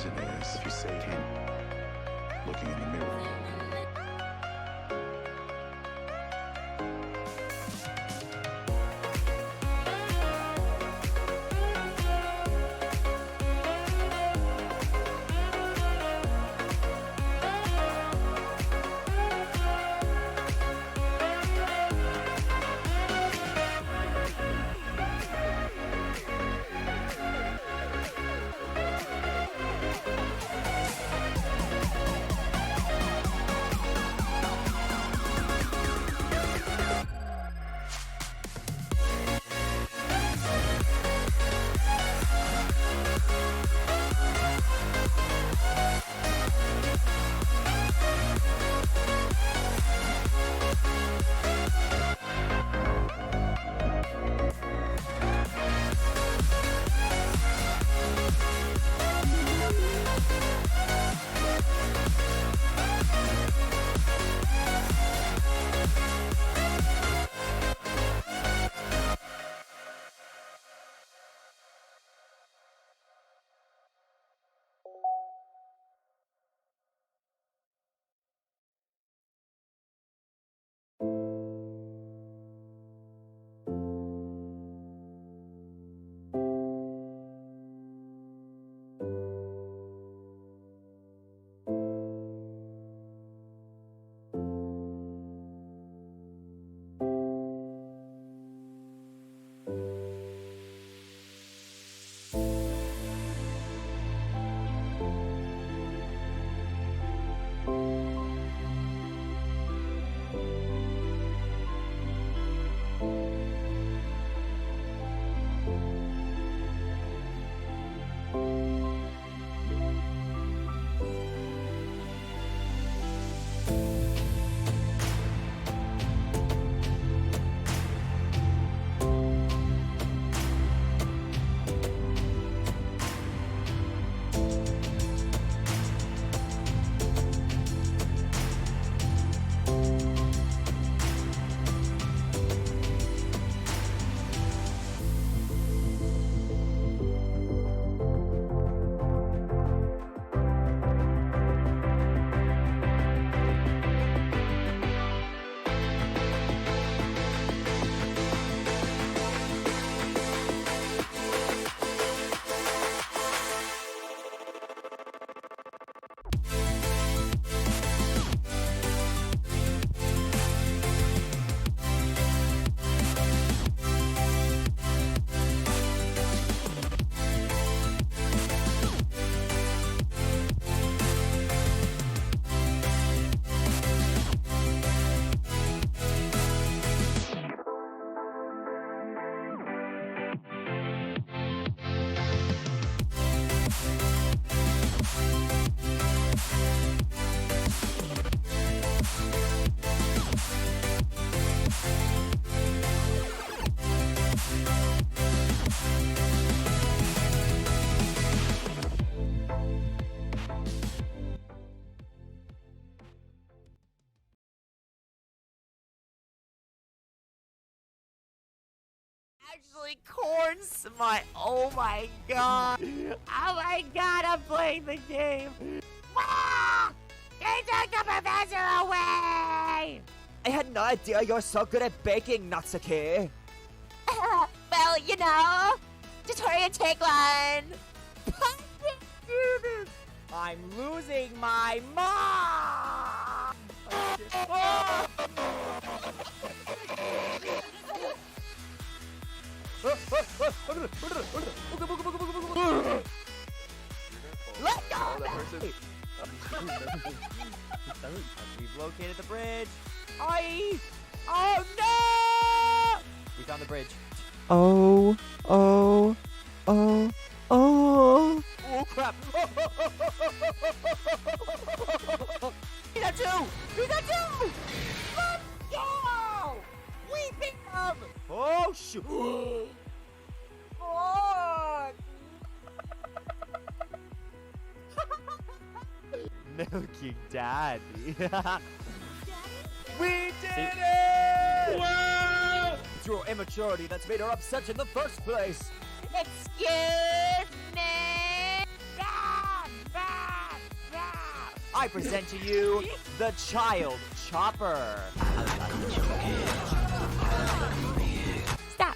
imagine is if you say him looking in the mirror. Actually, corn smite. Oh my god. Oh my god, I'm playing the game. Ah! They took the professor away! I had no idea you're so good at baking, Natsuki. Well, you know, just hurry and take one. I can't do this. I'm losing my mom. Oh! Let go! We've located the bridge. Oh no! We found the bridge. Oh. Oh crap! He's at two! He's at two! Let's go! We beat them! Oh shoot! Fuck! Milking Daddy. We did it! Whoa! It's your immaturity that's made her upset in the first place. Excuse me! I present to you the Child Chopper. Stop.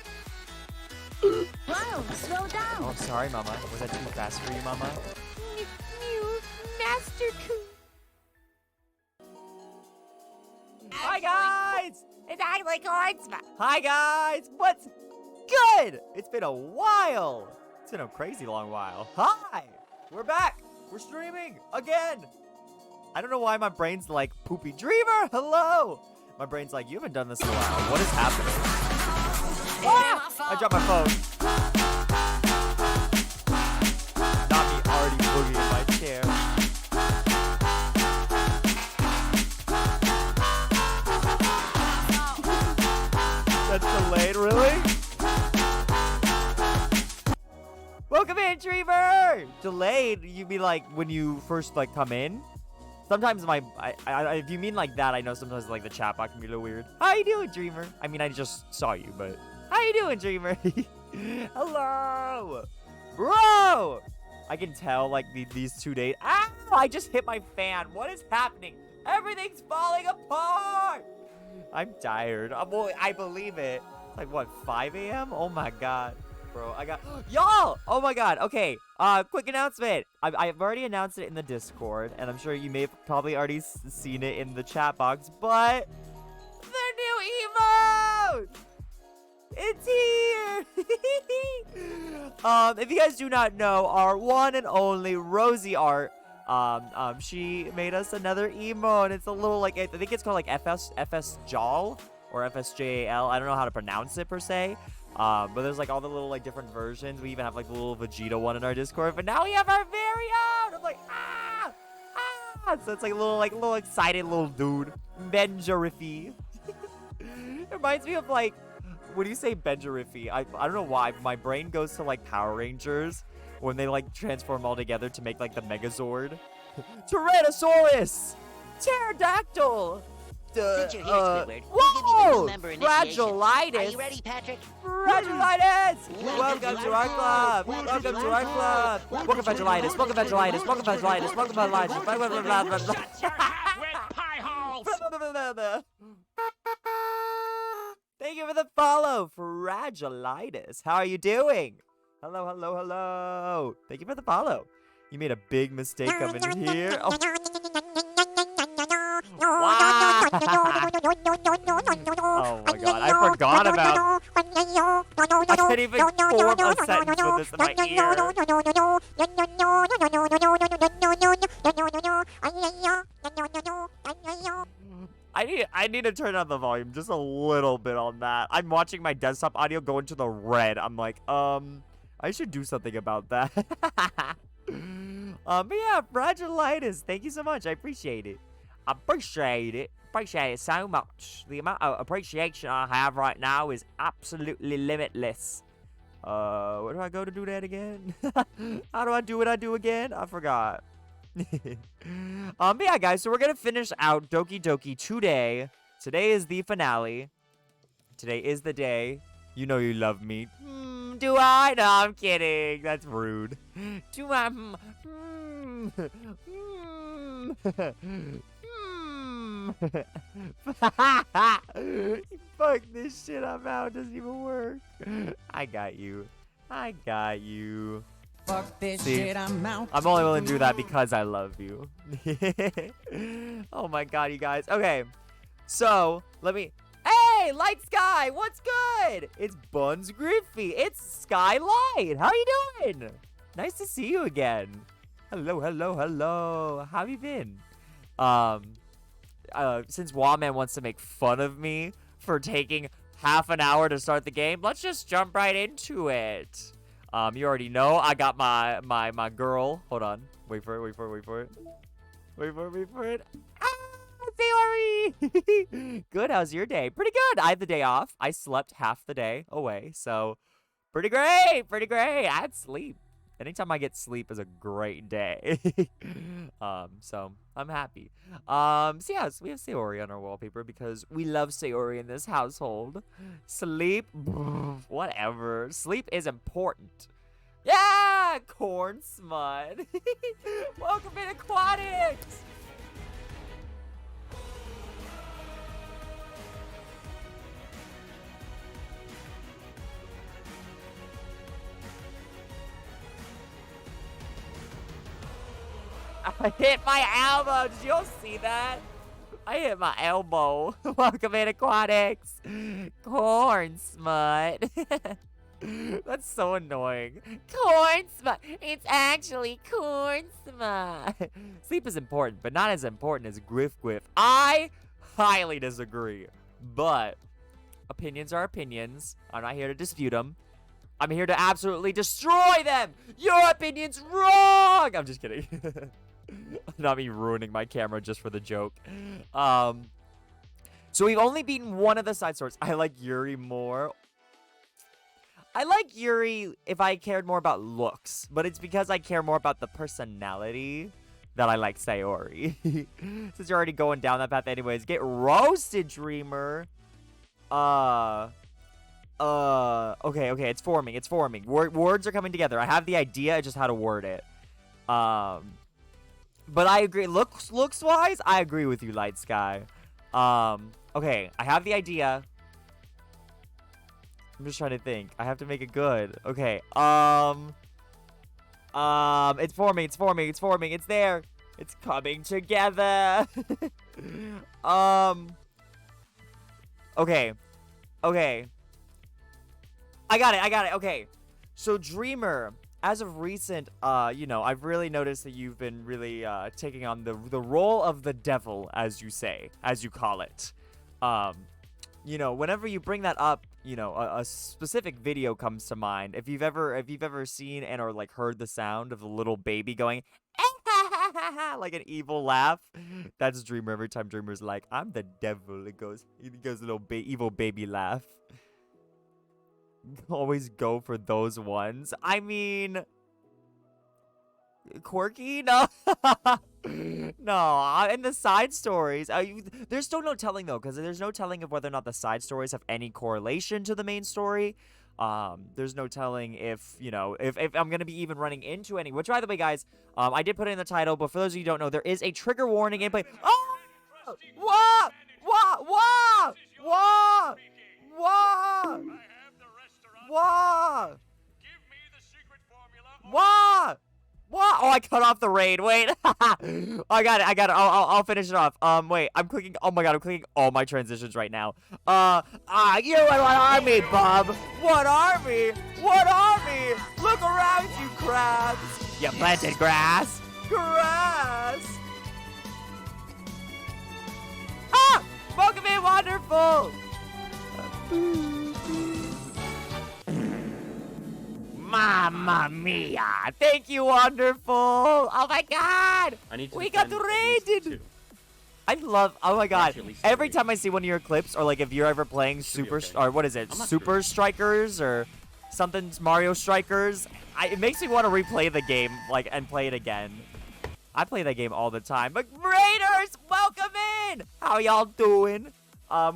Whoa, slow down. Oh, sorry, Mama. Was that too fast for you, Mama? Mew, Master Coon. Hi, guys! It's actually Cornsma. Hi, guys! What's good? It's been a while. It's been a crazy long while. Hi! We're back. We're streaming again. I don't know why my brain's like, Poopy Dreamer, hello! My brain's like, you haven't done this in a while. What is happening? Ah! I dropped my phone. Not me already boogieing in my chair. That's delayed, really? Welcome in, Dreamer! Delayed, you mean like when you first like come in? Sometimes if you mean like that, I know sometimes like the chat box can be a little weird. How you doing, Dreamer? I mean, I just saw you, but how you doing, Dreamer? Hello! Bro! I can tell like these 2 days. Ow! I just hit my fan. What is happening? Everything's falling apart! I'm tired. I believe it. It's like, what, 5 a.m.? Oh my god. Bro, I got... Y'all! Oh my god, okay. Quick announcement. I've already announced it in the Discord, and I'm sure you may have probably already seen it in the chat box, but... The new emote! It's here! If you guys do not know, our one and only Rosie Art, she made us another emote. It's a little like, I think it's called like FS Jal or FSJAL. I don't know how to pronounce it per se. But there's like all the little like different versions. We even have like the little Vegeta one in our Discord. But now we have our very own. I'm like, ah! So it's like a little excited little dude. Benjariffy. It reminds me of like, when you say Benjariffy, I don't know why. My brain goes to like Power Rangers when they like transform all together to make like the Megazord. Tyrannosaurus! Pterodactyl! Since you're here, Squidward, Whoa! we'll give you a new member initiation. Fragilitis! Are you ready, Patrick? Fragilitis! Welcome to our club! Welcome to our club! Welcome, Fragilitis! Welcome, Fragilitis! Welcome, Fragilitis! Welcome, Fragilitis! Shut your mouth with pie holes! Thank you for the follow, Fragilitis. How are you doing? Hello, hello, hello. Thank you for the follow. You made a big mistake coming in here. Oh. Wow. Oh my god, I forgot about... I can't even form a sentence with this in my ear. I need to turn on the volume just a little bit on that. I'm watching my desktop audio go into the red. I'm like, I should do something about that. But yeah, Fragilitis, thank you so much. I appreciate it. Appreciate it so much. The amount of appreciation I have right now is absolutely limitless. Where do I go to do that again? How do I do what I do again? I forgot. But yeah, guys, so we're gonna finish out Doki Doki today. Today is the finale. Today is the day. You know you love me. Do I? No, I'm kidding. That's rude. Do I? Fuck this shit, I'm out. It doesn't even work. I got you. I got you. Fuck this See, shit, I'm out. I'm only willing to do that because I love you. Oh my god, you guys. Okay, so let me... Hey, Light Sky, what's good? It's Buns Griffey. It's Skylight. How you doing? Nice to see you again. Hello, hello, hello. How have you been? Since Wawman wants to make fun of me for taking half an hour to start the game, let's just jump right into it. You already know I got my girl. Hold on. Wait for it, wait for it, wait for it. Wait for it, wait for it. Ah, Sayori! Good, how's your day? Pretty good. I had the day off. I slept half the day away, so pretty great, pretty great. I had sleep. Anytime I get sleep is a great day. So I'm happy. So yeah, so we have Sayori on our wallpaper because we love Sayori in this household. Sleep, whatever. Sleep is important. Yeah, Corn Smut. Welcome in Aquatics. I hit my elbow. Did you all see that? I hit my elbow. Welcome in, Aquatics. Corn smut. That's so annoying. Corn smut. It's actually corn smut. Sleep is important, but not as important as Griff Griff. I highly disagree. But opinions are opinions. I'm not here to dispute them. I'm here to absolutely destroy them. Your opinion's wrong. I'm just kidding. Not me ruining my camera just for the joke. So we've only beaten one of the side stories. I like Yuri more. I like Yuri if I cared more about looks, but it's because I care more about the personality that I like Sayori. Since you're already going down that path anyways. Get roasted, Dreamer. Okay, it's forming. Words are coming together. I have the idea, just how to word it. But I agree. Looks-wise, I agree with you, Light Sky. Okay, I have the idea. I'm just trying to think. I have to make it good. Okay, it's forming. It's there. It's coming together. Okay. I got it. Okay. So, Dreamer, as of recent, I've really noticed that you've been really taking on the role of the devil, as you call it. Whenever you bring that up, a specific video comes to mind. If you've ever seen and or like heard the sound of a little baby going like an evil laugh, that's Dreamer. Every time Dreamer's like, "I'm the devil," he goes a little evil baby laugh. Always go for those ones. I mean, quirky? No. No, in the side stories, there's still no telling though, because there's no telling of whether or not the side stories have any correlation to the main story. There's no telling if I'm gonna be even running into any. Which, by the way, guys, I did put it in the title, but for those of you who don't know, there is a trigger warning gameplay. Oh! Whoa! Oh, I cut off the raid. Wait. I got it. I'll finish it off. Wait. I'm clicking. Oh my god, I'm clicking all my transitions right now. You and what army, bub? What army? Look around you, crabs. You planted grass. Ah! Welcome in, wonderful. Mamma mia! Thank you, wonderful! Oh my god! We got raided! Oh my god. Every time I see one of your clips, or like if you're ever playing Super Strikers, or something, Mario Strikers, it makes me want to replay the game, and play it again. I play that game all the time. But Raiders, welcome in! How y'all doing?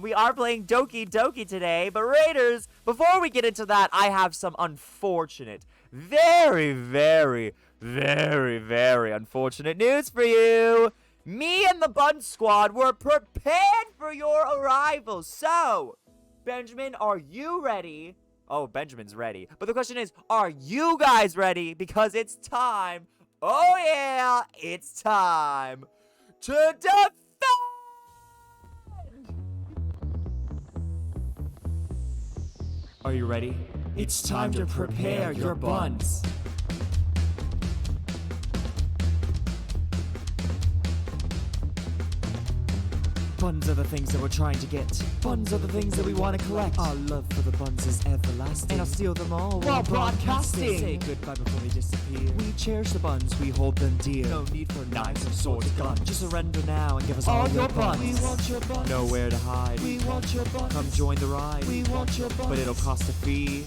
We are playing Doki Doki today, but Raiders, before we get into that, I have some unfortunate, very, very, very, very unfortunate news for you. Me and the Bun Squad were prepared for your arrival. So, Benjamin, are you ready? Oh, Benjamin's ready. But the question is, are you guys ready? Because it's time. Oh yeah, it's time to defend. Are you ready? It's time to prepare your buns. Buns are the things that we're trying to get. Buns are the things that we want to collect. Our love for the buns is everlasting, and I'll steal them all while broadcasting. Say goodbye before they disappear. We cherish the buns, we hold them dear. No need for knives or swords, guns. Just surrender now and give us all your buns. We want your buns. Nowhere to hide. We want your buns. Come join the ride. We want your buns. But it'll cost a fee.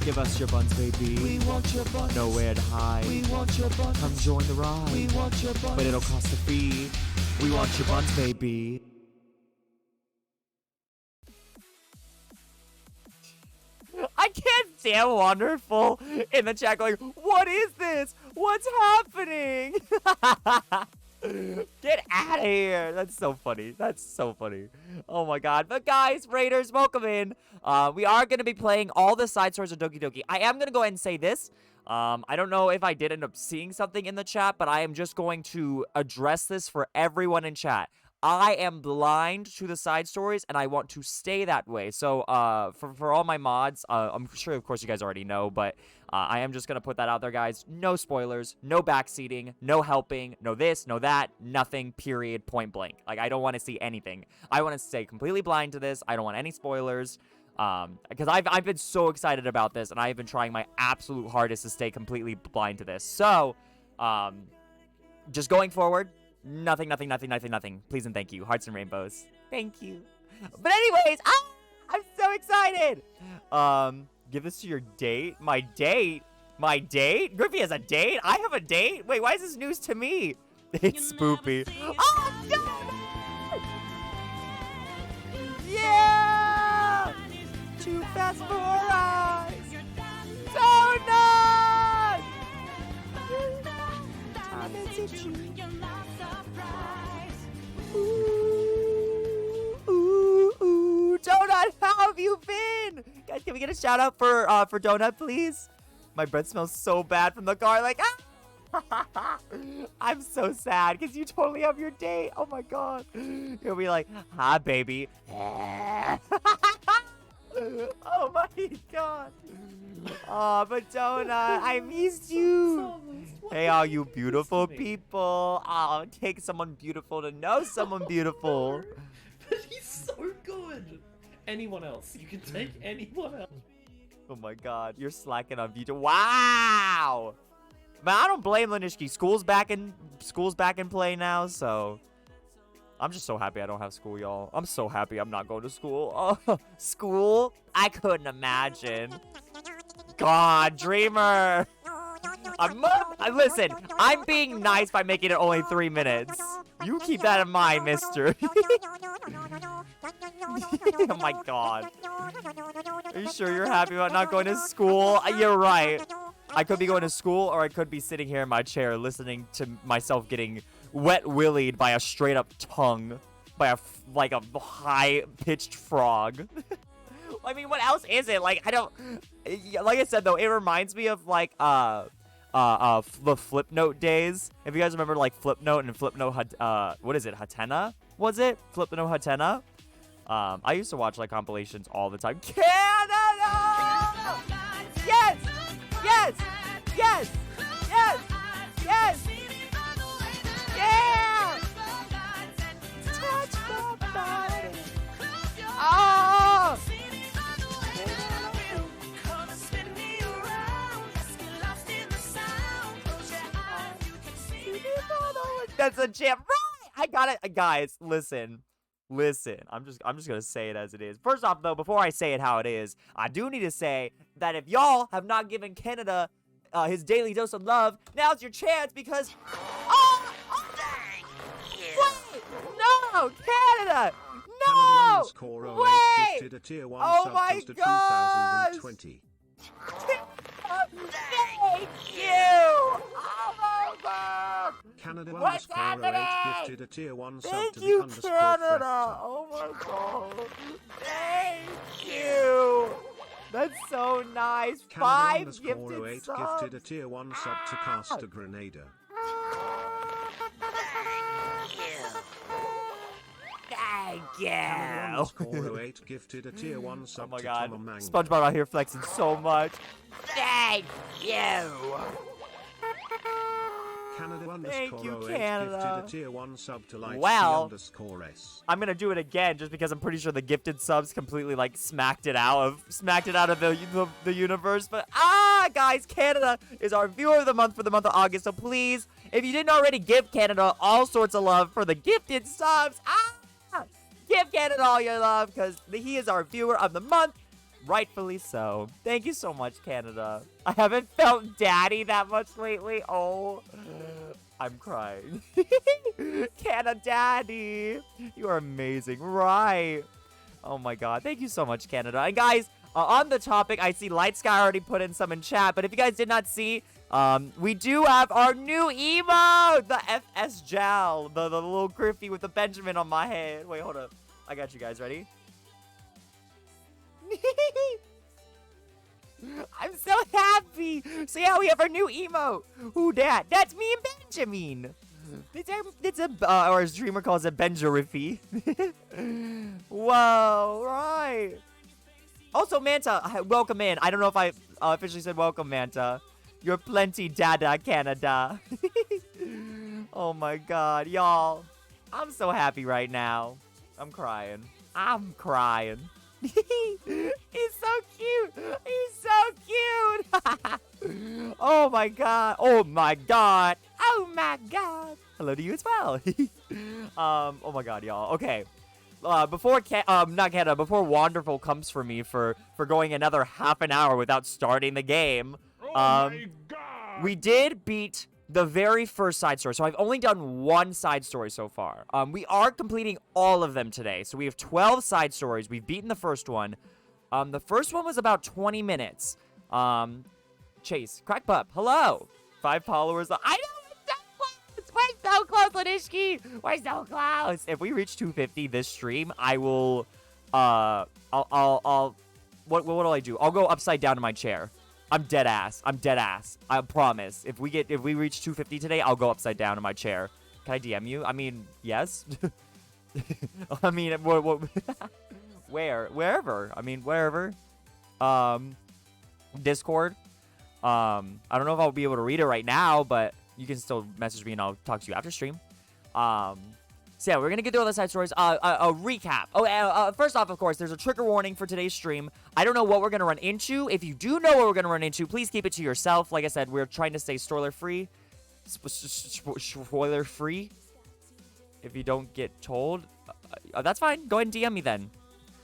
Give us your buns, baby. We want your buns. Nowhere to hide. We want your buns. Come join the ride. We want your buns. But it'll cost a fee. We want your buns, baby. I can't stand wonderful in the chat going, what is this? What's happening? Get out of here. That's so funny. Oh my god. But guys, Raiders, welcome in. We are going to be playing all the side stories of Doki Doki. I am going to go ahead and say this. I don't know if I did end up seeing something in the chat, but I am just going to address this for everyone in chat. I am blind to the side stories, and I want to stay that way. So, for all my mods, I'm sure, of course, you guys already know, but I am just gonna put that out there, guys. No spoilers, no backseating, no helping, no this, no that, nothing, period, point blank. Like, I don't want to see anything. I want to stay completely blind to this. I don't want any spoilers. Because I've been so excited about this, and I've been trying my absolute hardest to stay completely blind to this. So, just going forward, nothing. Please and thank you. Hearts and rainbows. Thank you. But anyways, I'm so excited. Give this to your date. My date? My date? Griffey has a date? I have a date? Wait, why is this news to me? It's spoopy. Oh, no! Yeah! Too fast for our eyes. Donut! Time is it you? Ooh, Donut, how have you been? Guys, can we get a shout out for Donut, please? My breath smells so bad from the car. Like, I'm so sad because you totally have your date. Oh my god. You'll be like, hi, baby. Oh my god. Oh, but Donut, I missed you. Hey, all you beautiful people. Oh, take someone beautiful to know someone beautiful. But he's so good. Anyone else. You can take anyone else. Oh my god, you're slacking on Vita. Wow. Man, I don't blame Lanishki. School's back in play now, so I'm just so happy I don't have school, y'all. I'm so happy I'm not going to school. Oh, school? I couldn't imagine. God, Dreamer. Listen, I'm being nice by making it only 3 minutes. You keep that in mind, mister. Oh my god. Are you sure you're happy about not going to school? You're right. I could be going to school, or I could be sitting here in my chair listening to myself getting wet-willied by a straight-up tongue. By a high-pitched frog. I mean, what else is it? Like, I don't... Like I said, though, it reminds me of, like, the Flipnote days. If you guys remember, like, Flipnote and Flipnote, what is it, Hatena? Was it? Flipnote Hatena? I used to watch, like, compilations all the time. Canada! Yes! Yes! Yes! Yes! Yes! Yeah! Touch my body. Oh! That's a jam. Right! I got it. Guys, listen. I'm just gonna say it as it is. First off, though, before I say it how it is, I do need to say that if y'all have not given Canada his daily dose of love, now's your chance because... Oh! Wait! No! Canada! No! Wait! Oh my gosh! Thank you! Oh my god! Canada What's happening? gifted a tier 1 sub Thank to you, the Canada! Oh my god! Thank you! That's so nice. 5 gifted subs. gifted a tier 1 sub to Caster Grenada. Thank you. Canada 08 gifted a tier 1 sub Oh my to god. Tom Mango. SpongeBob out here flexing so much. Thank you. Canada Thank you, 08 Canada. gifted a tier 1 sub to Lightsy Well, _S. I'm gonna do it again just because I'm pretty sure the gifted subs completely like smacked it out of the universe. But guys, Canada is our viewer of the month for the month of August. So please, if you didn't already give Canada all sorts of love for the gifted subs, give Canada all your love because he is our viewer of the month. Rightfully so. Thank you so much, Canada. I haven't felt daddy that much lately. Oh, I'm crying. Canada daddy. You are amazing. Right. Oh my god. Thank you so much, Canada. And guys, on the topic, I see Light Sky already put in some in chat. But if you guys did not see, we do have our new emote. The FS Gel. The little Griffey with the Benjamin on my head. Wait, hold up. I got you guys. Ready? I'm so happy. So yeah, we have our new emote. Who dat? That's me and Benjamin. Or as Dreamer calls it, Benjariffy. Whoa, right. Also, Manta, welcome in. I don't know if I officially said welcome, Manta. You're plenty dada, Canada. Oh my god, y'all. I'm so happy right now. I'm crying. I'm crying. He's so cute. He's so cute. Oh my god. Oh my god. Oh my god. Hello to you as well. Oh my god, y'all. Okay. Before before Wonderful comes for me for going another half an hour without starting the game. My God! We did beat the very first side story. So I've only done one side story so far. We are completing all of them today. So we have 12 side stories. We've beaten the first one. The first one was about 20 minutes. Chase, Crackpup, hello. 5 followers. I know, we're so close, Lanishki. We're so close. If we reach 250 this stream, I will, what will I do? I'll go upside down in my chair. I'm dead ass. I'm dead ass. I promise. If we reach 250 today, I'll go upside down in my chair. Can I DM you? I mean, yes. I mean, wherever. I mean, wherever. Discord. I don't know if I'll be able to read it right now, but you can still message me and I'll talk to you after stream. So yeah, we're gonna get through all the side stories. A recap. Oh, first off, of course, there's a trigger warning for today's stream. I don't know what we're gonna run into. If you do know what we're gonna run into, please keep it to yourself. Like I said, we're trying to stay spoiler free. Spoiler free. If you don't get told, that's fine. Go ahead and DM me then.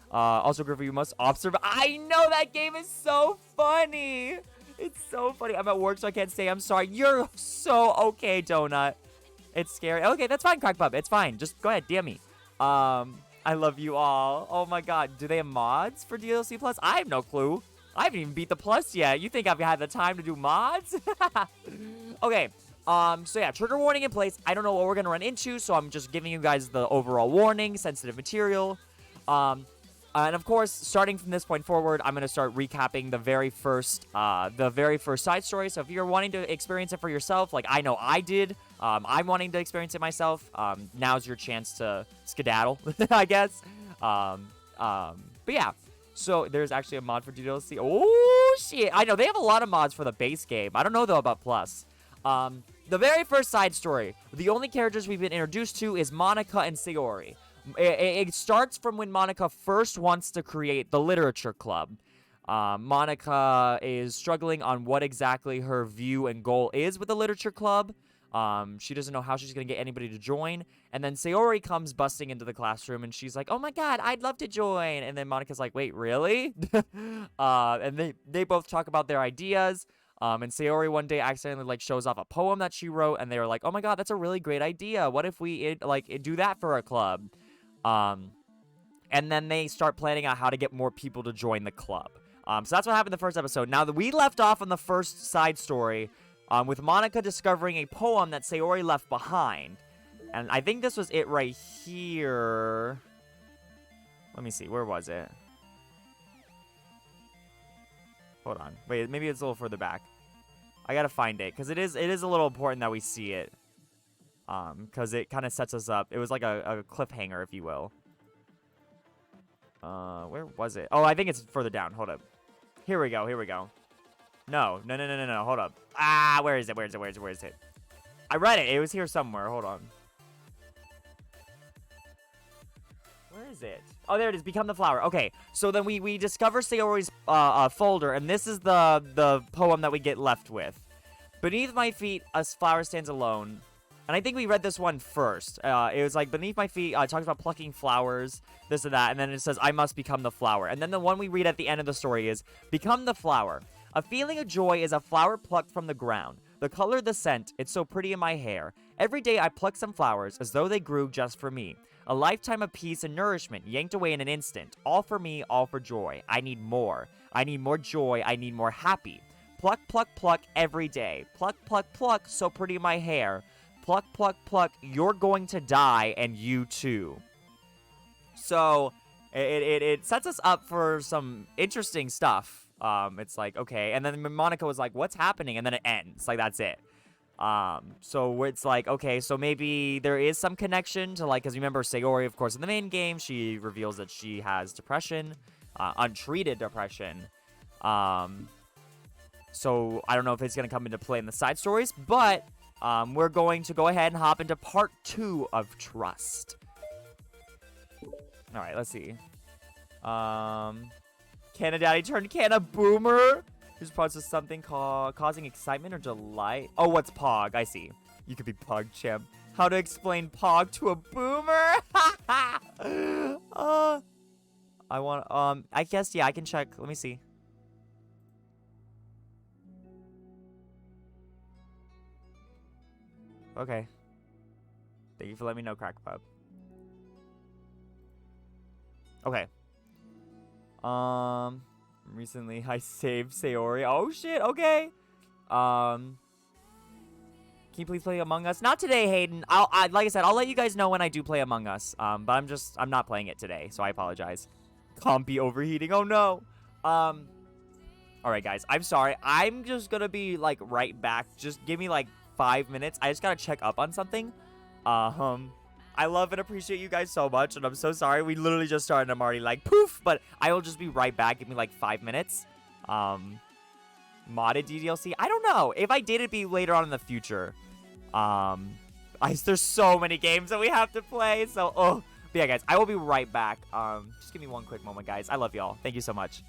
Also, Griffey, you must observe. I know that game is so funny. It's so funny. I'm at work, so I can't say I'm sorry. You're so okay, Donut. It's scary. Okay, that's fine, Crackpup. It's fine. Just go ahead, DM me. I love you all. Oh my god. Do they have mods for DLC Plus? I have no clue. I haven't even beat the Plus yet. You think I've had the time to do mods? Okay. So yeah, trigger warning in place. I don't know what we're gonna run into, so I'm just giving you guys the overall warning, sensitive material. And of course, starting from this point forward, I'm gonna start recapping the very first side story. So if you're wanting to experience it for yourself, like I know I did, I'm wanting to experience it myself. Now's your chance to skedaddle, I guess. But yeah. So there's actually a mod for DLC. Oh shit! I know they have a lot of mods for the base game. I don't know though about Plus. The very first side story, the only characters we've been introduced to is Monica and Sayori. It starts from when Monica first wants to create the literature club. Monica is struggling on what exactly her view and goal is with the literature club. She doesn't know how she's going to get anybody to join. And then Sayori comes busting into the classroom and she's like, oh my god, I'd love to join. And then Monica's like, wait, really? And they both talk about their ideas. And Sayori one day accidentally shows off a poem that she wrote, and they were like, oh my god, that's a really great idea. What if we do that for a club? And then they start planning out how to get more people to join the club. So that's what happened in the first episode. Now, we left off on the first side story with Monica discovering a poem that Sayori left behind. And I think this was it right here. Let me see. Where was it? Hold on. Wait, maybe it's a little further back. I gotta find it, because it is a little important that we see it. Because it kind of sets us up. It was like a cliffhanger, if you will. Where was it? Oh, I think it's further down. Hold up. Here we go. No. Hold up. Ah, where is it? Where is it? I read it. It was here somewhere. Hold on. Where is it? Oh, there it is. Become the flower. Okay. So then we discover Sayori's folder, and this is the poem that we get left with. Beneath my feet, a flower stands alone. And I think we read this one first. It was like, beneath my feet, it talks about plucking flowers, this and that. And then it says, I must become the flower. And then the one we read at the end of the story is, become the flower. A feeling of joy is a flower plucked from the ground. The color, the scent, it's so pretty in my hair. Every day I pluck some flowers as though they grew just for me. A lifetime of peace and nourishment yanked away in an instant. All for me, all for joy. I need more. I need more joy. I need more happy. Pluck, pluck, pluck every day. Pluck, pluck, pluck, so pretty in my hair. Pluck, pluck, pluck, you're going to die, and you too. So, it sets us up for some interesting stuff. It's like, okay. And then Monica was like, what's happening? And then it ends. Like, that's it. So it's like, okay, so maybe there is some connection to, like, because remember Sayori, of course, in the main game, she reveals that she has depression, untreated depression. So I don't know if it's going to come into play in the side stories, but we're going to go ahead and hop into part 2 of Trust. All right, let's see. Can a daddy turn can a boomer? There's parts of something causing excitement or delight. Oh, what's Pog? I see. You could be Pog champ. How to explain Pog to a boomer? I want, I guess, yeah, I can check. Let me see. Okay. Thank you for letting me know, Crack Pub. Okay. Recently I saved Sayori. Oh shit, okay. Can you please play Among Us? Not today, Hayden. Like I said, I'll let you guys know when I do play Among Us. But I'm not playing it today, so I apologize. Compy overheating. Oh no. Alright guys, I'm sorry. I'm just gonna be like right back. Just give me like 5 minutes. I just gotta check up on something. I love and appreciate you guys so much, and I'm so sorry. We literally just started, and I'm already like, poof, but I will just be right back. Give me like 5 minutes. Modded DDLC? I don't know. If I did, it'd be later on in the future. There's so many games that we have to play, so, oh. But yeah, guys, I will be right back. Just give me one quick moment, guys. I love y'all. Thank you so much.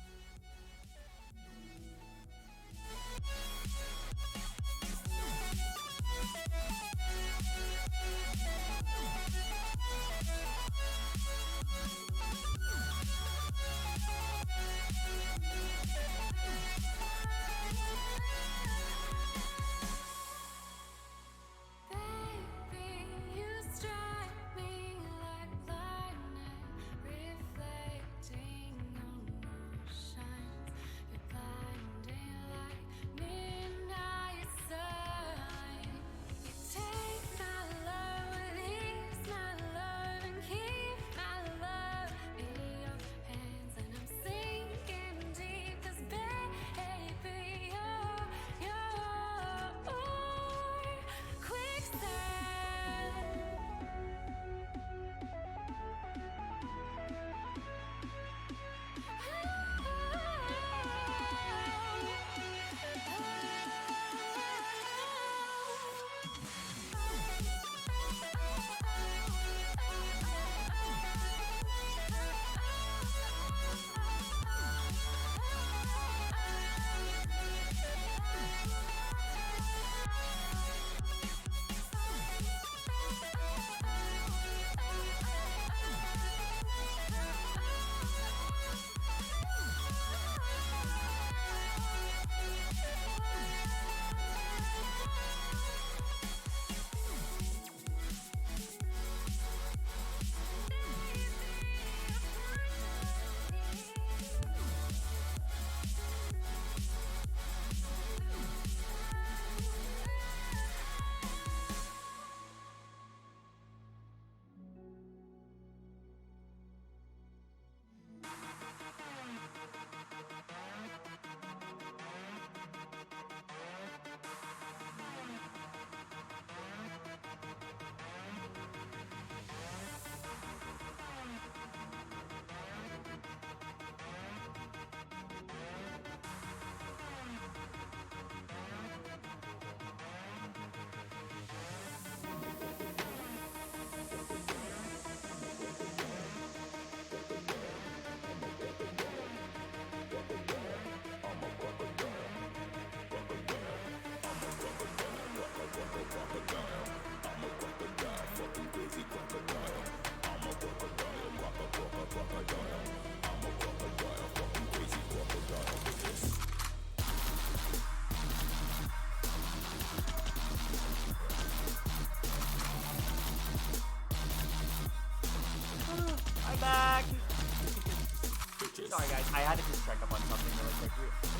Sorry, guys. I had to just check up on something really quick.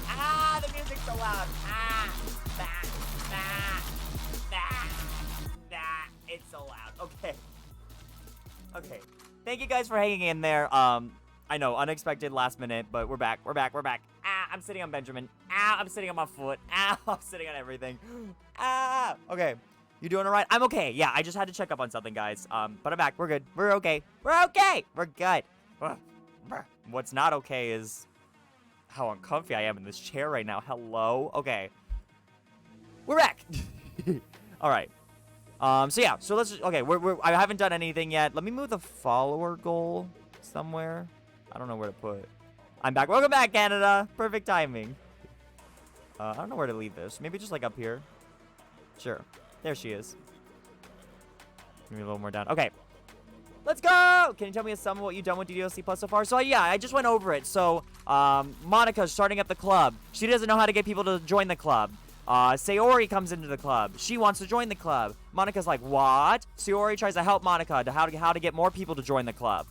Ah, the music's so loud. Ah, it's so loud. Okay. Okay. Thank you guys for hanging in there. I know, unexpected last minute, but we're back. We're back. We're back. Ah. I'm sitting on Benjamin. Ah, I'm sitting on my foot. Ah, I'm sitting on everything. Ah, okay. You doing all right? I'm okay. Yeah, I just had to check up on something, guys. But I'm back. We're good. We're okay. We're okay. We're good. What's not okay is how uncomfy I am in this chair right now. Hello? Okay. We're back. All right. So yeah, so let's just, okay, I haven't done anything yet. Let me move the follower goal somewhere. I don't know where to put. I'm back. Welcome back, Canada. Perfect timing. I don't know where to leave this. Maybe just like up here. Sure. There she is. Maybe a little more down. Okay. Let's go! Can you tell me some of what you've done with DDoC Plus so far? So yeah, I just went over it. So, Monica's starting up the club. She doesn't know how to get people to join the club. Sayori comes into the club. She wants to join the club. Monica's like, what? Sayori tries to help Monica to how to get more people to join the club.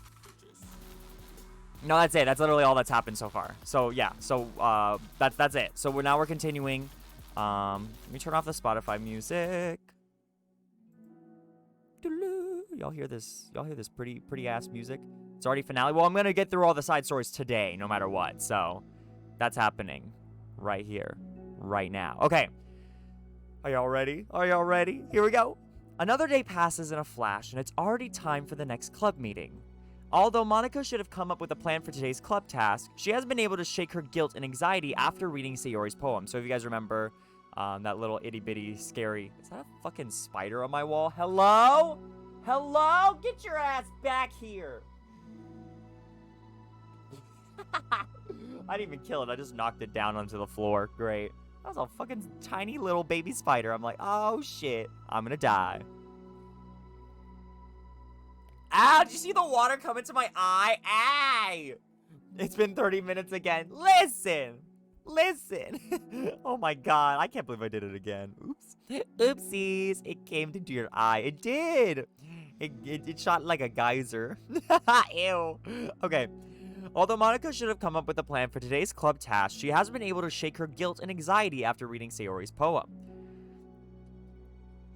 No, that's it. That's literally all that's happened so far. So yeah, so that's it. So now we're continuing. Let me turn off the Spotify music. Y'all hear this? Y'all hear this pretty ass music? It's already finale. Well, I'm gonna get through all the side stories today, no matter what. So that's happening right here, right now. Okay. Are y'all ready? Are y'all ready? Here we go. Another day passes in a flash, and it's already time for the next club meeting. Although Monica should have come up with a plan for today's club task, she has been able to shake her guilt and anxiety after reading Sayori's poem. So if you guys remember, that little itty-bitty scary... Is that a fucking spider on my wall? Hello? Hello? Get your ass back here! I didn't even kill it. I just knocked it down onto the floor. Great. That was a fucking tiny little baby spider. I'm like, oh shit. I'm gonna die. Ow, did you see the water come into my eye? Ay! It's been 30 minutes again. Listen! Listen! Oh my god, I can't believe I did it again. Oops. Oopsies. It came into your eye. It did! It shot like a geyser. Ew. Okay. Although Monica should have come up with a plan for today's club task, she has been able to shake her guilt and anxiety after reading Sayori's poem.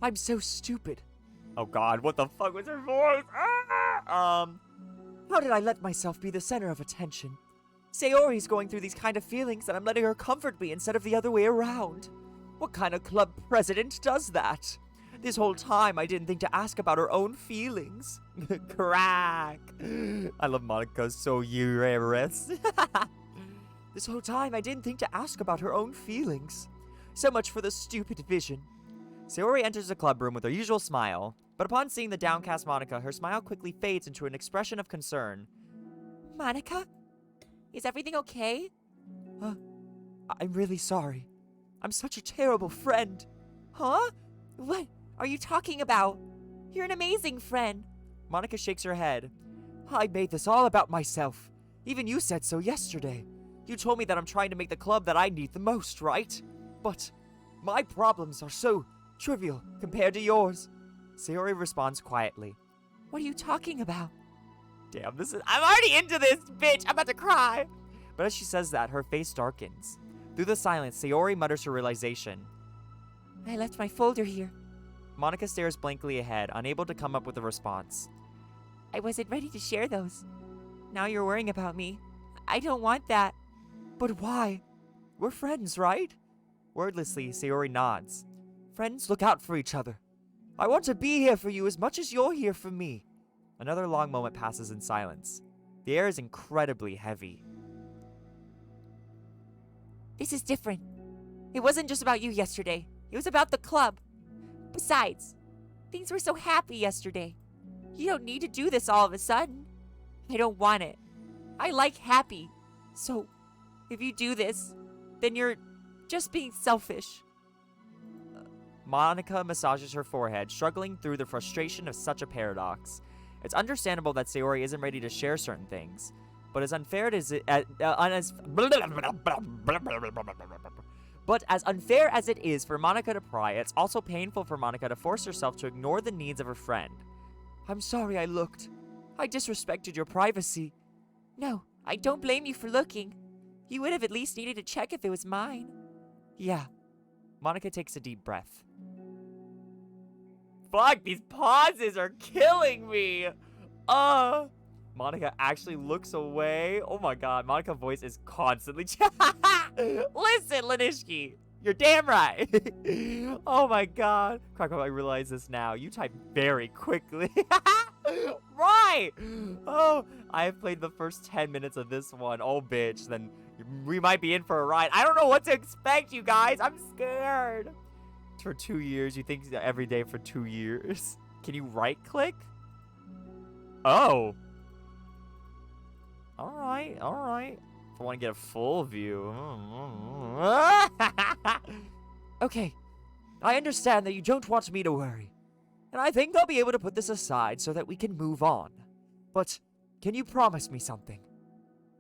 I'm so stupid. Oh god, what the fuck was her voice? Ah! How did I let myself be the center of attention? Sayori's going through these kind of feelings and I'm letting her comfort me instead of the other way around. What kind of club president does that? This whole time I didn't think to ask about her own feelings. Crack. I love Monica so hilarious. This whole time I didn't think to ask about her own feelings. So much for the stupid vision. Sayori enters the club room with her usual smile, but upon seeing the downcast Monica, her smile quickly fades into an expression of concern. Monica? Is everything okay? I'm really sorry. I'm such a terrible friend. Huh? What are you talking about? You're an amazing friend. Monica shakes her head. I made this all about myself. Even you said so yesterday. You told me that I'm trying to make the club that I need the most, right? But my problems are so trivial compared to yours. Sayori responds quietly. What are you talking about? Damn, I'm already into this, bitch. I'm about to cry. But as she says that, her face darkens. Through the silence, Sayori mutters her realization. I left my folder here. Monica stares blankly ahead, unable to come up with a response. I wasn't ready to share those. Now you're worrying about me. I don't want that. But why? We're friends, right? Wordlessly, Sayori nods. Friends look out for each other. I want to be here for you as much as you're here for me. Another long moment passes in silence. The air is incredibly heavy. This is different. It wasn't just about you yesterday. It was about the club. Besides, things were so happy yesterday. You don't need to do this all of a sudden. I don't want it. I like happy. So, if you do this, then you're just being selfish. Monica massages her forehead, struggling through the frustration of such a paradox. It's understandable that Sayori isn't ready to share certain things, but as unfair as it is for Monica to pry, it's also painful for Monica to force herself to ignore the needs of her friend. I'm sorry I looked. I disrespected your privacy. No, I don't blame you for looking. You would have at least needed to check if it was mine. Yeah. Monica takes a deep breath. Fuck, these pauses are killing me. Monica actually looks away. Oh my god, Monica's voice is constantly Listen, Lanishki, you're damn right. Oh my god. Krakow, I realize this now. You type very quickly. Right. Oh, I have played the first 10 minutes of this one. Oh, bitch. Then we might be in for a ride. I don't know what to expect, you guys. I'm scared. For 2 years. You think every day for 2 years. Can you right click? Oh. All right. All right. If I want to get a full view. Okay. I understand that you don't want me to worry. And I think I'll be able to put this aside so that we can move on. But can you promise me something?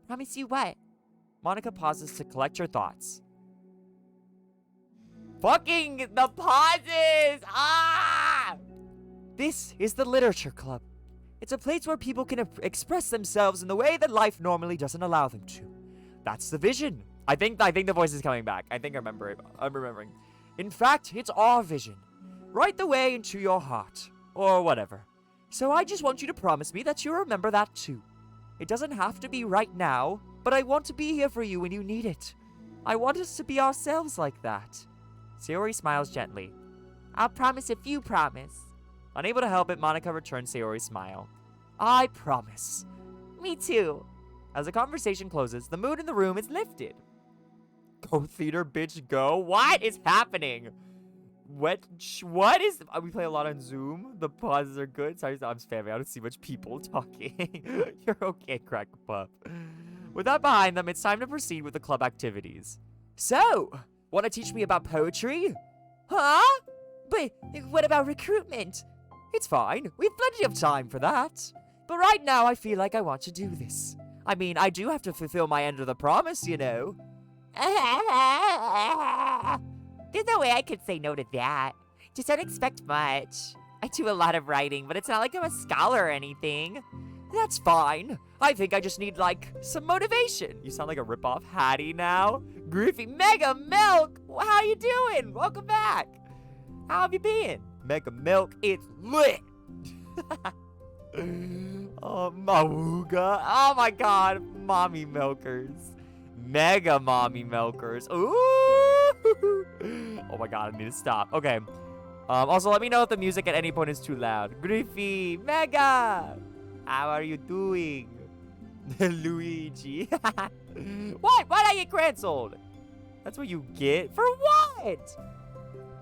Promise you what? Monica pauses to collect her thoughts. Fucking the pauses! Ah! This is the Literature Club. It's a place where people can express themselves in the way that life normally doesn't allow them to. That's the vision. I think the voice is coming back. I think I remember it. I'm remembering. In fact, it's our vision. Right the way into your heart. Or whatever. So I just want you to promise me that you'll remember that too. It doesn't have to be right now, but I want to be here for you when you need it. I want us to be ourselves like that. Sayori smiles gently. I'll promise if you promise. Unable to help it, Monica returns Sayori's smile. I promise. Me too. As the conversation closes, the mood in the room is lifted. Go theater, bitch, go. What is happening? What is... We play a lot on Zoom. The pauses are good. Sorry, I'm spamming. I don't see much people talking. You're okay, Crack Pup. With that behind them, it's time to proceed with the club activities. So, want to teach me about poetry? Huh? But what about recruitment? It's fine. We have plenty of time for that. But right now, I feel like I want to do this. I mean, I do have to fulfill my end of the promise, you know. There's no way I could say no to that. Just don't expect much. I do a lot of writing, but it's not like I'm a scholar or anything. That's fine. I think I just need, like, some motivation. You sound like a rip-off Hattie now. Griffy Mega Milk! How you doing? Welcome back. How have you been? Mega Milk, it's lit. Oh, Mawuga. Oh, my God. Mommy Milkers. Mega Mommy Milkers. Ooh. Oh, my God. I need to stop. Okay. Also, let me know if the music at any point is too loud. Griffy, Mega. How are you doing? Luigi. What? Why'd I get cancelled? That's what you get? For what?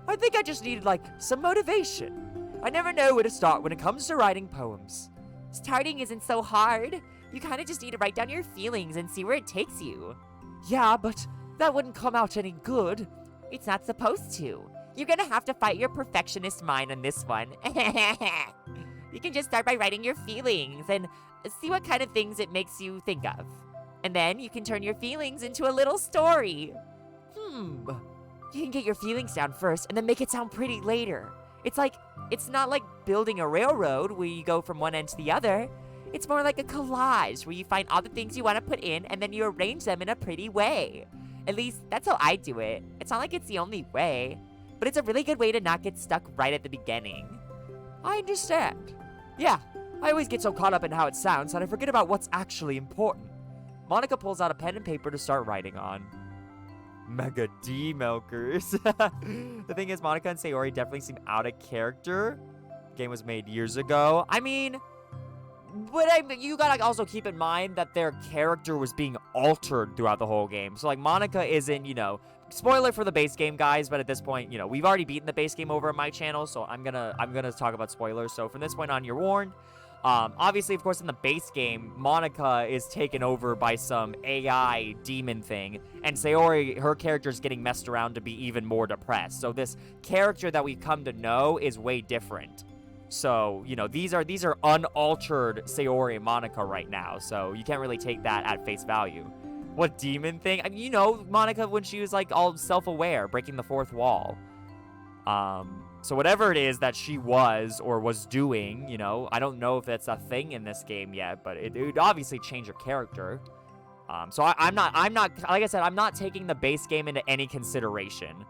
I think I just needed, like, some motivation. I never know where to start when it comes to writing poems. Starting isn't so hard. You kind of just need to write down your feelings and see where it takes you. Yeah, but that wouldn't come out any good. It's not supposed to. You're gonna have to fight your perfectionist mind on this one. You can just start by writing your feelings and see what kind of things it makes you think of. And then you can turn your feelings into a little story. You can get your feelings down first and then make it sound pretty later. It's not like building a railroad where you go from one end to the other. It's more like a collage where you find all the things you want to put in and then you arrange them in a pretty way. At least, that's how I do it. It's not like it's the only way, but it's a really good way to not get stuck right at the beginning. I understand. Yeah, I always get so caught up in how it sounds that I forget about what's actually important. Monica pulls out a pen and paper to start writing on. Mega D Milkers. The thing is, Monica and Sayori definitely seem out of character. The game was made years ago. I mean, but you gotta also keep in mind that their character was being altered throughout the whole game. So, like, Monica isn't, you know, spoiler for the base game, guys, but at this point, you know, we've already beaten the base game over on my channel, so I'm gonna talk about spoilers. So from this point on, you're warned. Obviously, of course, in the base game, Monica is taken over by some AI demon thing, and Sayori, her character is getting messed around to be even more depressed. So this character that we've come to know is way different. So, you know, these are unaltered Sayori and Monica right now, so you can't really take that at face value. What demon thing? I mean, you know, Monica when she was, like, all self-aware, breaking the fourth wall. So whatever it is that she was or was doing, you know, I don't know if that's a thing in this game yet, but it would obviously change her character. So I'm not, like I said, I'm not taking the base game into any consideration.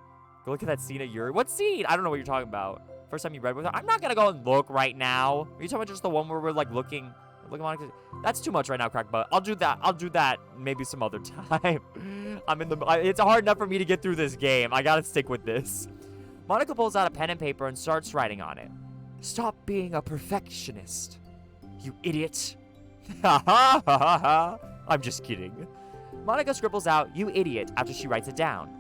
Go look at that scene of Yuri. What scene? I don't know what you're talking about. First time you read with her? I'm not gonna go and look right now. Are you talking about just the one where we're, like, looking? Look at Monica. That's too much right now, Crackbutt. I'll do that maybe some other time. It's hard enough for me to get through this game. I gotta stick with this. Monica pulls out a pen and paper and starts writing on it. Stop being a perfectionist, you idiot. Ha ha ha ha ha. I'm just kidding. Monica scribbles out, you idiot, after she writes it down.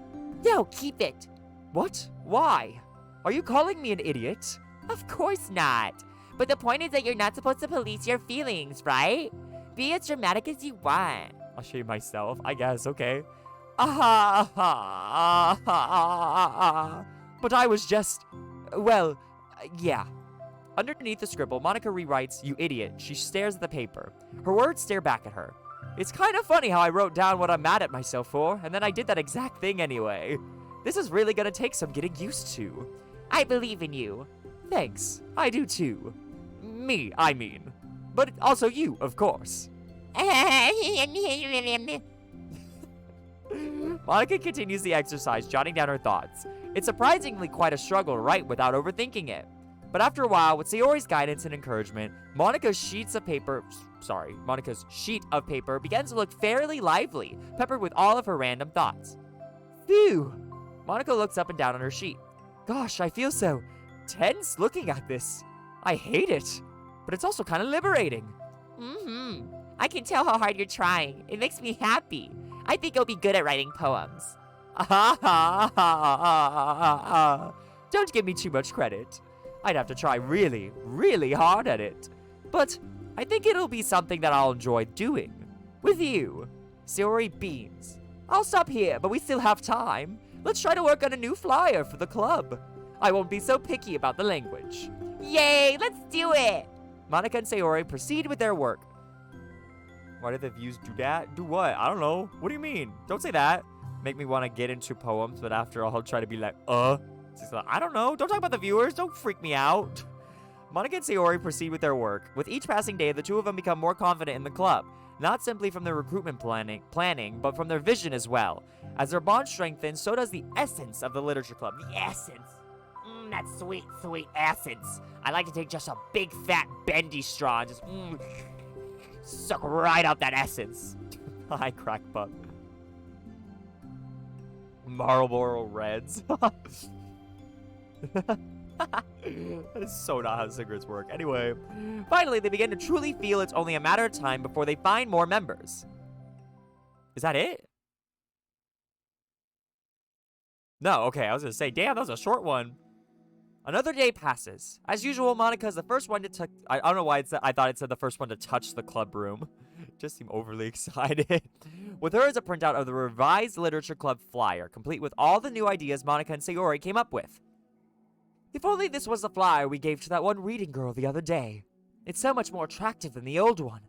No, keep it. What? Why? Are you calling me an idiot? Of course not. But the point is that you're not supposed to police your feelings, right? Be as dramatic as you want. I'll shame myself, I guess, okay. But I was just, well, yeah. Underneath the scribble, Monica rewrites, you idiot. She stares at the paper. Her words stare back at her. It's kind of funny how I wrote down what I'm mad at myself for, and then I did that exact thing anyway. This is really gonna take some getting used to. I believe in you. Thanks, I do too. Me, I mean. But also you, of course. Monica continues the exercise, jotting down her thoughts. It's surprisingly quite a struggle to write without overthinking it. But after a while, with Sayori's guidance and encouragement, Monica's sheet of paper begins to look fairly lively, peppered with all of her random thoughts. Phew! Monica looks up and down on her sheet. Gosh, I feel so tense looking at this. I hate it, but it's also kind of liberating. I can tell how hard you're trying. It makes me happy. I think you'll be good at writing poems. Don't give me too much credit. I'd have to try really, really hard at it. But I think it'll be something that I'll enjoy doing. With you. Sayori beams. I'll stop here, but we still have time. Let's try to work on a new flyer for the club. I won't be so picky about the language. Yay, let's do it! Monica and Sayori proceed with their work. Why did the views do that? Do what? I don't know. What do you mean? Don't say that. Make me want to get into poems, but after all, I'll try to be like, I don't know. Don't talk about the viewers. Don't freak me out. Monica and Sayori proceed with their work. With each passing day, the two of them become more confident in the club. Not simply from their recruitment planning, but from their vision as well. As their bond strengthens, so does the essence of the literature club. The essence. That sweet, sweet essence. I like to take just a big, fat, bendy straw and just suck right out that essence. Hi, Crackbutt. Marlboro Reds. That is so not how cigarettes work. Anyway, finally, they begin to truly feel it's only a matter of time before they find more members. Is that it? No, okay, I was gonna say, damn, that was a short one. Another day passes. As usual, Monica is the first one to touch. I don't know why I thought it said the first one to touch the club room. Just seemed overly excited. With her is a printout of the revised literature club flyer, complete with all the new ideas Monica and Sayori came up with. If only this was the flyer we gave to that one reading girl the other day. It's so much more attractive than the old one.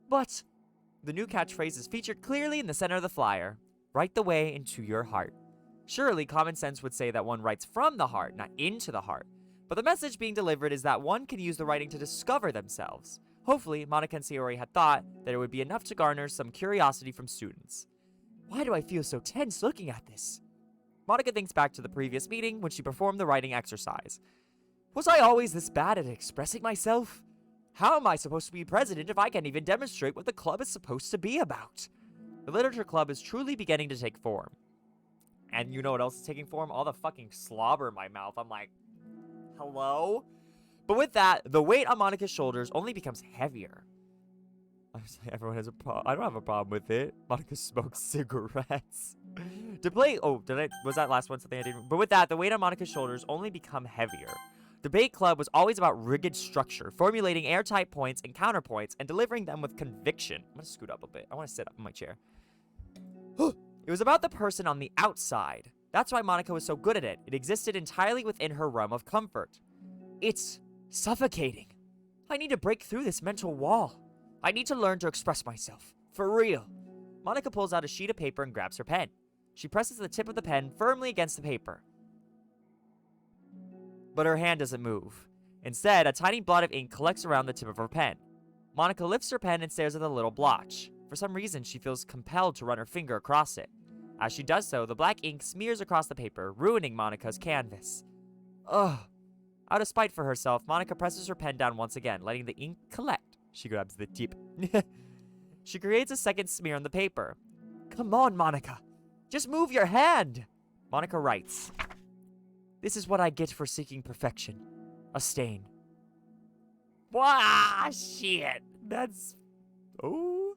But the new catchphrase is featured clearly in the center of the flyer. Write the way into your heart. Surely common sense would say that one writes from the heart, not into the heart. But the message being delivered is that one can use the writing to discover themselves. Hopefully, Monica and Sayori had thought that it would be enough to garner some curiosity from students. Why do I feel so tense looking at this? Monica thinks back to the previous meeting when she performed the writing exercise. Was I always this bad at expressing myself? How am I supposed to be president if I can't even demonstrate what the club is supposed to be about? The literature club is truly beginning to take form. And you know what else is taking form? All the fucking slobber in my mouth. I'm like, hello? But with that, the weight on Monica's shoulders only becomes heavier. I was like, everyone has a problem. I don't have a problem with it. Monica smokes cigarettes. Was that last one something I didn't? But with that, the weight on Monica's shoulders only become heavier. Debate club was always about rigid structure, formulating airtight points and counterpoints, and delivering them with conviction. I'm gonna scoot up a bit. I want to sit up in my chair. It was about the person on the outside. That's why Monica was so good at it. It existed entirely within her realm of comfort. It's suffocating. I need to break through this mental wall. I need to learn to express myself. For real. Monica pulls out a sheet of paper and grabs her pen. She presses the tip of the pen firmly against the paper. But her hand doesn't move. Instead, a tiny blot of ink collects around the tip of her pen. Monica lifts her pen and stares at the little blotch. For some reason, she feels compelled to run her finger across it. As she does so, the black ink smears across the paper, ruining Monica's canvas. Ugh. Out of spite for herself, Monica presses her pen down once again, letting the ink collect. She grabs the tip. She creates a second smear on the paper. Come on, Monica. Just move your hand. Monica writes. This is what I get for seeking perfection. A stain. Wow, shit. That's... Oh.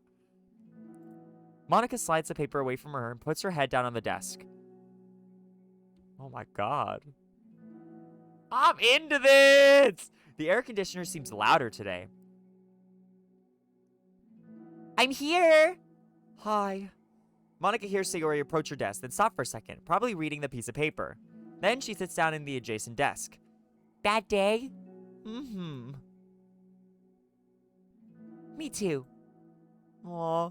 Monica slides the paper away from her and puts her head down on the desk. Oh my god. I'm into this! The air conditioner seems louder today. I'm here. Hi. Monica hears Sayori approach her desk, then stop for a second, probably reading the piece of paper. Then she sits down in the adjacent desk. Bad day? Mm-hmm. Me too. Aw.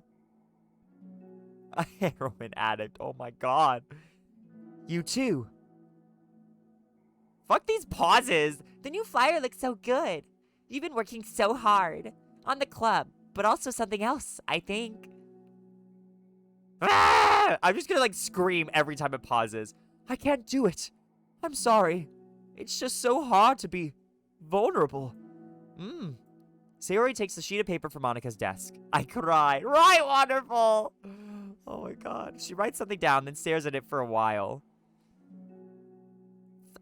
A heroin addict. Oh my god. You too. Fuck these pauses. The new flyer looks so good. You've been working so hard. On the club, but also something else, I think. Ah! I'm just gonna like scream every time it pauses. I can't do it. I'm sorry. It's just so hard to be vulnerable. Sayori takes the sheet of paper from Monica's desk. I cry. Right, wonderful. Oh my god. She writes something down, then stares at it for a while.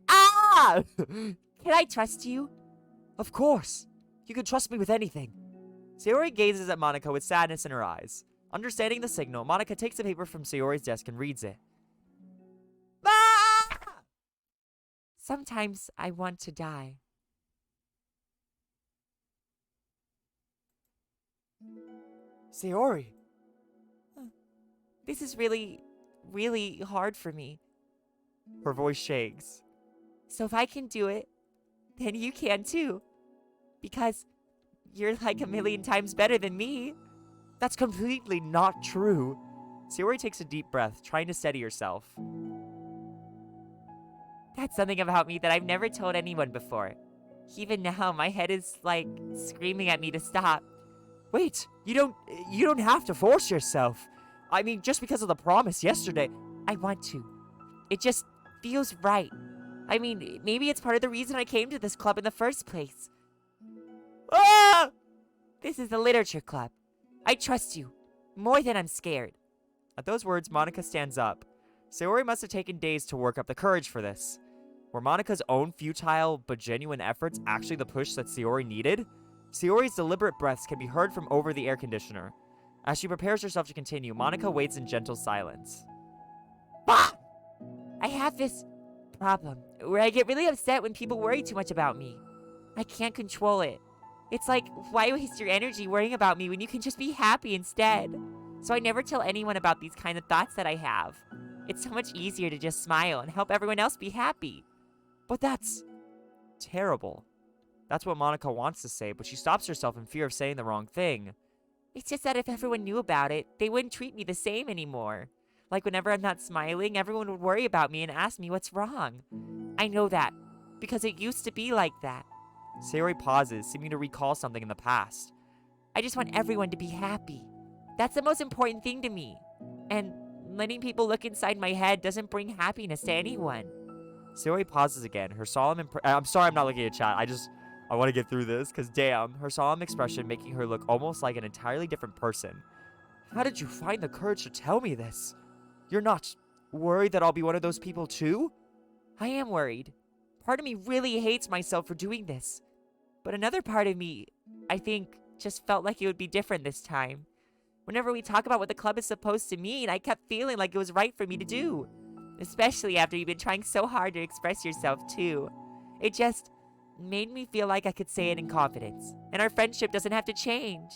Ah! Can I trust you? Of course. You can trust me with anything. Sayori gazes at Monica with sadness in her eyes. Understanding the signal, Monica takes the paper from Sayori's desk and reads it. Ah! Sometimes I want to die. Sayori. This is really, really hard for me. Her voice shakes. So if I can do it, then you can too. Because you're like a million times better than me. That's completely not true. Sayori takes a deep breath, trying to steady herself. That's something about me that I've never told anyone before. Even now, my head is like screaming at me to stop. Wait, you don't have to force yourself. I mean, just because of the promise yesterday. I want to. It just feels right. I mean, maybe it's part of the reason I came to this club in the first place. Ah! This is the literature club. I trust you, more than I'm scared. At those words, Monica stands up. Sayori must have taken days to work up the courage for this. Were Monica's own futile but genuine efforts actually the push that Sayori needed? Sayori's deliberate breaths can be heard from over the air conditioner. As she prepares herself to continue, Monica waits in gentle silence. Bah! I have this problem where I get really upset when people worry too much about me. I can't control it. It's like, why waste your energy worrying about me when you can just be happy instead? So I never tell anyone about these kind of thoughts that I have. It's so much easier to just smile and help everyone else be happy. But that's terrible. That's what Monica wants to say, but she stops herself in fear of saying the wrong thing. It's just that if everyone knew about it, they wouldn't treat me the same anymore. Like whenever I'm not smiling, everyone would worry about me and ask me what's wrong. I know that, because it used to be like that. Sayori pauses, seeming to recall something in the past. I just want everyone to be happy. That's the most important thing to me. And letting people look inside my head doesn't bring happiness to anyone. Sayori pauses again, her solemn I'm sorry I'm not looking at chat. I want to get through this, because damn, her solemn expression making her look almost like an entirely different person. How did you find the courage to tell me this? You're not worried that I'll be one of those people too? I am worried. Part of me really hates myself for doing this. But another part of me, I think, just felt like it would be different this time. Whenever we talk about what the club is supposed to mean, I kept feeling like it was right for me to do. Especially after you've been trying so hard to express yourself too. It just made me feel like I could say it in confidence. And our friendship doesn't have to change.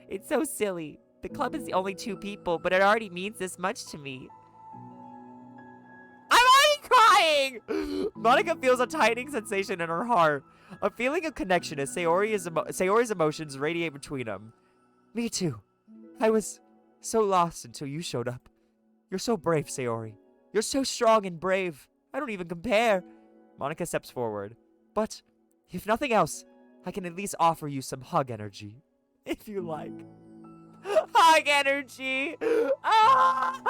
It's so silly. The club is only 2 people, but it already means this much to me. I'm already crying! Monica feels a tightening sensation in her heart. A feeling of connection as Sayori's emotions radiate between them. Me too. I was so lost until you showed up. You're so brave, Sayori. You're so strong and brave. I don't even compare. Monica steps forward. But, if nothing else, I can at least offer you some hug energy. If you like. Hug energy! Ah!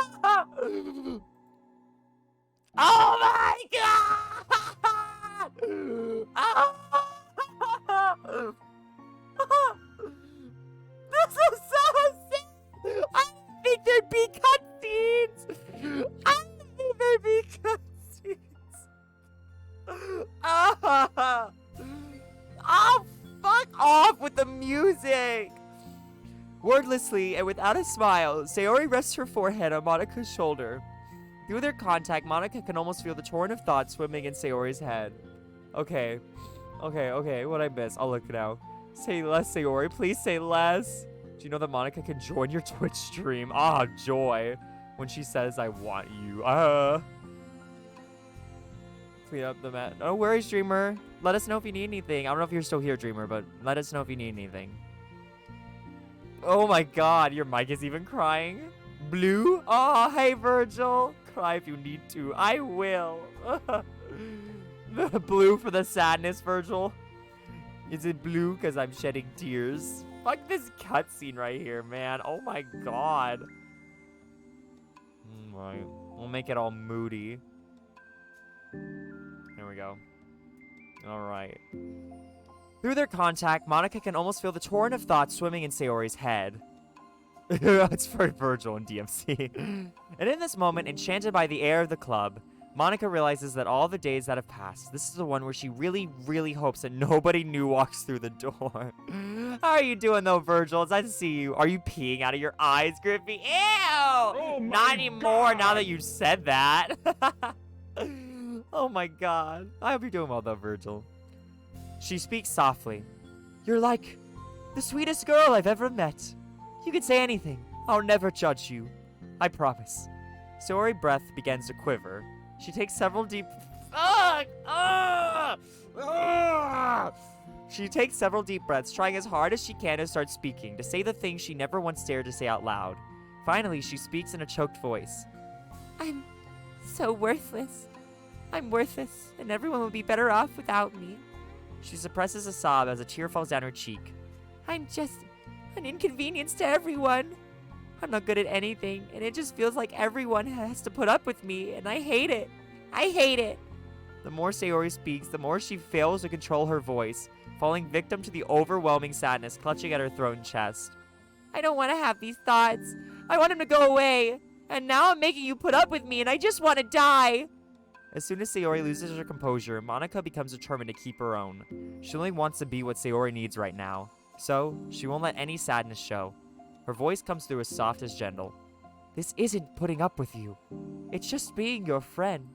Oh my god! Ah! This is so sad. I didn't think there'd be cutscenes. I didn't think there'd be cutscenes. Oh, fuck off with the music. Wordlessly and without a smile, Sayori rests her forehead on Monika's shoulder. Through their contact, Monika can almost feel the torrent of thoughts swimming in Sayori's head. Okay, what I miss? I'll look now. Say less, Sayori. Please say less. Do you know that Monika can join your Twitch stream? Ah, joy. When she says, I want you. Clean up the mat. No worries, Dreamer. Let us know if you need anything. I don't know if you're still here, Dreamer, but let us know if you need anything. Oh my god, your mic is even crying. Blue? Oh, hey, Virgil. Cry if you need to. I will. Blue for the sadness, Virgil. Is it blue because I'm shedding tears? Fuck this cutscene right here, man. Oh my god. We'll make it all moody. There we go. Alright. Through their contact, Monika can almost feel the torrent of thoughts swimming in Sayori's head. It's for Virgil and DMC. And in this moment, enchanted by the air of the club, Monika realizes that all the days that have passed, this is the one where she really, really hopes that nobody new walks through the door. How are you doing, though, Virgil? It's nice to see you. Are you peeing out of your eyes, Griffy? Ew! Oh my Not anymore, God. now that you said that. Oh my god. I hope you're doing well, though, Virgil. She speaks softly. You're like the sweetest girl I've ever met. You can say anything. I'll never judge you. I promise. Sayori's breath begins to quiver. She takes several deep... Fuck! She takes several deep breaths, trying as hard as she can to start speaking, to say the things she never once dared to say out loud. Finally, she speaks in a choked voice. I'm so worthless. I'm worthless, and everyone would be better off without me. She suppresses a sob as a tear falls down her cheek. I'm just an inconvenience to everyone. I'm not good at anything, and it just feels like everyone has to put up with me, and I hate it. I hate it. The more Sayori speaks, the more she fails to control her voice, falling victim to the overwhelming sadness clutching at her throat and chest. I don't want to have these thoughts. I want them to go away. And now I'm making you put up with me, and I just want to die. As soon as Sayori loses her composure, Monika becomes determined to keep her own. She only wants to be what Sayori needs right now, so she won't let any sadness show. Her voice comes through as soft as gentle. This isn't putting up with you. It's just being your friend.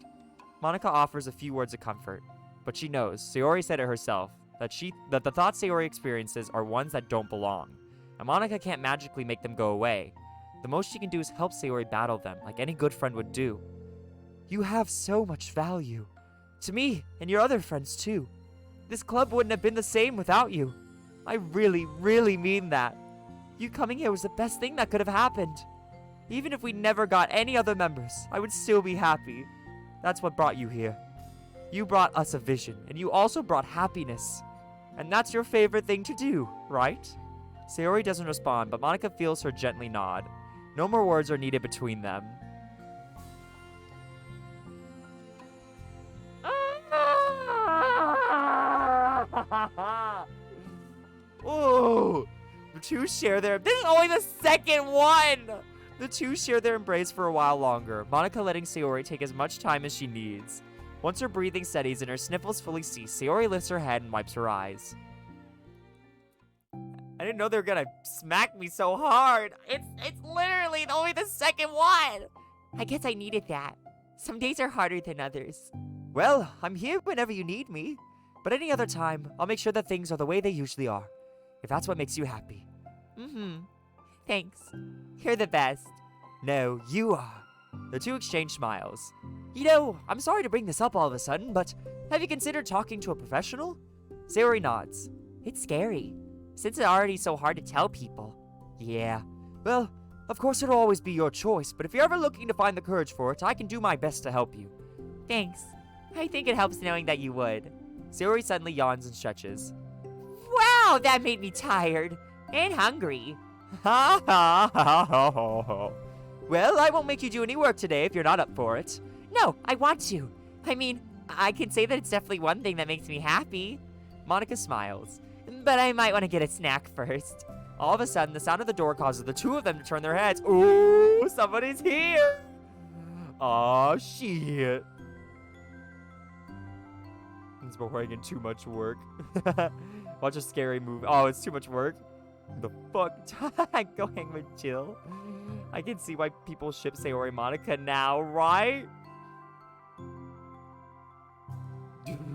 Monika offers a few words of comfort, but she knows, Sayori said it herself, that the thoughts Sayori experiences are ones that don't belong, and Monika can't magically make them go away. The most she can do is help Sayori battle them, like any good friend would do. You have so much value. To me, and your other friends too. This club wouldn't have been the same without you. I really, really mean that. You coming here was the best thing that could have happened. Even if we never got any other members, I would still be happy. That's what brought you here. You brought us a vision, and you also brought happiness. And that's your favorite thing to do, right? Sayori doesn't respond, but Monika feels her gently nod. No more words are needed between them. Oh, the two share their... This is only the second one! The two share their embrace for a while longer, Monika letting Sayori take as much time as she needs. Once her breathing steadies and her sniffles fully cease, Sayori lifts her head and wipes her eyes. I didn't know they were gonna smack me so hard. It's literally only the second one. I guess I needed that. Some days are harder than others. Well, I'm here whenever you need me. But any other time, I'll make sure that things are the way they usually are. If that's what makes you happy. Thanks. You're the best. No, you are. The two exchange smiles. You know, I'm sorry to bring this up all of a sudden, but have you considered talking to a professional? Sayori nods. It's scary, since it's already so hard to tell people. Yeah. Well, of course it'll always be your choice, but if you're ever looking to find the courage for it, I can do my best to help you. Thanks. I think it helps knowing that you would. Sayori suddenly yawns and stretches. Wow, that made me tired. And hungry. Ha ha ha ha ha. Well, I won't make you do any work today if you're not up for it. No, I want to. I mean, I can say that it's definitely one thing that makes me happy. Monika smiles. but I might want to get a snack first. All of a sudden, the sound of the door causes the two of them to turn their heads. Ooh, somebody's here. Oh, shit. It's been in too much work. Watch a scary movie. Oh, it's too much work. The fuck? Go hang with Jill. I can see why people ship Sayori Monica now, right?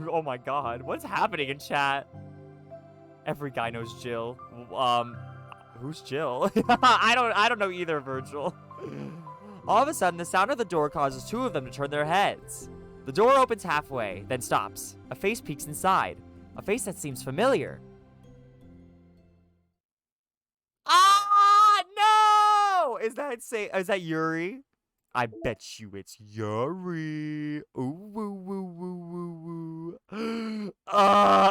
Oh my god. What's happening in chat? Every guy knows Jill. Who's Jill? I don't know either, Virgil. All of a sudden, the sound of the door causes two of them to turn their heads. The door opens halfway, then stops. A face peeks inside. A face that seems familiar. Ah, no! Is that Yuri? I bet you it's Yuri. Ooh, woo, woo, woo, woo, woo.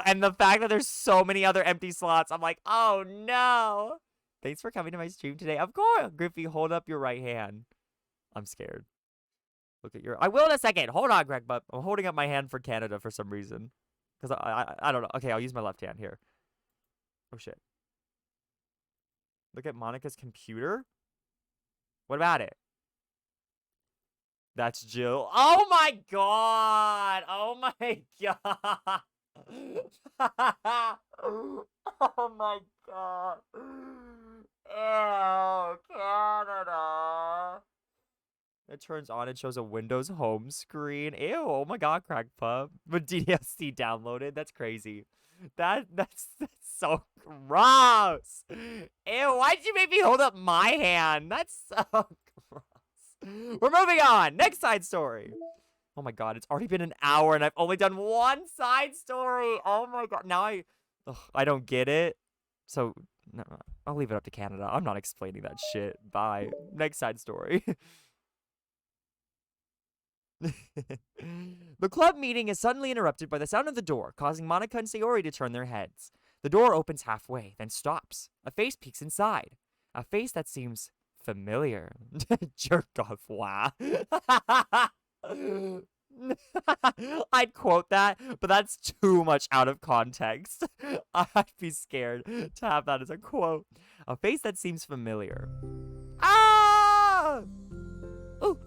And the fact that there's so many other empty slots, I'm like, oh no. Thanks for coming to my stream today. Of course, Griffey, hold up your right hand. I'm scared. Look at I will in a second. Hold on, Greg, but I'm holding up my hand for Canada for some reason. Because I don't know. Okay, I'll use my left hand here. Oh, shit. Look at Monica's computer. What about it? That's Jill. Oh, my God. Oh, my God. Oh, my God. Ew, Canada. It turns on and shows a Windows home screen. Ew, oh my god, crack pup. But DDLC downloaded? That's crazy. That's so gross. Ew, why'd you make me hold up my hand? That's so gross. We're moving on. Next side story. Oh my god, it's already been an hour and I've only done one side story. Oh my god. Now I don't get it. So, no, I'll leave it up to Canada. I'm not explaining that shit. Bye. Next side story. The club meeting is suddenly interrupted by the sound of the door, causing Monica and Sayori to turn their heads. The door opens halfway, then stops. A face peeks inside. A face that seems familiar. Jerk off, wow. I'd quote that, but that's too much out of context. I'd be scared to have that as a quote. A face that seems familiar. Ah! Ooh.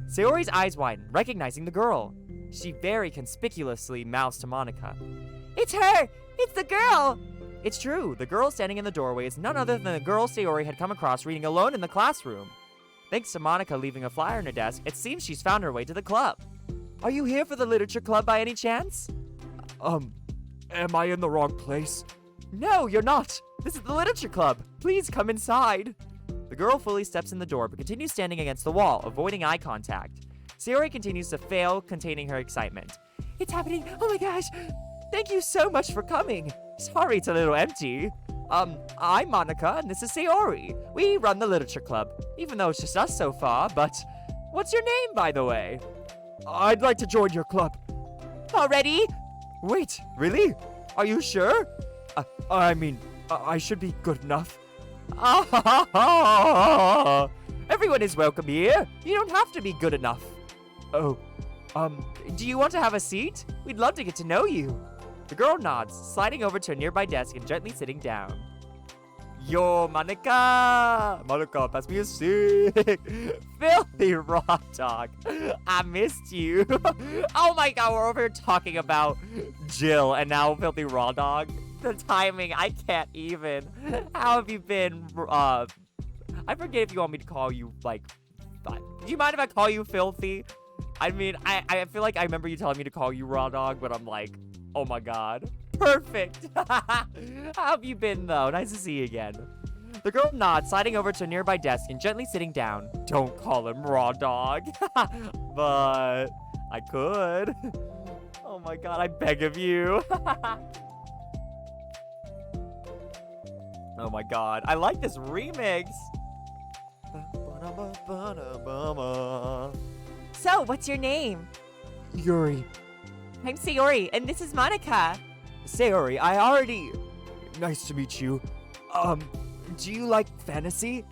Sayori's eyes widen, recognizing the girl. She very conspicuously mouths to Monica. It's her! It's the girl! It's true, the girl standing in the doorway is none other than the girl Sayori had come across reading alone in the classroom. Thanks to Monica leaving a flyer on her desk, it seems she's found her way to the club. Are you here for the literature club by any chance? Am I in the wrong place? No, you're not. This is the literature club. Please come inside. The girl fully steps in the door, but continues standing against the wall, avoiding eye contact. Sayori continues to fail, containing her excitement. It's happening! Oh my gosh! Thank you so much for coming! Sorry it's a little empty. I'm Monica, and this is Sayori. We run the literature club, even though it's just us so far, but... What's your name, by the way? I'd like to join your club. Already? Wait, really? Are you sure? I should be good enough. Everyone is welcome here. You don't have to be good enough. Oh, do you want to have a seat? We'd love to get to know you. The girl nods, sliding over to a nearby desk and gently sitting down. Yo, Monica! Monica, pass me a seat. Filthy raw dog. I missed you. Oh my god, we're over here talking about Jill and now Filthy Raw Dog. The timing, I can't even. How have you been? I forget if you want me to call you, like... Do you mind if I call you Filthy? I mean, I feel like I remember you telling me to call you Raw Dog, but I'm like, oh my god. Perfect. How have you been, though? Nice to see you again. The girl nods, sliding over to a nearby desk and gently sitting down. Don't call him Raw Dog. But I could. Oh my god, I beg of you. Oh my god, I like this remix. So, what's your name? Yuri. I'm Sayori, and this is Monica. Sayori, I already... Nice to meet you. Do you like fantasy?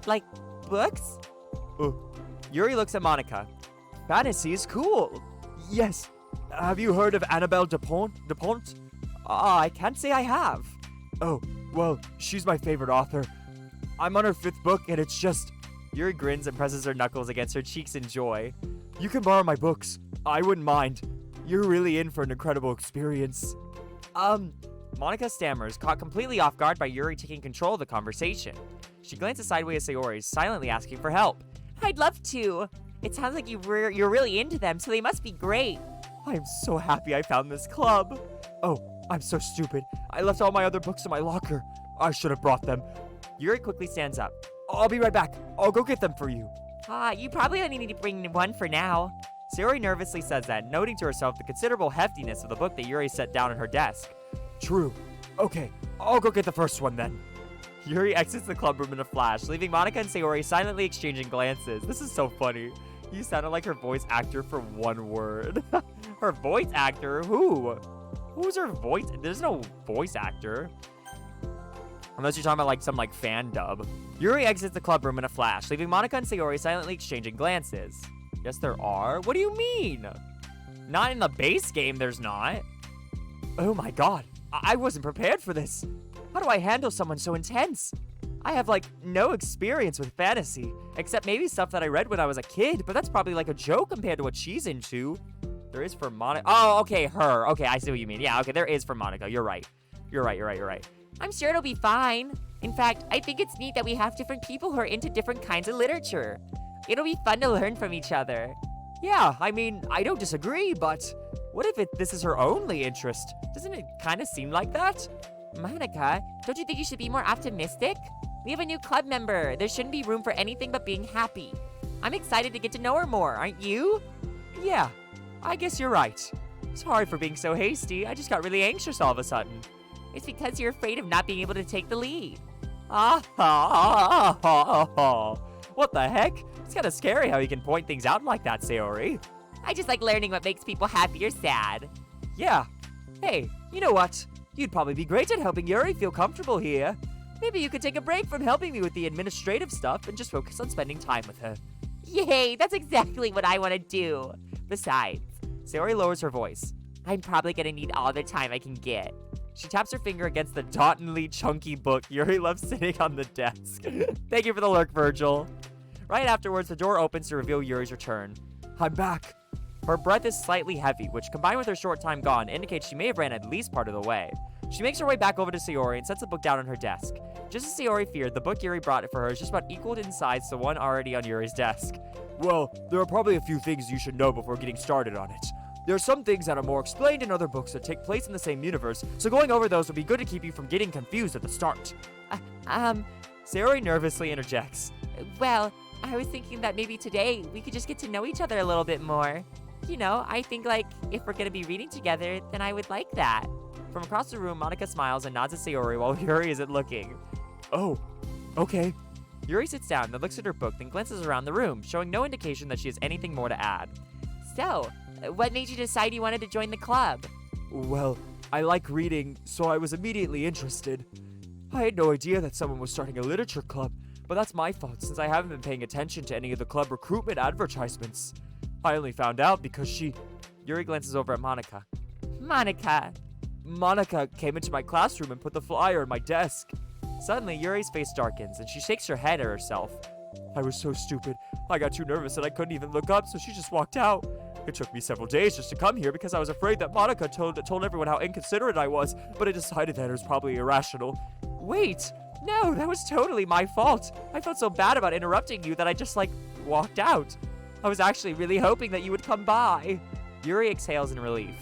Like books? Yuri looks at Monica. Fantasy is cool. Yes. Have you heard of Annabelle Dupont? I can't say I have. Oh, well, she's my favorite author. I'm on her 5th book, and it's just... Yuri grins and presses her knuckles against her cheeks in joy. You can borrow my books. I wouldn't mind. You're really in for an incredible experience. Monica stammers, caught completely off guard by Yuri taking control of the conversation. She glances sideways at Sayori, silently asking for help. I'd love to. It sounds like you're really into them, so they must be great. I'm so happy I found this club. Oh, I'm so stupid. I left all my other books in my locker. I should have brought them. Yuri quickly stands up. I'll be right back. I'll go get them for you. You probably only need to bring one for now. Sayori nervously says that, noting to herself the considerable heftiness of the book that Yuri set down on her desk. True. Okay, I'll go get the first one then. Yuri exits the club room in a flash, leaving Monica and Sayori silently exchanging glances. This is so funny. You sounded like her voice actor for one word. Her voice actor? Who? Who's her voice? There's no voice actor. Unless you're talking about like some like fan dub. Yuri exits the club room in a flash, leaving Monica and Sayori silently exchanging glances. Yes, there are? What do you mean? Not in the base game, there's not. Oh my god, I wasn't prepared for this. How do I handle someone so intense? I have like no experience with fantasy, except maybe stuff that I read when I was a kid, but that's probably like a joke compared to what she's into. There is for Monica. Oh, okay, her. Okay, I see what you mean. Yeah, okay, there is for Monica. You're right. You're right. I'm sure it'll be fine. In fact, I think it's neat that we have different people who are into different kinds of literature. It'll be fun to learn from each other. Yeah, I mean, I don't disagree, but what if this is her only interest? Doesn't it kind of seem like that? Monica, don't you think you should be more optimistic? We have a new club member. There shouldn't be room for anything but being happy. I'm excited to get to know her more, aren't you? Yeah, I guess you're right. Sorry for being so hasty. I just got really anxious all of a sudden. It's because you're afraid of not being able to take the lead. What the heck? It's kind of scary how you can point things out like that, Sayori. I just like learning what makes people happy or sad. Yeah. Hey, you know what? You'd probably be great at helping Yuri feel comfortable here. Maybe you could take a break from helping me with the administrative stuff and just focus on spending time with her. Yay, that's exactly what I want to do. Besides, Sayori lowers her voice. I'm probably gonna need all the time I can get. She taps her finger against the dauntingly chunky book Yuri loves sitting on the desk. Thank you for the lurk, Virgil. Right afterwards, the door opens to reveal Yuri's return. I'm back. Her breath is slightly heavy, which combined with her short time gone indicates she may have ran at least part of the way. She makes her way back over to Sayori and sets the book down on her desk. Just as Sayori feared, the book Yuri brought for her is just about equal in size to the one already on Yuri's desk. Well, there are probably a few things you should know before getting started on it. There are some things that are more explained in other books that take place in the same universe, so going over those would be good to keep you from getting confused at the start. Sayori nervously interjects. Well, I was thinking that maybe today we could just get to know each other a little bit more. You know, I think like if we're gonna be reading together, then I would like that. From across the room, Monica smiles and nods at Sayori while Yuri isn't looking. Oh, okay. Yuri sits down, then looks at her book, then glances around the room, showing no indication that she has anything more to add. So, what made you decide you wanted to join the club? Well, I like reading, so I was immediately interested. I had no idea that someone was starting a literature club, but that's my fault since I haven't been paying attention to any of the club recruitment advertisements. I only found out because Yuri glances over at Monica. Monica came into my classroom and put the flyer on my desk. Suddenly, Yuri's face darkens, and she shakes her head at herself. I was so stupid. I got too nervous that I couldn't even look up, so she just walked out. It took me several days just to come here because I was afraid that Monica told everyone how inconsiderate I was, but I decided that it was probably irrational. Wait, no, that was totally my fault. I felt so bad about interrupting you that I just, walked out. I was actually really hoping that you would come by. Yuri exhales in relief.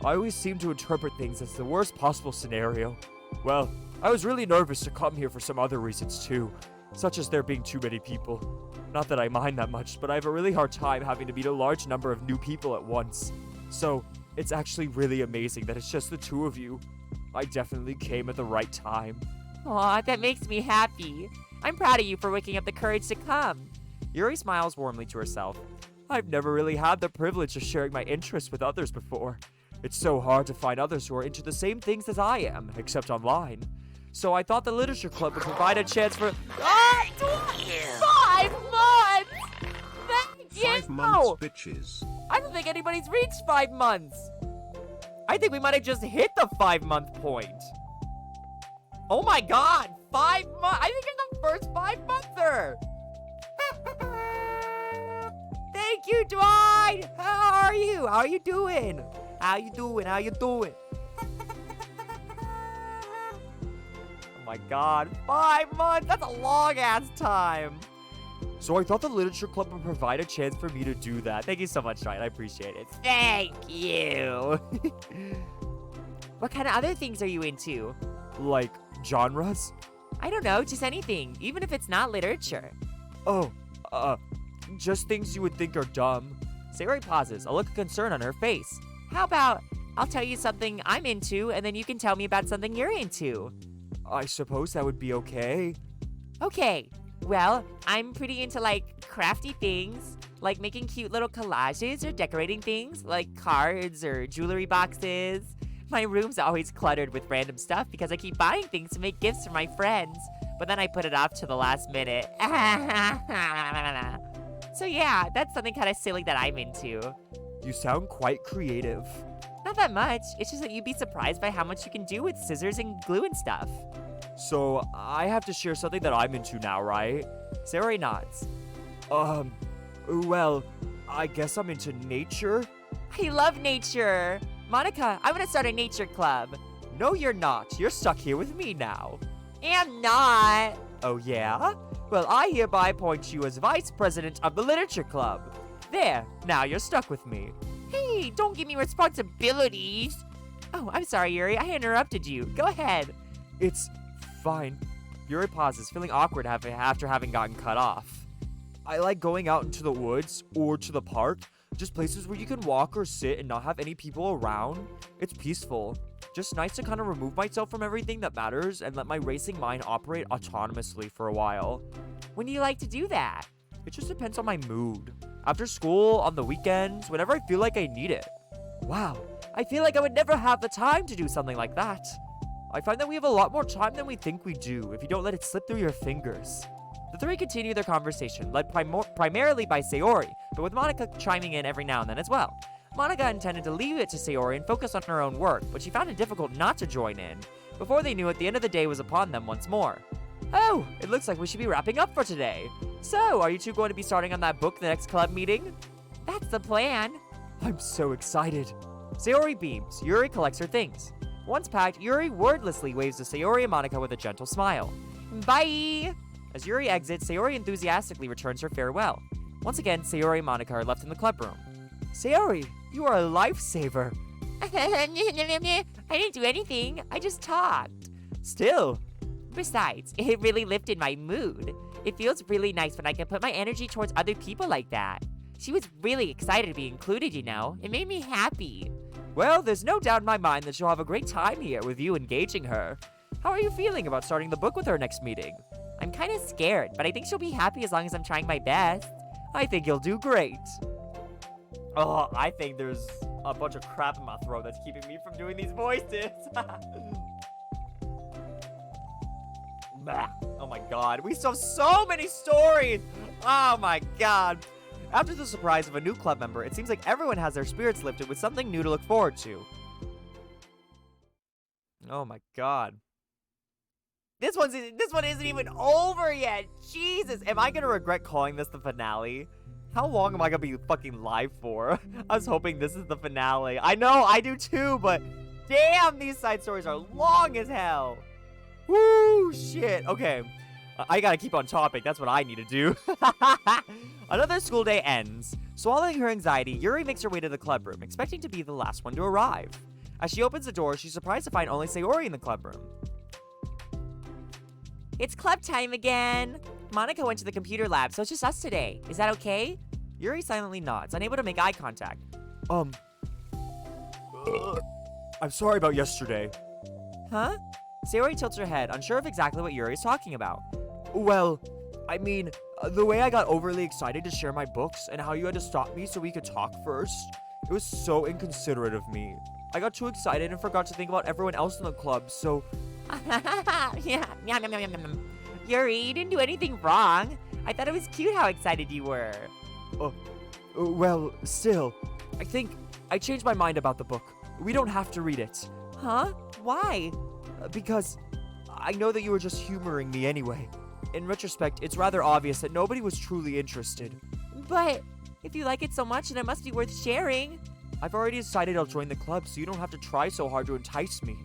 I always seem to interpret things as the worst possible scenario. Well, I was really nervous to come here for some other reasons too, such as there being too many people. Not that I mind that much, but I have a really hard time having to meet a large number of new people at once. So, it's actually really amazing that it's just the two of you. I definitely came at the right time. Aw, that makes me happy. I'm proud of you for waking up the courage to come. Yuri smiles warmly to herself. I've never really had the privilege of sharing my interests with others before. It's so hard to find others who are into the same things as I am, except online. So I thought the literature club would provide a chance for... 5 months! Thank you! 5 months, bitches. I don't think anybody's reached 5 months. I think we might have just hit the 5-month point. Oh my god, 5 months. I think I'm the first 5-monther. Thank you, Dwight. How are you? How are you doing? How you doing? How you doing? Oh my god, 5 months. That's a long ass time. So I thought the literature club would provide a chance for me to do that. Thank you so much, Dwight. I appreciate it. Thank you. What kind of other things are you into? Like genres? I don't know, just anything, even if it's not literature. Oh, just things you would think are dumb. Sayori pauses, a look of concern on her face. How about I'll tell you something I'm into, and then you can tell me about something you're into? I suppose that would be okay. Okay, well, I'm pretty into like crafty things, like making cute little collages or decorating things, like cards or jewelry boxes. My room's always cluttered with random stuff because I keep buying things to make gifts for my friends, but then I put it off to the last minute. So yeah, that's something kind of silly that I'm into. You sound quite creative. Not that much, it's just that you'd be surprised by how much you can do with scissors and glue and stuff. So I have to share something that I'm into now, right? Sayori nods. Well, I guess I'm into nature. I love nature! Monica, I'm gonna start a nature club. No, you're not. You're stuck here with me now. I'm not. Oh, yeah? Well, I hereby appoint you as vice president of the literature club. There, now you're stuck with me. Hey, don't give me responsibilities. Oh, I'm sorry, Yuri. I interrupted you. Go ahead. It's fine. Yuri pauses, feeling awkward after having gotten cut off. I like going out into the woods or to the park, just places where you can walk or sit and not have any people around. It's peaceful. Just nice to kind of remove myself from everything that matters and let my racing mind operate autonomously for a while. When do you like to do that? It just depends on my mood. After school, on the weekends, whenever I feel like I need it. Wow, I feel like I would never have the time to do something like that. I find that we have a lot more time than we think we do if you don't let it slip through your fingers. The three continue their conversation, led primarily by Sayori, but with Monica chiming in every now and then as well. Monica intended to leave it to Sayori and focus on her own work, but she found it difficult not to join in. Before they knew it, the end of the day was upon them once more. Oh, it looks like we should be wrapping up for today. So, are you two going to be starting on that book the next club meeting? That's the plan. I'm so excited. Sayori beams. Yuri collects her things. Once packed, Yuri wordlessly waves to Sayori and Monica with a gentle smile. Bye! As Yuri exits, Sayori enthusiastically returns her farewell. Once again, Sayori and Monica are left in the club room. Sayori, you are a lifesaver. I didn't do anything. I just talked. Still. Besides, it really lifted my mood. It feels really nice when I can put my energy towards other people like that. She was really excited to be included, you know. It made me happy. Well, there's no doubt in my mind that she'll have a great time here with you engaging her. How are you feeling about starting the book with her next meeting? I'm kind of scared, but I think she'll be happy as long as I'm trying my best. I think you'll do great. Oh, I think there's a bunch of crap in my throat that's keeping me from doing these voices. Oh my god, we still have so many stories! Oh my god. After the surprise of a new club member, it seems like everyone has their spirits lifted with something new to look forward to. Oh my god. This one isn't even over yet! Jesus! Am I gonna regret calling this the finale? How long am I gonna be fucking live for? I was hoping this is the finale. I know, I do too, but damn, these side stories are long as hell! Woo, shit. Okay, I gotta keep on topic. That's what I need to do. Another school day ends. Swallowing her anxiety, Yuri makes her way to the club room, expecting to be the last one to arrive. As she opens the door, she's surprised to find only Sayori in the club room. It's club time again. Monica went to the computer lab, so it's just us today. Is that okay? Yuri silently nods, unable to make eye contact. I'm sorry about yesterday. Huh? Sayori tilts her head, unsure of exactly what Yuri is talking about. Well, I mean, the way I got overly excited to share my books and how you had to stop me so we could talk first, it was so inconsiderate of me. I got too excited and forgot to think about everyone else in the club, so... Yeah. Yuri, you didn't do anything wrong. I thought it was cute how excited you were. Well, still, I think I changed my mind about the book. We don't have to read it. Huh? Why? Because I know that you were just humoring me anyway. In retrospect, it's rather obvious that nobody was truly interested. But if you like it so much, then it must be worth sharing. I've already decided I'll join the club, so you don't have to try so hard to entice me.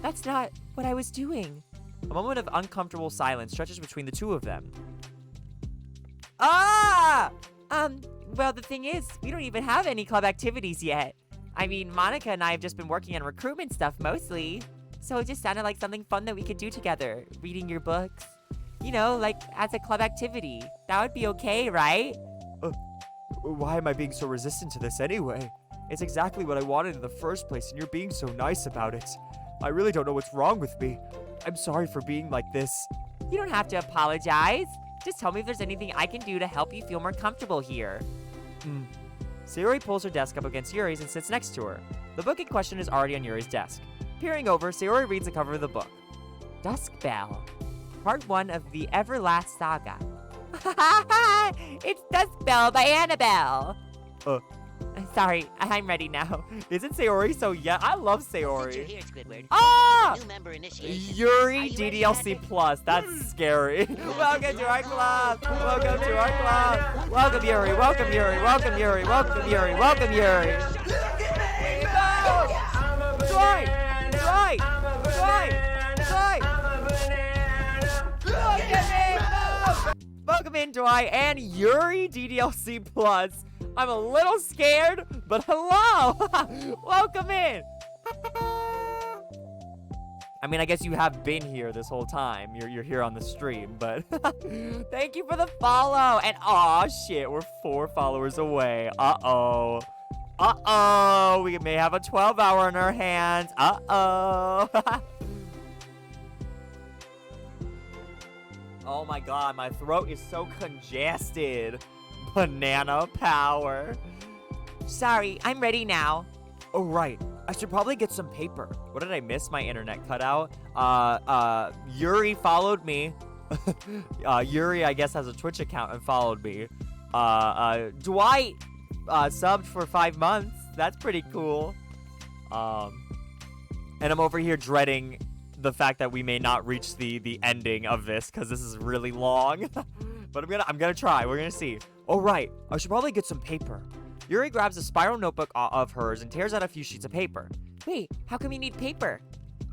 That's not what I was doing. A moment of uncomfortable silence stretches between the two of them. Ah! Well, the thing is, we don't even have any club activities yet. I mean, Monica and I have just been working on recruitment stuff mostly. So it just sounded like something fun that we could do together. Reading your books. You know, like as a club activity. That would be okay, right? Why am I being so resistant to this anyway? It's exactly what I wanted in the first place, and you're being so nice about it. I really don't know what's wrong with me. I'm sorry for being like this. You don't have to apologize. Just tell me if there's anything I can do to help you feel more comfortable here. Sayori pulls her desk up against Yuri's and sits next to her. The book in question is already on Yuri's desk. Peering over, Sayori reads the cover of the book. Dusk Bell. Part 1 of the Everlast Saga. It's Dusk Bell by Annabelle. Sorry, I'm ready now. Isn't Sayori so I love Since you're Sayori. here, Squidward, Ah! new member initiation. Yuri Are you ready, DDLC Patrick? Plus. That's scary. Welcome to our club. Welcome to our club. Welcome Yuri. Welcome Yuri. Welcome Yuri. Welcome Yuri. Welcome Yuri. Join! Join! Join! Welcome in, Dwight, and Yuri DDLC Plus. I'm a little scared, but hello! Welcome in! I mean, I guess you have been here this whole time. You're here on the stream, but thank you for the follow. And aw, shit, we're 4 followers away. Uh-oh. Uh-oh. We may have a 12-hour in our hands. Uh-oh. Oh my god, my throat is so congested. Banana power. Sorry, I'm ready now. Oh, right. I should probably get some paper. What did I miss? My internet cut out. Yuri followed me. Yuri, I guess, has a Twitch account and followed me. Dwight, subbed for 5 months. That's pretty cool. And I'm over here dreading the fact that we may not reach the ending of this because this is really long. But I'm gonna try. We're gonna see. Oh, right. I should probably get some paper. Yuri grabs a spiral notebook of hers and tears out a few sheets of paper. Wait, how come you need paper?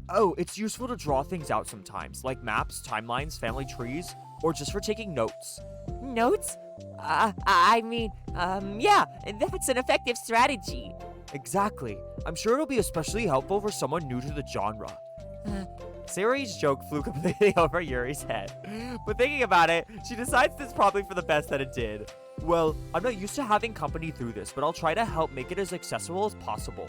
Oh, it's useful to draw things out sometimes, like maps, timelines, family trees, or just for taking notes. Notes? Yeah, that's an effective strategy. Exactly. I'm sure it'll be especially helpful for someone new to the genre. Sayori's joke flew completely over Yuri's head. But thinking about it, she decides it's probably for the best that it did. Well, I'm not used to having company through this, but I'll try to help make it as accessible as possible.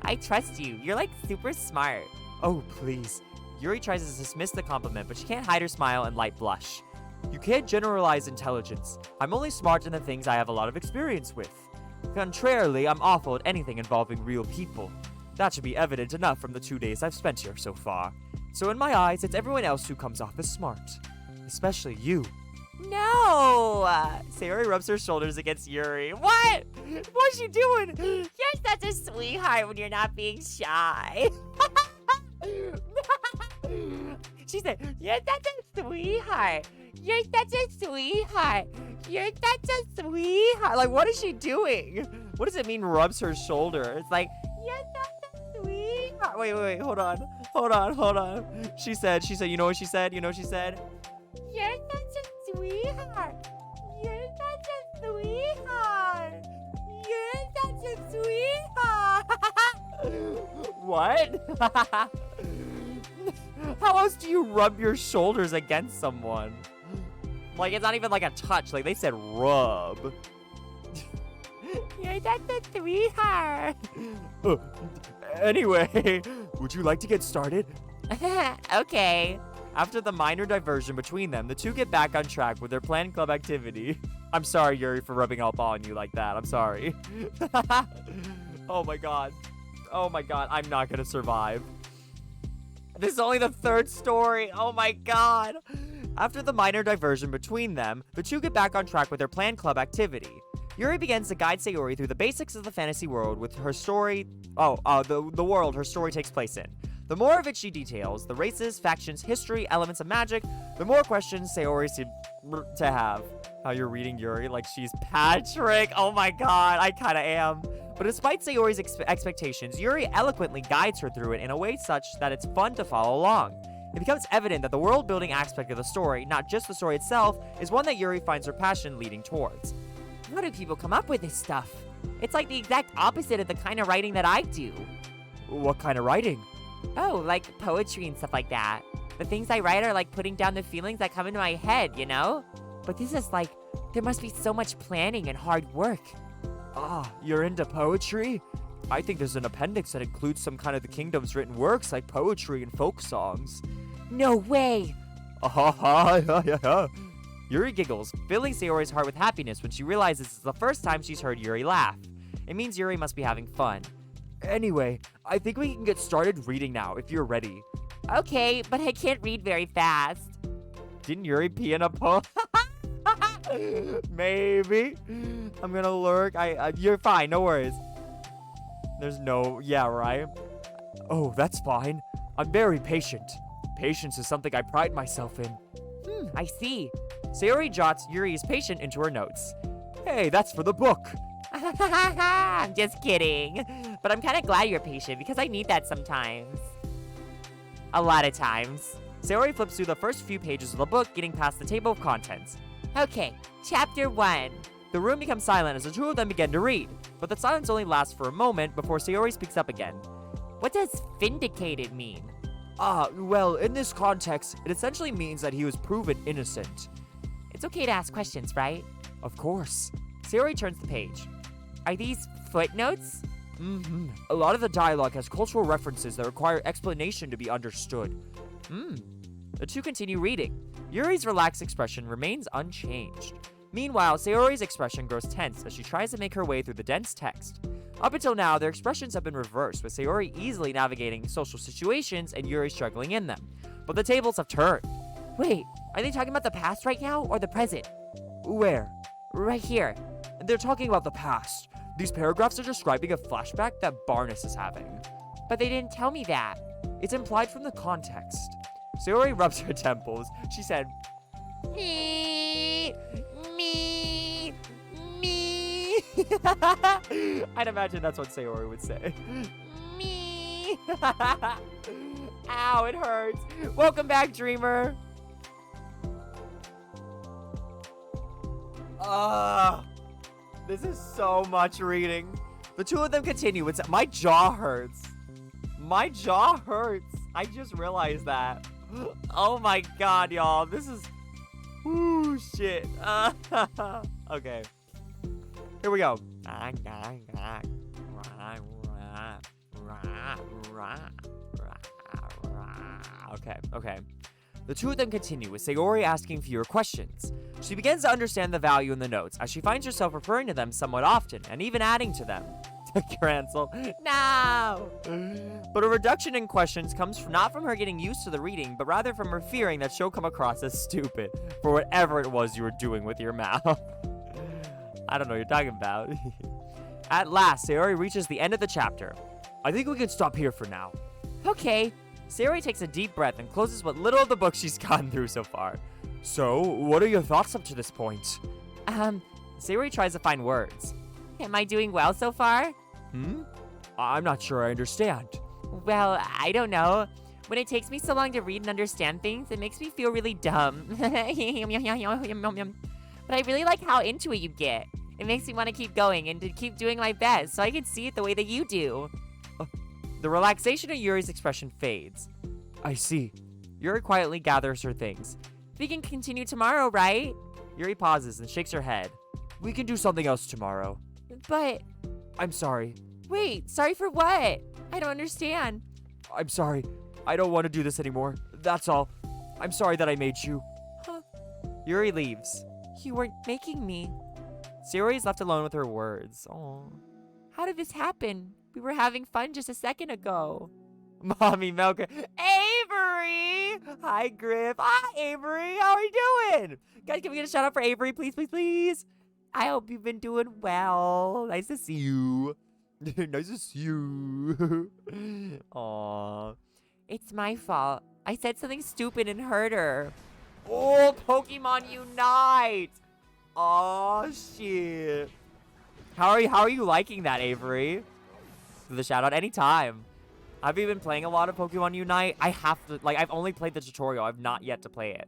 I trust you. You're like super smart. Oh, please. Yuri tries to dismiss the compliment, but she can't hide her smile and light blush. You can't generalize intelligence. I'm only smart in the things I have a lot of experience with. Contrarily, I'm awful at anything involving real people. That should be evident enough from the 2 days I've spent here so far. So in my eyes, it's everyone else who comes off as smart. Especially you. No! Sayori rubs her shoulders against Yuri. What? What's she doing? You're such a sweetheart when you're not being shy. She said, you're such a sweetheart. You're such a sweetheart. You're such a sweetheart. Like, what is she doing? What does it mean, rubs her shoulder? It's like, You're such a sweetheart. wait, hold on. She said, you know what she said? You know what she said? You're such a sweetheart. You're such a sweetheart. You're such a sweetheart. What? How else do you rub your shoulders against someone? Like, it's not even like a touch. Like, they said rub. You're such a sweetheart. Anyway, would you like to get started? Okay. After the minor diversion between them, the two get back on track with their planned club activity. I'm sorry, Yuri, for rubbing up on you like that. I'm sorry. Oh my god. I'm not gonna survive. This is only the 3rd story. Oh my god. After the minor diversion between them, the two get back on track with their planned club activity. Yuri begins to guide Sayori through the basics of the fantasy world with her story. The world her story takes place in. The more of it she details, the races, factions, history, elements of magic, the more questions Sayori seems to have. How you're reading Yuri like she's Patrick. Oh my god, I kinda am. But despite Sayori's expectations, Yuri eloquently guides her through it in a way such that it's fun to follow along. It becomes evident that the world-building aspect of the story, not just the story itself, is one that Yuri finds her passion leading towards. How do people come up with this stuff? It's like the exact opposite of the kind of writing that I do. What kind of writing? Oh, like poetry and stuff like that. The things I write are like putting down the feelings that come into my head, you know? But this is like, there must be so much planning and hard work. Ah, you're into poetry? I think there's an appendix that includes some kind of the kingdom's written works like poetry and folk songs. No way! Yuri giggles, filling Sayori's heart with happiness when she realizes it's the first time she's heard Yuri laugh. It means Yuri must be having fun. Anyway, I think we can get started reading now if you're ready. Okay, but I can't read very fast. Didn't Yuri pee in a poem? Maybe. I'm gonna lurk. You're fine, no worries. There's no, yeah, right? Oh, that's fine. I'm very patient. Patience is something I pride myself in. I see. Sayori jots Yuri is patient into her notes. Hey, that's for the book. I'm just kidding. But I'm kind of glad you're patient because I need that sometimes. A lot of times. Sayori flips through the first few pages of the book, getting past the table of contents. Okay, chapter 1. The room becomes silent as the two of them begin to read, but the silence only lasts for a moment before Sayori speaks up again. What does vindicated mean? Well, in this context, it essentially means that he was proven innocent. It's okay to ask questions, right? Of course. Sayori turns the page. Are these footnotes? Mm-hmm. A lot of the dialogue has cultural references that require explanation to be understood. The two continue reading. Yuri's relaxed expression remains unchanged. Meanwhile, Sayori's expression grows tense as she tries to make her way through the dense text. Up until now, their expressions have been reversed, with Sayori easily navigating social situations and Yuri struggling in them. But the tables have turned. Wait, are they talking about the past right now or the present? Where? Right here. They're talking about the past. These paragraphs are describing a flashback that Barnes is having. But they didn't tell me that. It's implied from the context. Sayori rubs her temples. She said, Me. I'd imagine that's what Sayori would say. Me. Ow, it hurts. Welcome back, Dreamer. This is so much reading. The two of them continue. My jaw hurts. My jaw hurts. I just realized that. Oh my god, y'all. This is... Ooh, shit. Okay. Here we go. Okay. The two of them continue, with Sayori asking fewer questions. She begins to understand the value in the notes, as she finds herself referring to them somewhat often, and even adding to them. Grancel. No! But a reduction in questions comes not from her getting used to the reading, but rather from her fearing that she'll come across as stupid for whatever it was you were doing with your mouth. I don't know what you're talking about. At last, Sayori reaches the end of the chapter. I think we can stop here for now. Okay. Sayori takes a deep breath and closes what little of the book she's gotten through so far. So, what are your thoughts up to this point? Sayori tries to find words. Am I doing well so far? I'm not sure I understand. Well, I don't know. When it takes me so long to read and understand things, it makes me feel really dumb. But I really like how into it you get. It makes me want to keep going and to keep doing my best so I can see it the way that you do. The relaxation of Yuri's expression fades. I see. Yuri quietly gathers her things. We can continue tomorrow, right? Yuri pauses and shakes her head. We can do something else tomorrow. But... I'm sorry. Wait, sorry for what? I don't understand. I'm sorry. I don't want to do this anymore. That's all. I'm sorry that I made you. Huh? Yuri leaves. You weren't making me. Sayori is left alone with her words. Oh. How did this happen? We were having fun just a second ago. Mommy Melker. Avery! Hi, Griff. Hi, Avery. How are you doing? Guys, can we get a shout out for Avery, please, please, please? I hope you've been doing well. Nice to see you. Nice to see you. Aww. It's my fault. I said something stupid and hurt her. Oh, Pokemon Unite! Oh shit. How are you liking that, Avery? Do the shout out anytime. I've been playing a lot of Pokemon Unite. I have to I've only played the tutorial. I've not yet to play it.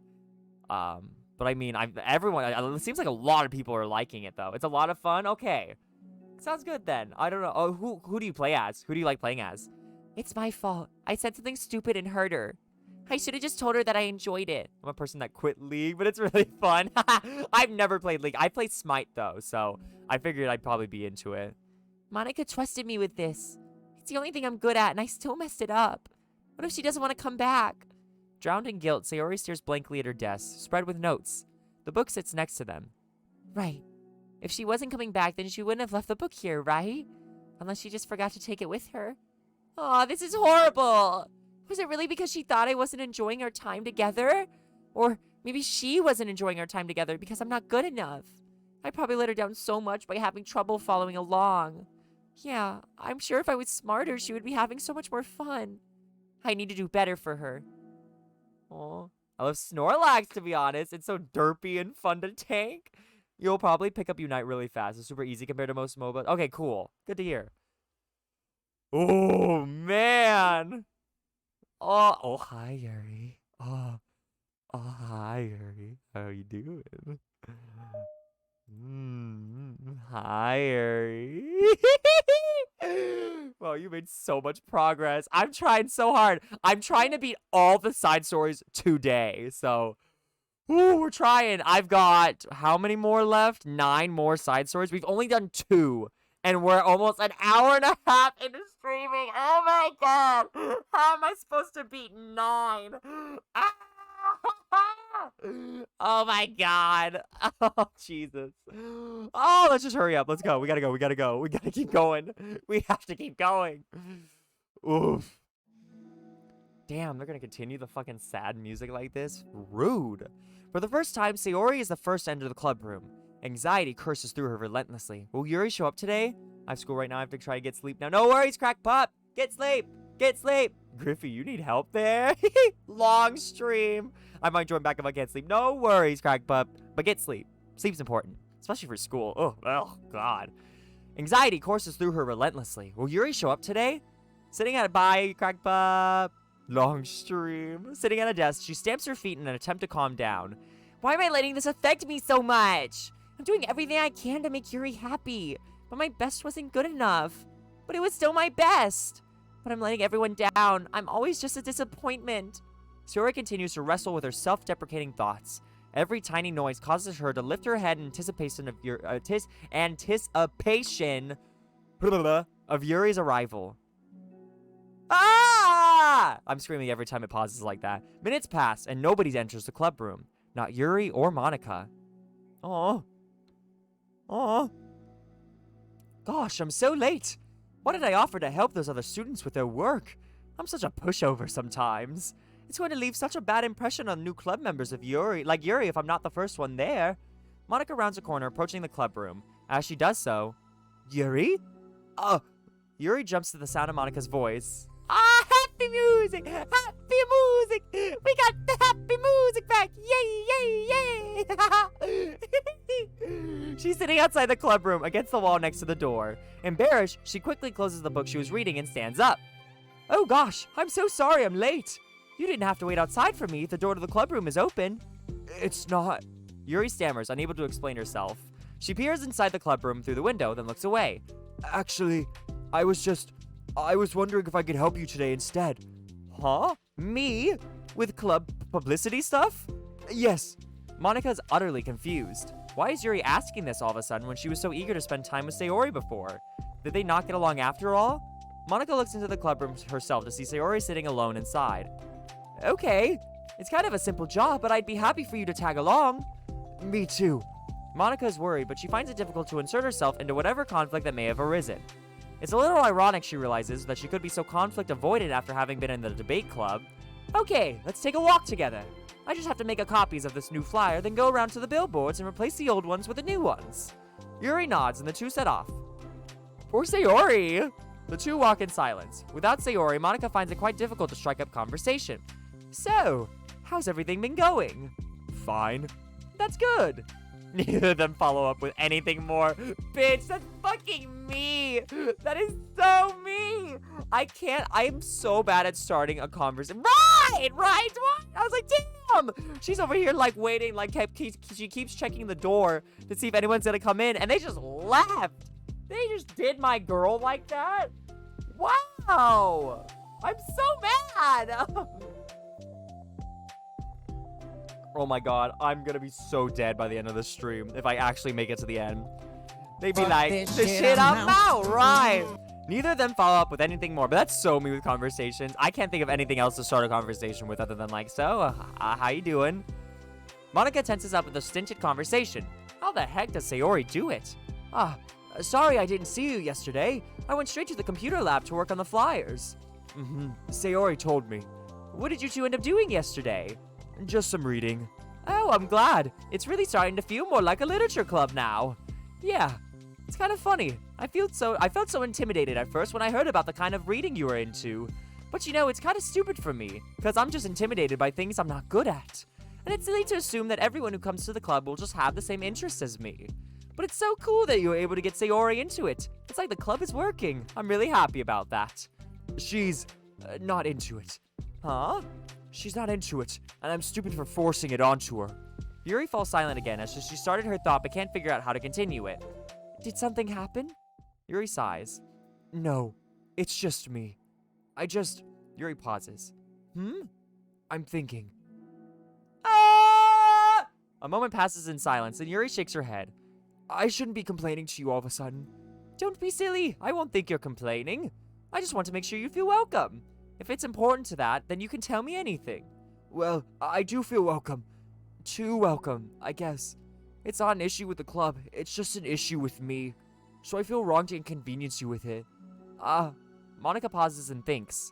But I mean, it seems like a lot of people are liking it though. It's a lot of fun. Okay. Sounds good then. I don't know. Oh, who do you play as? Who do you like playing as? It's my fault. I said something stupid and hurt her. I should have just told her that I enjoyed it. I'm a person that quit League, but it's really fun. I've never played League. I play Smite though, so I figured I'd probably be into it. Monica trusted me with this. It's the only thing I'm good at, and I still messed it up. What if she doesn't want to come back? Drowned in guilt, Sayori stares blankly at her desk, spread with notes. The book sits next to them. Right. If she wasn't coming back, then she wouldn't have left the book here, right? Unless she just forgot to take it with her. Aw, this is horrible. Was it really because she thought I wasn't enjoying our time together? Or maybe she wasn't enjoying our time together because I'm not good enough. I probably let her down so much by having trouble following along. Yeah, I'm sure if I was smarter, she would be having so much more fun. I need to do better for her. Aw. I love Snorlax, to be honest. It's so derpy and fun to tank. You'll probably pick up Unite really fast. It's super easy compared to most MOBAs. Okay, cool. Good to hear. Oh, man. Oh, hi, Yuri. Oh, hi, Yuri. How you doing? Hi, Yuri. Wow, you made so much progress. I'm trying so hard. I'm trying to beat all the side stories today. So, ooh, we're trying. I've got how many more left? 9 more side stories. We've only done 2. And we're almost an hour and a half into streaming. Oh my god. How am I supposed to beat 9? Ah! Oh my god. Oh, Jesus. Oh, let's just hurry up. Let's go. We gotta go. We gotta go. We gotta keep going. We have to keep going. Oof. Damn, they're gonna continue the fucking sad music like this? Rude. For the first time, Sayori is the first to enter the club room. Anxiety curses through her relentlessly. Will Yuri show up today? I have school right now. I have to try to get sleep now. No worries, crack pup. Get sleep. Get sleep. Griffey, you need help there? Long stream. I might join back if I can't sleep. No worries, crack pup. But get sleep. Sleep's important, especially for school. Oh, God. Anxiety courses through her relentlessly. Will Yuri show up today? Sitting at a bye, crack pup. Long stream. Sitting at a desk, she stamps her feet in an attempt to calm down. Why am I letting this affect me so much? I'm doing everything I can to make Yuri happy, but my best wasn't good enough. But it was still my best. But I'm letting everyone down. I'm always just a disappointment. Sayori continues to wrestle with her self-deprecating thoughts. Every tiny noise causes her to lift her head in anticipation of Yuri's arrival. Ah! I'm screaming every time it pauses like that. Minutes pass, and nobody enters the club room. Not Yuri or Monica. Oh. Gosh, I'm so late. Why did I offer to help those other students with their work? I'm such a pushover sometimes. It's going to leave such a bad impression on new club members of Yuri, if I'm not the first one there. Monica rounds a corner, approaching the club room. As she does so, Yuri? Yuri jumps to the sound of Monica's voice. Ah, happy music! Happy music! We got the happy music back! Yay, yay, yay! She's sitting outside the club room against the wall next to the door. Embarrassed, she quickly closes the book she was reading and stands up. Oh gosh, I'm so sorry I'm late. You didn't have to wait outside for me. The door to the club room is open. It's not. Yuri stammers, unable to explain herself. She peers inside the club room through the window, then looks away. Actually, I was wondering if I could help you today instead. Huh? Me? With club publicity stuff? Yes. Monica's utterly confused. Why is Yuri asking this all of a sudden when she was so eager to spend time with Sayori before? Did they not get along after all? Monica looks into the club room herself to see Sayori sitting alone inside. Okay. It's kind of a simple job, but I'd be happy for you to tag along. Me too. Monica is worried, but she finds it difficult to insert herself into whatever conflict that may have arisen. It's a little ironic, she realizes, that she could be so conflict-avoided after having been in the debate club. Okay, let's take a walk together. I just have to make copies of this new flyer, then go around to the billboards and replace the old ones with the new ones. Yuri nods and the two set off. Poor Sayori! The two walk in silence. Without Sayori, Monica finds it quite difficult to strike up conversation. So, how's everything been going? Fine. That's good. Neither of them follow up with anything more. Bitch, that's fucking me. That is so me. I am so bad at starting a conversation. Right. What? I was like, damn. She's over here like waiting, like she keeps checking the door to see if anyone's gonna come in, and they just left. They just did my girl like that. Wow. I'm so mad. Oh my god, I'm gonna be so dead by the end of the stream if I actually make it to the end. They'd be like, this shit I'm out, right? Neither of them follow up with anything more, but that's so me with conversations. I can't think of anything else to start a conversation with other than like, so, how you doing? Monica tenses up with a stinted conversation. How the heck does Sayori do it? Sorry I didn't see you yesterday. I went straight to the computer lab to work on the flyers. Sayori told me. What did you two end up doing yesterday? Just some reading. Oh, I'm glad. It's really starting to feel more like a literature club now. Yeah, it's kind of funny. I felt so intimidated at first when I heard about the kind of reading you were into. But you know, it's kind of stupid for me, because I'm just intimidated by things I'm not good at. And it's silly to assume that everyone who comes to the club will just have the same interests as me. But it's so cool that you were able to get Sayori into it. It's like the club is working. I'm really happy about that. She's not into it. Huh? She's not into it, and I'm stupid for forcing it onto her. Yuri falls silent again as she started her thought but can't figure out how to continue it. Did something happen? Yuri sighs. No, it's just me. Yuri pauses. I'm thinking. Ah! A moment passes in silence, and Yuri shakes her head. I shouldn't be complaining to you all of a sudden. Don't be silly. I won't think you're complaining. I just want to make sure you feel welcome. If it's important to that, then you can tell me anything. Well, I do feel welcome. Too welcome, I guess. It's not an issue with the club. It's just an issue with me. So I feel wrong to inconvenience you with it. Monica pauses and thinks.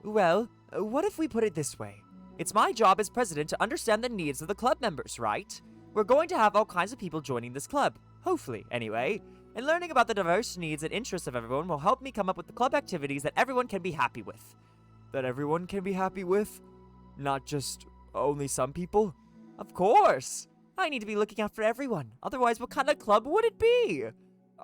Well, what if we put it this way? It's my job as president to understand the needs of the club members, right? We're going to have all kinds of people joining this club. Hopefully, anyway. And learning about the diverse needs and interests of everyone will help me come up with the club activities that everyone can be happy with. That everyone can be happy with? Not just only some people? Of course! I need to be looking out for everyone. Otherwise, what kind of club would it be?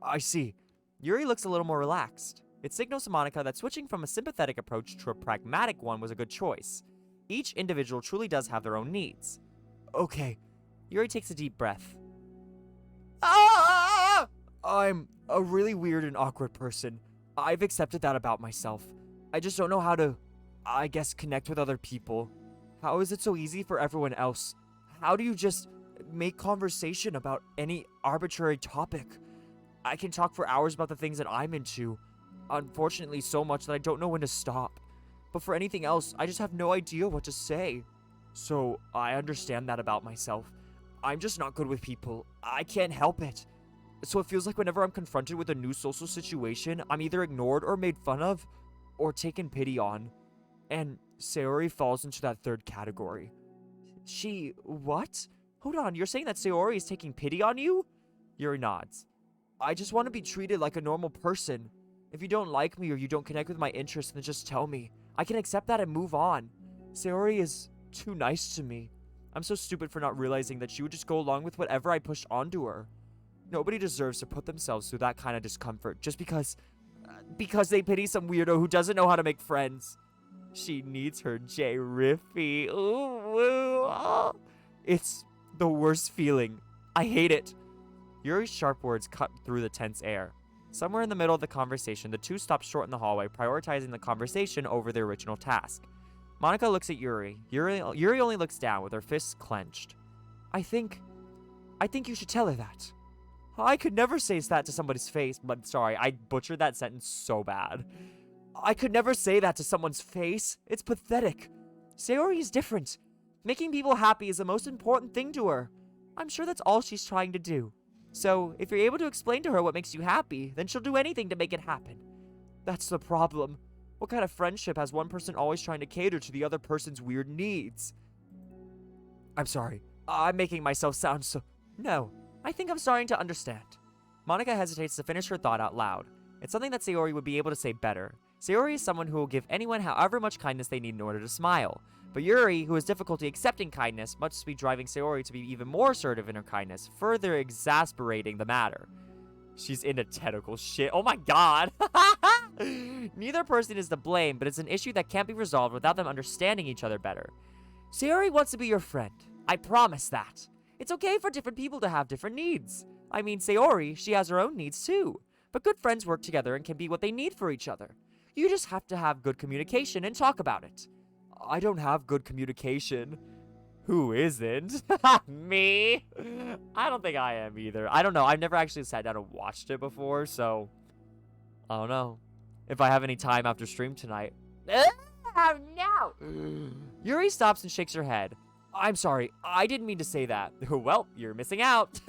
I see. Yuri looks a little more relaxed. It signals to Monica that switching from a sympathetic approach to a pragmatic one was a good choice. Each individual truly does have their own needs. Okay. Yuri takes a deep breath. I'm a really weird and awkward person. I've accepted that about myself. I just don't know how to, I guess, connect with other people. How is it so easy for everyone else? How do you just make conversation about any arbitrary topic? I can talk for hours about the things that I'm into. Unfortunately, so much that I don't know when to stop. But for anything else, I just have no idea what to say. So, I understand that about myself. I'm just not good with people. I can't help it. So it feels like whenever I'm confronted with a new social situation, I'm either ignored or made fun of, or taken pity on. And Sayori falls into that third category. What? Hold on, you're saying that Sayori is taking pity on you? Yuri nods. I just want to be treated like a normal person. If you don't like me or you don't connect with my interests, then just tell me. I can accept that and move on. Sayori is too nice to me. I'm so stupid for not realizing that she would just go along with whatever I pushed onto her. Nobody deserves to put themselves through that kind of discomfort just because they pity some weirdo who doesn't know how to make friends. She needs her J Riffy. Ooh. It's the worst feeling. I hate it. Yuri's sharp words cut through the tense air. Somewhere in the middle of the conversation, the two stop short in the hallway, prioritizing the conversation over their original task. Monica looks at Yuri. Yuri only looks down with her fists clenched. I think you should tell her that. I could never say that to somebody's face, but sorry, I butchered that sentence so bad. I could never say that to someone's face. It's pathetic. Sayori is different. Making people happy is the most important thing to her. I'm sure that's all she's trying to do. So, if you're able to explain to her what makes you happy, then she'll do anything to make it happen. That's the problem. What kind of friendship has one person always trying to cater to the other person's weird needs? I'm sorry. I'm making myself sound so... No, I think I'm starting to understand. Monica hesitates to finish her thought out loud. It's something that Sayori would be able to say better. Sayori is someone who will give anyone however much kindness they need in order to smile. But Yuri, who has difficulty accepting kindness, must be driving Sayori to be even more assertive in her kindness, further exasperating the matter. She's into tentacle shit. Oh my god! Neither person is to blame, but it's an issue that can't be resolved without them understanding each other better. Sayori wants to be your friend. I promise that. It's okay for different people to have different needs. I mean, Sayori, she has her own needs too. But good friends work together and can be what they need for each other. You just have to have good communication and talk about it. I don't have good communication. Who isn't? Me? I don't think I am either. I don't know. I've never actually sat down and watched it before, so I don't know. If I have any time after stream tonight. Oh, no! Yuri stops and shakes her head. I'm sorry. I didn't mean to say that. Well, you're missing out.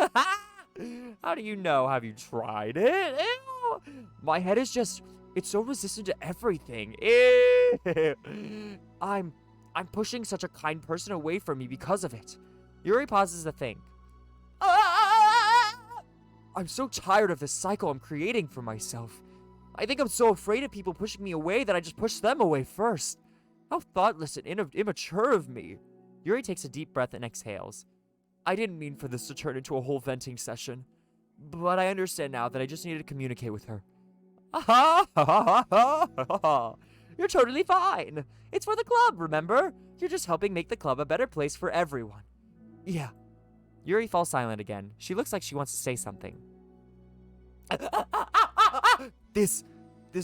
How do you know? Have you tried it? Ew. My head is just... It's so resistant to everything. Ew. I'm pushing such a kind person away from me because of it. Yuri pauses to think. I'm so tired of this cycle I'm creating for myself. I think I'm so afraid of people pushing me away that I just push them away first. How thoughtless and immature of me. Yuri takes a deep breath and exhales. I didn't mean for this to turn into a whole venting session. But I understand now that I just needed to communicate with her. You're totally fine. It's for the club, remember? You're just helping make the club a better place for everyone. Yeah. Yuri falls silent again. She looks like she wants to say something. This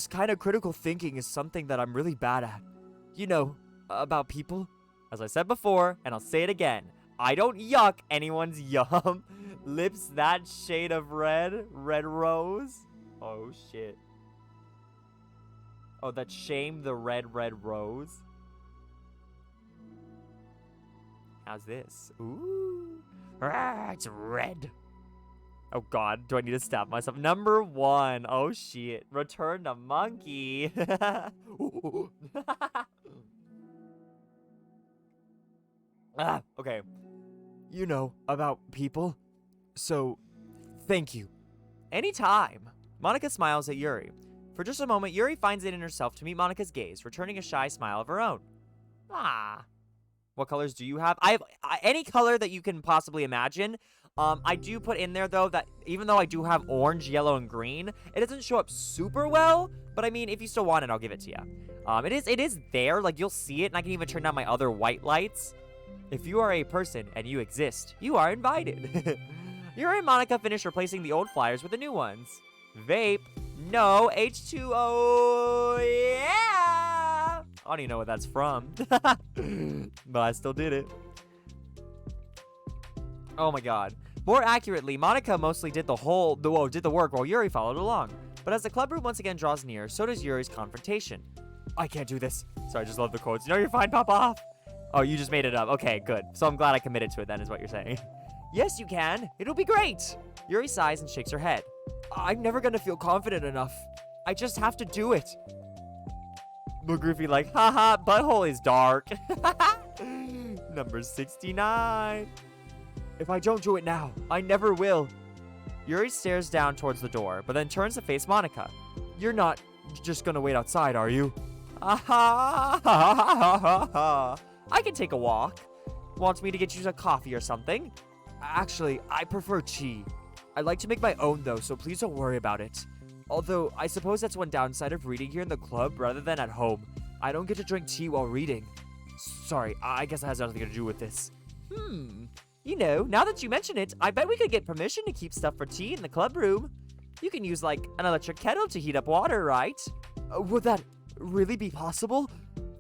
kind of critical thinking is something that I'm really bad at. You know, about people. As I said before, and I'll say it again, I don't yuck anyone's yum. Lips that shade of red. Red rose. Oh, shit. Oh, that shame the red rose. How's this? Ooh. It's red. Oh god, do I need to stab myself? Number 1. Oh shit. Return to monkey. Okay. You know about people. So, thank you. Anytime. Monica smiles at Yuri. For just a moment, Yuri finds it in herself to meet Monica's gaze, returning a shy smile of her own. Ah. What colors do you have? I have any color that you can possibly imagine. I do put in there, though, that even though I do have orange, yellow, and green, it doesn't show up super well. But, I mean, if you still want it, I'll give it to you. It is there. Like, you'll see it, and I can even turn down my other white lights. If you are a person and you exist, you are invited. Yuri and Monica finish replacing the old flyers with the new ones. Vape. No. H2O. Yeah. I don't even know what that's from. But I still did it. Oh my god. More accurately, Monica mostly did the work while Yuri followed along. But as the club room once again draws near, so does Yuri's confrontation. I can't do this. Sorry, I just love the quotes. No, you're fine, pop off. Oh, you just made it up. Okay, good. So I'm glad I committed to it then, is what you're saying. Yes, you can. It'll be great. Yuri sighs and shakes her head. I'm never gonna feel confident enough. I just have to do it. But Griffey like, haha, butthole is dark. Number 69. If I don't do it now, I never will. Yuri stares down towards the door, but then turns to face Monica. You're not just gonna wait outside, are you? I can take a walk. Want me to get you a coffee or something? Actually, I prefer tea. I like to make my own though, so please don't worry about it. Although, I suppose that's one downside of reading here in the club rather than at home. I don't get to drink tea while reading. Sorry, I guess that has nothing to do with this. You know, now that you mention it, I bet we could get permission to keep stuff for tea in the club room. You can use, like, an electric kettle to heat up water, right? Would that really be possible?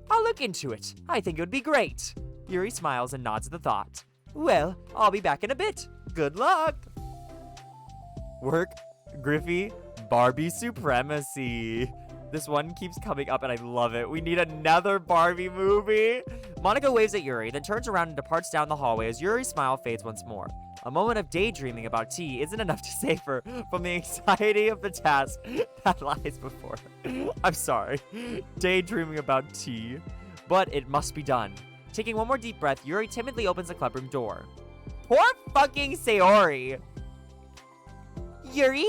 I'll look into it. I think it would be great. Yuri smiles and nods at the thought. Well, I'll be back in a bit. Good luck. Work, Griffey, Barbie supremacy. This one keeps coming up and I love it. We need another Barbie movie. Monica waves at Yuri, then turns around and departs down the hallway as Yuri's smile fades once more. A moment of daydreaming about tea isn't enough to save her from the anxiety of the task that lies before her. I'm sorry. Daydreaming about tea. But it must be done. Taking one more deep breath, Yuri timidly opens the clubroom door. Poor fucking Sayori. Yuri?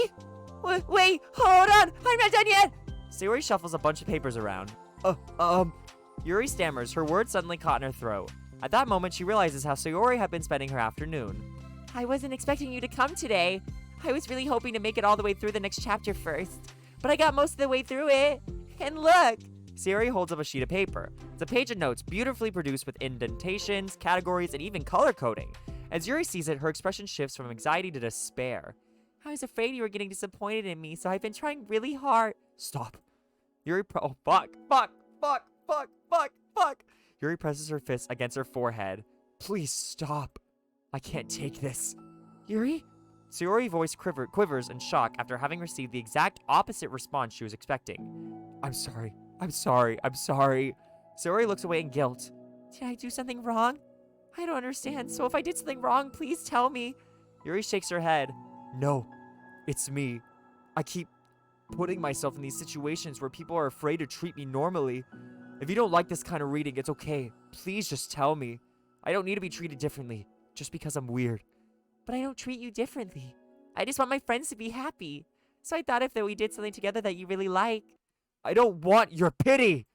Wait, hold on! I'm not done yet! Sayori shuffles a bunch of papers around. Yuri stammers, her words suddenly caught in her throat. At that moment, she realizes how Sayori had been spending her afternoon. I wasn't expecting you to come today. I was really hoping to make it all the way through the next chapter first. But I got most of the way through it. And look! Sayori holds up a sheet of paper. It's a page of notes beautifully produced with indentations, categories, and even color coding. As Yuri sees it, her expression shifts from anxiety to despair. I was afraid you were getting disappointed in me, so I've been trying really hard. Stop. Oh, fuck. Yuri presses her fist against her forehead. Please stop. I can't take this. Yuri? Sayori's voice quivers in shock after having received the exact opposite response she was expecting. I'm sorry. Sayori looks away in guilt. Did I do something wrong? I don't understand, so if I did something wrong, please tell me. Yuri shakes her head. No, it's me. I keep putting myself in these situations where people are afraid to treat me normally. If you don't like this kind of reading, it's okay. Please just tell me. I don't need to be treated differently just because I'm weird. But I don't treat you differently. I just want my friends to be happy. So I thought if we did something together that you really like. I don't want your pity!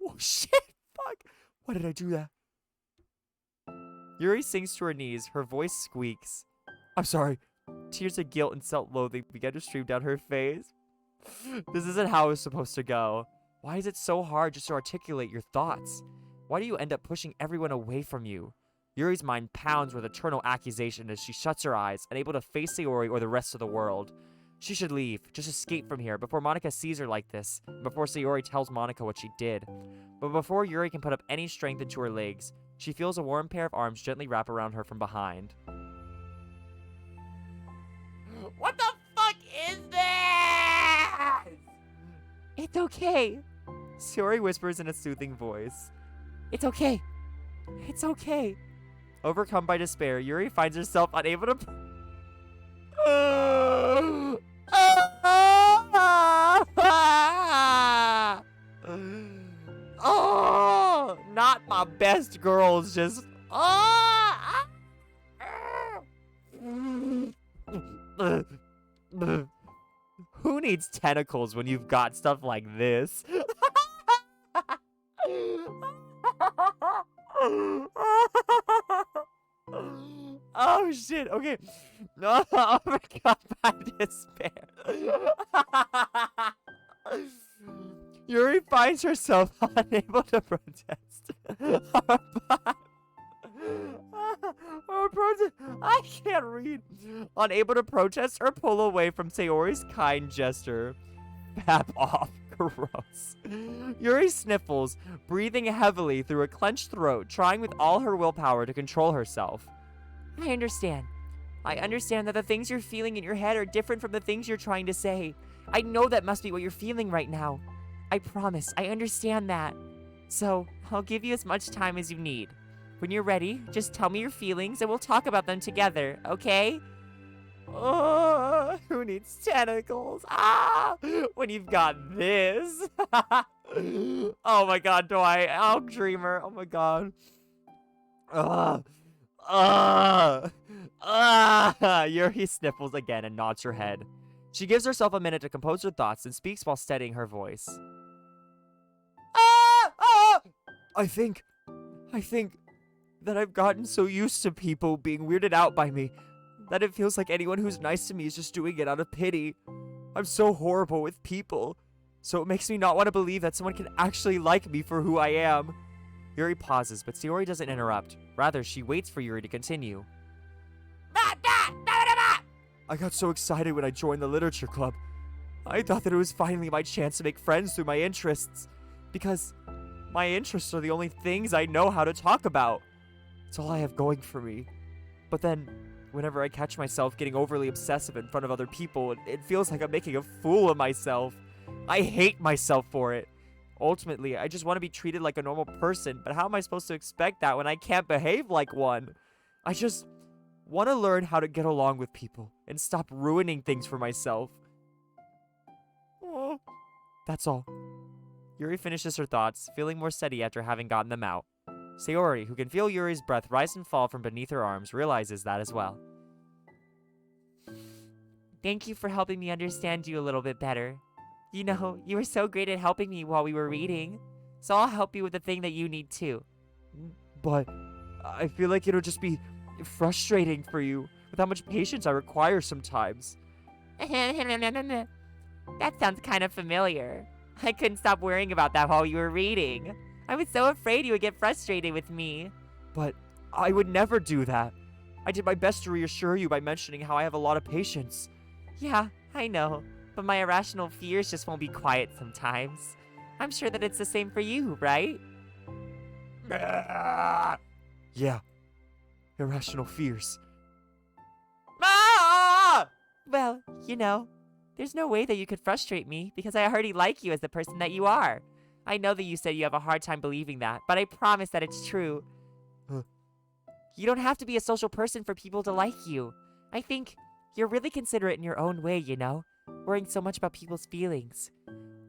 Oh shit! Fuck! Why did I do that? Yuri sinks to her knees. Her voice squeaks. I'm sorry. Tears of guilt and self-loathing began to stream down her face. This isn't how it was supposed to go. Why is it so hard just to articulate your thoughts? Why do you end up pushing everyone away from you? Yuri's mind pounds with eternal accusation as she shuts her eyes, unable to face Sayori or the rest of the world. She should leave, just escape from here before Monica sees her like this, and before Sayori tells Monica what she did. But before Yuri can put up any strength into her legs, she feels a warm pair of arms gently wrap around her from behind. What the fuck is this? It's okay. Sayori whispers in a soothing voice. It's okay. It's okay. Overcome by despair, Yuri finds herself unable to... Oh, not my best girls, just... Who needs tentacles when you've got stuff like this? Oh shit, okay. No, overcome by despair. Yuri finds herself unable to protest. I can't read. Unable to protest or pull away from Sayori's kind gesture. Bap off. Gross. Yuri sniffles, breathing heavily through a clenched throat, trying with all her willpower to control herself. I understand. I understand that the things you're feeling in your head are different from the things you're trying to say. I know that must be what you're feeling right now. I promise, I understand that. So, I'll give you as much time as you need. When you're ready, just tell me your feelings and we'll talk about them together, okay? Oh, who needs tentacles? When you've got this. Oh my god, oh, Dreamer. Oh my god. Yuri sniffles again and nods her head. She gives herself a minute to compose her thoughts and speaks while steadying her voice. I think that I've gotten so used to people being weirded out by me that it feels like anyone who's nice to me is just doing it out of pity. I'm so horrible with people, so it makes me not want to believe that someone can actually like me for who I am. Yuri pauses, but Sayori doesn't interrupt. Rather, she waits for Yuri to continue. I got so excited when I joined the literature club. I thought that it was finally my chance to make friends through my interests, because my interests are the only things I know how to talk about. It's all I have going for me. But then, whenever I catch myself getting overly obsessive in front of other people, it feels like I'm making a fool of myself. I hate myself for it. Ultimately, I just want to be treated like a normal person, but how am I supposed to expect that when I can't behave like one? I just want to learn how to get along with people and stop ruining things for myself. Oh, that's all. Yuri finishes her thoughts, feeling more steady after having gotten them out. Sayori, who can feel Yuri's breath rise and fall from beneath her arms, realizes that as well. Thank you for helping me understand you a little bit better. You know, you were so great at helping me while we were reading. So I'll help you with the thing that you need too. But I feel like it'll just be frustrating for you with how much patience I require sometimes. That sounds kind of familiar. I couldn't stop worrying about that while you were reading. I was so afraid you would get frustrated with me. But I would never do that. I did my best to reassure you by mentioning how I have a lot of patience. Yeah, I know. But my irrational fears just won't be quiet sometimes. I'm sure that it's the same for you, right? Yeah. Irrational fears. Well, you know, there's no way that you could frustrate me because I already like you as the person that you are. I know that you said you have a hard time believing that, but I promise that it's true. You don't have to be a social person for people to like you. I think you're really considerate in your own way, you know, worrying so much about people's feelings.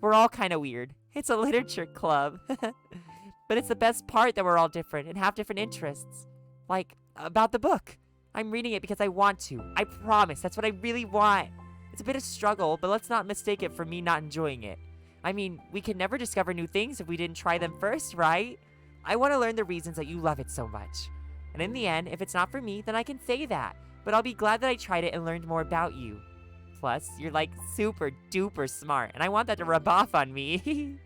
We're all kind of weird. It's a literature club. But it's the best part that we're all different and have different interests. Like, about the book. I'm reading it because I want to. I promise, that's what I really want. It's a bit of struggle, but let's not mistake it for me not enjoying it. I mean, we could never discover new things if we didn't try them first, right? I want to learn the reasons that you love it so much. And in the end, if it's not for me, then I can say that. But I'll be glad that I tried it and learned more about you. Plus, you're like super duper smart, and I want that to rub off on me.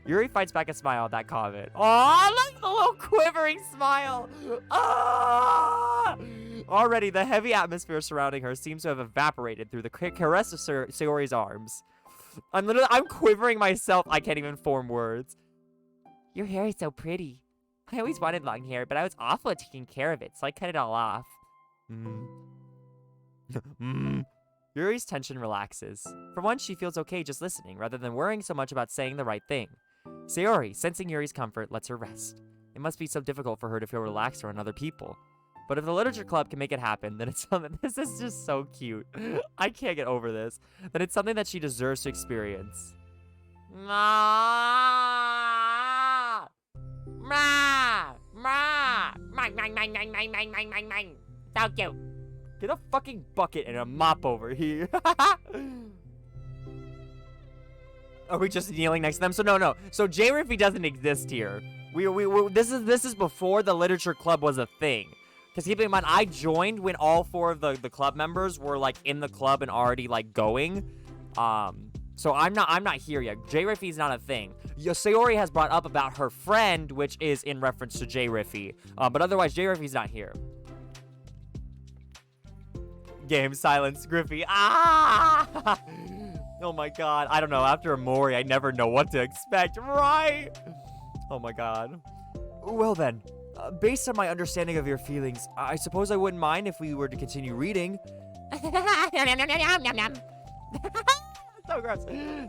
Yuri fights back a smile at that comment. Aw, look, the little quivering smile. Ah! Already, the heavy atmosphere surrounding her seems to have evaporated through the caress of Sayori's arms. I'm quivering myself. I can't even form words. Your hair is so pretty. I always wanted long hair, but I was awful at taking care of it, so I cut it all off. Yuri's tension relaxes. For once, she feels okay just listening, rather than worrying so much about saying the right thing. Sayori, sensing Yuri's comfort, lets her rest. It must be so difficult for her to feel relaxed around other people. But if the literature club can make it happen, then it's something. This is just so cute. I can't get over this. Then it's something that she deserves to experience. So cute. Get a fucking bucket and a mop over here. Are we just kneeling next to them? So no. So J. Riffy doesn't exist here. This is before the literature club was a thing. Because keep in mind, I joined when all four of the club members were like in the club and already like going. So I'm not here yet. J. Riffy's not a thing. Sayori has brought up about her friend, which is in reference to J. Riffy. But otherwise, J. Riffy's not here. Game silence, Griffy. Ah! Oh my god. I don't know. After Amori, I never know what to expect, right? Oh my god. Well then, based on my understanding of your feelings, I suppose I wouldn't mind if we were to continue reading. So gross.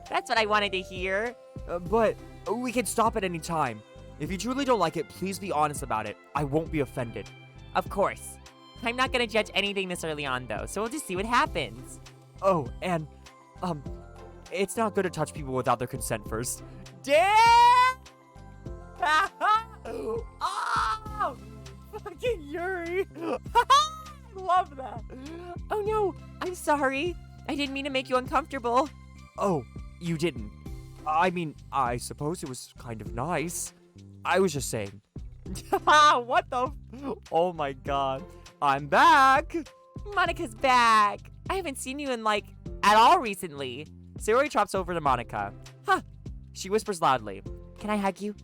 That's what I wanted to hear. But we can stop at any time. If you truly don't like it, please be honest about it. I won't be offended. Of course. I'm not gonna judge anything this early on, though, so we'll just see what happens. Oh, and, it's not good to touch people without their consent first. Damn! Oh! Fucking Yuri! Love that. Oh no, I'm sorry. I didn't mean to make you uncomfortable. Oh, you didn't. I mean, I suppose it was kind of nice. I was just saying. What the? Oh my god. I'm back. Monica's back. I haven't seen you in, like, at all recently. Sayori trots over to Monica. Huh. She whispers loudly. Can I hug you?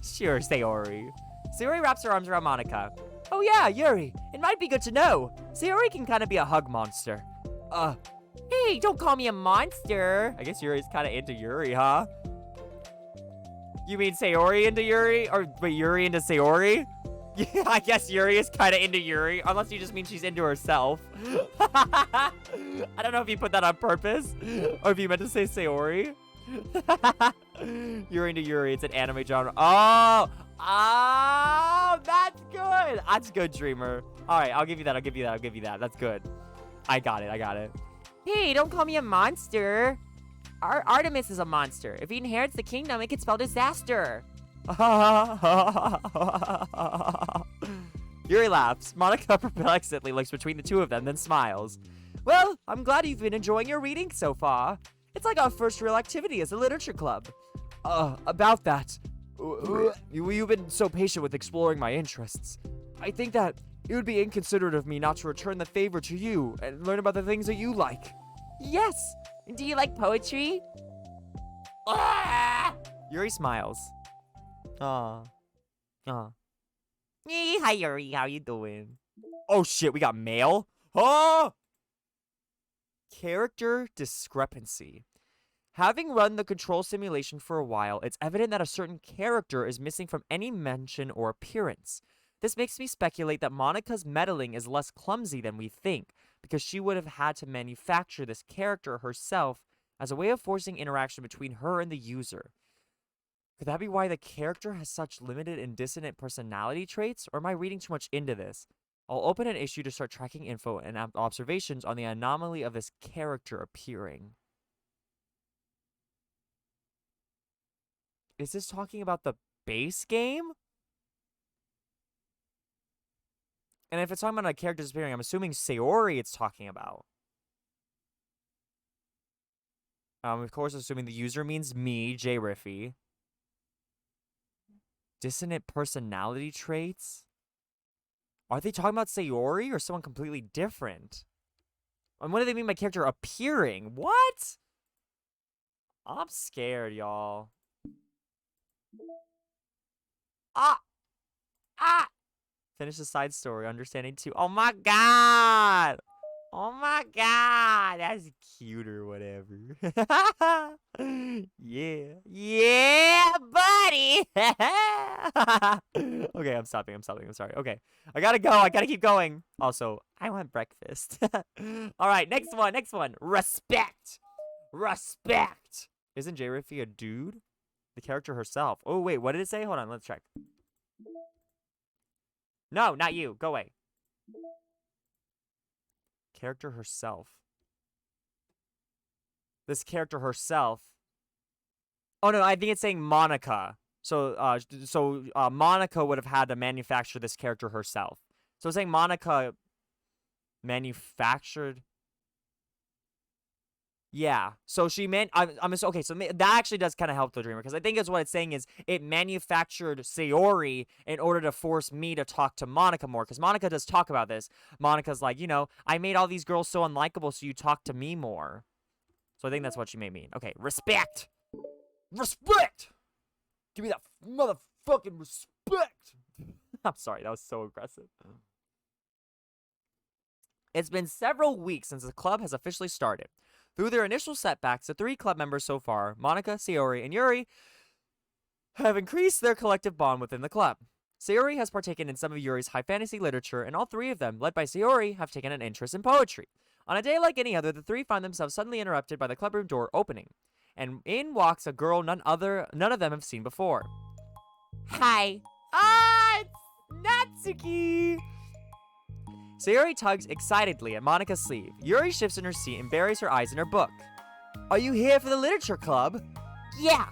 Sure, Sayori. Sayori wraps her arms around Monica. Oh yeah, Yuri. It might be good to know. Sayori can kind of be a hug monster. Hey, don't call me a monster. I guess Yuri's kind of into Yuri, huh? You mean Sayori into Yuri? Or wait, Yuri into Sayori? Yeah, I guess Yuri is kind of into Yuri, unless you just mean she's into herself. I don't know if you put that on purpose, or if you meant to say Sayori. Yuri into Yuri, it's an anime genre. Oh, that's good. That's good, Dreamer. All right, I'll give you that. That's good. I got it. Hey, don't call me a monster. Artemis is a monster. If he inherits the kingdom, it could spell disaster. Yuri laughs. Monica perplexedly looks between the two of them, then smiles. Well, I'm glad you've been enjoying your reading so far. It's like our first real activity as a literature club. About that, you've been so patient with exploring my interests. I think that it would be inconsiderate of me not to return the favor to you and learn about the things that you like. Yes. Do you like poetry? Yuri smiles. Aw. Hi, Yuri. How you doing? Oh shit, we got mail? Oh! Character discrepancy. Having run the control simulation for a while, it's evident that a certain character is missing from any mention or appearance. This makes me speculate that Monica's meddling is less clumsy than we think, because she would have had to manufacture this character herself as a way of forcing interaction between her and the user. Could that be why the character has such limited and dissonant personality traits, or am I reading too much into this? I'll open an issue to start tracking info and observations on the anomaly of this character appearing. Is this talking about the base game? And if it's talking about a character disappearing, I'm assuming Sayori it's talking about. Of course, assuming the user means me, J. Riffy. Dissonant personality traits? Are they talking about Sayori or someone completely different? And what do they mean by character appearing? What? I'm scared, y'all. Finish the side story, understanding 2. Oh my god! Oh my god! That's cute or whatever. Yeah. Yeah, buddy! Okay, I'm stopping. I'm sorry. Okay. I gotta go. I gotta keep going. Also, I want breakfast. Alright, next one. Respect! Isn't J. Riffy a dude? The character herself. Oh, wait, what did it say? Hold on, let's check. No, not you. Go away. Character herself. This character herself. Oh, no, I think it's saying Monica. So Monica would have had to manufacture this character herself. So it's saying Monica manufactured. Yeah, so she okay, so that actually does kind of help the dreamer, because I think it's what it's saying is it manufactured Sayori in order to force me to talk to Monica more, because Monica does talk about this. Monica's like, I made all these girls so unlikable, so you talk to me more. So I think that's what she may mean. Okay, respect! Respect! Give me that motherfucking respect! I'm sorry, that was so aggressive. It's been several weeks since the club has officially started. Through their initial setbacks, the 3 club members so far, Monica, Sayori, and Yuri, have increased their collective bond within the club. Sayori has partaken in some of Yuri's high fantasy literature, and all 3 of them, led by Sayori, have taken an interest in poetry. On a day like any other, the 3 find themselves suddenly interrupted by the clubroom door opening, and in walks a girl none of them have seen before. Hi. It's Natsuki! Sayori tugs excitedly at Monica's sleeve. Yuri shifts in her seat and buries her eyes in her book. Are you here for the literature club? Yeah.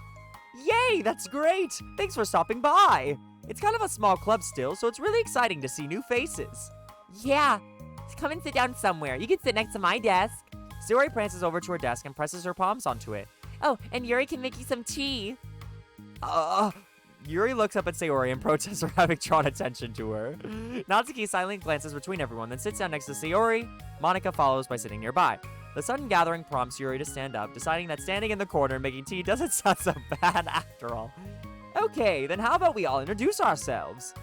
Yay, that's great! Thanks for stopping by! It's kind of a small club still, so it's really exciting to see new faces. Yeah. Come and sit down somewhere. You can sit next to my desk. Sayori prances over to her desk and presses her palms onto it. Oh, and Yuri can make you some tea. Yuri looks up at Sayori and protests for having drawn attention to her. Natsuki silently glances between everyone, then sits down next to Sayori. Monica follows by sitting nearby. The sudden gathering prompts Yuri to stand up, deciding that standing in the corner and making tea doesn't sound so bad after all. Okay, then how about we all introduce ourselves?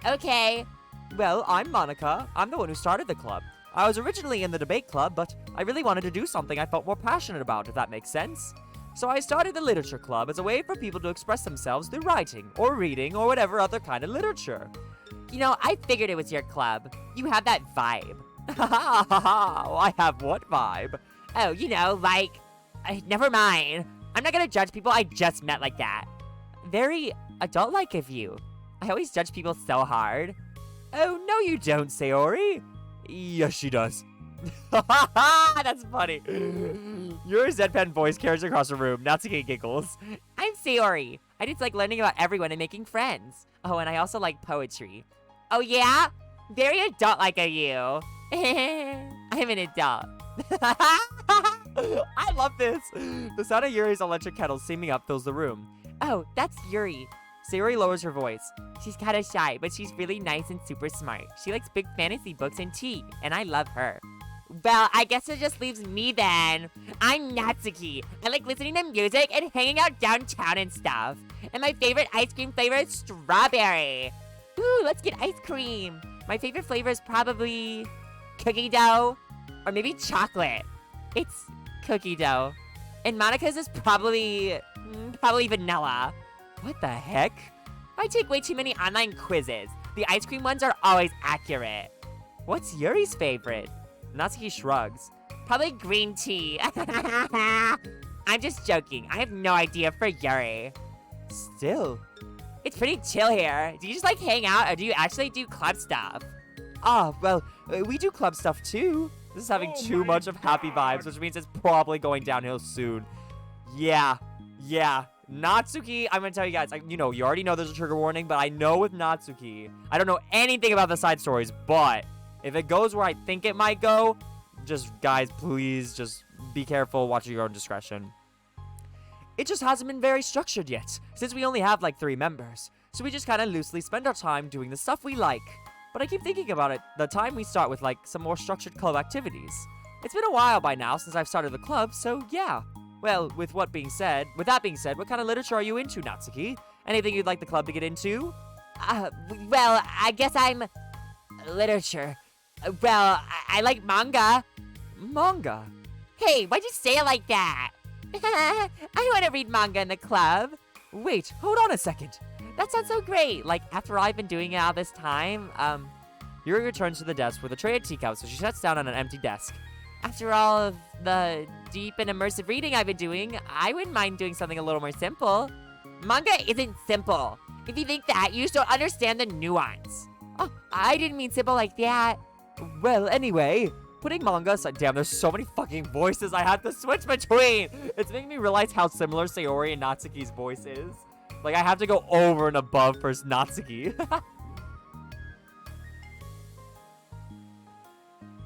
Okay. Well, I'm Monica. I'm the one who started the club. I was originally in the debate club, but I really wanted to do something I felt more passionate about, if that makes sense. So I started the literature club as a way for people to express themselves through writing, or reading, or whatever other kind of literature. I figured it was your club. You have that vibe. I have what vibe? Oh, never mind. I'm not gonna judge people I just met like that. Very adult-like of you. I always judge people so hard. Oh, no you don't, Sayori. Yes, she does. That's funny. Your deadpan voice carries across the room. Natsuki giggles. I'm Sayori. I just like learning about everyone and making friends. Oh, and I also like poetry. Oh, yeah? Very adult-like of you. I'm an adult. I love this. The sound of Yuri's electric kettle steaming up fills the room. Oh, that's Yuri. Sayori lowers her voice. She's kind of shy, but she's really nice and super smart. She likes big fantasy books and tea, and I love her. Well, I guess it just leaves me then. I'm Natsuki. I like listening to music and hanging out downtown and stuff. And my favorite ice cream flavor is strawberry. Ooh, let's get ice cream. My favorite flavor is probably cookie dough or maybe chocolate. It's cookie dough. And Monica's is probably vanilla. What the heck? I take way too many online quizzes. The ice cream ones are always accurate. What's Yuri's favorite? Natsuki shrugs. Probably green tea. I'm just joking. I have no idea for Yuri. Still. It's pretty chill here. Do you just like hang out or do you actually do club stuff? Ah, well, we do club stuff too. This is having Oh too my much of happy vibes, which means it's probably going downhill soon. Yeah. Natsuki, I'm gonna tell you guys, you already know there's a trigger warning, but I know with Natsuki, I don't know anything about the side stories, but if it goes where I think it might go, guys, please just be careful, watch your own discretion. It just hasn't been very structured yet, since we only have like 3 members. So we just kind of loosely spend our time doing the stuff we like. But I keep thinking about it, the time we start with like some more structured club activities. It's been a while by now since I've started the club, so yeah. Well, with that being said, what kind of literature are you into, Natsuki? Anything you'd like the club to get into? Well, I guess I'm literature. Well, I like manga. Manga? Hey, why'd you say it like that? I want to read manga in the club. Wait, hold on a second. That sounds so great. Like, after all I've been doing it all this time, Yuri returns to the desk with a tray of teacups, so she sits down on an empty desk. after all of the deep and immersive reading I've been doing, I wouldn't mind doing something a little more simple. Manga isn't simple. If you think that, you just don't understand the nuance. Oh, I didn't mean simple like that. Well, anyway, putting manga aside, damn, there's so many fucking voices I have to switch between. It's making me realize how similar Sayori and Natsuki's voice is. Like, I have to go over and above for Natsuki.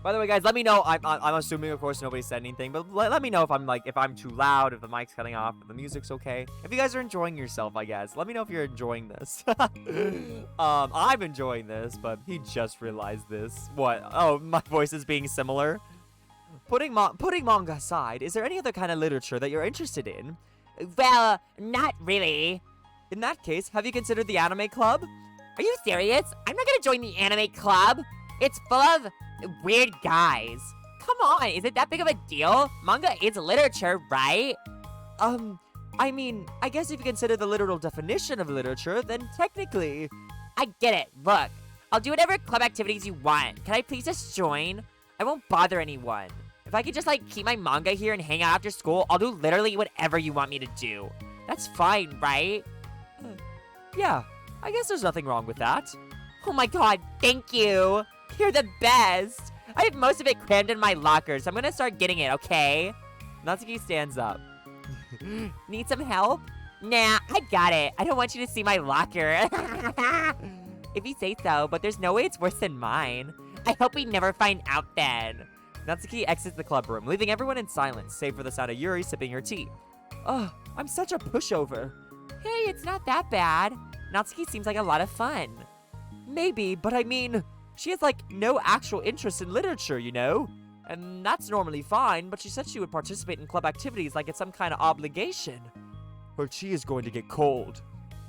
By the way, guys, let me know. I'm assuming, of course, nobody said anything, but let me know if I'm too loud, if the mic's cutting off, if the music's okay. If you guys are enjoying yourself, I guess. Let me know if you're enjoying this. I'm enjoying this, but he just realized this. What? Oh, my voice is being similar. Putting manga aside, is there any other kind of literature that you're interested in? Well, not really. In that case, have you considered the anime club? Are you serious? I'm not gonna join the anime club. It's full of weird guys. Come on, is it that big of a deal? Manga is literature, right? I mean, I guess if you consider the literal definition of literature, then technically... I get it. Look, I'll do whatever club activities you want. Can I please just join? I won't bother anyone. If I could just, like, keep my manga here and hang out after school, I'll do literally whatever you want me to do. That's fine, right? Yeah, I guess there's nothing wrong with that. Oh my god, thank you. You're the best. I have most of it crammed in my locker, so I'm gonna start getting it, okay? Natsuki stands up. Need some help? Nah, I got it. I don't want you to see my locker. If you say so, but there's no way it's worse than mine. I hope we never find out then. Natsuki exits the club room, leaving everyone in silence, save for the sound of Yuri sipping her tea. Ugh, I'm such a pushover. Hey, it's not that bad. Natsuki seems like a lot of fun. Maybe, but I mean, she has like no actual interest in literature, you know? And that's normally fine, but she said she would participate in club activities like it's some kind of obligation. Her tea is going to get cold.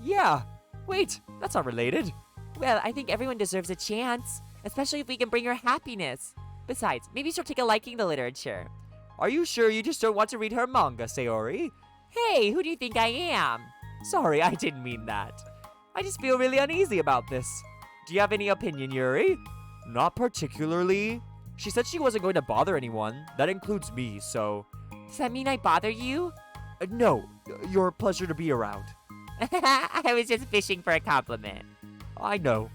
Yeah, wait, that's not related. Well, I think everyone deserves a chance, especially if we can bring her happiness. Besides, maybe she'll take a liking to literature. Are you sure you just don't want to read her manga, Sayori? Hey, who do you think I am? Sorry, I didn't mean that. I just feel really uneasy about this. Do you have any opinion, Yuri? Not particularly. She said she wasn't going to bother anyone. That includes me, so... Does that mean I bother you? No, you're a pleasure to be around. I was just fishing for a compliment. I know.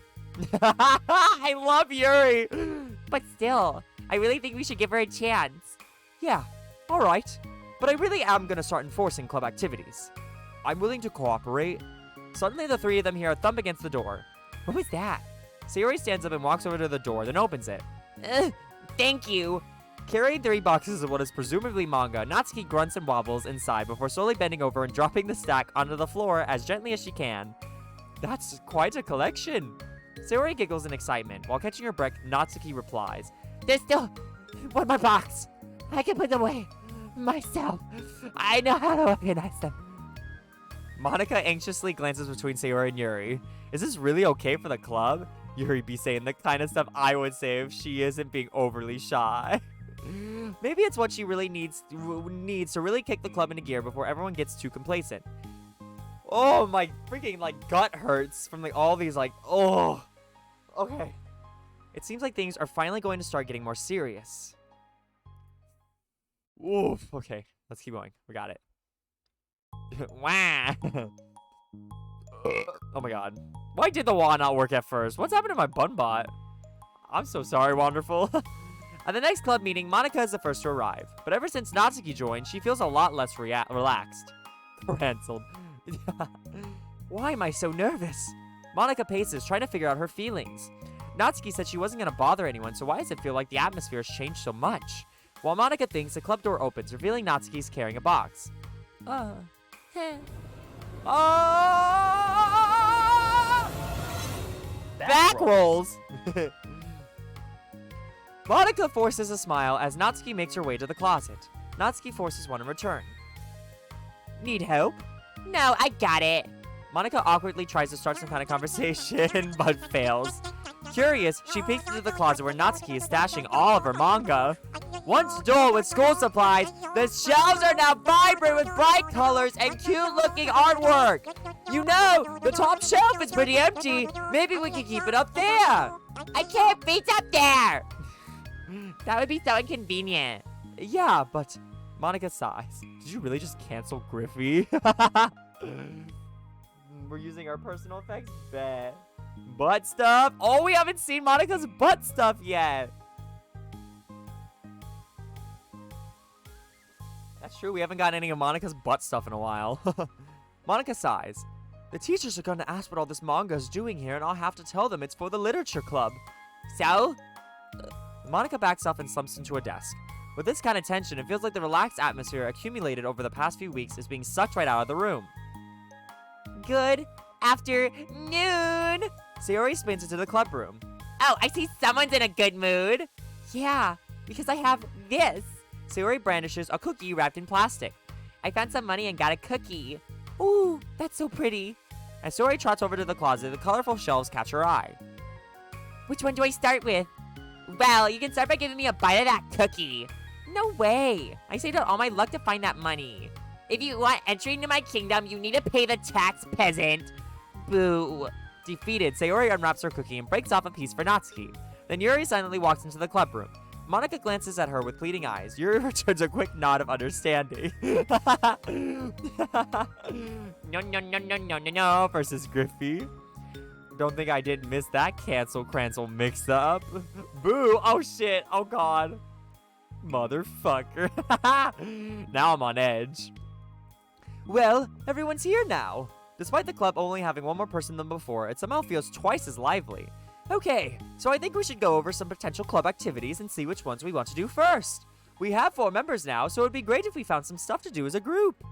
I love Yuri. But still, I really think we should give her a chance. Yeah, all right. But I really am going to start enforcing club activities. I'm willing to cooperate. Suddenly, the 3 of them hear a thump against the door. What was that? Sayori stands up and walks over to the door, then opens it. Thank you. Carrying 3 boxes of what is presumably manga, Natsuki grunts and wobbles inside before slowly bending over and dropping the stack onto the floor as gently as she can. That's quite a collection. Sayori giggles in excitement. While catching her breath, Natsuki replies, There's still one more box. I can put them away myself. I know how to organize them. Monica anxiously glances between Sayori and Yuri. Is this really okay for the club? Yuri be saying the kind of stuff I would say if she isn't being overly shy. Maybe it's what she really needs to really kick the club into gear before everyone gets too complacent. Oh, my freaking, gut hurts from, all these, oh. Okay. It seems like things are finally going to start getting more serious. Oof. Okay, let's keep going. We got it. Wow. Oh my god. Why did the wand not work at first? What's happened to my bun bot? I'm so sorry, Wonderful. At the next club meeting, Monica is the first to arrive. But ever since Natsuki joined, she feels a lot less relaxed. Cancelled. Why am I so nervous? Monica paces, trying to figure out her feelings. Natsuki said she wasn't going to bother anyone, so why does it feel like the atmosphere has changed so much? While Monica thinks, the club door opens, revealing Natsuki's carrying a box. Back rolls! Monica forces a smile as Natsuki makes her way to the closet. Natsuki forces one in return. Need help? No, I got it. Monica awkwardly tries to start some kind of conversation, but fails. Curious, she peeks into the closet where Natsuki is stashing all of her manga. Once dull with school supplies, the shelves are now vibrant with bright colors and cute-looking artwork. You know, the top shelf is pretty empty. Maybe we can keep it up there. I can't reach up there. That would be so inconvenient. Yeah, but Monica sighs. Did you really just cancel Griffey? We're using our personal effects? Bet. Butt stuff? Oh, we haven't seen Monica's butt stuff yet. That's true, we haven't gotten any of Monica's butt stuff in a while. Monica sighs. The teachers are going to ask what all this manga is doing here, and I'll have to tell them it's for the literature club. So? Monica backs off and slumps into a desk. With this kind of tension, it feels like the relaxed atmosphere accumulated over the past few weeks is being sucked right out of the room. Good afternoon. Sayori spins into the club room. Oh, I see someone's in a good mood. Yeah, because I have this. Sayori brandishes a cookie wrapped in plastic. I found some money and got a cookie. Ooh, that's so pretty. As Sayori trots over to the closet, the colorful shelves catch her eye. Which one do I start with? Well, you can start by giving me a bite of that cookie. No way. I saved out all my luck to find that money. If you want entry into my kingdom, you need to pay the tax, peasant. Boo. Defeated, Sayori unwraps her cookie and breaks off a piece for Natsuki. Then Yuri silently walks into the club room. Monica glances at her with pleading eyes. Yuri returns a quick nod of understanding. No, versus Griffey. Don't think I didn't miss that cancel mix-up. Boo! Oh shit! Oh god! Motherfucker! Now I'm on edge. Well, everyone's here now. Despite the club only having one more person than before, it somehow feels twice as lively. Okay, so I think we should go over some potential club activities and see which ones we want to do first. We have 4 members now, so it'd be great if we found some stuff to do as a group.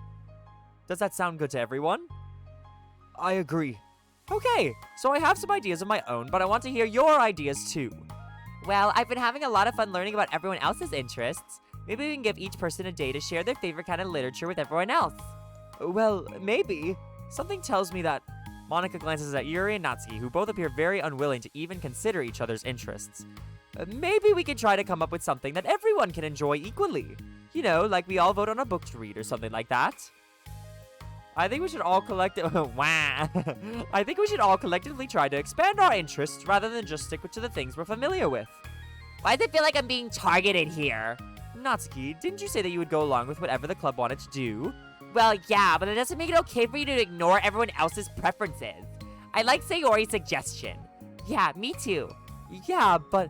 Does that sound good to everyone? I agree. Okay, so I have some ideas of my own, but I want to hear your ideas too. Well, I've been having a lot of fun learning about everyone else's interests. Maybe we can give each person a day to share their favorite kind of literature with everyone else. Well, maybe. Something tells me that... Monica glances at Yuri and Natsuki, who both appear very unwilling to even consider each other's interests. Maybe we could try to come up with something that everyone can enjoy equally. You know, like we all vote on a book to read or something like that. I think we should all I think we should all collectively try to expand our interests rather than just stick to the things we're familiar with. Why does it feel like I'm being targeted here? Natsuki, didn't you say that you would go along with whatever the club wanted to do? Well, yeah, but it doesn't make it okay for you to ignore everyone else's preferences. I like Sayori's suggestion. Yeah, me too. Yeah, but...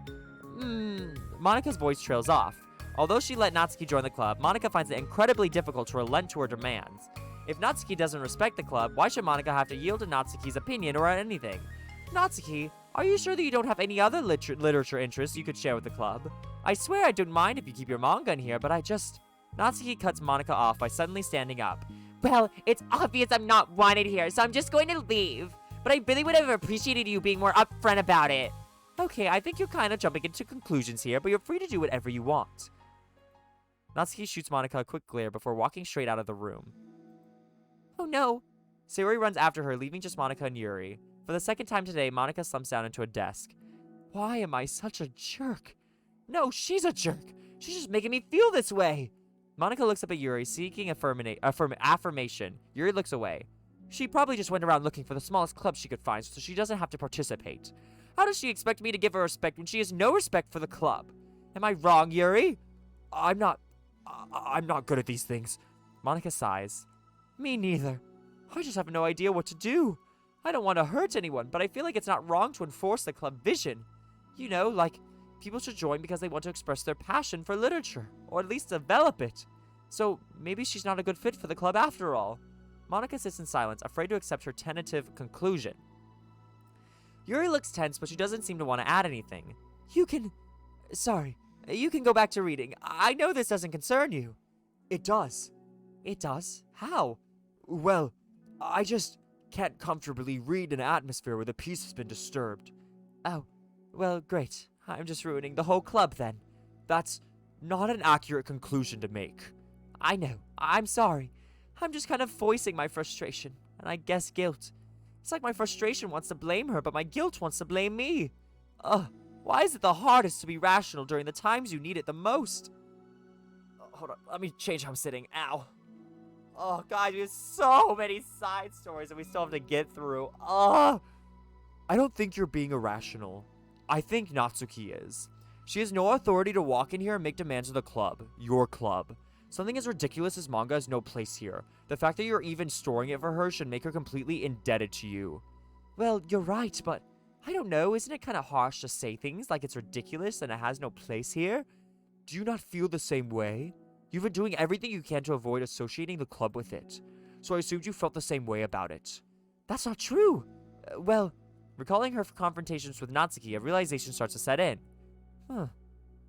Monica's voice trails off. Although she let Natsuki join the club, Monica finds it incredibly difficult to relent to her demands. If Natsuki doesn't respect the club, why should Monica have to yield to Natsuki's opinion or anything? Natsuki, are you sure that you don't have any other literature interests you could share with the club? I swear I don't mind if you keep your manga in here, but I just... Natsuki cuts Monica off by suddenly standing up. Well, it's obvious I'm not wanted here, so I'm just going to leave. But I really would have appreciated you being more upfront about it. Okay, I think you're kind of jumping into conclusions here, but you're free to do whatever you want. Natsuki shoots Monica a quick glare before walking straight out of the room. Oh no. Sayori runs after her, leaving just Monica and Yuri. For the second time today, Monica slumps down into a desk. Why am I such a jerk? No, she's a jerk. She's just making me feel this way. Monica looks up at Yuri, seeking affirmation. Yuri looks away. She probably just went around looking for the smallest club she could find so she doesn't have to participate. How does she expect me to give her respect when she has no respect for the club? Am I wrong, Yuri? I'm not good at these things. Monica sighs. Me neither. I just have no idea what to do. I don't want to hurt anyone, but I feel like it's not wrong to enforce the club vision. You know, like, people should join because they want to express their passion for literature, or at least develop it. So, maybe she's not a good fit for the club after all. Monica sits in silence, afraid to accept her tentative conclusion. Yuri looks tense, but she doesn't seem to want to add anything. You can go back to reading. I know this doesn't concern you. It does. It does? How? Well, I just can't comfortably read in an atmosphere where the peace has been disturbed. Oh, well, great. I'm just ruining the whole club then. That's not an accurate conclusion to make. I know. I'm sorry. I'm just kind of voicing my frustration, and I guess guilt. It's like my frustration wants to blame her, but my guilt wants to blame me. Why is it the hardest to be rational during the times you need it the most? Hold on, let me change how I'm sitting. Ow. Oh, God, there's so many side stories that we still have to get through. I don't think you're being irrational. I think Natsuki is. She has no authority to walk in here and make demands of the club. Your club. Something as ridiculous as manga has no place here. The fact that you're even storing it for her should make her completely indebted to you. Well, you're right, but I don't know. Isn't it kind of harsh to say things like it's ridiculous and it has no place here? Do you not feel the same way? You've been doing everything you can to avoid associating the club with it. So I assumed you felt the same way about it. That's not true. Well, recalling her confrontations with Natsuki, a realization starts to set in.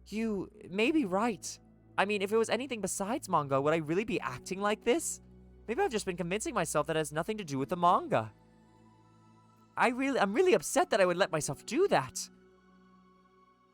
You may be right. I mean, if it was anything besides manga, would I really be acting like this? Maybe I've just been convincing myself that it has nothing to do with the manga. I'm really upset that I would let myself do that.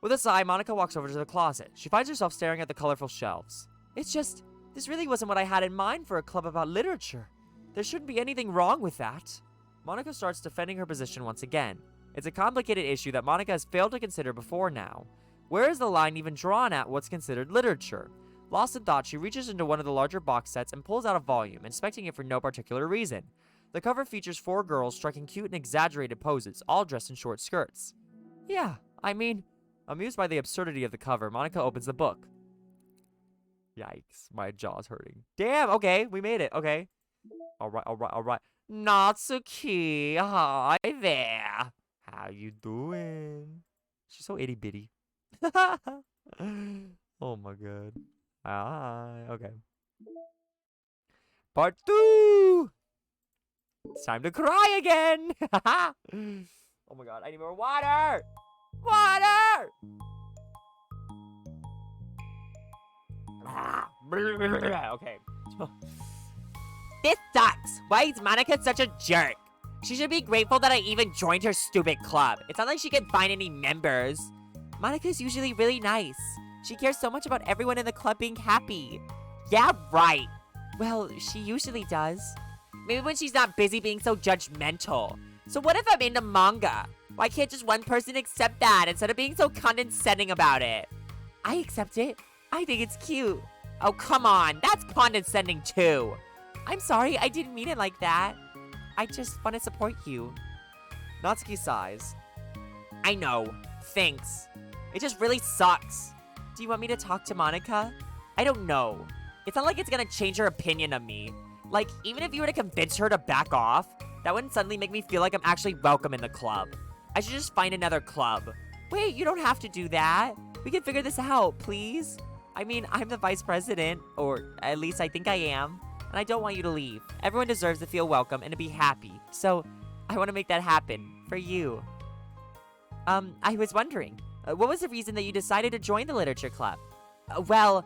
With a sigh, Monica walks over to the closet. She finds herself staring at the colorful shelves. It's just, this really wasn't what I had in mind for a club about literature. There shouldn't be anything wrong with that. Monica starts defending her position once again. It's a complicated issue that Monica has failed to consider before now. Where is the line even drawn at what's considered literature? Lost in thought, she reaches into one of the larger box sets and pulls out a volume, inspecting it for no particular reason. The cover features 4 girls striking cute and exaggerated poses, all dressed in short skirts. Yeah, I mean, amused by the absurdity of the cover, Monica opens the book. Yikes, my jaw's hurting. Damn, okay, we made it, okay. Alright. Natsuki, hi there. How you doing? She's so itty bitty. Oh my god. Hi, okay. Part 2! It's time to cry again! Oh my god, I need more water! Water! Okay. This sucks. Why is Monica such a jerk? She should be grateful that I even joined her stupid club. It's not like she could find any members. Monica's usually really nice. She cares so much about everyone in the club being happy. Yeah, right. Well, she usually does. Maybe when she's not busy being so judgmental. So what if I'm into manga? Why can't just one person accept that instead of being so condescending about it? I accept it. I think it's cute. Oh, come on. That's condescending too. I'm sorry. I didn't mean it like that. I just want to support you. Natsuki sighs. I know. Thanks. It just really sucks. Do you want me to talk to Monica? I don't know. It's not like it's gonna change her opinion of me. Like, even if you were to convince her to back off, that wouldn't suddenly make me feel like I'm actually welcome in the club. I should just find another club. Wait, you don't have to do that. We can figure this out, please. I mean, I'm the vice president, or at least I think I am, and I don't want you to leave. Everyone deserves to feel welcome and to be happy, so I want to make that happen for you. I was wondering, What was the reason that you decided to join the literature club? Well,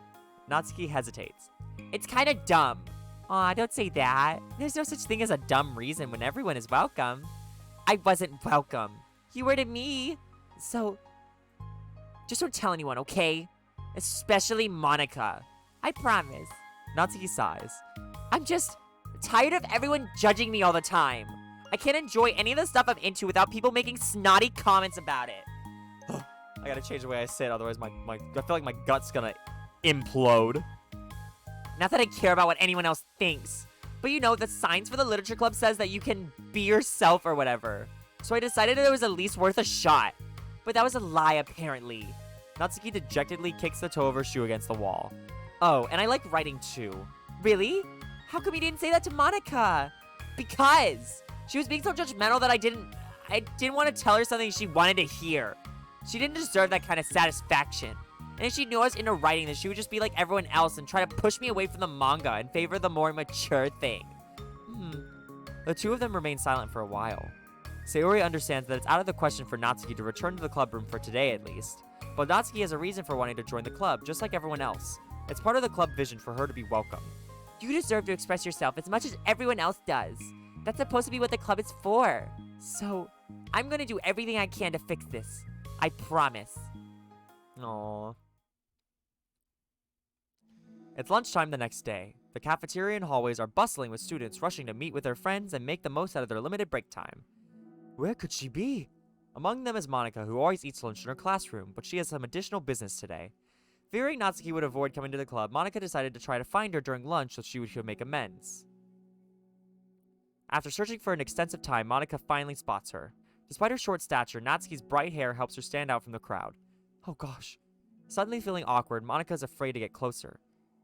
Natsuki hesitates. It's kind of dumb. Aw, don't say that. There's no such thing as a dumb reason when everyone is welcome. I wasn't welcome. You were to me. So, just don't tell anyone, okay? Especially Monica. I promise. Natsuki sighs. I'm just tired of everyone judging me all the time. I can't enjoy any of the stuff I'm into without people making snotty comments about it. I gotta change the way I sit, otherwise I feel like my gut's gonna implode. Not that I care about what anyone else thinks, but you know, the signs for the literature club says that you can be yourself or whatever. So I decided it was at least worth a shot. But that was a lie, apparently. Natsuki dejectedly kicks the toe of her shoe against the wall. Oh, and I like writing too. Really? How come you didn't say that to Monica? Because she was being so judgmental that I didn't want to tell her something she wanted to hear. She didn't deserve that kind of satisfaction. And if she knew I was into writing, then she would just be like everyone else and try to push me away from the manga and favor the more mature thing. The two of them remain silent for a while. Sayori understands that it's out of the question for Natsuki to return to the club room for today at least. But Natsuki has a reason for wanting to join the club, just like everyone else. It's part of the club vision for her to be welcome. You deserve to express yourself as much as everyone else does. That's supposed to be what the club is for. So, I'm gonna do everything I can to fix this. I promise. Aww. It's lunchtime the next day. The cafeteria and hallways are bustling with students rushing to meet with their friends and make the most out of their limited break time. Where could she be? Among them is Monica, who always eats lunch in her classroom, but she has some additional business today. Fearing Natsuki would avoid coming to the club, Monica decided to try to find her during lunch so she could make amends. After searching for an extensive time, Monica finally spots her. Despite her short stature, Natsuki's bright hair helps her stand out from the crowd. Oh gosh. Suddenly feeling awkward, Monica is afraid to get closer.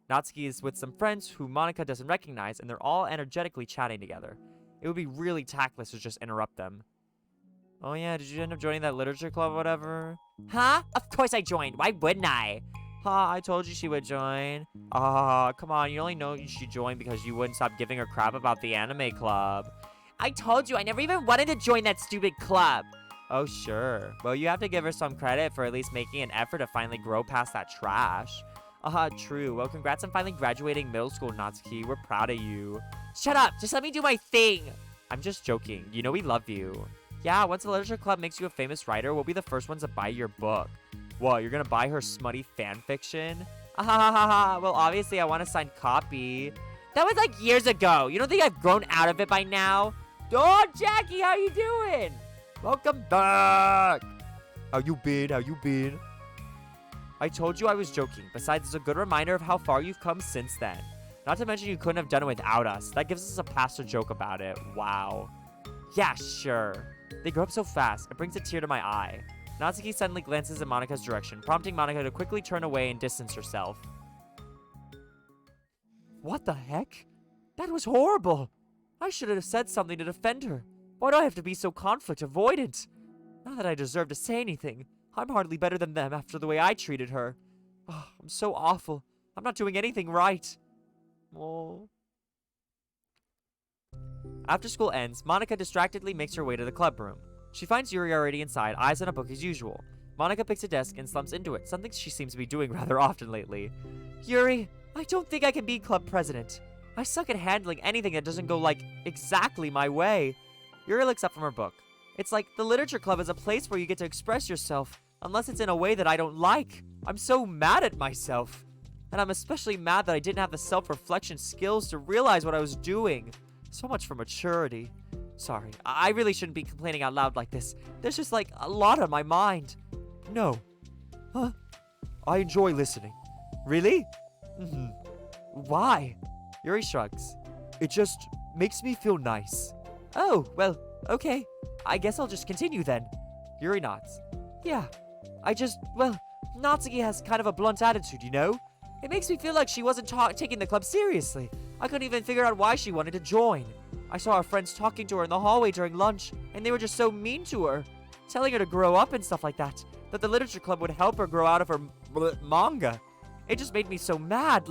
Natsuki is with some friends who Monica doesn't recognize, and they're all energetically chatting together. It would be really tactless to just interrupt them. Oh yeah, did you end up joining that literature club or whatever? Huh? Of course I joined. Why wouldn't I? I told you she would join. Come on, you only know she joined because you wouldn't stop giving her crap about the anime club. I told you, I never even wanted to join that stupid club. Oh, sure. Well, you have to give her some credit for at least making an effort to finally grow past that trash. True. Well, congrats on finally graduating middle school, Natsuki. We're proud of you. Shut up! Just let me do my thing! I'm just joking. You know we love you. Yeah, once the literature club makes you a famous writer, we'll be the first ones to buy your book. What, you're gonna buy her smutty fanfiction? Well, obviously I want a signed copy. That was like years ago. You don't think I've grown out of it by now? Oh, Jackie, how you doing? Welcome back. How you been? I told you I was joking. Besides, it's a good reminder of how far you've come since then. Not to mention you couldn't have done it without us. That gives us a pass to joke about it. Wow. Yeah, sure. They grow up so fast. It brings a tear to my eye. Natsuki suddenly glances in Monica's direction, prompting Monica to quickly turn away and distance herself. What the heck? That was horrible. I should have said something to defend her. Why do I have to be so conflict avoidant? Not that I deserve to say anything. I'm hardly better than them after the way I treated her. Oh, I'm so awful. I'm not doing anything right. Oh. After school ends, Monica distractedly makes her way to the club room. She finds Yuri already inside, eyes on a book as usual. Monica picks a desk and slumps into it, something she seems to be doing rather often lately. Yuri, I don't think I can be club president. I suck at handling anything that doesn't go, exactly my way. Yuri looks up from her book. It's like the literature club is a place where you get to express yourself, unless it's in a way that I don't like. I'm so mad at myself. And I'm especially mad that I didn't have the self-reflection skills to realize what I was doing. So much for maturity. Sorry, I really shouldn't be complaining out loud like this. There's just, a lot on my mind. No. Huh? I enjoy listening. Really? Why? Yuri shrugs. It just makes me feel nice. Oh, well, okay. I guess I'll just continue then. Yuri nods. Yeah, Natsuki has kind of a blunt attitude, you know? It makes me feel like she wasn't taking the club seriously. I couldn't even figure out why she wanted to join. I saw her friends talking to her in the hallway during lunch, and they were just so mean to her, telling her to grow up and stuff like that, that the literature club would help her grow out of her manga. It just made me so mad,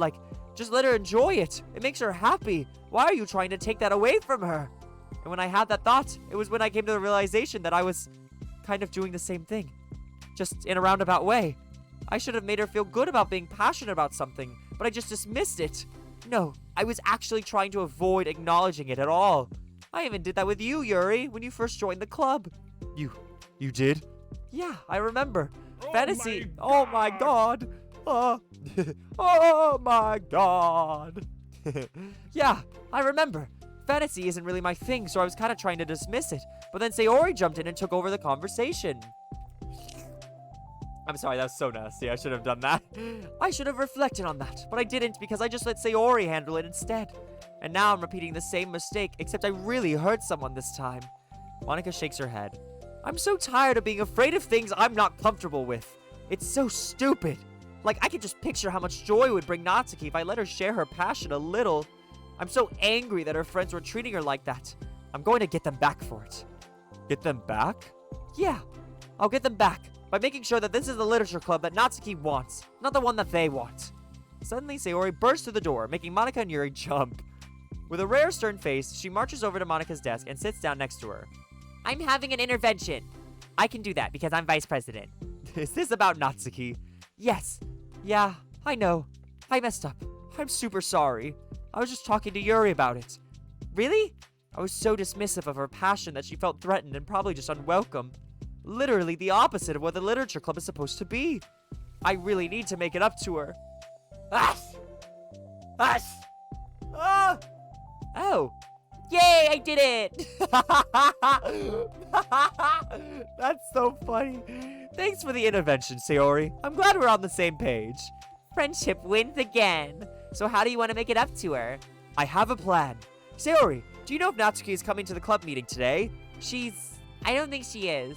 just let her enjoy it. It makes her happy. Why are you trying to take that away from her? And when I had that thought, it was when I came to the realization that I was kind of doing the same thing. just in a roundabout way. I should have made her feel good about being passionate about something, but I just dismissed it. No, I was actually trying to avoid acknowledging it at all. I even did that with you, Yuri, when you first joined the club. You did? Yeah, I remember. Fantasy. Oh my god. Oh my god. Yeah, I remember. Fantasy isn't really my thing, so I was kind of trying to dismiss it. But then Sayori jumped in and took over the conversation. I'm sorry, that was so nasty. I should have done that. I should have reflected on that, but I didn't because I just let Sayori handle it instead. And now I'm repeating the same mistake, except I really hurt someone this time. Monica shakes her head. I'm so tired of being afraid of things I'm not comfortable with. It's so stupid. Like, I could just picture how much joy it would bring Natsuki if I let her share her passion a little. I'm so angry that her friends were treating her like that. I'm going to get them back for it. Get them back? Yeah, I'll get them back by making sure that this is the literature club that Natsuki wants, not the one that they want. Suddenly, Sayori bursts through the door, making Monica and Yuri jump. With a rare stern face, she marches over to Monica's desk and sits down next to her. I'm having an intervention. I can do that because I'm vice president. Is this about Natsuki? Yes. Yeah, I know. I messed up. I'm super sorry. I was just talking to Yuri about it. Really? I was so dismissive of her passion that she felt threatened and probably just unwelcome. Literally the opposite of what the literature club is supposed to be. I really need to make it up to her. Ah! Oh. Yay, I did it! That's so funny. Thanks for the intervention, Sayori. I'm glad we're on the same page. Friendship wins again. So how do you want to make it up to her? I have a plan. Sayori, do you know if Natsuki is coming to the club meeting today? I don't think she is.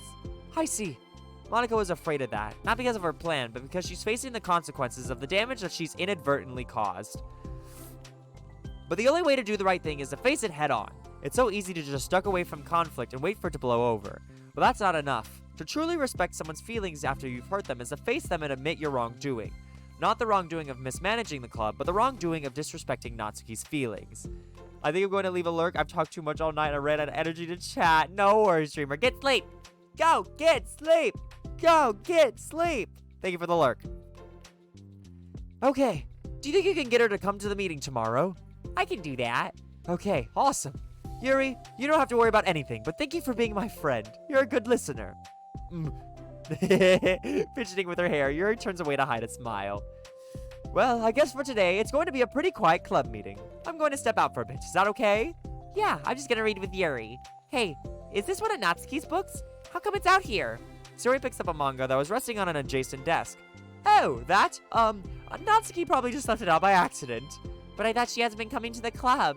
I see. Monica was afraid of that, not because of her plan, but because she's facing the consequences of the damage that she's inadvertently caused. But the only way to do the right thing is to face it head on. It's so easy to just duck away from conflict and wait for it to blow over. But that's not enough. To truly respect someone's feelings after you've hurt them is to face them and admit your wrongdoing. Not the wrongdoing of mismanaging the club, but the wrongdoing of disrespecting Natsuki's feelings. I think I'm going to leave a lurk. I've talked too much all night. I ran out of energy to chat. No worries, streamer. Get sleep. Go get sleep. Go get sleep. Thank you for the lurk. Okay. Do you think you can get her to come to the meeting tomorrow? I can do that. Okay, awesome. Yuri, you don't have to worry about anything, but thank you for being my friend. You're a good listener. Fidgeting with her hair, Yuri turns away to hide a smile. Well, I guess for today, it's going to be a pretty quiet club meeting. I'm going to step out for a bit. Is that okay? Yeah, I'm just gonna read with Yuri. Hey, is this one of Natsuki's books? How come it's out here? Sayori picks up a manga that was resting on an adjacent desk. Oh, that? Natsuki probably just left it out by accident. But I thought she hasn't been coming to the club.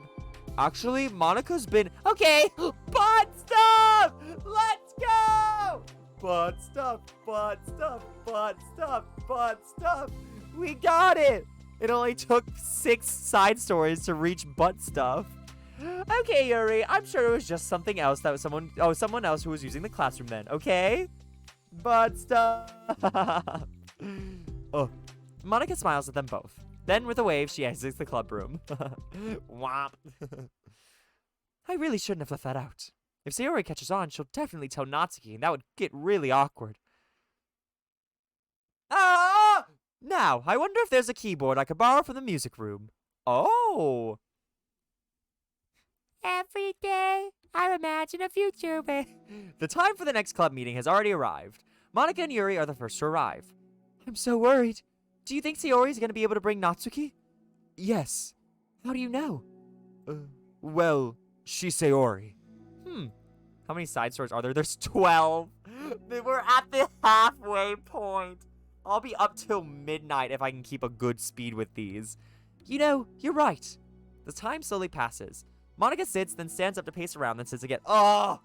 Actually, Monica's been... Okay! Butt stuff! Let's go! Butt stuff, butt stuff, butt stuff, butt stuff. We got it! It only took 6 side stories to reach butt stuff. Okay, Yuri, I'm sure it was just something else that was someone else who was using the classroom then, okay? Butt stuff. Oh. Monica smiles at them both. Then, with a wave, she exits the club room. Womp. I really shouldn't have left that out. If Sayori catches on, she'll definitely tell Natsuki, and that would get really awkward. Ah! Now, I wonder if there's a keyboard I could borrow from the music room. Oh! Every day, I imagine a future where... The time for the next club meeting has already arrived. Monica and Yuri are the first to arrive. I'm so worried. Do you think Sayori's gonna be able to bring Natsuki? Yes. How do you know? Well, she's Sayori. How many side stories are there? There's 12. We're at the halfway point. I'll be up till midnight if I can keep a good speed with these. You know, you're right. The time slowly passes. Monica sits, then stands up to pace around, then sits again. Oh!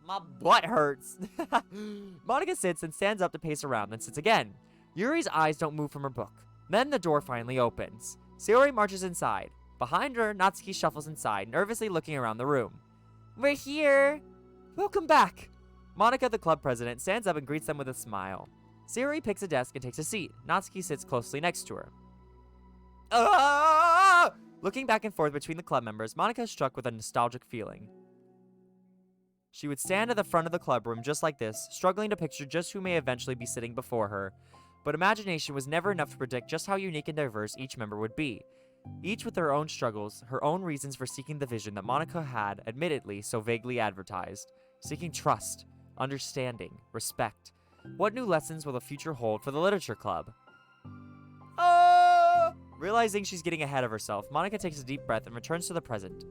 My butt hurts. Monica sits and stands up to pace around, then sits again. Yuri's eyes don't move from her book. Then the door finally opens. Sayori marches inside. Behind her, Natsuki shuffles inside, nervously looking around the room. We're here! Welcome back! Monica, the club president, stands up and greets them with a smile. Sayori picks a desk and takes a seat. Natsuki sits closely next to her. Ah! Looking back and forth between the club members, Monica is struck with a nostalgic feeling. She would stand at the front of the club room just like this, struggling to picture just who may eventually be sitting before her. But imagination was never enough to predict just how unique and diverse each member would be. Each with their own struggles, her own reasons for seeking the vision that Monica had, admittedly, so vaguely advertised. Seeking trust, understanding, respect. What new lessons will the future hold for the literature club? Realizing she's getting ahead of herself, Monica takes a deep breath and returns to the present.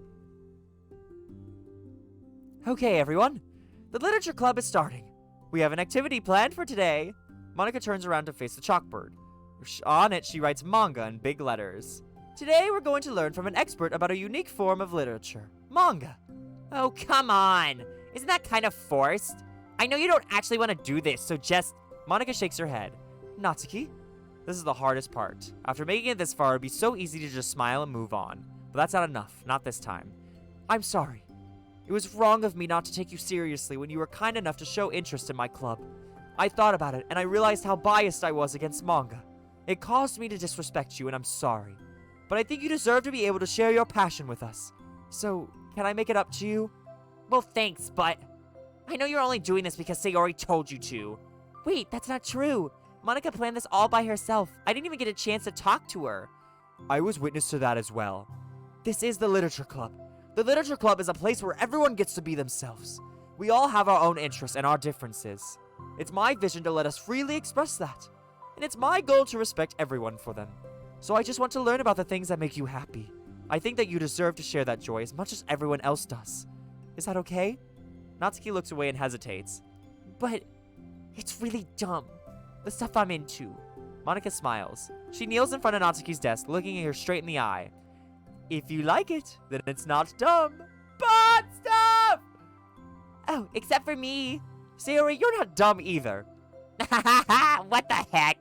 Okay, everyone. The literature club is starting. We have an activity planned for today. Monica turns around to face the chalkboard. On it, she writes manga in big letters. Today, we're going to learn from an expert about a unique form of literature. Manga. Oh, come on. Isn't that kind of forced? I know you don't actually want to do this, so just... Monica shakes her head. Natsuki, this is the hardest part. After making it this far, it'd be so easy to just smile and move on. But that's not enough. Not this time. I'm sorry. It was wrong of me not to take you seriously when you were kind enough to show interest in my club. I thought about it, and I realized how biased I was against manga. It caused me to disrespect you, and I'm sorry. But I think you deserve to be able to share your passion with us. So, can I make it up to you? Well, thanks, but... I know you're only doing this because Sayori told you to. Wait, that's not true. Monica planned this all by herself. I didn't even get a chance to talk to her. I was witness to that as well. This is the Literature Club. The Literature Club is a place where everyone gets to be themselves. We all have our own interests and our differences. It's my vision to let us freely express that. And it's my goal to respect everyone for them. So I just want to learn about the things that make you happy. I think that you deserve to share that joy as much as everyone else does. Is that okay? Natsuki looks away and hesitates. But it's really dumb. The stuff I'm into. Monica smiles. She kneels in front of Natsuki's desk, looking at her straight in the eye. If you like it, then it's not dumb. But stuff! Oh, except for me. Sayori, you're not dumb either. What the heck?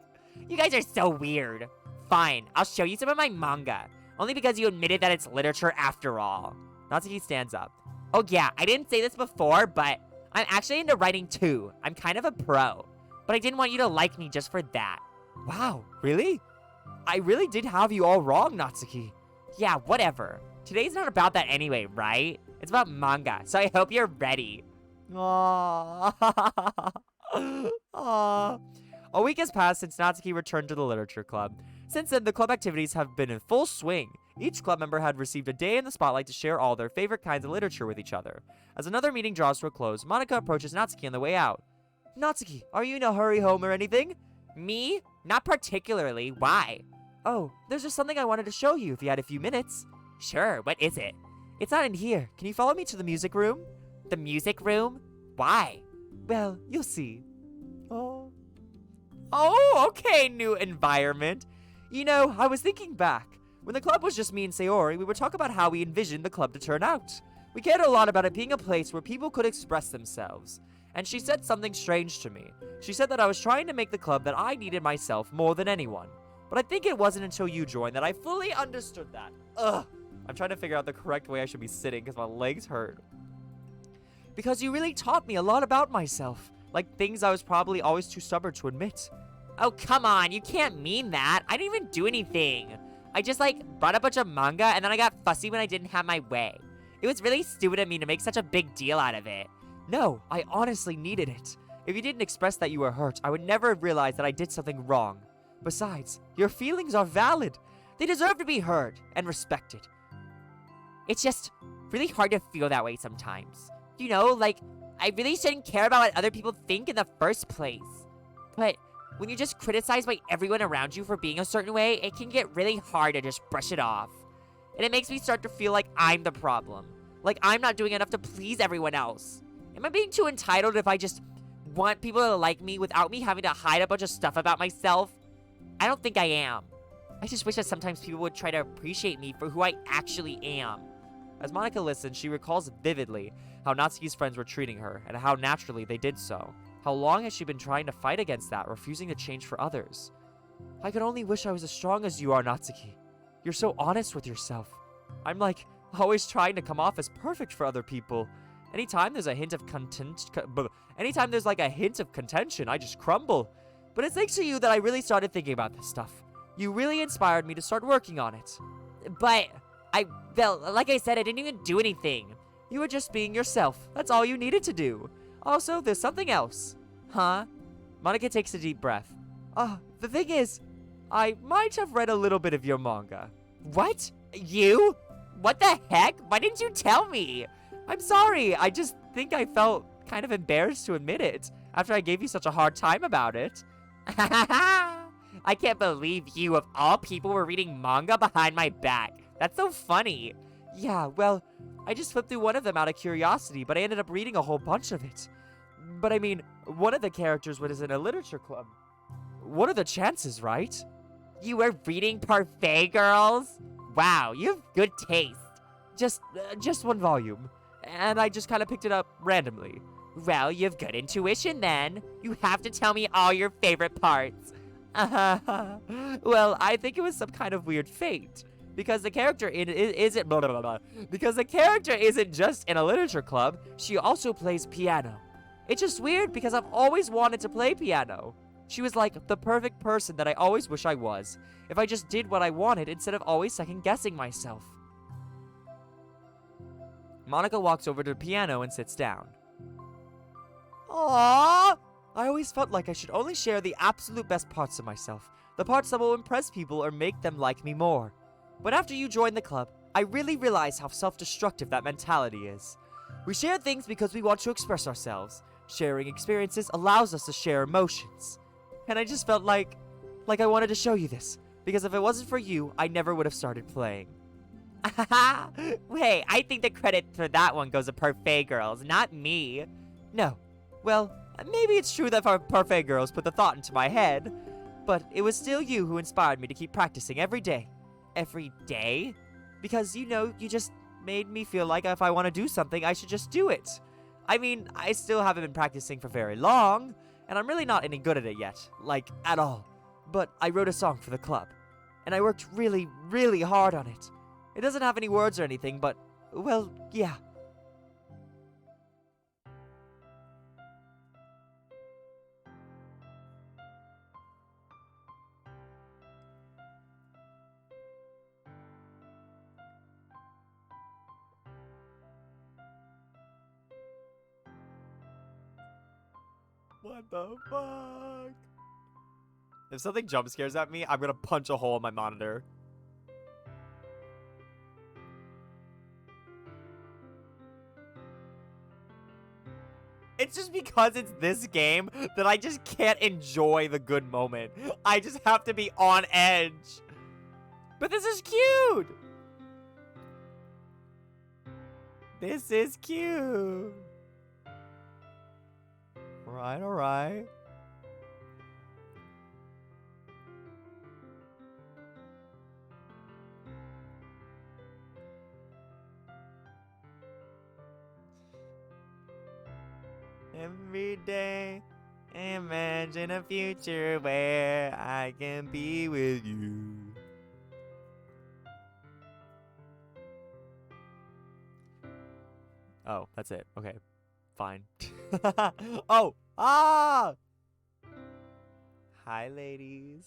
You guys are so weird. Fine, I'll show you some of my manga. Only because you admitted that it's literature after all. Natsuki stands up. Oh yeah, I didn't say this before, but I'm actually into writing too. I'm kind of a pro. But I didn't want you to like me just for that. Wow, really? I really did have you all wrong, Natsuki. Yeah, whatever. Today's not about that anyway, right? It's about manga, so I hope you're ready. Aww. Aww. A week has passed since Natsuki returned to the literature club. Since then, the club activities have been in full swing. Each club member had received a day in the spotlight to share all their favorite kinds of literature with each other. As another meeting draws to a close, Monica approaches Natsuki on the way out. Natsuki, are you in a hurry home or anything? Me? Not particularly. Why? Oh, there's just something I wanted to show you if you had a few minutes. Sure, what is it? It's not in here. Can you follow me to the music room? The music room? Why? Well, you'll see. Oh, okay, new environment. You know, I was thinking back. When the club was just me and Sayori, we would talk about how we envisioned the club to turn out. We cared a lot about it being a place where people could express themselves. And she said something strange to me. She said that I was trying to make the club that I needed myself more than anyone. But I think it wasn't until you joined that I fully understood that. Ugh. I'm trying to figure out the correct way I should be sitting because my legs hurt. Because you really taught me a lot about myself. Like things I was probably always too stubborn to admit. Oh, come on. You can't mean that. I didn't even do anything. I just, brought a bunch of manga, and then I got fussy when I didn't have my way. It was really stupid of me to make such a big deal out of it. No, I honestly needed it. If you didn't express that you were hurt, I would never have realized that I did something wrong. Besides, your feelings are valid. They deserve to be heard and respected. It's just really hard to feel that way sometimes. You know, I really shouldn't care about what other people think in the first place. But when you're just criticized by everyone around you for being a certain way, it can get really hard to just brush it off. And it makes me start to feel like I'm the problem. Like I'm not doing enough to please everyone else. Am I being too entitled if I just want people to like me without me having to hide a bunch of stuff about myself? I don't think I am. I just wish that sometimes people would try to appreciate me for who I actually am. As Monica listens, she recalls vividly how Natsuki's friends were treating her, and how naturally they did so. How long has she been trying to fight against that, refusing to change for others? I could only wish I was as strong as you are, Natsuki. You're so honest with yourself. I'm always trying to come off as perfect for other people. Anytime there's a hint of anytime there's a hint of contention, I just crumble. But it's thanks to you that I really started thinking about this stuff. You really inspired me to start working on it. But, like I said, I didn't even do anything. You were just being yourself. That's all you needed to do. Also, there's something else. Huh? Monica takes a deep breath. The thing is, I might have read a little bit of your manga. What? You? What the heck? Why didn't you tell me? I'm sorry, I just think I felt kind of embarrassed to admit it after I gave you such a hard time about it. I can't believe you, of all people, were reading manga behind my back. That's so funny. Yeah, well, I just flipped through one of them out of curiosity, but I ended up reading a whole bunch of it. But I mean, one of the characters was in a literature club. What are the chances, right? You were reading Parfait Girls? Wow, you have good taste. Just one volume, and I just kind of picked it up randomly. Well, you have good intuition then. You have to tell me all your favorite parts. Well, I think it was some kind of weird fate. Because the character isn't blah, blah, blah, blah. Because the character isn't just in a literature club, she also plays piano. It's just weird because I've always wanted to play piano. She was like the perfect person that I always wish I was, if I just did what I wanted instead of always second-guessing myself. Monica walks over to the piano and sits down. Aww! I always felt like I should only share the absolute best parts of myself, the parts that will impress people or make them like me more. But after you joined the club, I really realized how self-destructive that mentality is. We share things because we want to express ourselves. Sharing experiences allows us to share emotions. And I just felt like I wanted to show you this, because if it wasn't for you, I never would have started playing. Wait, I think the credit for that one goes to Parfait Girls, not me. No. Well, maybe it's true that Parfait Girls put the thought into my head, but it was still you who inspired me to keep practicing every day. Every day? Because, you just made me feel like if I want to do something, I should just do it. I mean, I still haven't been practicing for very long, and I'm really not any good at it yet, like, at all. But I wrote a song for the club, and I worked really, really hard on it. It doesn't have any words or anything, but, well, yeah. What the fuck? If something jump scares at me, I'm gonna punch a hole in my monitor. It's just because it's this game that I just can't enjoy the good moment. I just have to be on edge. But this is cute! This is cute. Alright, alright. Every day, imagine a future where I can be with you. Oh, that's it. Okay. Fine. Oh! Ah! Hi, ladies.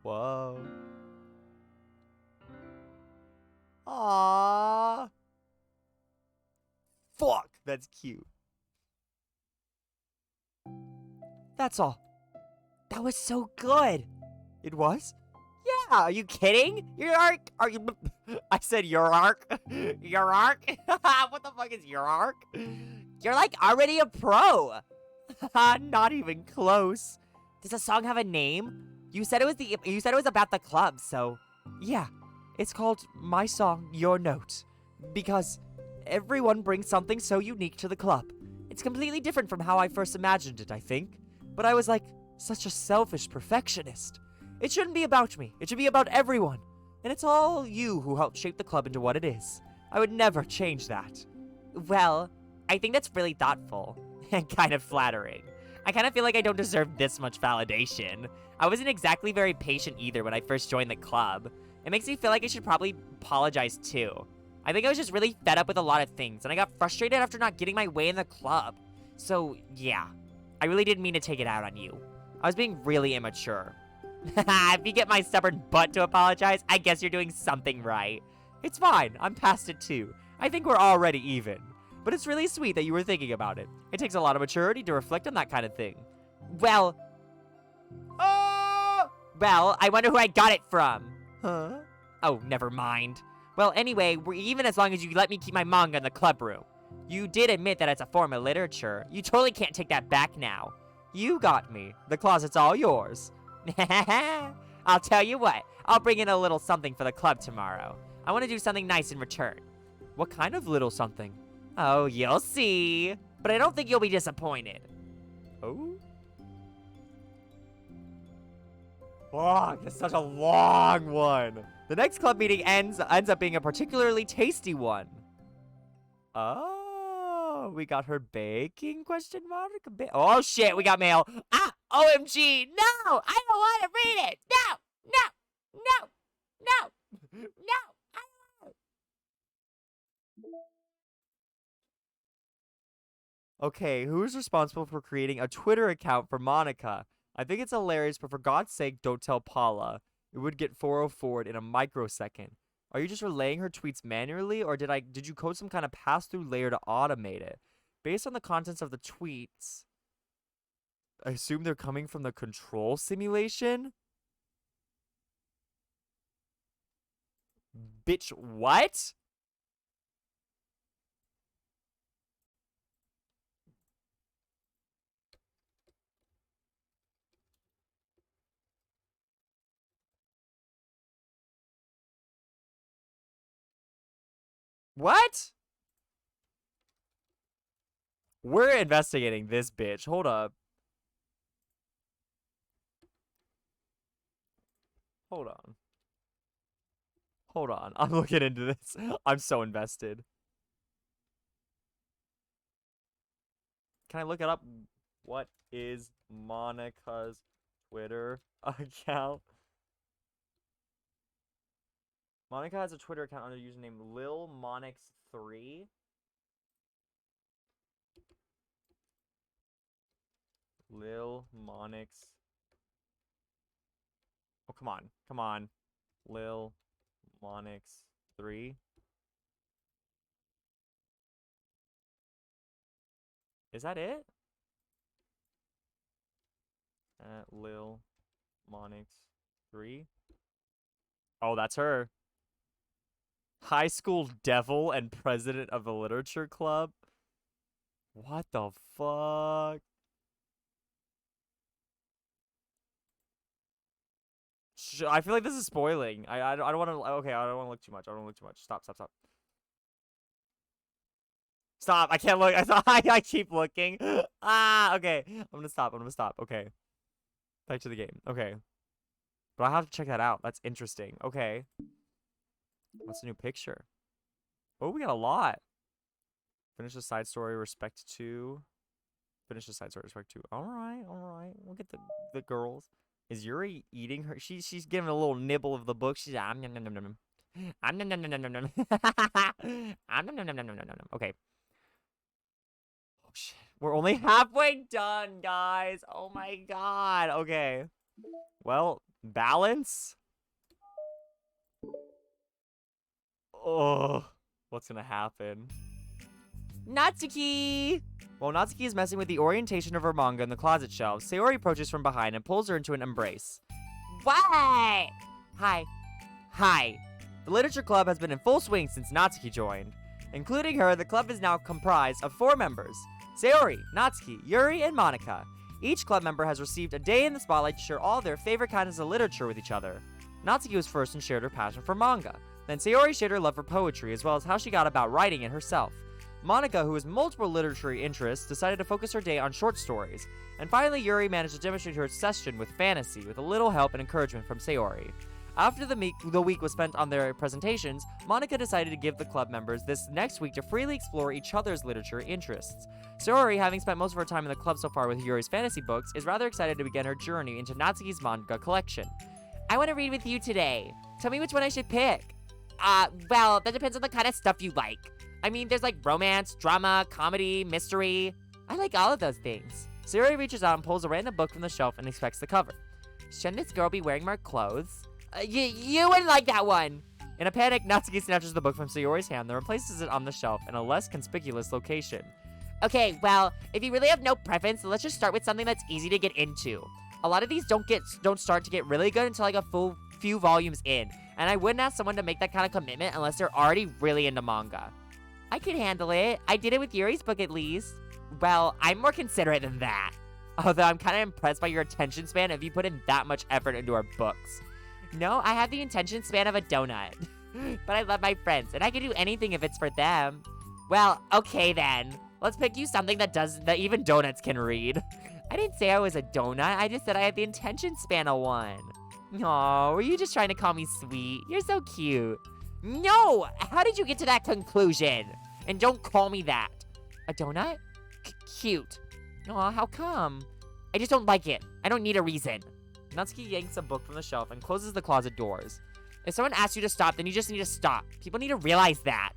Whoa. Aww. Fuck, that's cute. That's all. That was so good. It was? Yeah, are you kidding? Your arc? Are you? I said your arc. Your arc? What the fuck is your arc? You're like already a pro. Not even close. Does the song have a name? You said it was about the club, so yeah. It's called My Song, Your Note. Because everyone brings something so unique to the club. It's completely different from how I first imagined it, I think. But I was like, such a selfish perfectionist. It shouldn't be about me. It should be about everyone. And it's all you who helped shape the club into what it is. I would never change that. Well, I think that's really thoughtful and kind of flattering. I kind of feel like I don't deserve this much validation. I wasn't exactly very patient either when I first joined the club. It makes me feel like I should probably apologize too. I think I was just really fed up with a lot of things, and I got frustrated after not getting my way in the club. So, yeah. I really didn't mean to take it out on you. I was being really immature. If you get my stubborn butt to apologize, I guess you're doing something right. It's fine. I'm past it too. I think we're already even. But it's really sweet that you were thinking about it. It takes a lot of maturity to reflect on that kind of thing. Well, well, I wonder who I got it from. Huh? Oh, never mind. Well, anyway, we're even as long as you let me keep my manga in the club room. You did admit that it's a form of literature. You totally can't take that back now. You got me. The closet's all yours. I'll tell you what, I'll bring in a little something for the club tomorrow. I want to do something nice in return. What kind of little something? Oh, you'll see. But I don't think you'll be disappointed. Oh? Fuck, that's such a long one. The next club meeting ends up being a particularly tasty one. Oh, we got her baking, question mark? Oh shit, we got mail. Ah, OMG, no, I don't want to read it. No, no, no, no, no. Okay, who's responsible for creating a Twitter account for Monica? I think it's hilarious, but for God's sake, don't tell Paula. It would get 404'd in a microsecond. Are you just relaying her tweets manually, or did you code some kind of pass-through layer to automate it? Based on the contents of the tweets, I assume they're coming from the control simulation? Bitch, what? What? We're investigating this bitch. Hold up. Hold on. Hold on. I'm looking into this. I'm so invested. Can I look it up? What is Monica's Twitter account? Monica has a Twitter account under the username LilMonix3. LilMonix. Oh, come on. Come on. LilMonix3. Is that it? LilMonix3. Oh, that's her. High school devil and president of the literature club? What the fuck? I feel like this is spoiling. I don't want to. Okay, I don't want to look too much. I don't want to look too much. Stop, stop, stop. Stop. I can't look. I keep looking. Ah, okay. I'm gonna stop. I'm gonna stop. Okay. Back to the game. Okay. But I have to check that out. That's interesting. Okay. What's the new picture? Oh, we got a lot. Finish the side story, respect 2. Finish the side story, respect 2. All right, all right. We'll get the girls. Is Yuri eating her? She's giving a little nibble of the book. She's nom nom nom nom nom. Nom nom nom nom nom nom nom. Nom nom nom nom nom nom nom. Okay. Oh shit. We're only halfway done, guys. Oh my god. Okay. Well, balance. Oh, what's gonna happen? Natsuki! While Natsuki is messing with the orientation of her manga in the closet shelves, Sayori approaches from behind and pulls her into an embrace. What? Hi. Hi! The Literature Club has been in full swing since Natsuki joined. Including her, the club is now comprised of 4 members. Sayori, Natsuki, Yuri, and Monica. Each club member has received a day in the spotlight to share all their favorite kinds of literature with each other. Natsuki was first and shared her passion for manga. Then Sayori shared her love for poetry, as well as how she got about writing it herself. Monica, who has multiple literary interests, decided to focus her day on short stories. And finally, Yuri managed to demonstrate her obsession with fantasy, with a little help and encouragement from Sayori. After the week was spent on their presentations, Monica decided to give the club members this next week to freely explore each other's literary interests. Sayori, having spent most of her time in the club so far with Yuri's fantasy books, is rather excited to begin her journey into Natsuki's manga collection. I want to read with you today. Tell me which one I should pick. Well, that depends on the kind of stuff you like. I mean, there's like romance, drama, comedy, mystery. I like all of those things. Sayori reaches out and pulls a random book from the shelf and inspects the cover. Shouldn't this girl be wearing more clothes? You wouldn't like that one. In a panic, Natsuki snatches the book from Sayori's hand and replaces it on the shelf in a less conspicuous location. Okay, well, if you really have no preference, let's just start with something that's easy to get into. A lot of these don't start to get really good until like a full few volumes in, and I wouldn't ask someone to make that kind of commitment unless they're already really into manga. I could handle it. I did it with Yuri's book at least. Well, I'm more considerate than that. Although I'm kind of impressed by your attention span if you put in that much effort into our books. No, I have the attention span of a donut. But I love my friends, and I can do anything if it's for them. Well, okay then. Let's pick you something that even donuts can read. I didn't say I was a donut, I just said I had the attention span of one. Aw, were you just trying to call me sweet? You're so cute. No! How did you get to that conclusion? And don't call me that. A donut? Cute. Aw, how come? I just don't like it. I don't need a reason. Natsuki yanks a book from the shelf and closes the closet doors. If someone asks you to stop, then you just need to stop. People need to realize that.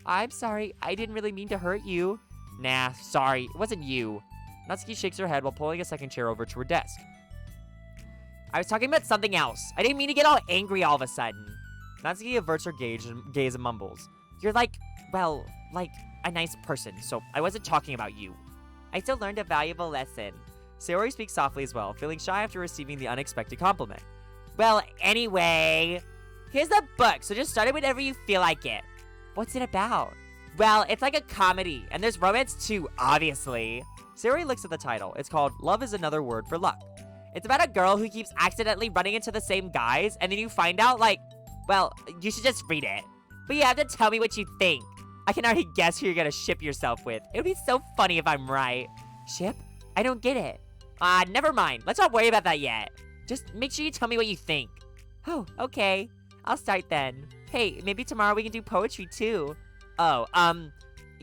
I'm sorry, I didn't really mean to hurt you. Nah, sorry, it wasn't you. Natsuki shakes her head while pulling a second chair over to her desk. I was talking about something else. I didn't mean to get all angry all of a sudden. Natsuki averts her gaze and mumbles. You're like, well, like a nice person, so I wasn't talking about you. I still learned a valuable lesson. Sayori speaks softly as well, feeling shy after receiving the unexpected compliment. Well, anyway, here's the book, so just start it whenever you feel like it. What's it about? Well, it's like a comedy, and there's romance too, obviously. Sayori looks at the title. It's called Love is Another Word for Luck. It's about a girl who keeps accidentally running into the same guys, and then you find out, like, well, you should just read it. But you have to tell me what you think. I can already guess who you're gonna ship yourself with. It would be so funny if I'm right. Ship? I don't get it. Never mind. Let's not worry about that yet. Just make sure you tell me what you think. Oh, okay. I'll start then. Hey, maybe tomorrow we can do poetry too. Oh,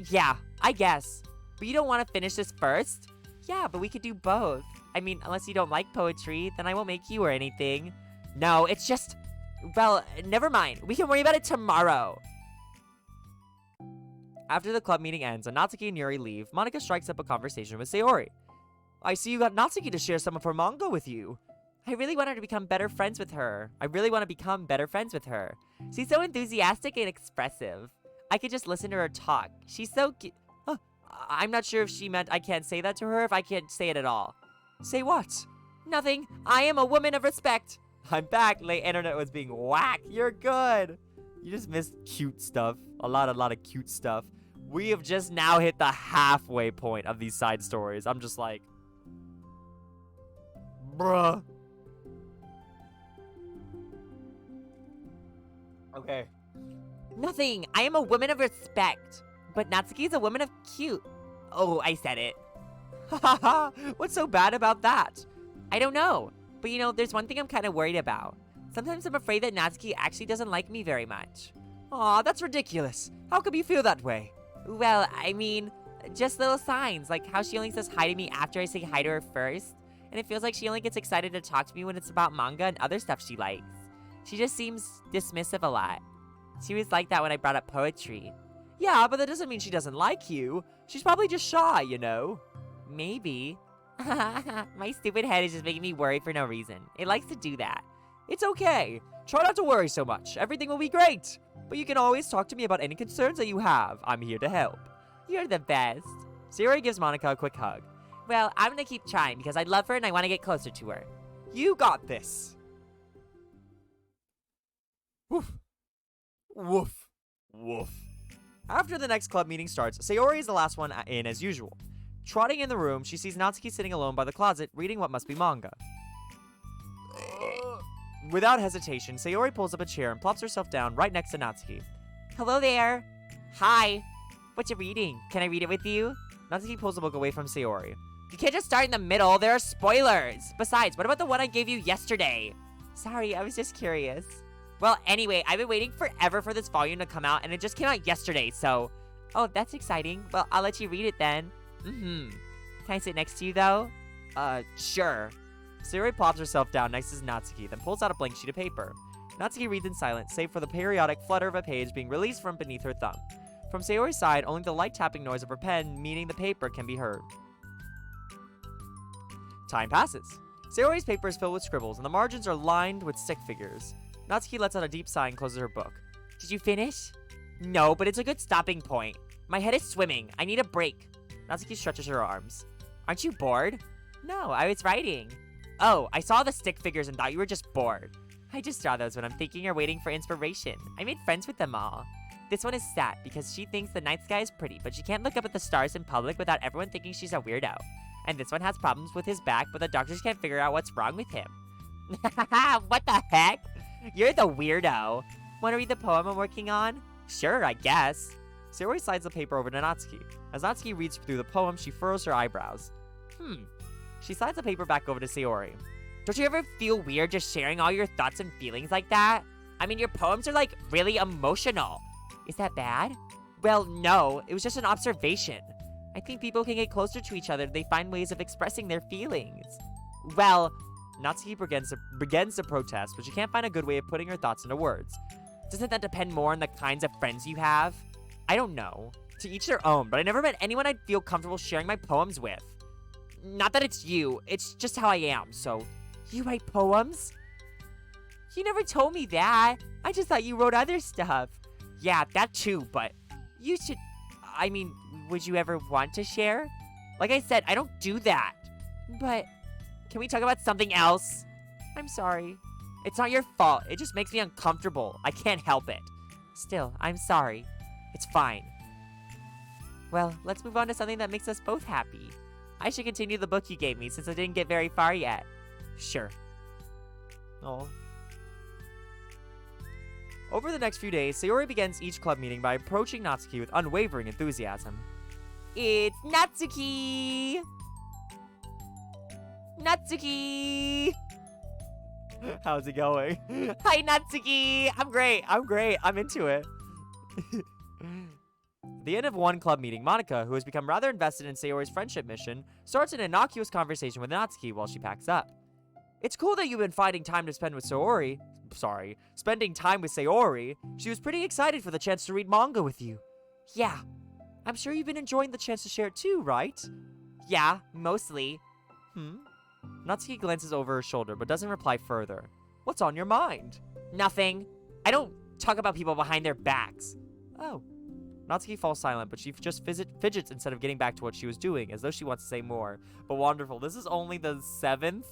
yeah, I guess. But you don't want to finish this first? Yeah, but we could do both. I mean, unless you don't like poetry, then I won't make you or anything. No, it's just... Well, never mind. We can worry about it tomorrow. After the club meeting ends and Natsuki and Yuri leave, Monika strikes up a conversation with Sayori. I see you got Natsuki to share some of her manga with you. I really want her to become better friends with her. She's so enthusiastic and expressive. I could just listen to her talk. She's so cute. Huh. I'm not sure if she meant I can't say that to her, if I can't say it at all. Say what? Nothing. I am a woman of respect. I'm back. Late internet was being whack. You're good. You just missed cute stuff. A lot of cute stuff. We have just now hit the halfway point of these side stories. I'm just like... Bruh. Okay. Nothing. I am a woman of respect. But Natsuki's a woman of cute. Oh, I said it. Hahaha. What's so bad about that? I don't know. But you know, there's one thing I'm kind of worried about. Sometimes I'm afraid that Natsuki actually doesn't like me very much. Aw, that's ridiculous. How come you feel that way? Well, I mean, just little signs, like how she only says hi to me after I say hi to her first. And it feels like she only gets excited to talk to me when it's about manga and other stuff she likes. She just seems dismissive a lot. She was like that when I brought up poetry. Yeah, but that doesn't mean she doesn't like you. She's probably just shy, you know? Maybe. My stupid head is just making me worry for no reason. It likes to do that. It's okay. Try not to worry so much. Everything will be great. But you can always talk to me about any concerns that you have. I'm here to help. You're the best. Sayori gives Monika a quick hug. Well, I'm gonna keep trying because I love her and I want to get closer to her. You got this. Woof. Woof. Woof. After the next club meeting starts, Sayori is the last one in as usual. Trotting in the room, she sees Natsuki sitting alone by the closet, reading what must be manga. Without hesitation, Sayori pulls up a chair and plops herself down right next to Natsuki. Hello there. Hi. What you reading? Can I read it with you? Natsuki pulls the book away from Sayori. You can't just start in the middle. There are spoilers. Besides, what about the one I gave you yesterday? Sorry, I was just curious. Well, anyway, I've been waiting forever for this volume to come out, and it just came out yesterday, so... Oh, that's exciting. Well, I'll let you read it then. Can I sit next to you, though? Sure. Sayori plops herself down next to Natsuki, then pulls out a blank sheet of paper. Natsuki reads in silence, save for the periodic flutter of a page being released from beneath her thumb. From Sayori's side, only the light tapping noise of her pen, meaning the paper, can be heard. Time passes. Sayori's paper is filled with scribbles, and the margins are lined with stick figures. Natsuki lets out a deep sigh and closes her book. Did you finish? No, but it's a good stopping point. My head is swimming. I need a break. Natsuki stretches her arms. Aren't you bored? No, I was writing. Oh, I saw the stick figures and thought you were just bored. I just draw those when I'm thinking or waiting for inspiration. I made friends with them all. This one is sad because she thinks the night sky is pretty, but she can't look up at the stars in public without everyone thinking she's a weirdo. And this one has problems with his back, but the doctors can't figure out what's wrong with him. What the heck? You're the weirdo. Want to read the poem I'm working on? Sure, I guess. Sayori slides the paper over to Natsuki. As Natsuki reads through the poem, she furrows her eyebrows. She slides the paper back over to Sayori. Don't you ever feel weird just sharing all your thoughts and feelings like that? I mean, your poems are like really emotional. Is that bad? Well, no, it was just an observation. I think people can get closer to each other if they find ways of expressing their feelings. Well, Natsuki begins to protest, but she can't find a good way of putting her thoughts into words. Doesn't that depend more on the kinds of friends you have? I don't know. To each their own, but I never met anyone I'd feel comfortable sharing my poems with. Not that it's you, it's just how I am, so... You write poems? You never told me that. I just thought you wrote other stuff. Yeah, that too, but you should... I mean, would you ever want to share? Like I said, I don't do that. But can we talk about something else? I'm sorry. It's not your fault. It just makes me uncomfortable. I can't help it. Still, I'm sorry. It's fine. Well, let's move on to something that makes us both happy. I should continue the book you gave me since I didn't get very far yet. Sure. Oh. Over the next few days, Sayori begins each club meeting by approaching Natsuki with unwavering enthusiasm. It's Natsuki! Natsuki! How's it going? Hi, Natsuki! I'm great. I'm into it. At the end of one club meeting, Monica, who has become rather invested in Sayori's friendship mission, starts an innocuous conversation with Natsuki while she packs up. It's cool that you've been finding time to spend with Sayori. Spending time with Sayori. She was pretty excited for the chance to read manga with you. Yeah. I'm sure you've been enjoying the chance to share it too, right? Yeah, mostly. Natsuki glances over her shoulder, but doesn't reply further. What's on your mind? Nothing. I don't talk about people behind their backs. Oh. Natsuki falls silent, but she just fidgets instead of getting back to what she was doing, as though she wants to say more. But wonderful. This is only the seventh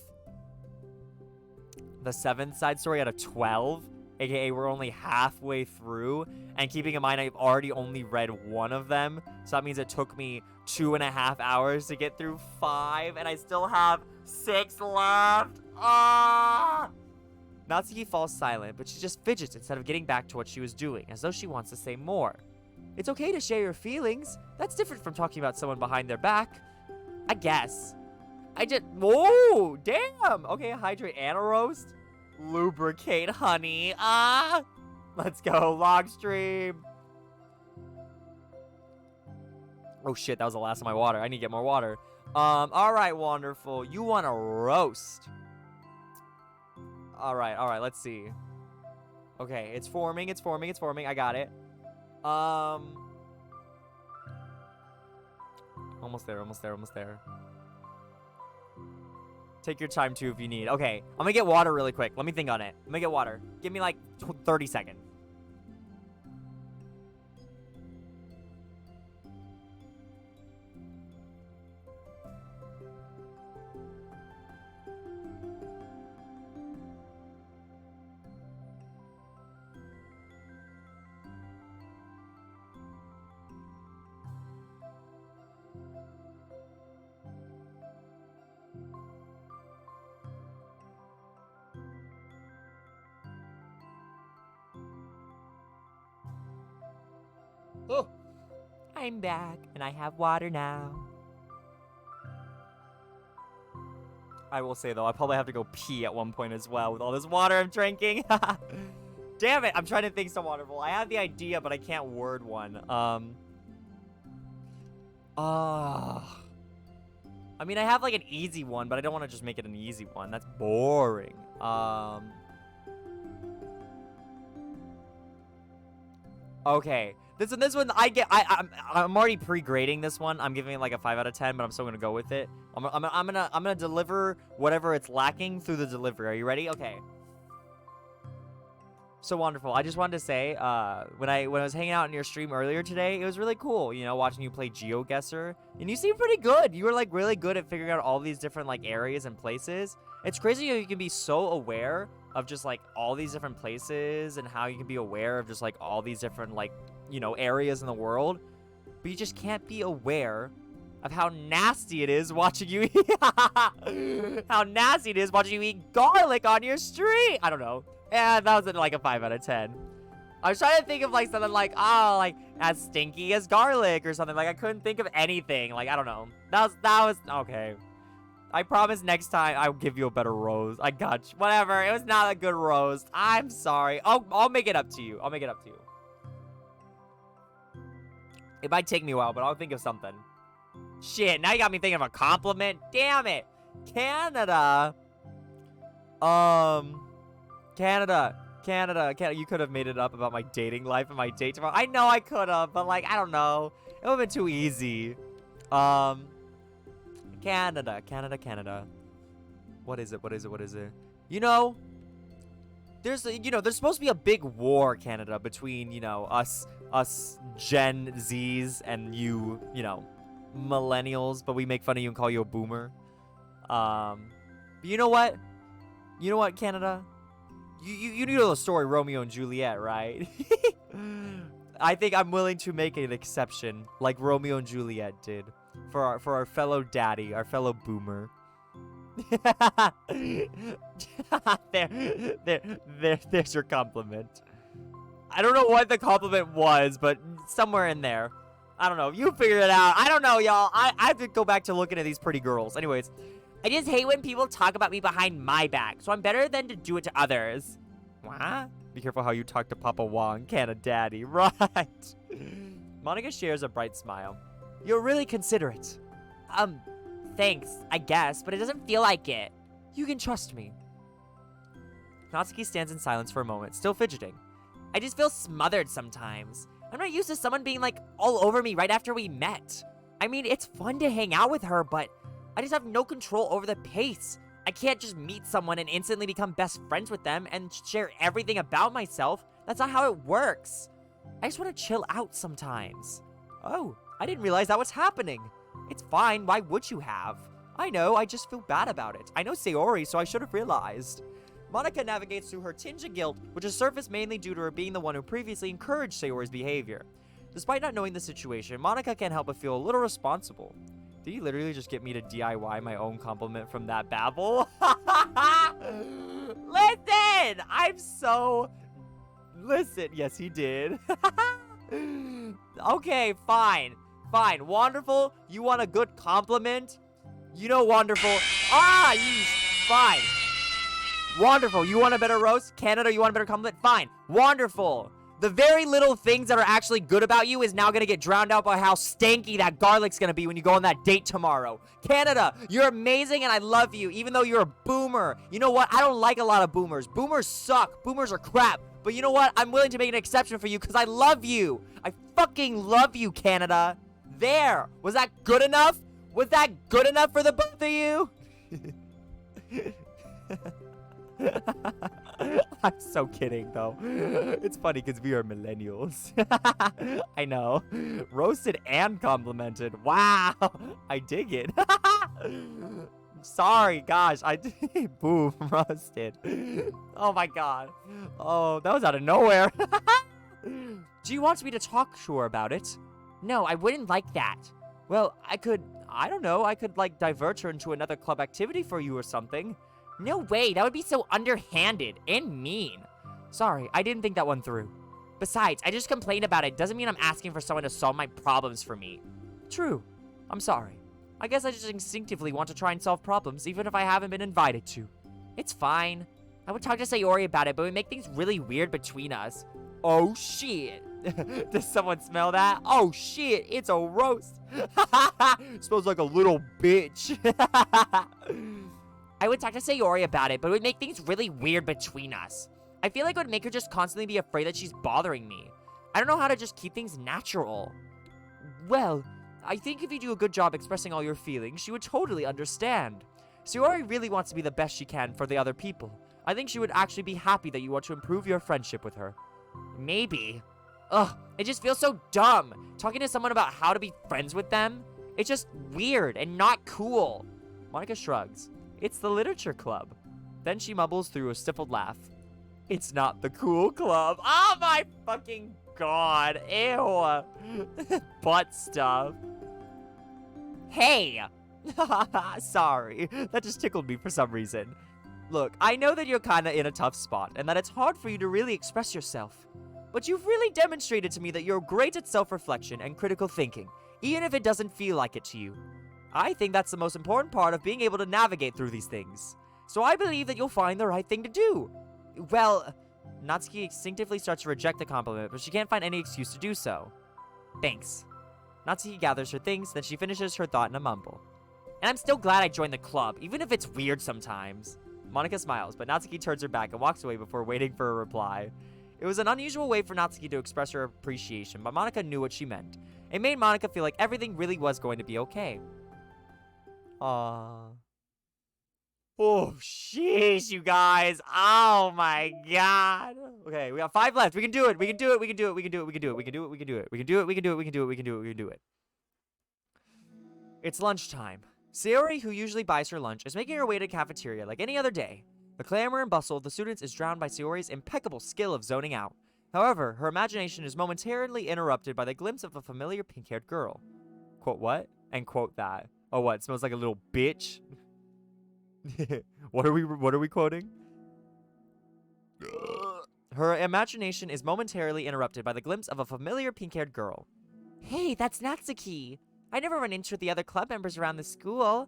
side story out of 12, aka we're only halfway through, and keeping in mind I've already only read one of them, so that means it took me 2.5 hours to get through 5, and I still have 6 left. Natsuki falls silent, but she just fidgets instead of getting back to what she was doing, as though she wants to say more. It's okay to share your feelings. That's different from talking about someone behind their back. I guess. Whoa, damn. Okay, hydrate and a roast. Lubricate, honey. Let's go, log stream. Oh shit, that was the last of my water. I need to get more water. All right, wonderful. You want a roast? All right, let's see. Okay, it's forming. I got it. Almost there. Take your time, too, if you need. Okay, I'm gonna get water really quick. Let me think on it. I'm gonna get water. Give me, like, 30 seconds. Oh, I'm back, and I have water now. I will say, though, I probably have to go pee at one point as well with all this water I'm drinking. Damn it, I'm trying to think so wonderful. I have the idea, but I can't word one. I mean, I have, like, an easy one, but I don't want to just make it an easy one. That's boring. Okay. This one, I'm already pre-grading this one. I'm giving it like a 5 out of 10, but I'm still gonna go with it. I'm gonna deliver whatever it's lacking through the delivery. Are you ready? Okay. So wonderful. I just wanted to say, when I was hanging out in your stream earlier today, it was really cool, you know, watching you play GeoGuessr. And you seemed pretty good. You were like really good at figuring out all these different like areas and places. It's crazy how you can be so aware of just like all these different places and how you can be aware of just like all these different like, you know, areas in the world. But you just can't be aware of how nasty it is watching you eat. How nasty it is watching you eat garlic on your street. I don't know. Yeah, that was like a 5 out of 10. I was trying to think of like something like, oh, like as stinky as garlic or something. Like I couldn't think of anything. Like I don't know. That was okay. I promise next time I'll give you a better roast. I got you. Whatever. It was not a good roast. I'm sorry. I'll make it up to you. I'll make it up to you. It might take me a while, but I'll think of something. Shit, now you got me thinking of a compliment. Damn it. Canada. Canada. You could have made it up about my dating life and my date tomorrow. I know I could have, but like, I don't know. It would have been too easy. Canada. What is it? You know, there's supposed to be a big war, Canada, between, you know, us Gen Zs and you know, millennials, but we make fun of you and call you a boomer. But you know what? Canada? You know the story Romeo and Juliet, right? I think I'm willing to make an exception, like Romeo and Juliet did, for our fellow daddy, our fellow boomer. There's your compliment. I don't know what the compliment was, but somewhere in there. I don't know. You figure it out. I don't know, y'all. I have to go back to looking at these pretty girls. Anyways, I just hate when people talk about me behind my back, so I'm better than to do it to others. What? Be careful how you talk to Papa Wong, Canna Daddy. Right. Monica shares a bright smile. You're really considerate. Thanks, I guess, but it doesn't feel like it. You can trust me. Natsuki stands in silence for a moment, still fidgeting. I just feel smothered sometimes. I'm not used to someone being like all over me right after we met. I mean, it's fun to hang out with her, but I just have no control over the pace. I can't just meet someone and instantly become best friends with them and share everything about myself. That's not how it works. I just want to chill out sometimes. Oh, I didn't realize that was happening. It's fine, why would you have? I know, I just feel bad about it. I know Sayori, so I should have realized. Monica navigates through her tinge of guilt, which is surfaced mainly due to her being the one who previously encouraged Sayori's behavior. Despite not knowing the situation, Monica can't help but feel a little responsible. Did he literally just get me to DIY my own compliment from that babble? Listen! Listen, yes he did. Okay, fine. Fine, wonderful. You want a good compliment? You know wonderful. Fine. Wonderful. You want a better roast? Canada, you want a better compliment? Fine. Wonderful. The very little things that are actually good about you is now gonna get drowned out by how stanky that garlic's gonna be when you go on that date tomorrow. Canada, you're amazing and I love you, even though you're a boomer. You know what? I don't like a lot of boomers. Boomers suck. Boomers are crap. But you know what? I'm willing to make an exception for you because I love you. I fucking love you, Canada. There. Was that good enough? Was that good enough for the both of you? I'm so kidding, though. It's funny because we are millennials. I know. Roasted and complimented. Wow. I dig it. Sorry, gosh. Boom, roasted. Oh, my God. Oh, that was out of nowhere. Do you want me to talk to her about it? No, I wouldn't like that. Well, I don't know, I could, like, divert her into another club activity for you or something. No way, that would be so underhanded and mean. Sorry, I didn't think that one through. Besides, I just complained about it doesn't mean I'm asking for someone to solve my problems for me. True. I'm sorry. I guess I just instinctively want to try and solve problems, even if I haven't been invited to. It's fine. I would talk to Sayori about it, but it would make things really weird between us. Oh, shit. Does someone smell that? Oh, shit. It's a roast. Smells like a little bitch. I would talk to Sayori about it, but it would make things really weird between us. I feel like it would make her just constantly be afraid that she's bothering me. I don't know how to just keep things natural. Well, I think if you do a good job expressing all your feelings, she would totally understand. Sayori really wants to be the best she can for the other people. I think she would actually be happy that you want to improve your friendship with her. Maybe. Ugh, it just feels so dumb. Talking to someone about how to be friends with them. It's just weird and not cool. Monica shrugs. It's the literature club. Then she mumbles through a stifled laugh. It's not the cool club. Oh my fucking god. Ew. Butt stuff. Hey! Sorry. That just tickled me for some reason. Look, I know that you're kinda in a tough spot and that it's hard for you to really express yourself. But you've really demonstrated to me that you're great at self-reflection and critical thinking, even if it doesn't feel like it to you. I think that's the most important part of being able to navigate through these things. So I believe that you'll find the right thing to do. Well, Natsuki instinctively starts to reject the compliment, but she can't find any excuse to do so. Thanks. Natsuki gathers her things, then she finishes her thought in a mumble. And I'm still glad I joined the club, even if it's weird sometimes. Monica smiles, but Natsuki turns her back and walks away before waiting for a reply. It was an unusual way for Natsuki to express her appreciation, but Monica knew what she meant. It made Monica feel like everything really was going to be okay. Aww. Oh, sheesh, you guys. Oh my god. Okay, we got 5 left. We can do it. We can do it. We can do it. We can do it. We can do it. We can do it. We can do it. We can do it. We can do it. We can do it. We can do it. We can do it. It's lunchtime. Sayori, who usually buys her lunch, is making her way to the cafeteria like any other day. The clamor and bustle of the students is drowned by Sayori's impeccable skill of zoning out. However, her imagination is momentarily interrupted by the glimpse of a familiar pink-haired girl. Quote what? And quote that. Oh, what? It smells like a little bitch? What are we quoting? Her imagination is momentarily interrupted by the glimpse of a familiar pink-haired girl. Hey, that's Natsuki. I never run into the other club members around the school.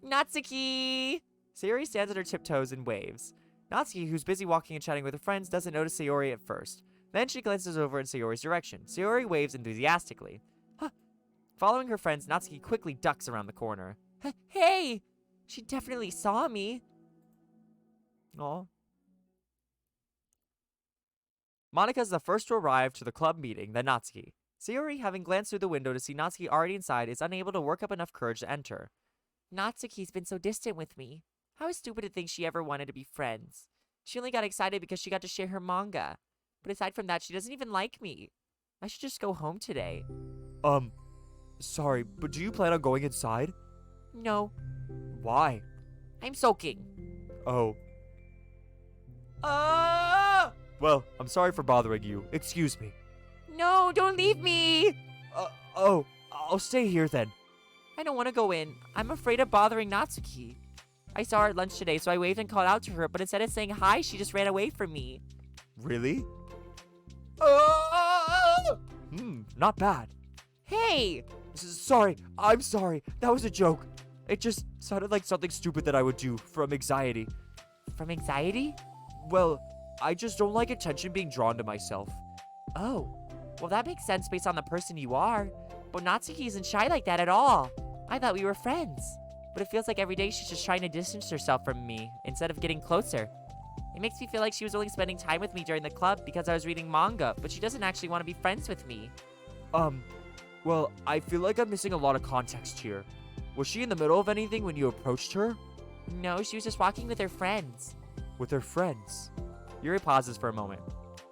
Natsuki! Sayori stands on her tiptoes and waves. Natsuki, who's busy walking and chatting with her friends, doesn't notice Sayori at first. Then she glances over in Sayori's direction. Sayori waves enthusiastically. Huh. Following her friends, Natsuki quickly ducks around the corner. Hey! She definitely saw me. Aw. Monika's the first to arrive to the club meeting, then Natsuki. Sayori, having glanced through the window to see Natsuki already inside, is unable to work up enough courage to enter. Natsuki's been so distant with me. How stupid to think she ever wanted to be friends. She only got excited because she got to share her manga. But aside from that, she doesn't even like me. I should just go home today. Sorry, but do you plan on going inside? No, Why? I'm soaking. Oh. Ah! Well, I'm sorry for bothering you. Excuse me. No, don't leave me! Oh, I'll stay here then. I don't want to go in. I'm afraid of bothering Natsuki. I saw her at lunch today, so I waved and called out to her, but instead of saying hi, she just ran away from me. Really? Not bad. Hey! Sorry, I'm sorry. That was a joke. It just sounded like something stupid that I would do from anxiety. From anxiety? Well, I just don't like attention being drawn to myself. Oh, well that makes sense based on the person you are. But Natsuki isn't shy like that at all. I thought we were friends. But it feels like every day she's just trying to distance herself from me instead of getting closer. It makes me feel like she was only spending time with me during the club because I was reading manga, but she doesn't actually want to be friends with me. Well, I feel like I'm missing a lot of context here. Was she in the middle of anything when you approached her? No, she was just walking with her friends. With her friends? Yuri pauses for a moment.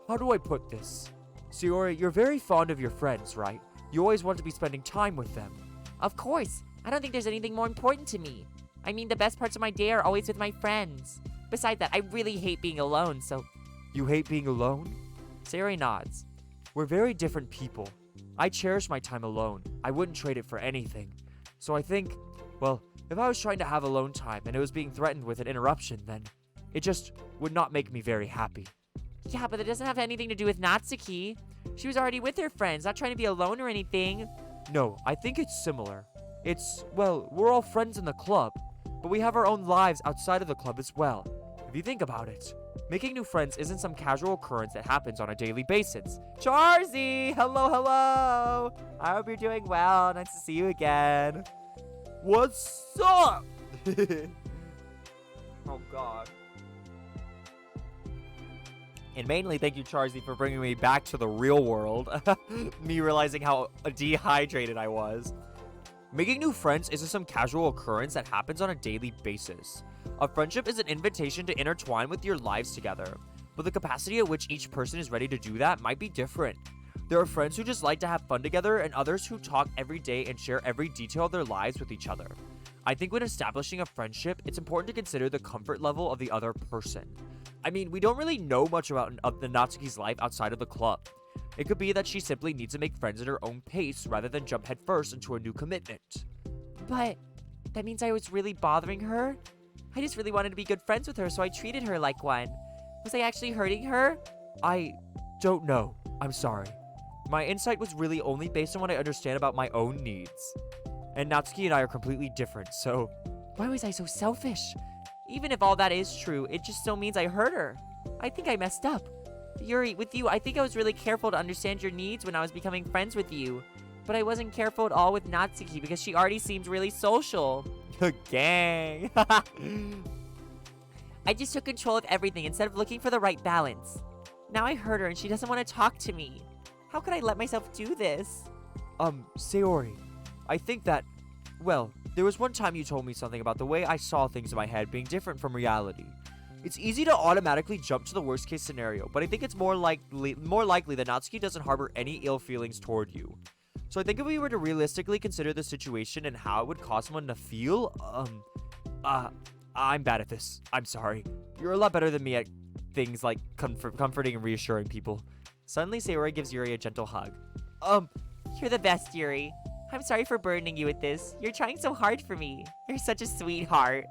How do I put this? Sayori, you're very fond of your friends, right? You always want to be spending time with them. Of course. I don't think there's anything more important to me. I mean, the best parts of my day are always with my friends. Besides that, I really hate being alone, so... You hate being alone? Sayori nods. We're very different people. I cherish my time alone. I wouldn't trade it for anything. So I think, well, if I was trying to have alone time and it was being threatened with an interruption, then it just would not make me very happy. Yeah, but it doesn't have anything to do with Natsuki. She was already with her friends, not trying to be alone or anything. No, I think it's similar. Well, we're all friends in the club, but we have our own lives outside of the club as well. If you think about it, making new friends isn't some casual occurrence that happens on a daily basis. Charzy! Hello, hello! I hope you're doing well. Nice to see you again. What's up? Oh, God. And mainly thank you, Charzy, for bringing me back to the real world. Me realizing how dehydrated I was. Making new friends isn't some casual occurrence that happens on a daily basis. A friendship is an invitation to intertwine with your lives together, but the capacity at which each person is ready to do that might be different. There are friends who just like to have fun together and others who talk every day and share every detail of their lives with each other. I think when establishing a friendship, it's important to consider the comfort level of the other person. I mean, we don't really know much about the Natsuki's life outside of the club. It could be that she simply needs to make friends at her own pace rather than jump headfirst into a new commitment. But that means I was really bothering her? I just really wanted to be good friends with her, so I treated her like one. Was I actually hurting her? I don't know. I'm sorry. My insight was really only based on what I understand about my own needs. And Natsuki and I are completely different, so... Why was I so selfish? Even if all that is true, it just still means I hurt her. I think I messed up. Yuri, with you, I think I was really careful to understand your needs when I was becoming friends with you. But I wasn't careful at all with Natsuki because she already seems really social. Gang! I just took control of everything instead of looking for the right balance. Now I hurt her and she doesn't want to talk to me. How could I let myself do this? Sayori, I think that, well, there was one time you told me something about the way I saw things in my head being different from reality. It's easy to automatically jump to the worst case scenario, but I think it's more likely that Natsuki doesn't harbor any ill feelings toward you. So I think if we were to realistically consider the situation and how it would cause someone to feel, I'm bad at this. I'm sorry. You're a lot better than me at things like comforting and reassuring people. Suddenly, Sayori gives Yuri a gentle hug. You're the best, Yuri. I'm sorry for burdening you with this. You're trying so hard for me. You're such a sweetheart.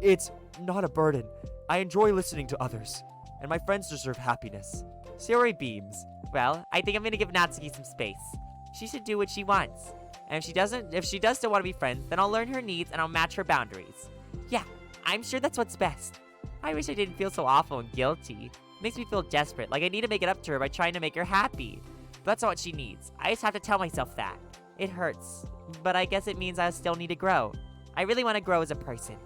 It's not a burden. I enjoy listening to others, and my friends deserve happiness. Sayori beams. Well, I think I'm gonna give Natsuki some space. She should do what she wants. And if she does still want to be friends, then I'll learn her needs and I'll match her boundaries. Yeah, I'm sure that's what's best. I wish I didn't feel so awful and guilty. Makes me feel desperate, like I need to make it up to her by trying to make her happy. But that's not what she needs. I just have to tell myself that. It hurts, but I guess it means I still need to grow. I really want to grow as a person.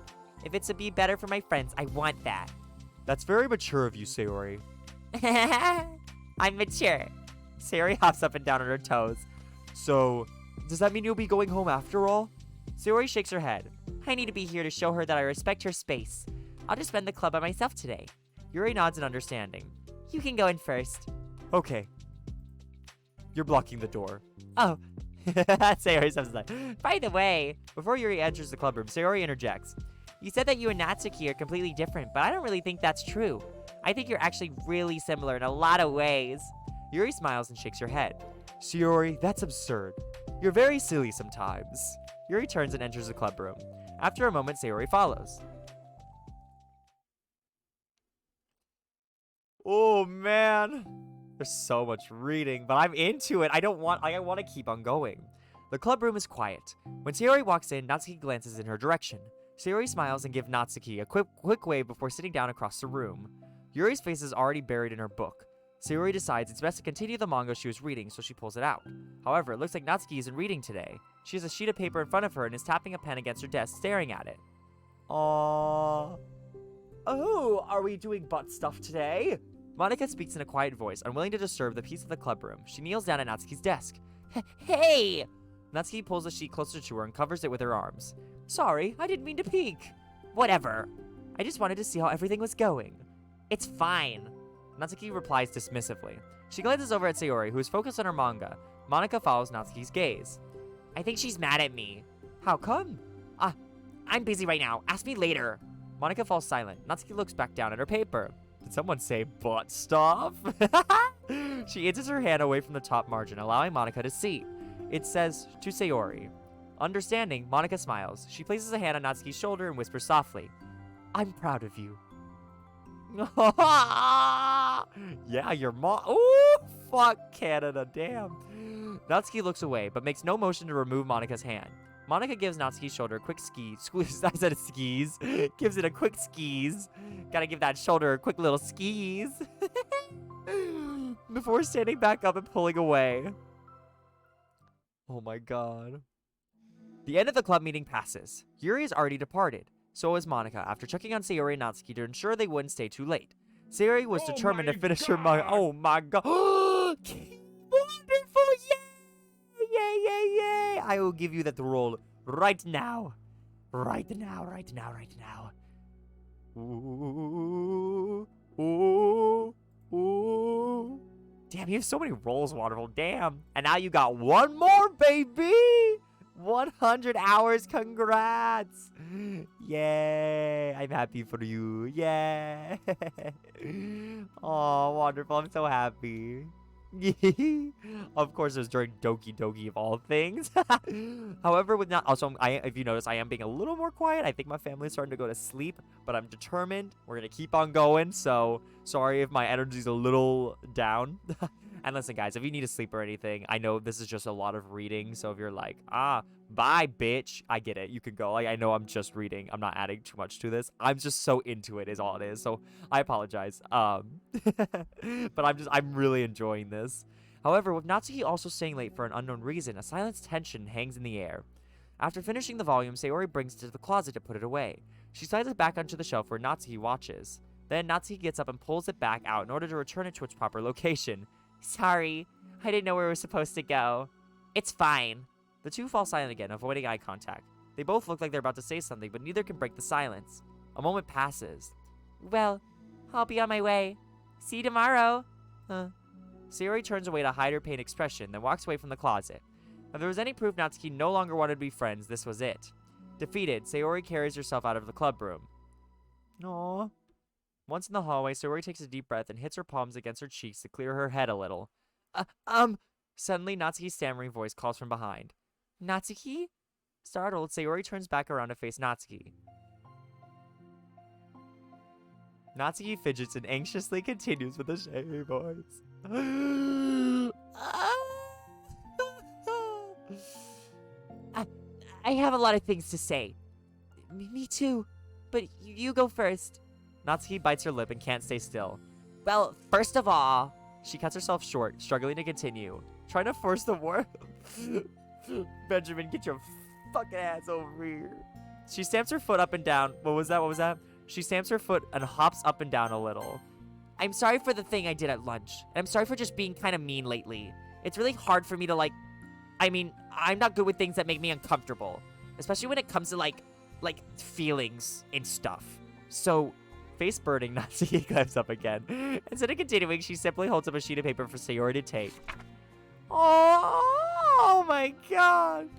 If it's to be better for my friends, I want that. That's very mature of you, Sayori. I'm mature. Sayori hops up and down on her toes. So, does that mean you'll be going home after all? Sayori shakes her head. I need to be here to show her that I respect her space. I'll just spend the club by myself today. Yuri nods in understanding. You can go in first. Okay. You're blocking the door. Oh. Sayori steps aside. By the way, Before Yuri enters the club room, Sayori interjects. you said that you and Natsuki are completely different, but I don't really think that's true. I think you're actually really similar in a lot of ways. Yuri smiles and shakes her head. Sayori, that's absurd. You're very silly sometimes. Yuri turns and enters the club room. After a moment, Sayori follows. Oh man, there's so much reading, but I'm into it. I want to keep on going. The club room is quiet. When Sayori walks in, Natsuki glances in her direction. Sayori smiles and gives Natsuki a quick wave before sitting down across the room. Yuri's face is already buried in her book. Sayori decides it's best to continue the manga she was reading, so she pulls it out. However, it looks like Natsuki isn't reading today. She has a sheet of paper in front of her and is tapping a pen against her desk, staring at it. Aww. Oh, are we doing butt stuff today? Monica speaks in a quiet voice, unwilling to disturb the peace of the club room. She kneels down at Natsuki's desk. Hey! Natsuki pulls the sheet closer to her and covers it with her arms. Sorry, I didn't mean to peek. Whatever. I just wanted to see how everything was going. It's fine. Natsuki replies dismissively. She glances over at Sayori, who is focused on her manga. Monica follows Natsuki's gaze. I think she's mad at me. How come? I'm busy right now. Ask me later. Monica falls silent. Natsuki looks back down at her paper. Did someone say butt stuff? She inches her hand away from the top margin, allowing Monica to see. It says, to Sayori. Understanding, Monica smiles. She places a hand on Natsuki's shoulder and whispers softly, I'm proud of you. Yeah, your mom. Ooh, fuck Canada, damn. Natsuki looks away, but makes no motion to remove Monica's hand. Monica gives Natsuki's shoulder a quick squeeze. I said skis. Gives it a quick skis. Gotta give that shoulder a quick little skis. Before standing back up and pulling away. Oh my god. The end of the club meeting passes. Yuri has already departed. So is Monica, after checking on Sayori and Natsuki to ensure they wouldn't stay too late. Sayori was determined to finish her manga. Oh my god. Wonderful! Yay! Yay, yay, yay! I will give you that role right now. Right now, right now, right now. Ooh, ooh, ooh. Damn, you have so many rolls, Waterfall. Damn. And now you got one more, baby. 100 hours. Congrats. Yay. I'm happy for you. Yay. Oh, wonderful. I'm so happy. Of course, it was during Doki Doki of all things. However, with not also, if you notice, I am being a little more quiet. I think my family's starting to go to sleep, but I'm determined. We're gonna keep on going. So sorry if my energy's a little down. And listen, guys, if you need to sleep or anything, I know this is just a lot of reading. So if you're like, bye, bitch, I get it. You can go. Like, I know I'm just reading. I'm not adding too much to this. I'm just so into it, is all it is. So I apologize. But I'm really enjoying this. However, with Natsuki also staying late for an unknown reason, a silent tension hangs in the air. After finishing the volume, Sayori brings it to the closet to put it away. She slides it back onto the shelf where Natsuki watches. Then Natsuki gets up and pulls it back out in order to return it to its proper location. Sorry, I didn't know where we were supposed to go. It's fine. The two fall silent again, avoiding eye contact. They both look like they're about to say something, but neither can break the silence. A moment passes. Well, I'll be on my way. See you tomorrow. Sayori turns away to hide her pain expression, then walks away from the closet. If there was any proof Natsuki no longer wanted to be friends, this was it. Defeated, Sayori carries herself out of the club room. Aww. Once in the hallway, Sayori takes a deep breath and hits her palms against her cheeks to clear her head a little. Suddenly, Natsuki's stammering voice calls from behind. Natsuki? Startled, Sayori turns back around to face Natsuki. Natsuki fidgets and anxiously continues with a shaky voice. I have a lot of things to say. Me too, but you go first. Natsuki bites her lip and can't stay still. Well, first of all, she cuts herself short, struggling to continue. Trying to force the word. Benjamin, get your fucking ass over here. She stamps her foot up and down. What was that? She stamps her foot and hops up and down a little. I'm sorry for the thing I did at lunch. And I'm sorry for just being kind of mean lately. It's really hard for me to I'm not good with things that make me uncomfortable. Especially when it comes to like feelings and stuff. So, face burning, Natsuki climbs up again. Instead of continuing, she simply holds up a sheet of paper for Sayori to take. Oh my god.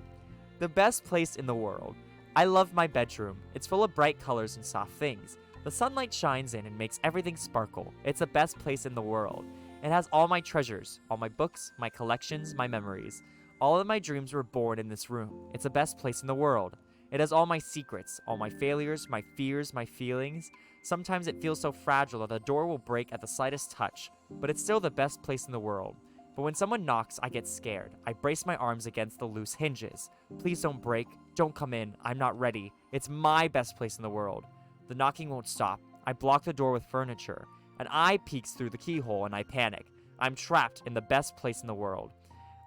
The best place in the world. I love my bedroom. It's full of bright colors and soft things. The sunlight shines in and makes everything sparkle. It's the best place in the world. It has all my treasures, all my books, my collections, my memories. All of my dreams were born in this room. It's the best place in the world. It has all my secrets, all my failures, my fears, my feelings. Sometimes it feels so fragile that the door will break at the slightest touch, but it's still the best place in the world. But when someone knocks, I get scared. I brace my arms against the loose hinges. Please don't break. Don't come in. I'm not ready. It's my best place in the world. The knocking won't stop. I block the door with furniture. An eye peeks through the keyhole and I panic. I'm trapped in the best place in the world.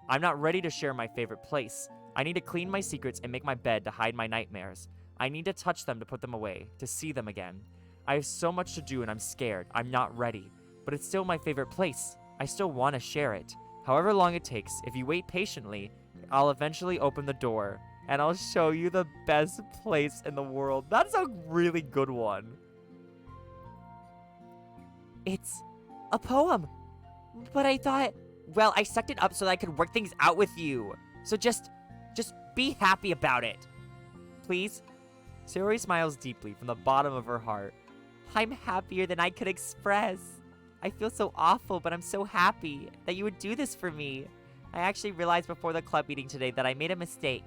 I'm not ready to share my favorite place. I need to clean my secrets and make my bed to hide my nightmares. I need to touch them to put them away, to see them again. I have so much to do and I'm scared. I'm not ready. But it's still my favorite place. I still want to share it. However long it takes, if you wait patiently, I'll eventually open the door and I'll show you the best place in the world. That's a really good one. It's a poem. But I thought, well, I sucked it up so that I could work things out with you. So just be happy about it. Please? Sayori smiles deeply from the bottom of her heart. I'm happier than I could express. I feel so awful, but I'm so happy that you would do this for me. I actually realized before the club meeting today that I made a mistake.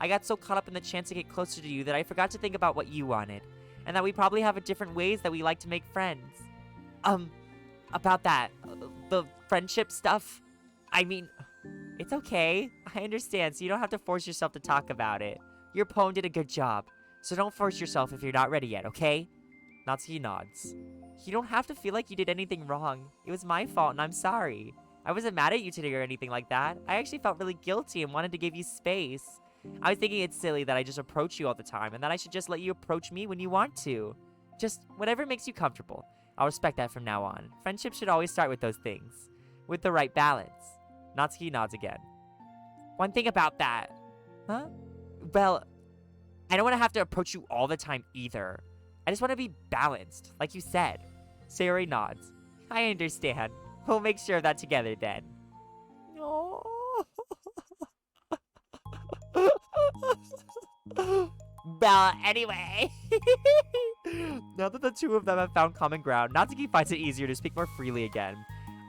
I got so caught up in the chance to get closer to you that I forgot to think about what you wanted. And that we probably have different ways that we like to make friends. About that, the friendship stuff, I mean, it's okay. I understand, so you don't have to force yourself to talk about it. Your poem did a good job, so don't force yourself if you're not ready yet, okay? Natsuki nods. You don't have to feel like you did anything wrong. It was my fault and I'm sorry. I wasn't mad at you today or anything like that. I actually felt really guilty and wanted to give you space. I was thinking it's silly that I just approach you all the time and that I should just let you approach me when you want to. Just whatever makes you comfortable. I'll respect that from now on. Friendship should always start with those things. With the right balance. Natsuki nods again. One thing about that. Huh? Well, I don't want to have to approach you all the time either. I just want to be balanced, like you said. Sayori nods. I understand. We'll make sure of that together then. Oh. Well, anyway. Now that the two of them have found common ground, Natsuki finds it easier to speak more freely again.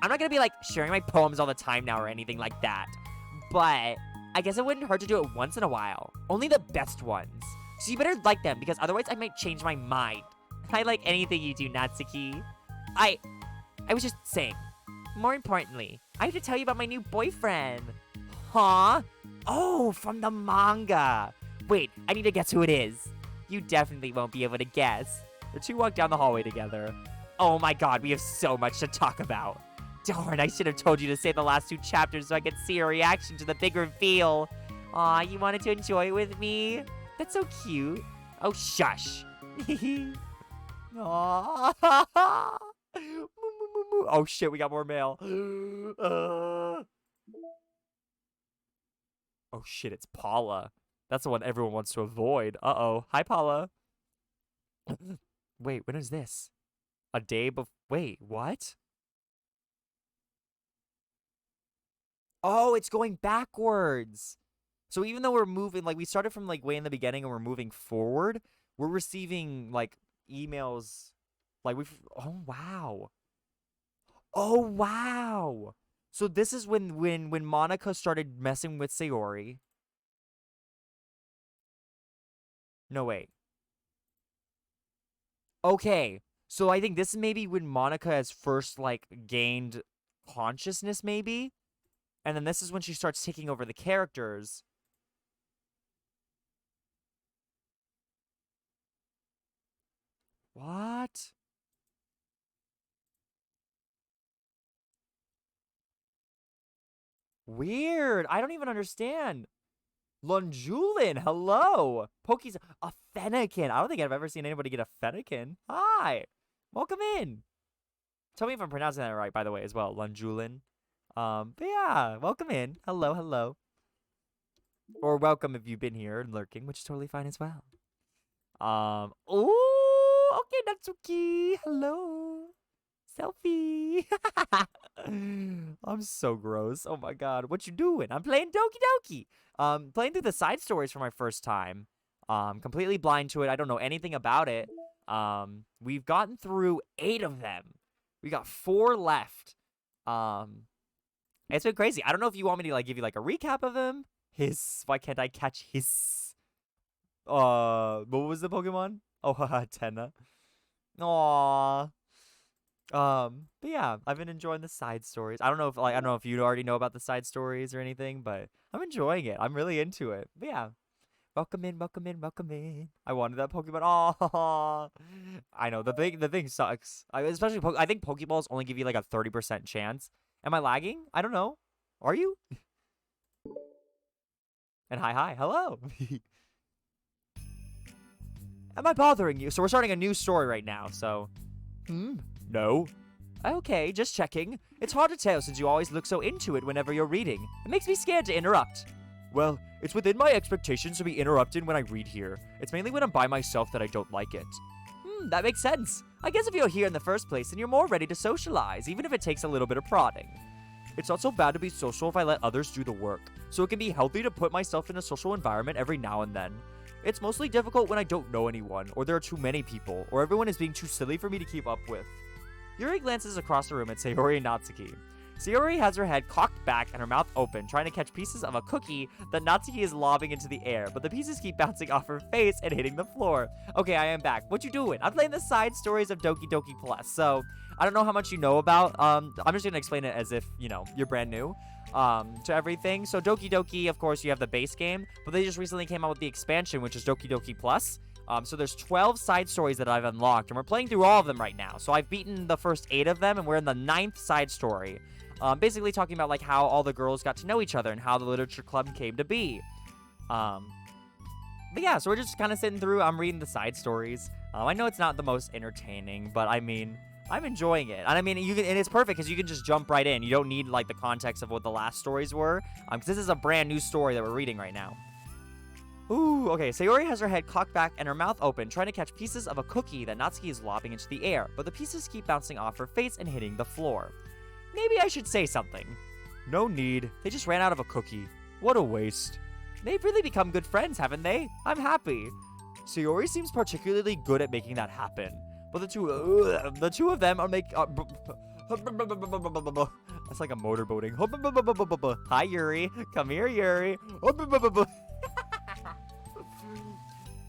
I'm not gonna be like sharing my poems all the time now or anything like that. But I guess it wouldn't hurt to do it once in a while. Only the best ones. So you better like them because otherwise I might change my mind. I like anything you do, Natsuki. I was just saying. More importantly, I have to tell you about my new boyfriend. Huh? Oh, from the manga. Wait, I need to guess who it is. You definitely won't be able to guess. The two walk down the hallway together. Oh my god, we have so much to talk about. Darn, I should have told you to say the last 2 chapters so I could see your reaction to the big reveal. Aw, you wanted to enjoy it with me? That's so cute. Oh, shush. Aw. Oh shit, we got more mail. Oh shit, it's Paula. That's the one everyone wants to avoid. Uh-oh. Hi, Paula. Wait, when is this? A day before... Wait, what? Oh, it's going backwards. So even though we're moving, like, we started from, like, way in the beginning and we're moving forward, we're receiving, like, emails, like, we've... Oh, wow. Oh, wow. So this is when Monica started messing with Sayori. No, wait. Okay. So I think this is maybe when Monica has first, like, gained consciousness, maybe? And then this is when she starts taking over the characters. What? Weird. I don't even understand. Lunjulin, hello. Poki's a Fennekin. I don't think I've ever seen anybody get a Fennekin. Hi. Welcome in. Tell me if I'm pronouncing that right, by the way, as well. Lunjulin. But yeah, welcome in. Hello, hello. Or welcome if you've been here and lurking, which is totally fine as well. Ooh, okay, Natsuki. Hello. Selfie. I'm so gross. Oh my god. What you doing? I'm playing Doki Doki. Playing through the side stories for my first time. Completely blind to it. I don't know anything about it. We've gotten through 8 of them. We got 4 left. It's been crazy. I don't know if you want me to like give you like a recap of them. Why can't I catch his? What was the Pokemon? Oh, haha, Tenna. Aww. But yeah, I've been enjoying the side stories. I don't know if you already know about the side stories or anything, but I'm enjoying it. I'm really into it. But yeah. Welcome in, welcome in, welcome in. I wanted that Pokemon. Oh, I know the thing sucks. I think Pokeballs only give you like a 30% chance. Am I lagging? I don't know. Are you? And hi, hello. Am I bothering you? So we're starting a new story right now. So, no. Okay, just checking. It's hard to tell since you always look so into it whenever you're reading. It makes me scared to interrupt. Well, it's within my expectations to be interrupted when I read here. It's mainly when I'm by myself that I don't like it. That makes sense. I guess if you're here in the first place, then you're more ready to socialize, even if it takes a little bit of prodding. It's not so bad to be social if I let others do the work, so it can be healthy to put myself in a social environment every now and then. It's mostly difficult when I don't know anyone, or there are too many people, or everyone is being too silly for me to keep up with. Yuri glances across the room at Sayori and Natsuki. Sayori has her head cocked back and her mouth open, trying to catch pieces of a cookie that Natsuki is lobbing into the air, but the pieces keep bouncing off her face and hitting the floor. Okay, I am back. What you doing? I'm playing the side stories of Doki Doki Plus, so I don't know how much you know about. I'm just gonna explain it as if, you know, you're brand new to everything. So Doki Doki, of course, you have the base game, but they just recently came out with the expansion, which is Doki Doki Plus. So there's 12 side stories that I've unlocked, and we're playing through all of them right now. So I've beaten the first 8 of them, and we're in the 9th side story. Basically talking about like how all the girls got to know each other and how the literature club came to be. But yeah, so we're just kind of sitting through. I'm reading the side stories. I know it's not the most entertaining, but I mean, I'm enjoying it. And I mean, and it's perfect because you can just jump right in. You don't need like the context of what the last stories were, because this is a brand new story that we're reading right now. Ooh, okay. Sayori has her head cocked back and her mouth open, trying to catch pieces of a cookie that Natsuki is lobbing into the air, but the pieces keep bouncing off her face and hitting the floor. Maybe I should say something. No need. They just ran out of a cookie. What a waste. They've really become good friends, haven't they? I'm happy. Sayori seems particularly good at making that happen, but the two of them are that's like a motorboating. Hi, Yuri. Come here, Yuri.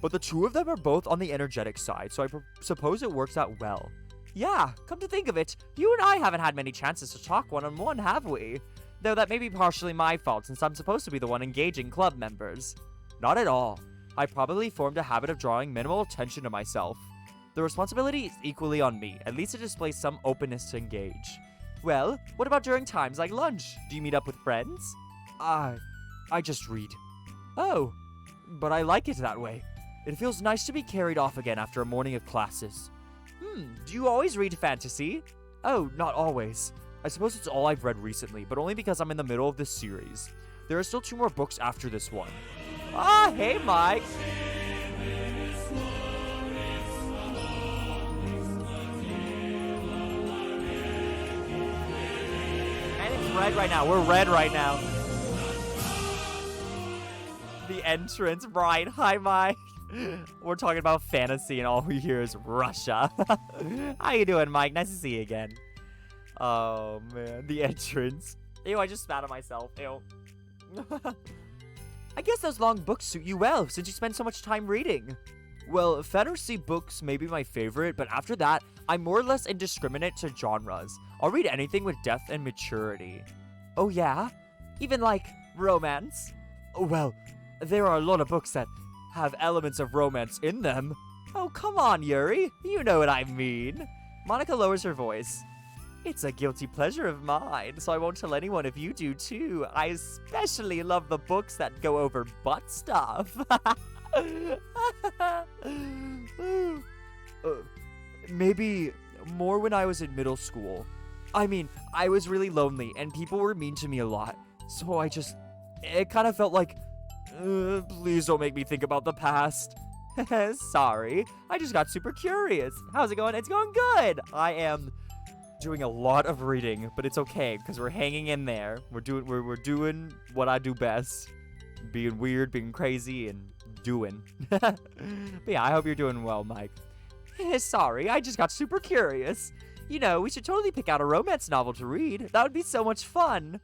But the two of them are both on the energetic side, so I suppose it works out well. Yeah, come to think of it, you and I haven't had many chances to talk one-on-one, have we? Though that may be partially my fault, since I'm supposed to be the one engaging club members. Not at all. I probably formed a habit of drawing minimal attention to myself. The responsibility is equally on me, at least to display some openness to engage. Well, what about during times like lunch? Do you meet up with friends? I just read. Oh, but I like it that way. It feels nice to be carried off again after a morning of classes. Do you always read fantasy? Oh, not always. I suppose it's all I've read recently, but only because I'm in the middle of this series. There are still 2 more books after this one. Ah, hey, Mike! And it's red right now. We're red right now. The entrance, right? Hi, Mike. We're talking about fantasy, and all we hear is Russia. How you doing, Mike? Nice to see you again. Oh, man. The entrance. Ew, I just spat on myself. Ew. I guess those long books suit you well, since you spend so much time reading. Well, fantasy books may be my favorite, but after that, I'm more or less indiscriminate to genres. I'll read anything with depth and maturity. Oh, yeah? Even, like, romance? Well, there are a lot of books that have elements of romance in them. Oh, come on, Yuri. You know what I mean. Monica lowers her voice. It's a guilty pleasure of mine, so I won't tell anyone if you do too. I especially love the books that go over butt stuff. Maybe more when I was in middle school. I mean, I was really lonely and people were mean to me a lot. So it kind of felt like, please don't make me think about the past. Sorry, I just got super curious. How's it going? It's going good. I am doing a lot of reading, but it's okay because we're hanging in there. We're doing what I do best. Being weird, being crazy, and doing. But yeah, I hope you're doing well, Mike. Sorry, I just got super curious. You know, we should totally pick out a romance novel to read. That would be so much fun.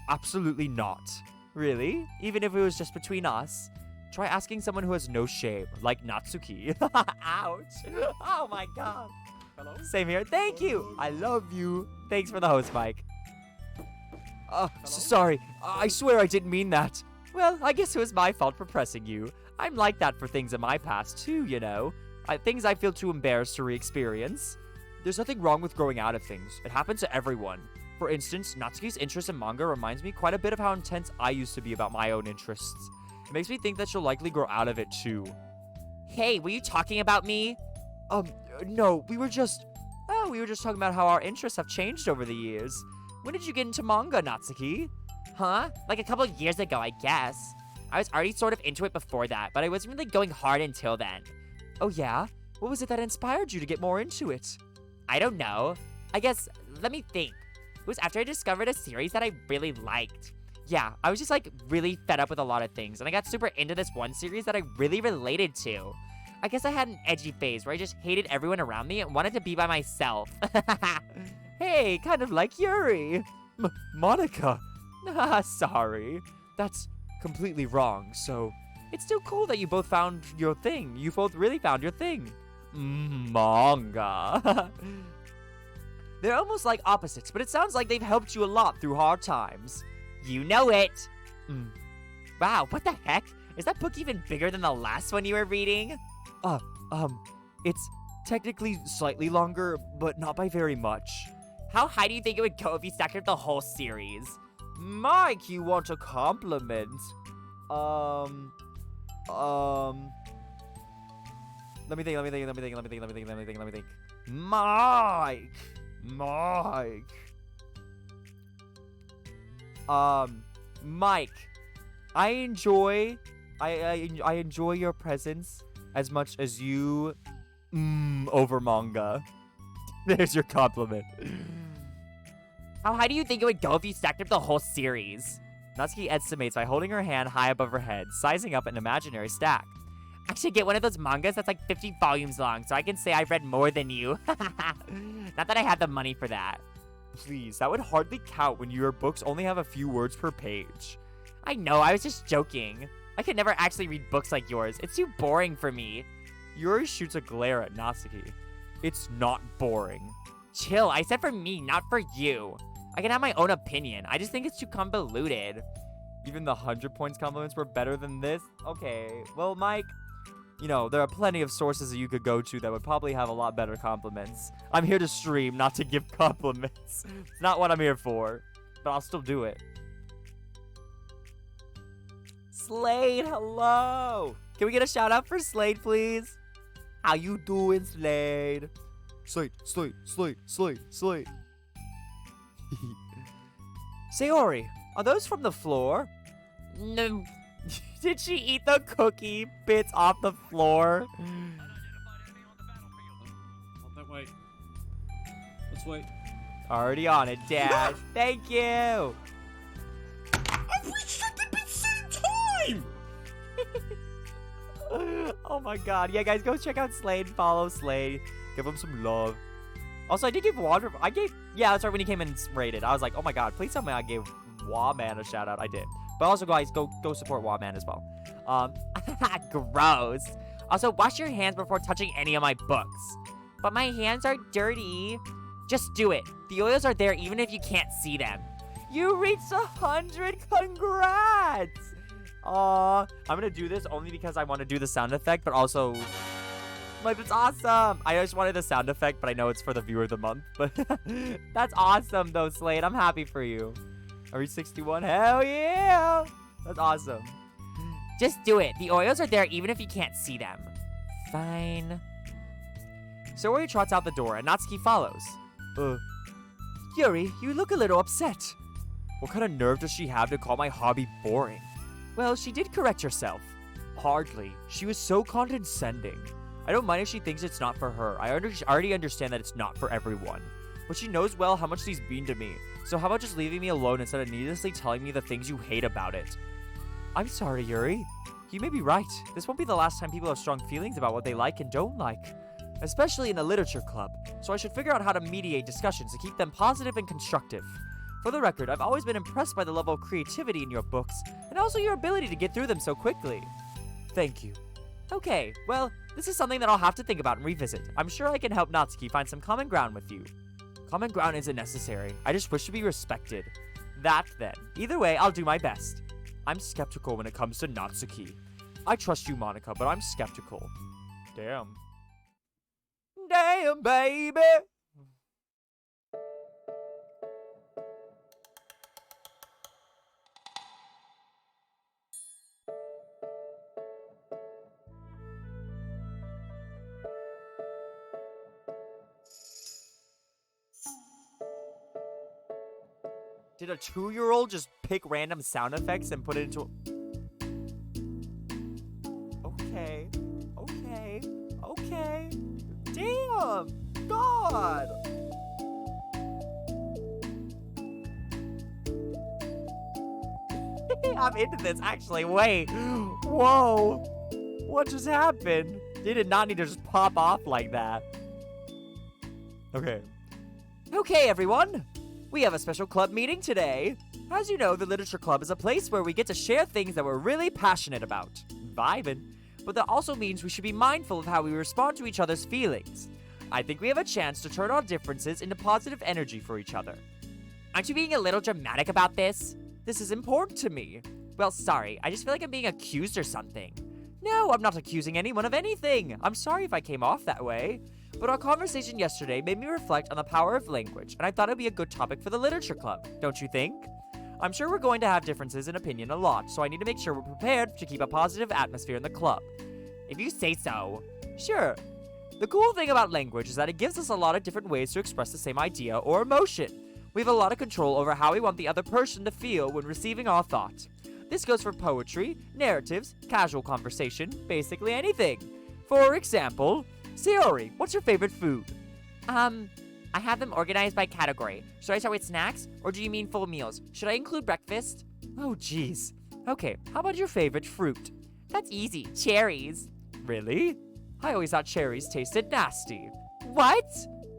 Absolutely not. Really? Even if it was just between us? Try asking someone who has no shame, like Natsuki. Ouch. Oh my god. Hello? Same here. Thank you. I love you. Thanks for the host, Mike. Sorry. I swear I didn't mean that. Well, I guess it was my fault for pressing you. I'm like that for things in my past, too, you know. Things I feel too embarrassed to re-experience. There's nothing wrong with growing out of things. It happens to everyone. For instance, Natsuki's interest in manga reminds me quite a bit of how intense I used to be about my own interests. It makes me think that she'll likely grow out of it, too. Hey, were you talking about me? No, we were just talking about how our interests have changed over the years. When did you get into manga, Natsuki? Huh? Like a couple years ago, I guess. I was already sort of into it before that, but I wasn't really going hard until then. Oh yeah? What was it that inspired you to get more into it? I don't know. I guess, let me think. It was after I discovered a series that I really liked. Yeah, I was just like really fed up with a lot of things, and I got super into this one series that I really related to. I guess I had an edgy phase where I just hated everyone around me and wanted to be by myself. Hey, kind of like Yuri. Monica. Sorry. That's completely wrong, so it's still cool that you both found your thing. You both really found your thing. Manga. They're almost like opposites, but it sounds like they've helped you a lot through hard times. You know it. Wow, what the heck? Is that book even bigger than the last one you were reading? It's technically slightly longer, but not by very much. How high do you think it would go if you stacked up the whole series? Mike, you want a compliment? Let me think. Mike. Mike, I enjoy I enjoy your presence as much as you over manga. There's your compliment. How high do you think it would go if you stacked up the whole series? Natsuki estimates by holding her hand high above her head, sizing up an imaginary stack. Actually, get one of those mangas that's like 50 volumes long, so I can say I've read more than you. Not that I have the money for that. Please, that would hardly count when your books only have a few words per page. I know, I was just joking. I could never actually read books like yours. It's too boring for me. Yuri shoots a glare at Natsuki. It's not boring. Chill, I said for me, not for you. I can have my own opinion. I just think it's too convoluted. Even the 100 points compliments were better than this? Okay, well, Mike, you know, there are plenty of sources that you could go to that would probably have a lot better compliments. I'm here to stream, not to give compliments. It's not what I'm here for, but I'll still do it. Slade, hello! Can we get a shout out for Slade, please? How you doing, Slade? Slade. Sayori, are those from the floor? No. Did she eat the cookie bits off the floor? Not that way. Let's wait. Already on it, Dad. Thank you. I reached at the same time! Oh my god. Yeah, guys, go check out Slade. Follow Slade. Give him some love. Also, I did give yeah, that's right, when he came in rated. I was like, oh my god, please tell me I gave Wawman a shout out. I did. But also, guys, go support Wawman as well. Gross. Also, wash your hands before touching any of my books. But my hands are dirty. Just do it. The oils are there even if you can't see them. You reached 100. Congrats. Aw, I'm gonna do this only because I want to do the sound effect, but also, like, that's awesome. I just wanted the sound effect, but I know it's for the viewer of the month. But that's awesome, though, Slade. I'm happy for you. Are we 61? Hell yeah! That's awesome. Just do it. The oils are there even if you can't see them. Fine. Sayori trots out the door, and Natsuki follows. Yuri, you look a little upset. What kind of nerve does she have to call my hobby boring? Well, she did correct herself. Hardly. She was so condescending. I don't mind if she thinks it's not for her. I already understand that it's not for everyone. But she knows well how much she's been to me. So how about just leaving me alone instead of needlessly telling me the things you hate about it? I'm sorry, Yuri. You may be right. This won't be the last time people have strong feelings about what they like and don't like. Especially in the literature club. So I should figure out how to mediate discussions to keep them positive and constructive. For the record, I've always been impressed by the level of creativity in your books, and also your ability to get through them so quickly. Thank you. Okay, well, this is something that I'll have to think about and revisit. I'm sure I can help Natsuki find some common ground with you. Common ground isn't necessary. I just wish to be respected. That, then. Either way, I'll do my best. I'm skeptical when it comes to Natsuki. I trust you, Monica, but I'm skeptical. Damn. Damn, baby! Did a 2-year-old just pick random sound effects and put it into... Okay. Damn! God! I'm into this, actually. Wait. Whoa. What just happened? They did not need to just pop off like that. Okay. Okay, everyone. We have a special club meeting today. As you know, the Literature Club is a place where we get to share things that we're really passionate about. Vibin'. But that also means we should be mindful of how we respond to each other's feelings. I think we have a chance to turn our differences into positive energy for each other. Aren't you being a little dramatic about this? This is important to me. Well, sorry. I just feel like I'm being accused or something. No, I'm not accusing anyone of anything. I'm sorry if I came off that way. But our conversation yesterday made me reflect on the power of language, and I thought it'd be a good topic for the Literature Club, don't you think? I'm sure we're going to have differences in opinion a lot, so I need to make sure we're prepared to keep a positive atmosphere in the club. If you say so. Sure. The cool thing about language is that it gives us a lot of different ways to express the same idea or emotion. We have a lot of control over how we want the other person to feel when receiving our thought. This goes for poetry, narratives, casual conversation, basically anything. For example, Sayori, what's your favorite food? I have them organized by category. Should I start with snacks, or do you mean full meals? Should I include breakfast? Oh, geez. Okay, how about your favorite fruit? That's easy. Cherries. Really? I always thought cherries tasted nasty. What?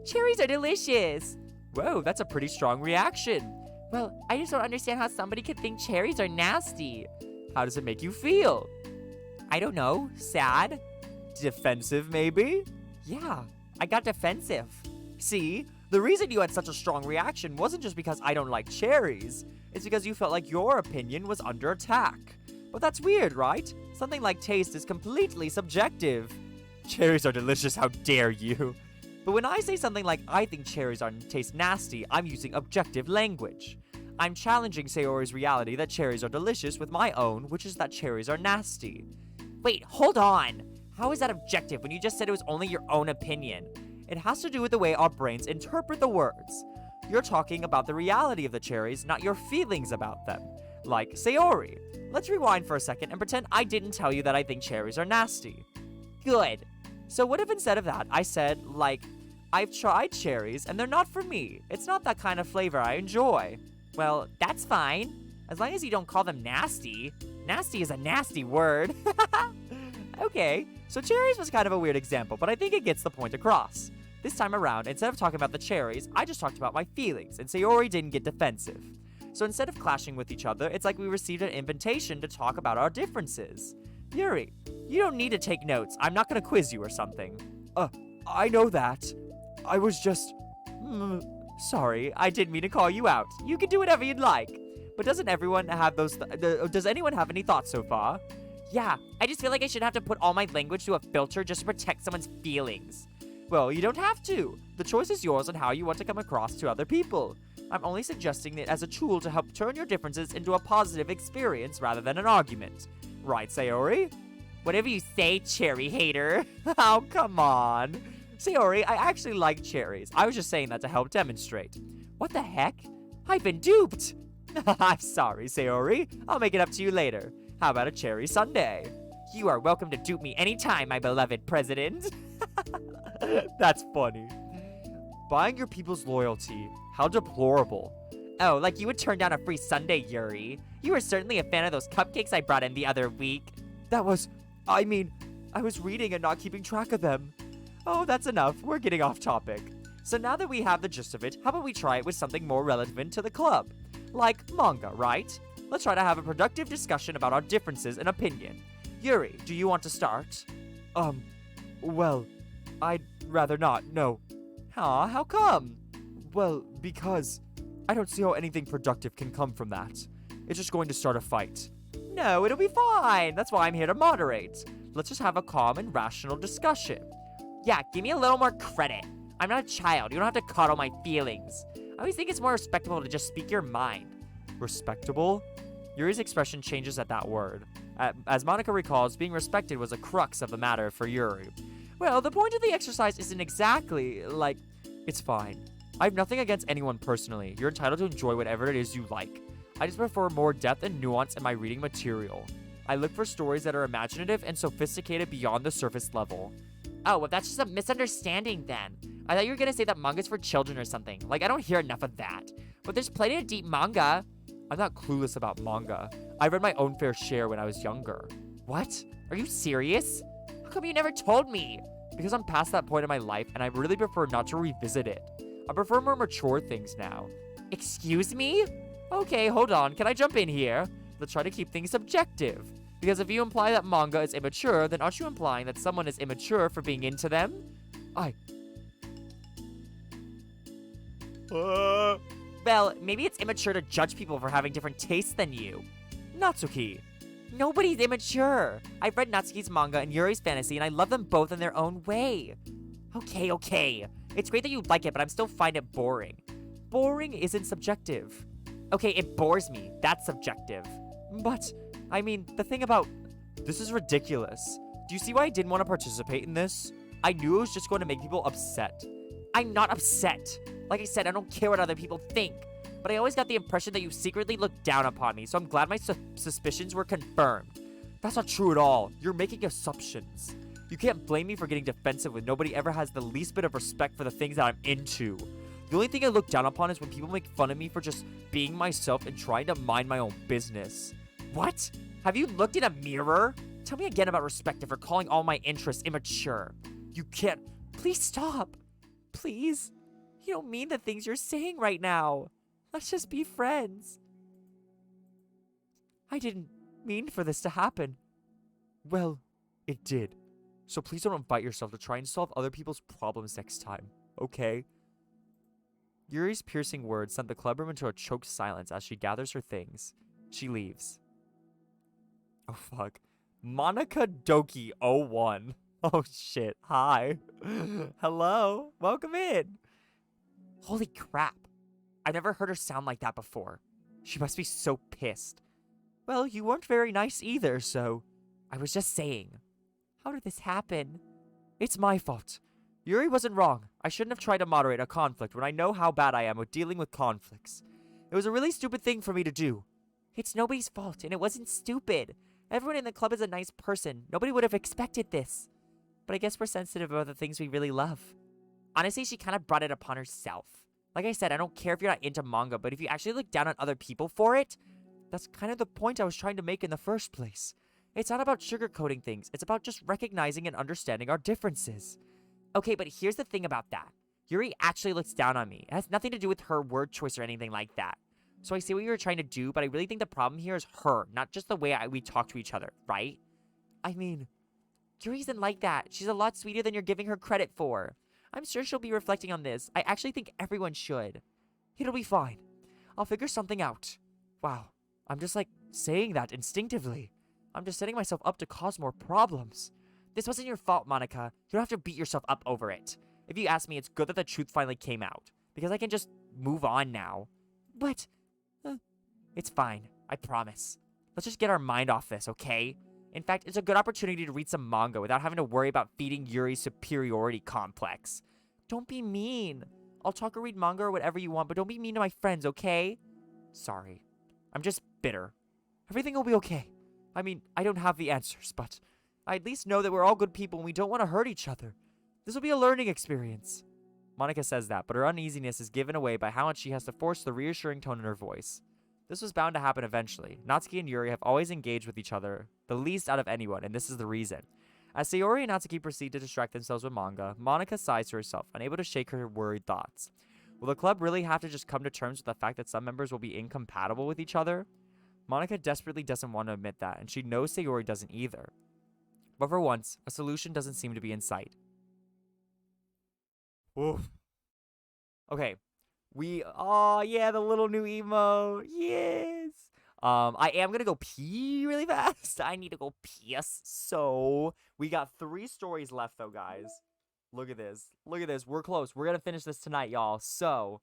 Cherries are delicious. Whoa, that's a pretty strong reaction. Well, I just don't understand how somebody could think cherries are nasty. How does it make you feel? I don't know. Sad? Defensive, maybe? Yeah, I got defensive. See, the reason you had such a strong reaction wasn't just because I don't like cherries. It's because you felt like your opinion was under attack. But that's weird, right? Something like taste is completely subjective. Cherries are delicious, how dare you? But when I say something like I think cherries taste nasty, I'm using objective language. I'm challenging Sayori's reality that cherries are delicious with my own, which is that cherries are nasty. Wait, hold on. How is that objective when you just said it was only your own opinion? It has to do with the way our brains interpret the words. You're talking about the reality of the cherries, not your feelings about them. Like Sayori. Let's rewind for a second and pretend I didn't tell you that I think cherries are nasty. Good. So what if instead of that, I said, like, I've tried cherries and they're not for me. It's not that kind of flavor I enjoy. Well, that's fine. As long as you don't call them nasty. Nasty is a nasty word. Okay, so cherries was kind of a weird example, but I think it gets the point across. This time around, instead of talking about the cherries, I just talked about my feelings, and Sayori didn't get defensive. So instead of clashing with each other, it's like we received an invitation to talk about our differences. Yuri, you don't need to take notes. I'm not gonna quiz you or something. I know that. I was just... sorry, I didn't mean to call you out. You can do whatever you'd like. But doesn't everyone have those... does anyone have any thoughts so far? Yeah, I just feel like I should have to put all my language through a filter just to protect someone's feelings. Well, you don't have to. The choice is yours on how you want to come across to other people. I'm only suggesting it as a tool to help turn your differences into a positive experience rather than an argument. Right, Sayori? Whatever you say, cherry hater. Oh, come on. Sayori, I actually like cherries. I was just saying that to help demonstrate. What the heck? I've been duped. I'm sorry, Sayori. I'll make it up to you later. How about a cherry sundae? You are welcome to dupe me anytime, my beloved president. That's funny. Buying your people's loyalty. How deplorable. Oh, like you would turn down a free sundae, Yuri. You were certainly a fan of those cupcakes I brought in the other week. I was reading and not keeping track of them. Oh, that's enough. We're getting off topic. So now that we have the gist of it, how about we try it with something more relevant to the club? Like manga, right? Let's try to have a productive discussion about our differences in opinion. Yuri, do you want to start? Well, I'd rather not, no. Huh, how come? Well, because I don't see how anything productive can come from that. It's just going to start a fight. No, it'll be fine. That's why I'm here to moderate. Let's just have a calm and rational discussion. Yeah, give me a little more credit. I'm not a child. You don't have to coddle my feelings. I always think it's more respectable to just speak your mind. Respectable? Yuri's expression changes at that word. As Monica recalls, being respected was a crux of the matter for Yuri. Well, the point of the exercise isn't exactly, like, it's fine. I have nothing against anyone personally. You're entitled to enjoy whatever it is you like. I just prefer more depth and nuance in my reading material. I look for stories that are imaginative and sophisticated beyond the surface level. Oh, well, that's just a misunderstanding then. I thought you were gonna say that manga's for children or something. Like, I don't hear enough of that. But there's plenty of deep manga. I'm not clueless about manga. I read my own fair share when I was younger. What? Are you serious? How come you never told me? Because I'm past that point in my life and I really prefer not to revisit it. I prefer more mature things now. Excuse me? Okay, hold on. Can I jump in here? Let's try to keep things subjective. Because if you imply that manga is immature, then aren't you implying that someone is immature for being into them? Well, maybe it's immature to judge people for having different tastes than you. Natsuki. Nobody's immature. I've read Natsuki's manga and Yuri's fantasy, and I love them both in their own way. Okay. It's great that you like it, but I'm still find it boring. Boring isn't subjective. Okay, it bores me. That's subjective. But, I mean, the thing about... This is ridiculous. Do you see why I didn't want to participate in this? I knew it was just going to make people upset. I'm not upset. Like I said, I don't care what other people think. but I always got the impression that you secretly looked down upon me, so I'm glad my suspicions were confirmed. That's not true at all. You're making assumptions. You can't blame me for getting defensive when nobody ever has the least bit of respect for the things that I'm into. The only thing I look down upon is when people make fun of me for just being myself and trying to mind my own business. What? Have you looked in a mirror? Tell me again about respect for calling all my interests immature. You can't. Please stop. Please. You don't mean the things you're saying right now. Let's just be friends. I didn't mean for this to happen. Well, it did. So please don't invite yourself to try and solve other people's problems next time, okay? Yuri's piercing words sent the club room into a choked silence as she gathers her things. She leaves. Oh, fuck. Monica Doki 01. Oh, shit. Hi. Hello. Welcome in. Holy crap. I've never heard her sound like that before. She must be so pissed. Well, you weren't very nice either, so I was just saying. How did this happen? It's my fault. Yuri wasn't wrong. I shouldn't have tried to moderate a conflict when I know how bad I am with dealing with conflicts. It was a really stupid thing for me to do. It's nobody's fault, and it wasn't stupid. Everyone in the club is a nice person. Nobody would have expected this. But I guess we're sensitive about the things we really love. Honestly, she kind of brought it upon herself. Like I said, I don't care if you're not into manga, but if you actually look down on other people for it, that's kind of the point I was trying to make in the first place. It's not about sugarcoating things. It's about just recognizing and understanding our differences. Okay, but here's the thing about that. Yuri actually looks down on me. It has nothing to do with her word choice or anything like that. So I see what you were trying to do, but I really think the problem here is her, not just the way we talk to each other, right? I mean, Yuri isn't like that. She's a lot sweeter than you're giving her credit for. I'm sure she'll be reflecting on this. I actually think everyone should. It'll be fine. I'll figure something out. Wow, I'm just like saying that instinctively. I'm just setting myself up to cause more problems. This wasn't your fault, Monica. You don't have to beat yourself up over it. If you ask me, it's good that the truth finally came out, because I can just move on now. But it's fine. I promise. Let's just get our mind off this, okay? In fact, it's a good opportunity to read some manga without having to worry about feeding Yuri's superiority complex. Don't be mean. I'll talk or read manga or whatever you want, but don't be mean to my friends, okay? Sorry. I'm just bitter. Everything will be okay. I mean, I don't have the answers, but I at least know that we're all good people and we don't want to hurt each other. This will be a learning experience. Monica says that, but her uneasiness is given away by how much she has to force the reassuring tone in her voice. This was bound to happen eventually. Natsuki and Yuri have always engaged with each other, the least out of anyone, and this is the reason. As Sayori and Natsuki proceed to distract themselves with manga, Monica sighs to herself, unable to shake her worried thoughts. Will the club really have to just come to terms with the fact that some members will be incompatible with each other? Monica desperately doesn't want to admit that, and she knows Sayori doesn't either. But for once, a solution doesn't seem to be in sight. Oof. Okay. Oh yeah, the little new emo. Yes. I am gonna go pee really fast. I need to go piss. So we got 3 stories left though, guys. Look at this. Look at this. We're close. We're gonna finish this tonight, y'all. So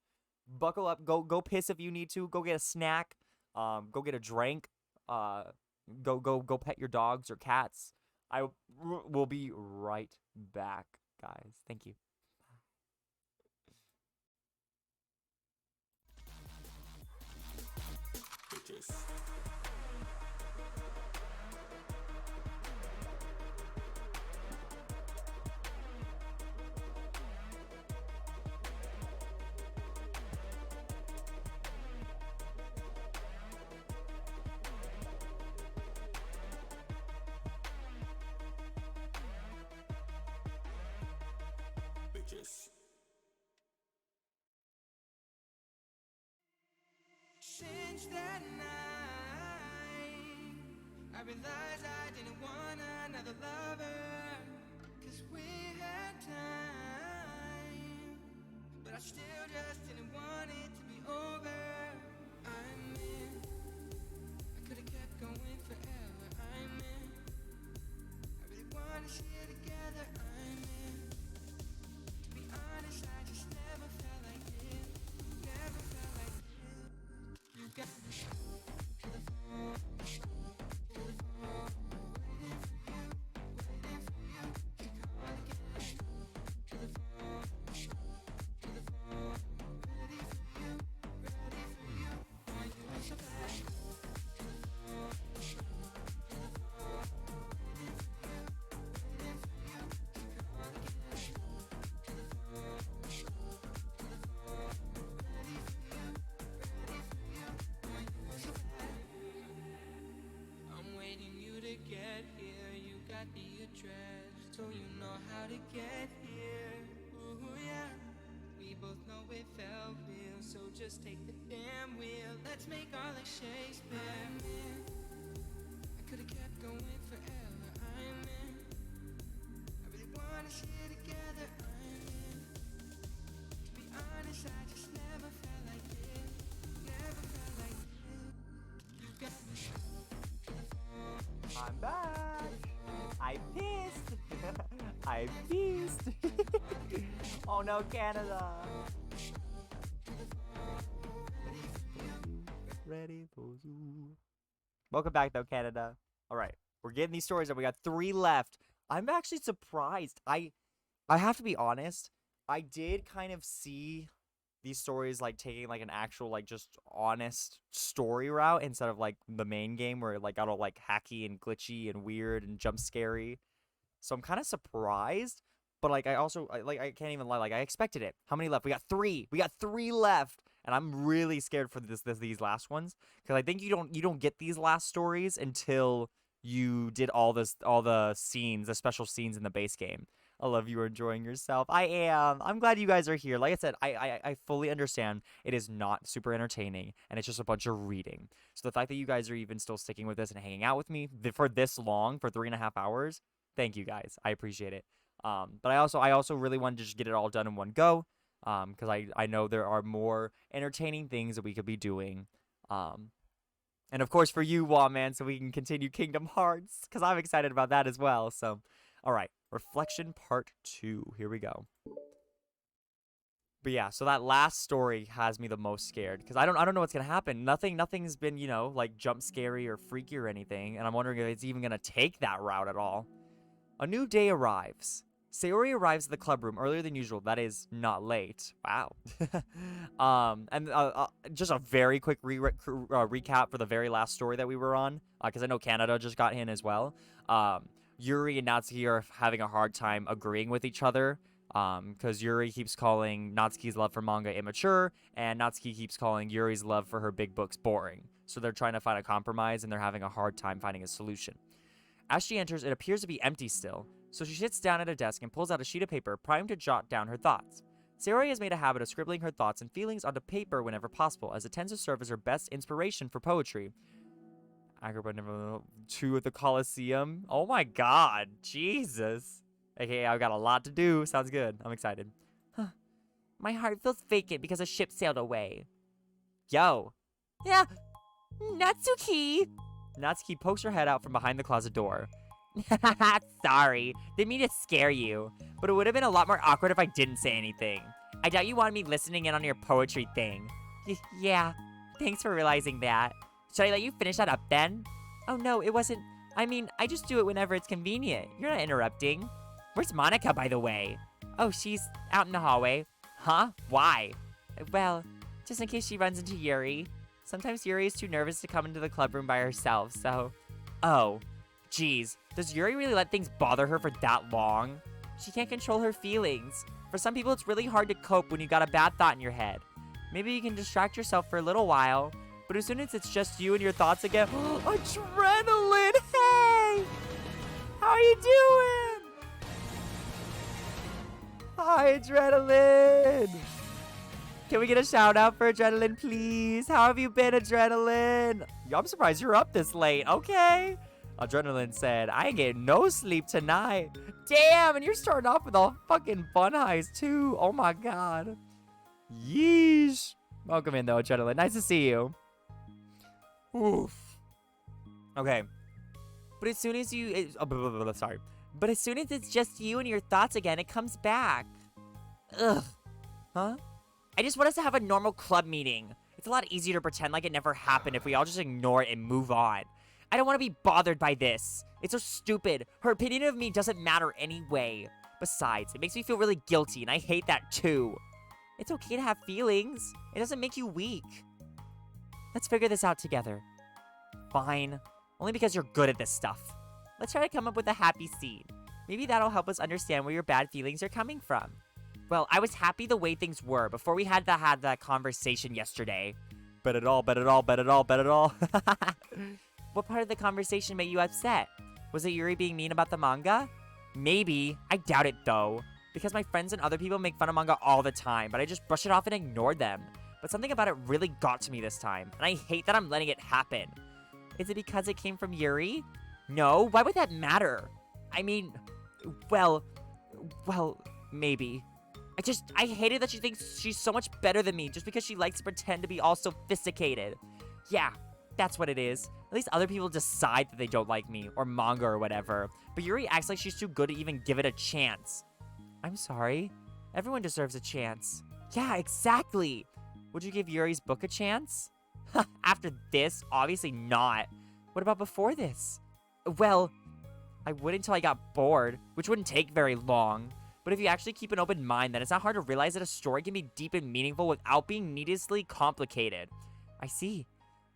buckle up. Go piss if you need to. Go get a snack. Go get a drink. Go pet your dogs or cats. I will be right back, guys. Thank you. Since that night, I realized I didn't want another lover, 'cause we had time, but I still just didn't want it to be over. I'm in, I could've kept going forever. I'm in, I really wanna see it together. I'm in, to be honest, I just never felt like it. Never felt like it. You got me to the phone, waiting for you, keep calling again. To the phone, ready for you, ready for you. how to get here. Ooh, yeah. We both know it felt real, so just take the damn wheel. Let's make our like Shakespeare. I'm in. I could've kept going forever. I'm in. I really wanna stay together. I'm in. To be honest, I just never felt like this. Never felt like this. You got me. I'm back. I pissed. I pissed. Oh no, Canada. Ready for you. Welcome back, though, Canada. All right, we're getting these stories, and we got 3 left. I'm actually surprised. I have to be honest. I did kind of see these stories like taking like an actual like just honest story route instead of like the main game where it like got all like hacky and glitchy and weird and jump scary. So I'm kind of surprised, but like I also I can't even lie, like I expected it. How many left? We got 3. We got 3 left, and I'm really scared for these last ones because I think you don't get these last stories until you did all the scenes, the special scenes in the base game. I love you enjoying yourself. I am. I'm glad you guys are here. Like I said, I fully understand it is not super entertaining, and it's just a bunch of reading. So the fact that you guys are even still sticking with this and hanging out with me for this long, for 3.5 hours, thank you guys. I appreciate it. But I also really wanted to just get it all done in one go, because I know there are more entertaining things that we could be doing. And of course for you, Wawman, so we can continue Kingdom Hearts, because I'm excited about that as well. So, all right. Reflection part 2. Here we go. But yeah, so that last story has me the most scared because I don't know what's gonna happen. Nothing's been, you know, like jump scary or freaky or anything, and I'm wondering if it's even gonna take that route at all. A new day arrives. Sayori arrives at the club room earlier than usual. That is not late. Wow. And just a very quick recap for the very last story that we were on, because I know Canada just got in as well. Yuri and Natsuki are having a hard time agreeing with each other, because Yuri keeps calling Natsuki's love for manga immature, and Natsuki keeps calling Yuri's love for her big books boring. So they're trying to find a compromise, and they're having a hard time finding a solution. As she enters, it appears to be empty still, so she sits down at a desk and pulls out a sheet of paper, primed to jot down her thoughts. Sayori has made a habit of scribbling her thoughts and feelings onto paper whenever possible, as it tends to serve as her best inspiration for poetry. Agrabah number 2 at the Coliseum. Oh my god. Jesus. Okay, I've got a lot to do. Sounds good. I'm excited. Huh. My heart feels vacant because a ship sailed away. Yo. Yeah. Natsuki. Natsuki pokes her head out from behind the closet door. Sorry. Didn't mean to scare you. But it would have been a lot more awkward if I didn't say anything. I doubt you wanted me listening in on your poetry thing. Yeah. Thanks for realizing that. Should I let you finish that up then? Oh no, it wasn't. I mean, I just do it whenever it's convenient. You're not interrupting. Where's Monica, by the way? Oh, she's out in the hallway. Huh? Why? Well, just in case she runs into Yuri. Sometimes Yuri is too nervous to come into the club room by herself, so... Oh. Geez, does Yuri really let things bother her for that long? She can't control her feelings. For some people, it's really hard to cope when you got a bad thought in your head. Maybe you can distract yourself for a little while. But as soon as it's just you and your thoughts again, Adrenaline! Hey! How are you doing? Hi, Adrenaline! Can we get a shout out for Adrenaline, please? How have you been, Adrenaline? Yo, I'm surprised you're up this late. Okay. Adrenaline said, I ain't getting no sleep tonight. Damn, and you're starting off with all fucking fun highs, too. Oh, my God. Yeesh. Welcome in, though, Adrenaline. Nice to see you. Oof. Okay. But as soon as you... sorry. But as soon as it's just you and your thoughts again, it comes back. Ugh. Huh? I just want us to have a normal club meeting. It's a lot easier to pretend like it never happened if we all just ignore it and move on. I don't want to be bothered by this. It's so stupid. Her opinion of me doesn't matter anyway. Besides, it makes me feel really guilty, and I hate that too. It's okay to have feelings. It doesn't make you weak. Let's figure this out together. Fine. Only because you're good at this stuff. Let's try to come up with a happy scene. Maybe that'll help us understand where your bad feelings are coming from. Well, I was happy the way things were before we had that conversation yesterday. Bet it all, bet it all, bet it all, bet it all. What part of the conversation made you upset? Was it Yuri being mean about the manga? Maybe. I doubt it, though. Because my friends and other people make fun of manga all the time, but I just brush it off and ignore them. But something about it really got to me this time, and I hate that I'm letting it happen. Is it because it came from Yuri? No, why would that matter? I mean, well, maybe. I hate it that she thinks she's so much better than me just because she likes to pretend to be all sophisticated. Yeah, that's what it is. At least other people decide that they don't like me, or manga or whatever. But Yuri acts like she's too good to even give it a chance. I'm sorry. Everyone deserves a chance. Yeah, exactly. Would you give Yuri's book a chance? After this, obviously not. What about before this? Well, I would until I got bored, which wouldn't take very long. But if you actually keep an open mind, then it's not hard to realize that a story can be deep and meaningful without being needlessly complicated. I see.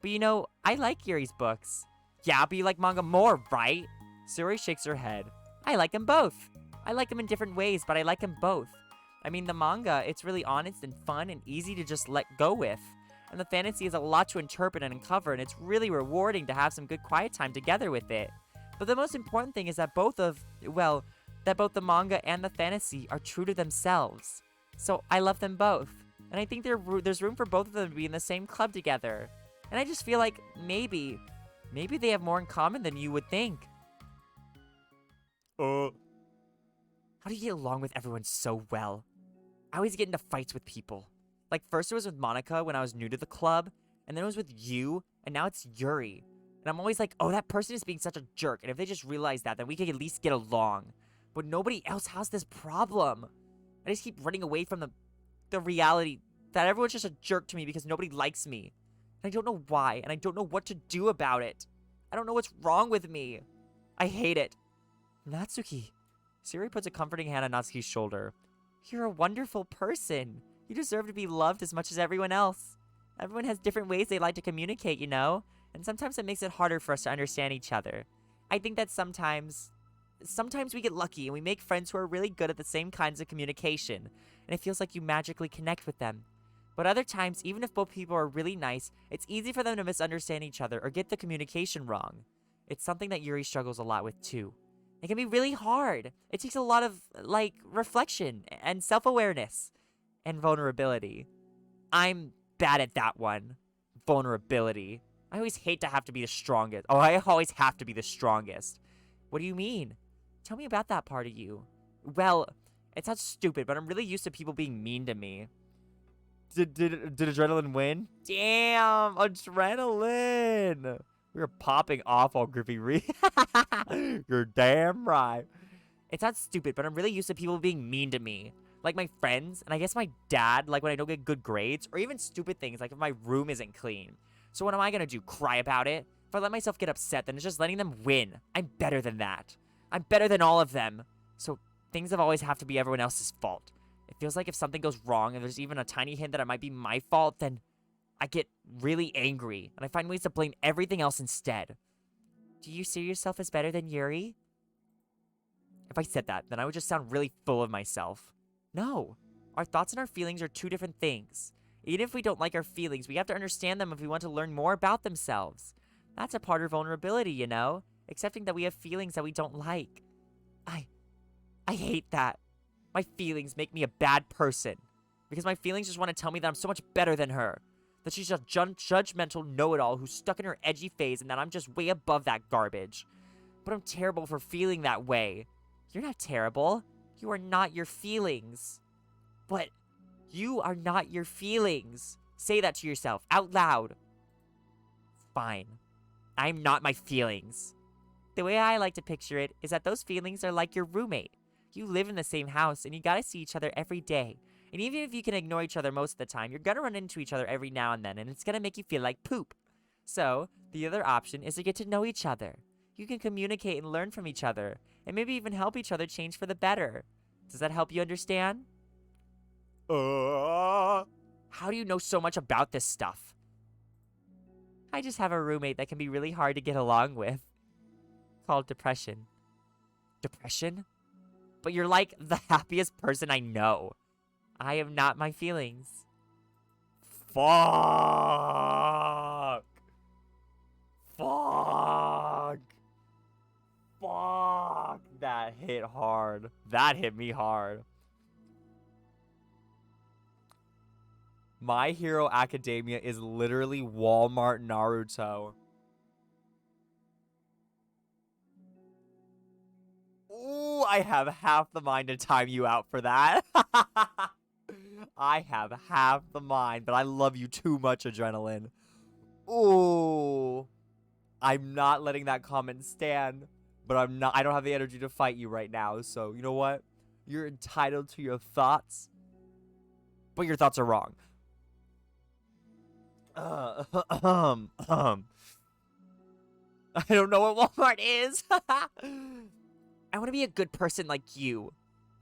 But you know, I like Yuri's books. Yeah, but you like manga more, right? Suri shakes her head. I like them both. I like them in different ways, but I like them both. I mean, the manga, it's really honest and fun and easy to just let go with. And the fantasy has a lot to interpret and uncover, and it's really rewarding to have some good quiet time together with it. But the most important thing is that both the manga and the fantasy are true to themselves. So I love them both. And I think there's room for both of them to be in the same club together. And I just feel like maybe they have more in common than you would think. How do you get along with everyone so well? I always get into fights with people. Like, first it was with Monica when I was new to the club, and then it was with you, and now it's Yuri. And I'm always like, oh, that person is being such a jerk, and if they just realize that, then we could at least get along. But nobody else has this problem. I just keep running away from the reality that everyone's just a jerk to me because nobody likes me. And I don't know why, and I don't know what to do about it. I don't know what's wrong with me. I hate it. Natsuki. Siri puts a comforting hand on Natsuki's shoulder. You're a wonderful person. You deserve to be loved as much as everyone else. Everyone has different ways they like to communicate, you know? And sometimes it makes it harder for us to understand each other. I think that sometimes we get lucky and we make friends who are really good at the same kinds of communication, and it feels like you magically connect with them. But other times, even if both people are really nice, it's easy for them to misunderstand each other or get the communication wrong. It's something that Yuri struggles a lot with too. It can be really hard. It takes a lot of, reflection and self-awareness and vulnerability. I'm bad at that one. Vulnerability. I always hate to have to be the strongest. Oh, I always have to be the strongest. What do you mean? Tell me about that part of you. Well, it sounds stupid, but I'm really used to people being mean to me. Did Adrenaline win? Damn, Adrenaline! We were popping off all Griffy Reed. You're damn right. It sounds stupid, but I'm really used to people being mean to me. Like my friends, and I guess my dad, like when I don't get good grades, or even stupid things, like if my room isn't clean. So what am I gonna do, cry about it? If I let myself get upset, then it's just letting them win. I'm better than that. I'm better than all of them. So things have always have to be everyone else's fault. It feels like if something goes wrong, and there's even a tiny hint that it might be my fault, then I get really angry, and I find ways to blame everything else instead. Do you see yourself as better than Yuri? If I said that, then I would just sound really full of myself. No. Our thoughts and our feelings are two different things. Even if we don't like our feelings, we have to understand them if we want to learn more about themselves. That's a part of vulnerability, you know? Accepting that we have feelings that we don't like. I hate that. My feelings make me a bad person. Because my feelings just want to tell me that I'm so much better than her. That she's a judgmental know-it-all who's stuck in her edgy phase and that I'm just way above that garbage. But I'm terrible for feeling that way. You're not terrible. You are not your feelings. But you are not your feelings. Say that to yourself, out loud. Fine. I'm not my feelings. The way I like to picture it is that those feelings are like your roommate. You live in the same house and you gotta see each other every day. And even if you can ignore each other most of the time, you're gonna run into each other every now and then, and it's gonna make you feel like poop. So, the other option is to get to know each other. You can communicate and learn from each other, and maybe even help each other change for the better. Does that help you understand? How do you know so much about this stuff? I just have a roommate that can be really hard to get along with. Called depression. Depression? But you're like the happiest person I know. I am not my feelings. Fuck. Fuck. Fuck. That hit hard. That hit me hard. My Hero Academia is literally Walmart Naruto. Ooh, I have half the mind to time you out for that. I have half the mind, but I love you too much, Adrenaline. Ooh. I'm not letting that comment stand, but I don't have the energy to fight you right now, so you know what? You're entitled to your thoughts, but your thoughts are wrong. I don't know what Walmart is. I want to be a good person like you.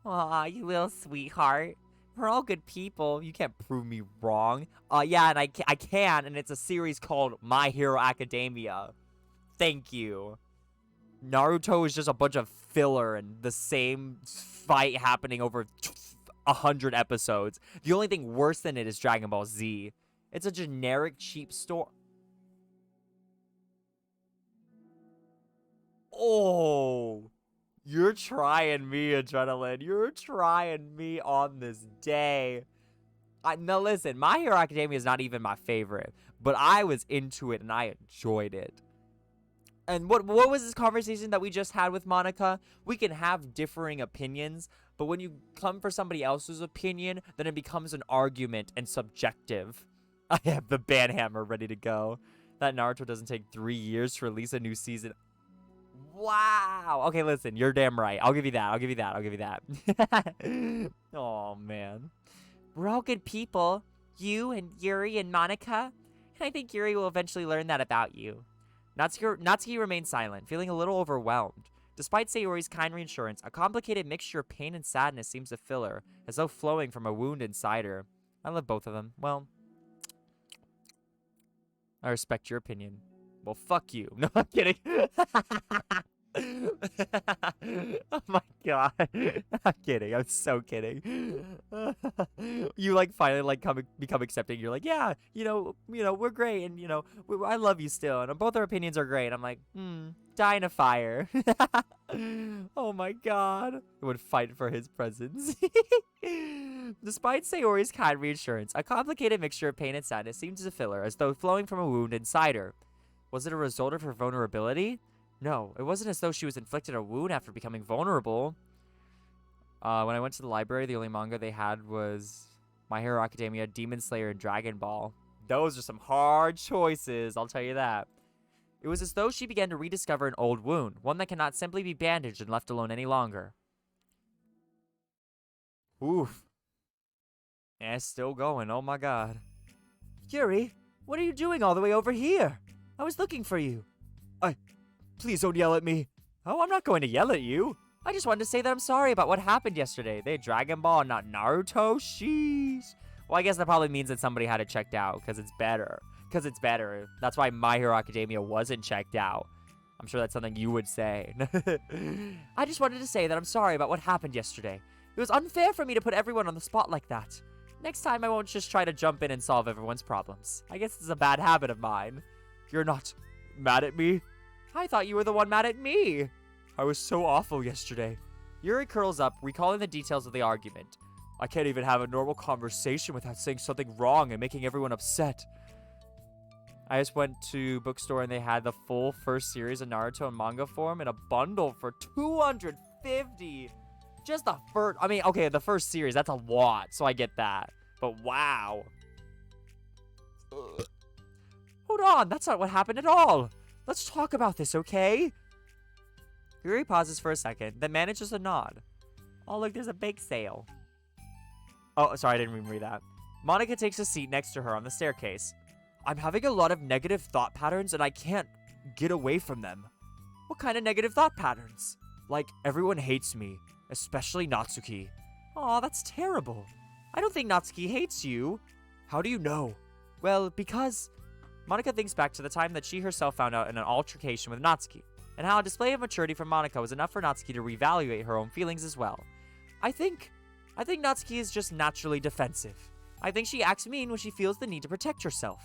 Aw, you little sweetheart. We're all good people. You can't prove me wrong. Yeah, and I can, and it's a series called My Hero Academia. Thank you. Naruto is just a bunch of filler and the same fight happening over 100 episodes. The only thing worse than it is Dragon Ball Z. It's a generic, cheap story. Oh, you're trying me, Adrenaline. You're trying me on this day. Now listen, My Hero Academia is not even my favorite, but I was into it and I enjoyed it. And what was this conversation that we just had with Monica? We can have differing opinions, but when you come for somebody else's opinion, then it becomes an argument and subjective. I have the banhammer ready to go. That Naruto doesn't take 3 years to release a new season. Wow. Okay, listen, you're damn right. I'll give you that. I'll give you that. I'll give you that. Oh, man. We're all good people. You and Yuri and Monica. And I think Yuri will eventually learn that about you. Natsuki remained silent, feeling a little overwhelmed. Despite Sayori's kind reassurance, a complicated mixture of pain and sadness seems to fill her, as though flowing from a wound inside her. I love both of them. Well, I respect your opinion. Well, fuck you. No, I'm kidding. Oh my god. I'm kidding. I'm so kidding. You like finally like become accepting. You're like, yeah, you know, we're great, and I love you still, and both our opinions are great. I'm like, die in a fire. Oh my god. I would fight for his presence. Despite Sayori's kind reassurance, a complicated mixture of pain and sadness seemed to fill her, as though flowing from a wound inside her. Was it a result of her vulnerability? No, it wasn't as though she was inflicted a wound after becoming vulnerable. When I went to the library, the only manga they had was My Hero Academia, Demon Slayer, and Dragon Ball. Those are some hard choices, I'll tell you that. It was as though she began to rediscover an old wound, one that cannot simply be bandaged and left alone any longer. Oof. And it's still going, oh my god. Yuri, what are you doing all the way over here? I was looking for you. Please don't yell at me. Oh, I'm not going to yell at you. I just wanted to say that I'm sorry about what happened yesterday. They had Dragon Ball and not Naruto. Sheesh. Well, I guess that probably means that somebody had it checked out because it's better. That's why My Hero Academia wasn't checked out. I'm sure that's something you would say. I just wanted to say that I'm sorry about what happened yesterday. It was unfair for me to put everyone on the spot like that. Next time, I won't just try to jump in and solve everyone's problems. I guess it's a bad habit of mine. You're not mad at me? I thought you were the one mad at me. I was so awful yesterday. Yuri curls up, recalling the details of the argument. I can't even have a normal conversation without saying something wrong and making everyone upset. I just went to bookstore and they had the full first series of Naruto in manga form in a bundle for $250. Just the first, okay, the first series, that's a lot, so I get that. But wow. Ugh. Hold on, that's not what happened at all. Let's talk about this, okay? Yuri pauses for a second, then manages a nod. Oh, look, there's a bake sale. Oh, sorry, I didn't even read that. Monica takes a seat next to her on the staircase. I'm having a lot of negative thought patterns, and I can't get away from them. What kind of negative thought patterns? Like, everyone hates me, especially Natsuki. Aw, that's terrible. I don't think Natsuki hates you. How do you know? Well, because... Monica thinks back to the time that she herself found out in an altercation with Natsuki, and how a display of maturity from Monica was enough for Natsuki to reevaluate her own feelings as well. I think Natsuki is just naturally defensive. I think she acts mean when she feels the need to protect herself.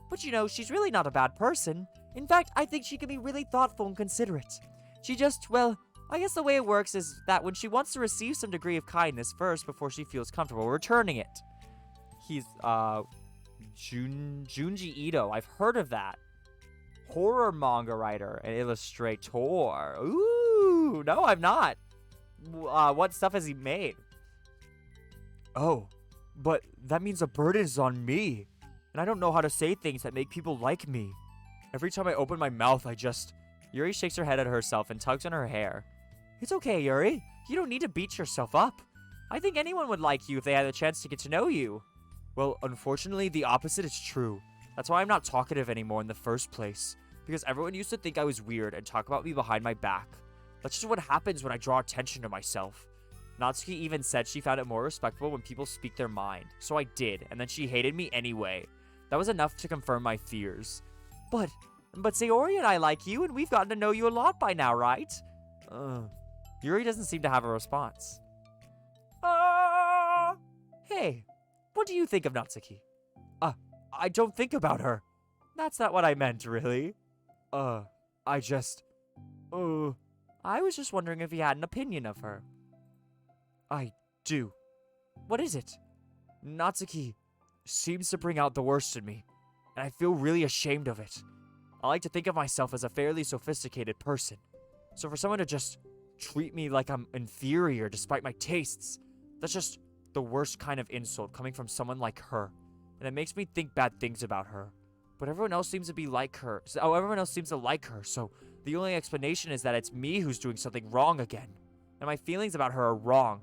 But she's really not a bad person. In fact, I think she can be really thoughtful and considerate. She just, well, I guess the way it works is that when she wants to receive some degree of kindness first before she feels comfortable returning it. He's, Junji Ito. I've heard of that. Horror manga writer and illustrator. Ooh, no, I'm not. What stuff has he made? Oh, but that means a burden is on me. And I don't know how to say things that make people like me. Every time I open my mouth, Yuri shakes her head at herself and tugs on her hair. It's okay, Yuri. You don't need to beat yourself up. I think anyone would like you if they had a chance to get to know you. Well, unfortunately, the opposite is true. That's why I'm not talkative anymore in the first place. Because everyone used to think I was weird and talk about me behind my back. That's just what happens when I draw attention to myself. Natsuki even said she found it more respectful when people speak their mind. So I did, and then she hated me anyway. That was enough to confirm my fears. But Sayori and I like you, and we've gotten to know you a lot by now, right? Yuri doesn't seem to have a response. Hey, what do you think of Natsuki? I don't think about her. That's not what I meant, really. I was just wondering if you had an opinion of her. I do. What is it? Natsuki seems to bring out the worst in me, and I feel really ashamed of it. I like to think of myself as a fairly sophisticated person. So for someone to just treat me like I'm inferior despite my tastes, that's just the worst kind of insult coming from someone like her. And it makes me think bad things about her. But everyone else seems to like her, so the only explanation is that it's me who's doing something wrong again. And my feelings about her are wrong.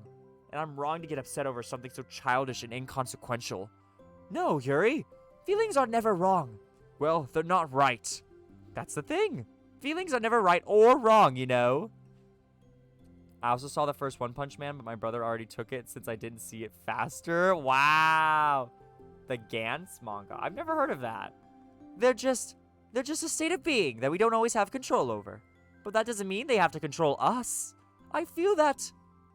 And I'm wrong to get upset over something so childish and inconsequential. No, Yuri. Feelings are never wrong. Well, they're not right. That's the thing. Feelings are never right or wrong, you know. I also saw the first One Punch Man, but my brother already took it since I didn't see it faster. Wow. The Gantz manga. I've never heard of that. They're just a state of being that we don't always have control over. But that doesn't mean they have to control us. I feel that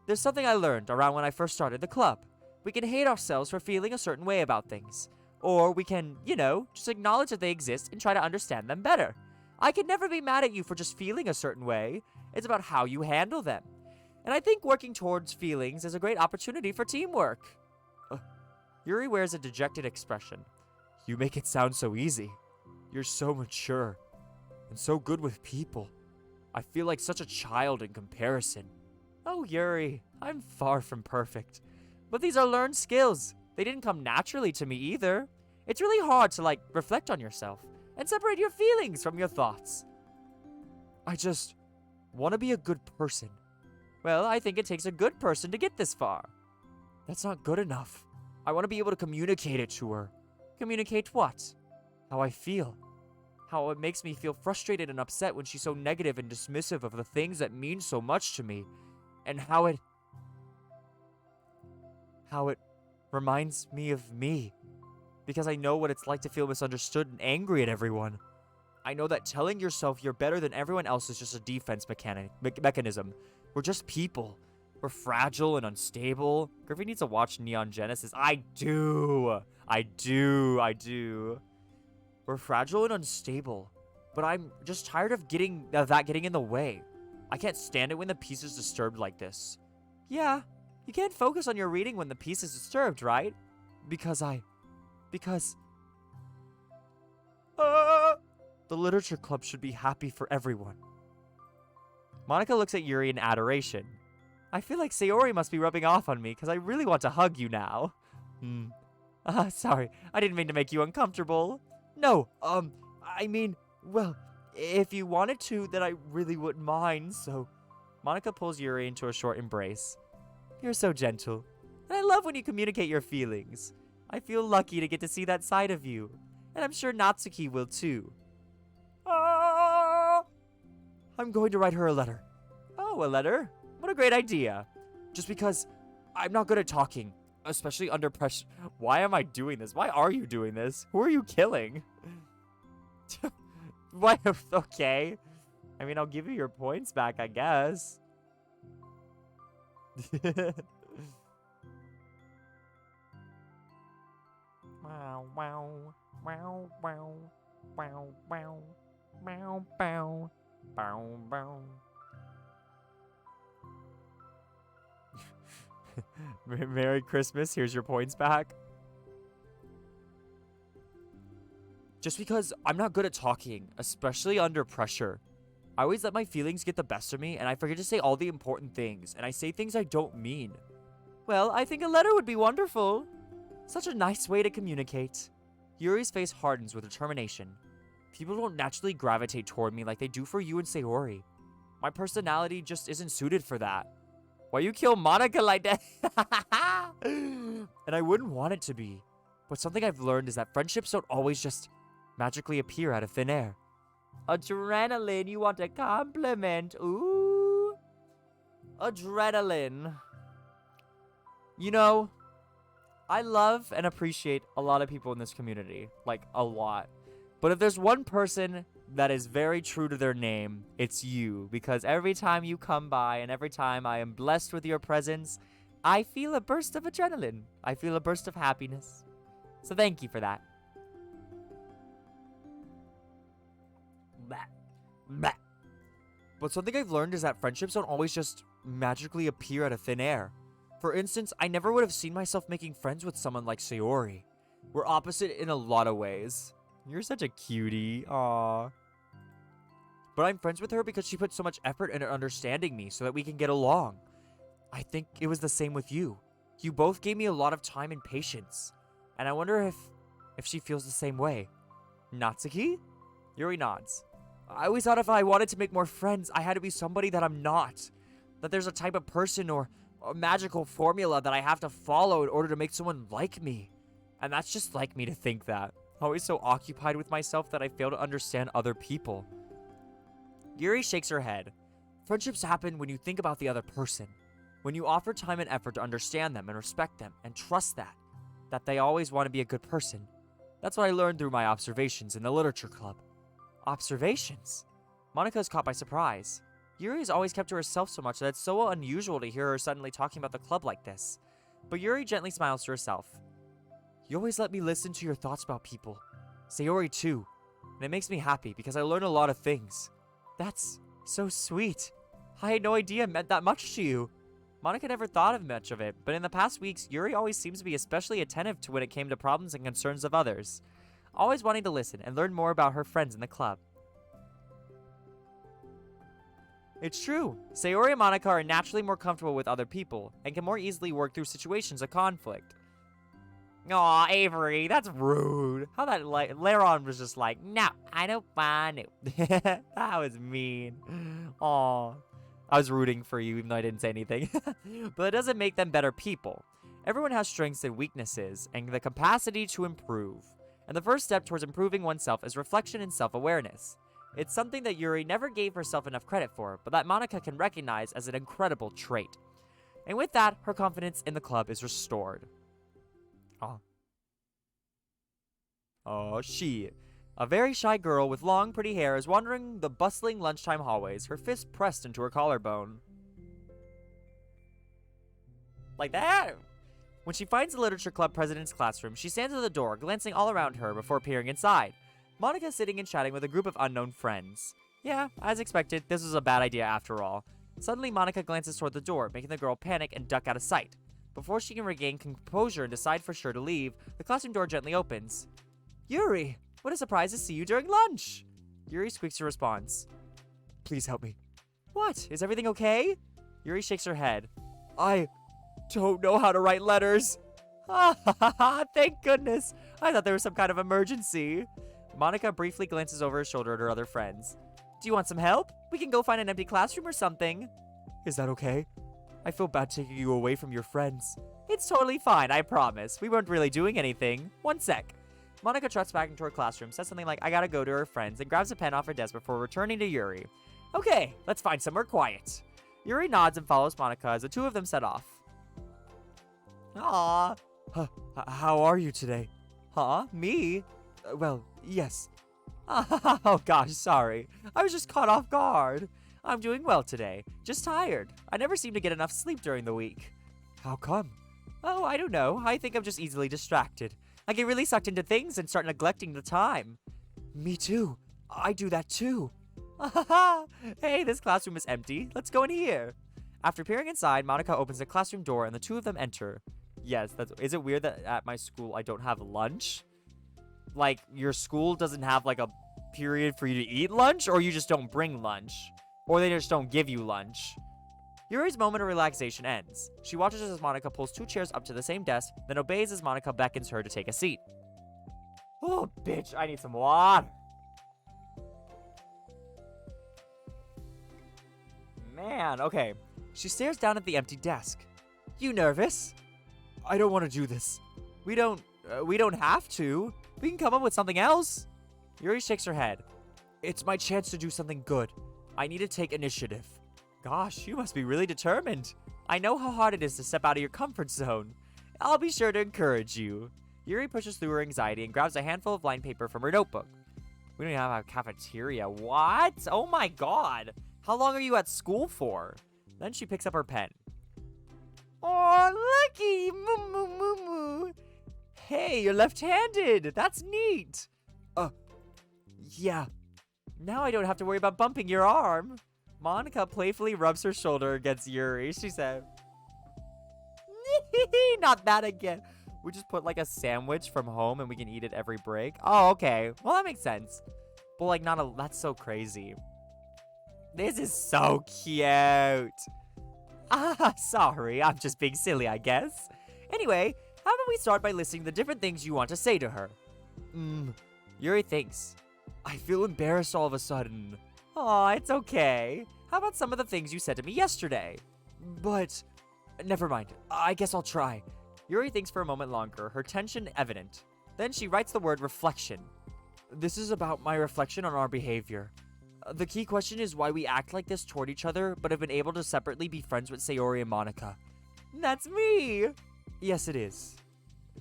there's something I learned around when I first started the club. We can hate ourselves for feeling a certain way about things. Or we can, just acknowledge that they exist and try to understand them better. I can never be mad at you for just feeling a certain way. It's about how you handle them. And I think working towards feelings is a great opportunity for teamwork. Yuri wears a dejected expression. You make it sound so easy. You're so mature and so good with people. I feel like such a child in comparison. Oh, Yuri, I'm far from perfect. But these are learned skills. They didn't come naturally to me either. It's really hard to, reflect on yourself and separate your feelings from your thoughts. I just want to be a good person. Well, I think it takes a good person to get this far. That's not good enough. I want to be able to communicate it to her. Communicate what? How I feel. How it makes me feel frustrated and upset when she's so negative and dismissive of the things that mean so much to me. And how it reminds me of me. Because I know what it's like to feel misunderstood and angry at everyone. I know that telling yourself you're better than everyone else is just a defense mechanism. We're just people. We're fragile and unstable. Griffey needs to watch Neon Genesis. I do. We're fragile and unstable. But I'm just tired of that getting in the way. I can't stand it when the piece is disturbed like this. Yeah, you can't focus on your reading when the piece is disturbed, right? The literature club should be happy for everyone. Monica looks at Yuri in adoration. I feel like Sayori must be rubbing off on me because I really want to hug you now. Sorry, I didn't mean to make you uncomfortable. No, well, if you wanted to, then I really wouldn't mind, so... Monica pulls Yuri into a short embrace. You're so gentle, and I love when you communicate your feelings. I feel lucky to get to see that side of you, and I'm sure Natsuki will too. I'm going to write her a letter. Oh, a letter? What a great idea. Just because I'm not good at talking, especially under pressure. Why am I doing this? Why are you doing this? Who are you killing? What? Okay. I mean, I'll give you your points back, I guess. Wow, wow, wow, wow, wow, wow, wow, bow, bow, bow. Merry Christmas. Here's your points back. Just because I'm not good at talking, especially under pressure. I always let my feelings get the best of me, and I forget to say all the important things, and I say things I don't mean. Well, I think a letter would be wonderful. Such a nice way to communicate. Yuri's face hardens with determination. People don't naturally gravitate toward me like they do for you and Sayori. My personality just isn't suited for that. Why you kill Monica like that? And I wouldn't want it to be. But something I've learned is that friendships don't always just magically appear out of thin air. Adrenaline, you want a compliment? Ooh. Adrenaline. You know, I love and appreciate a lot of people in this community. Like, a lot. But if there's one person that is very true to their name, it's you. Because every time you come by and every time I am blessed with your presence, I feel a burst of adrenaline. I feel a burst of happiness. So thank you for that. But something I've learned is that friendships don't always just magically appear out of thin air. For instance, I never would have seen myself making friends with someone like Sayori. We're opposite in a lot of ways. You're such a cutie. Aww. But I'm friends with her because she put so much effort into understanding me so that we can get along. I think it was the same with you. You both gave me a lot of time and patience. And I wonder if she feels the same way. Natsuki? Yuri nods. I always thought if I wanted to make more friends, I had to be somebody that I'm not. That there's a type of person or a magical formula that I have to follow in order to make someone like me. And that's just like me to think that. Always so occupied with myself that I fail to understand other people. Yuri shakes her head. Friendships happen when you think about the other person. When you offer time and effort to understand them and respect them and trust that they always want to be a good person. That's what I learned through my observations in the literature club. Observations? Monica is caught by surprise. Yuri has always kept to herself so much that it's so unusual to hear her suddenly talking about the club like this. But Yuri gently smiles to herself. You always let me listen to your thoughts about people. Sayori too. And it makes me happy because I learn a lot of things. That's so sweet. I had no idea it meant that much to you. Monica never thought of much of it, but in the past weeks, Yuri always seems to be especially attentive to when it came to problems and concerns of others. Always wanting to listen and learn more about her friends in the club. It's true. Sayori and Monica are naturally more comfortable with other people and can more easily work through situations of conflict. Aw, Avery, that's rude. How that Laron was just like, no, I don't want it. That was mean. Aw. I was rooting for you even though I didn't say anything. But it doesn't make them better people. Everyone has strengths and weaknesses and the capacity to improve. And the first step towards improving oneself is reflection and self-awareness. It's something that Yuri never gave herself enough credit for, but that Monica can recognize as an incredible trait. And with that, her confidence in the club is restored. She, a very shy girl with long, pretty hair, is wandering the bustling lunchtime hallways, her fist pressed into her collarbone. Like that? When she finds the literature club president's classroom, she stands at the door, glancing all around her before peering inside. Monica is sitting and chatting with a group of unknown friends. Yeah, as expected, this was a bad idea after all. Suddenly, Monica glances toward the door, making the girl panic and duck out of sight. Before she can regain composure and decide for sure to leave, the classroom door gently opens. Yuri, what a surprise to see you during lunch! Yuri squeaks a response. Please help me. What? Is everything okay? Yuri shakes her head. I don't know how to write letters. Thank goodness. I thought there was some kind of emergency. Monica briefly glances over her shoulder at her other friends. Do you want some help? We can go find an empty classroom or something. Is that okay? I feel bad taking you away from your friends. It's totally fine, I promise. We weren't really doing anything. One sec. Monica trots back into her classroom, says something like, I gotta go to her friends, and grabs a pen off her desk before returning to Yuri. Okay, let's find somewhere quiet. Yuri nods and follows Monica as the two of them set off. Aww. How are you today? Huh? Me? Well, yes. Oh gosh, sorry. I was just caught off guard. I'm doing well today. Just tired. I never seem to get enough sleep during the week. How come? Oh, I don't know. I think I'm just easily distracted. I get really sucked into things and start neglecting the time. Me too. I do that too. Hey, this classroom is empty. Let's go in here. After peering inside, Monica opens the classroom door and the two of them enter. Yes, is it weird that at my school I don't have lunch? Like, your school doesn't have like a period for you to eat lunch, or you just don't bring lunch? Or they just don't give you lunch? Yuri's moment of relaxation ends. She watches as Monica pulls 2 chairs up to the same desk, then obeys as Monica beckons her to take a seat. Oh, bitch, I need some water. Man, okay. She stares down at the empty desk. You nervous? I don't want to do this. We don't have to. We can come up with something else. Yuri shakes her head. It's my chance to do something good. I need to take initiative. Gosh, you must be really determined. I know how hard it is to step out of your comfort zone. I'll be sure to encourage you. Yuri pushes through her anxiety and grabs a handful of line paper from her notebook. We don't even have a cafeteria. What? Oh my god. How long are you at school for? Then she picks up her pen. Oh, looky! Moo moo moo moo. Hey, you're left-handed. That's neat. Yeah. Now I don't have to worry about bumping your arm. Monica playfully rubs her shoulder against Yuri. She said, not that again. We just put like a sandwich from home and we can eat it every break. Oh, okay. Well, that makes sense. But like that's so crazy. This is so cute. Ah, sorry. I'm just being silly, I guess. Anyway, how about we start by listing the different things you want to say to her? Yuri thinks. I feel embarrassed all of a sudden. Aw, it's okay. How about some of the things you said to me yesterday? But, never mind. I guess I'll try. Yuri thinks for a moment longer, her tension evident. Then she writes the word reflection. This is about my reflection on our behavior. The key question is why we act like this toward each other, but have been able to separately be friends with Sayori and Monica. That's me! Yes, it is.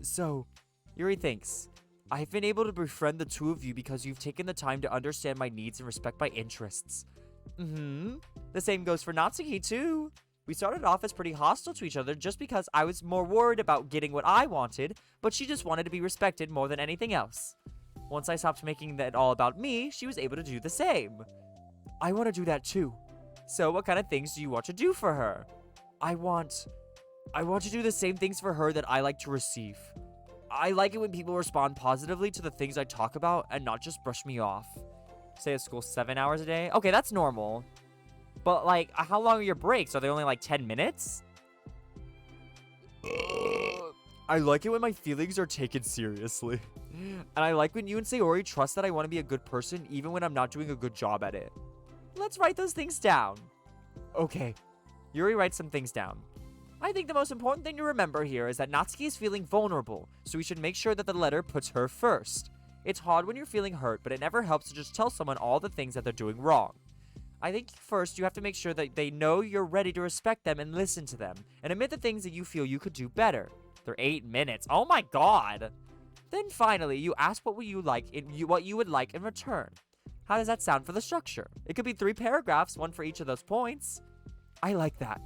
So, Yuri thinks, I've been able to befriend the two of you because you've taken the time to understand my needs and respect my interests. The same goes for Natsuki, too. We started off as pretty hostile to each other just because I was more worried about getting what I wanted, but she just wanted to be respected more than anything else. Once I stopped making that all about me, she was able to do the same. I want to do that too. So what kind of things do you want to do for her? I want to do the same things for her that I like to receive. I like it when people respond positively to the things I talk about and not just brush me off. Stay at school 7 hours a day? Okay, that's normal. But like, how long are your breaks? Are they only like 10 minutes? I like it when my feelings are taken seriously. And I like when you and Sayori trust that I want to be a good person even when I'm not doing a good job at it. Let's write those things down. Okay. Yuri writes some things down. I think the most important thing to remember here is that Natsuki is feeling vulnerable, so we should make sure that the letter puts her first. It's hard when you're feeling hurt, but it never helps to just tell someone all the things that they're doing wrong. I think first you have to make sure that they know you're ready to respect them and listen to them, and admit the things that you feel you could do better. They're 8 minutes. Oh my god! Then finally, you ask what you would like in return. How does that sound for the structure? It could be 3 paragraphs, one for each of those points. I like that.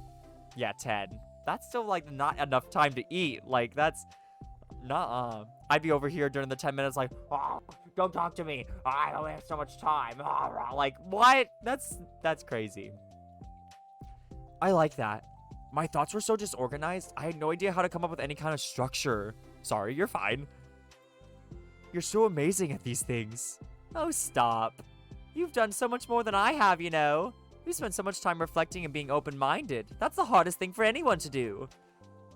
Yeah, 10. That's still, like, not enough time to eat. Like, that's... Nuh-uh. I'd be over here during the 10 minutes like, oh, don't talk to me. I only have so much time. Like, what? That's crazy. I like that. My thoughts were so disorganized, I had no idea how to come up with any kind of structure. Sorry, you're fine. You're so amazing at these things. Oh, stop. You've done so much more than I have, you know. You spent so much time reflecting and being open-minded. That's the hardest thing for anyone to do.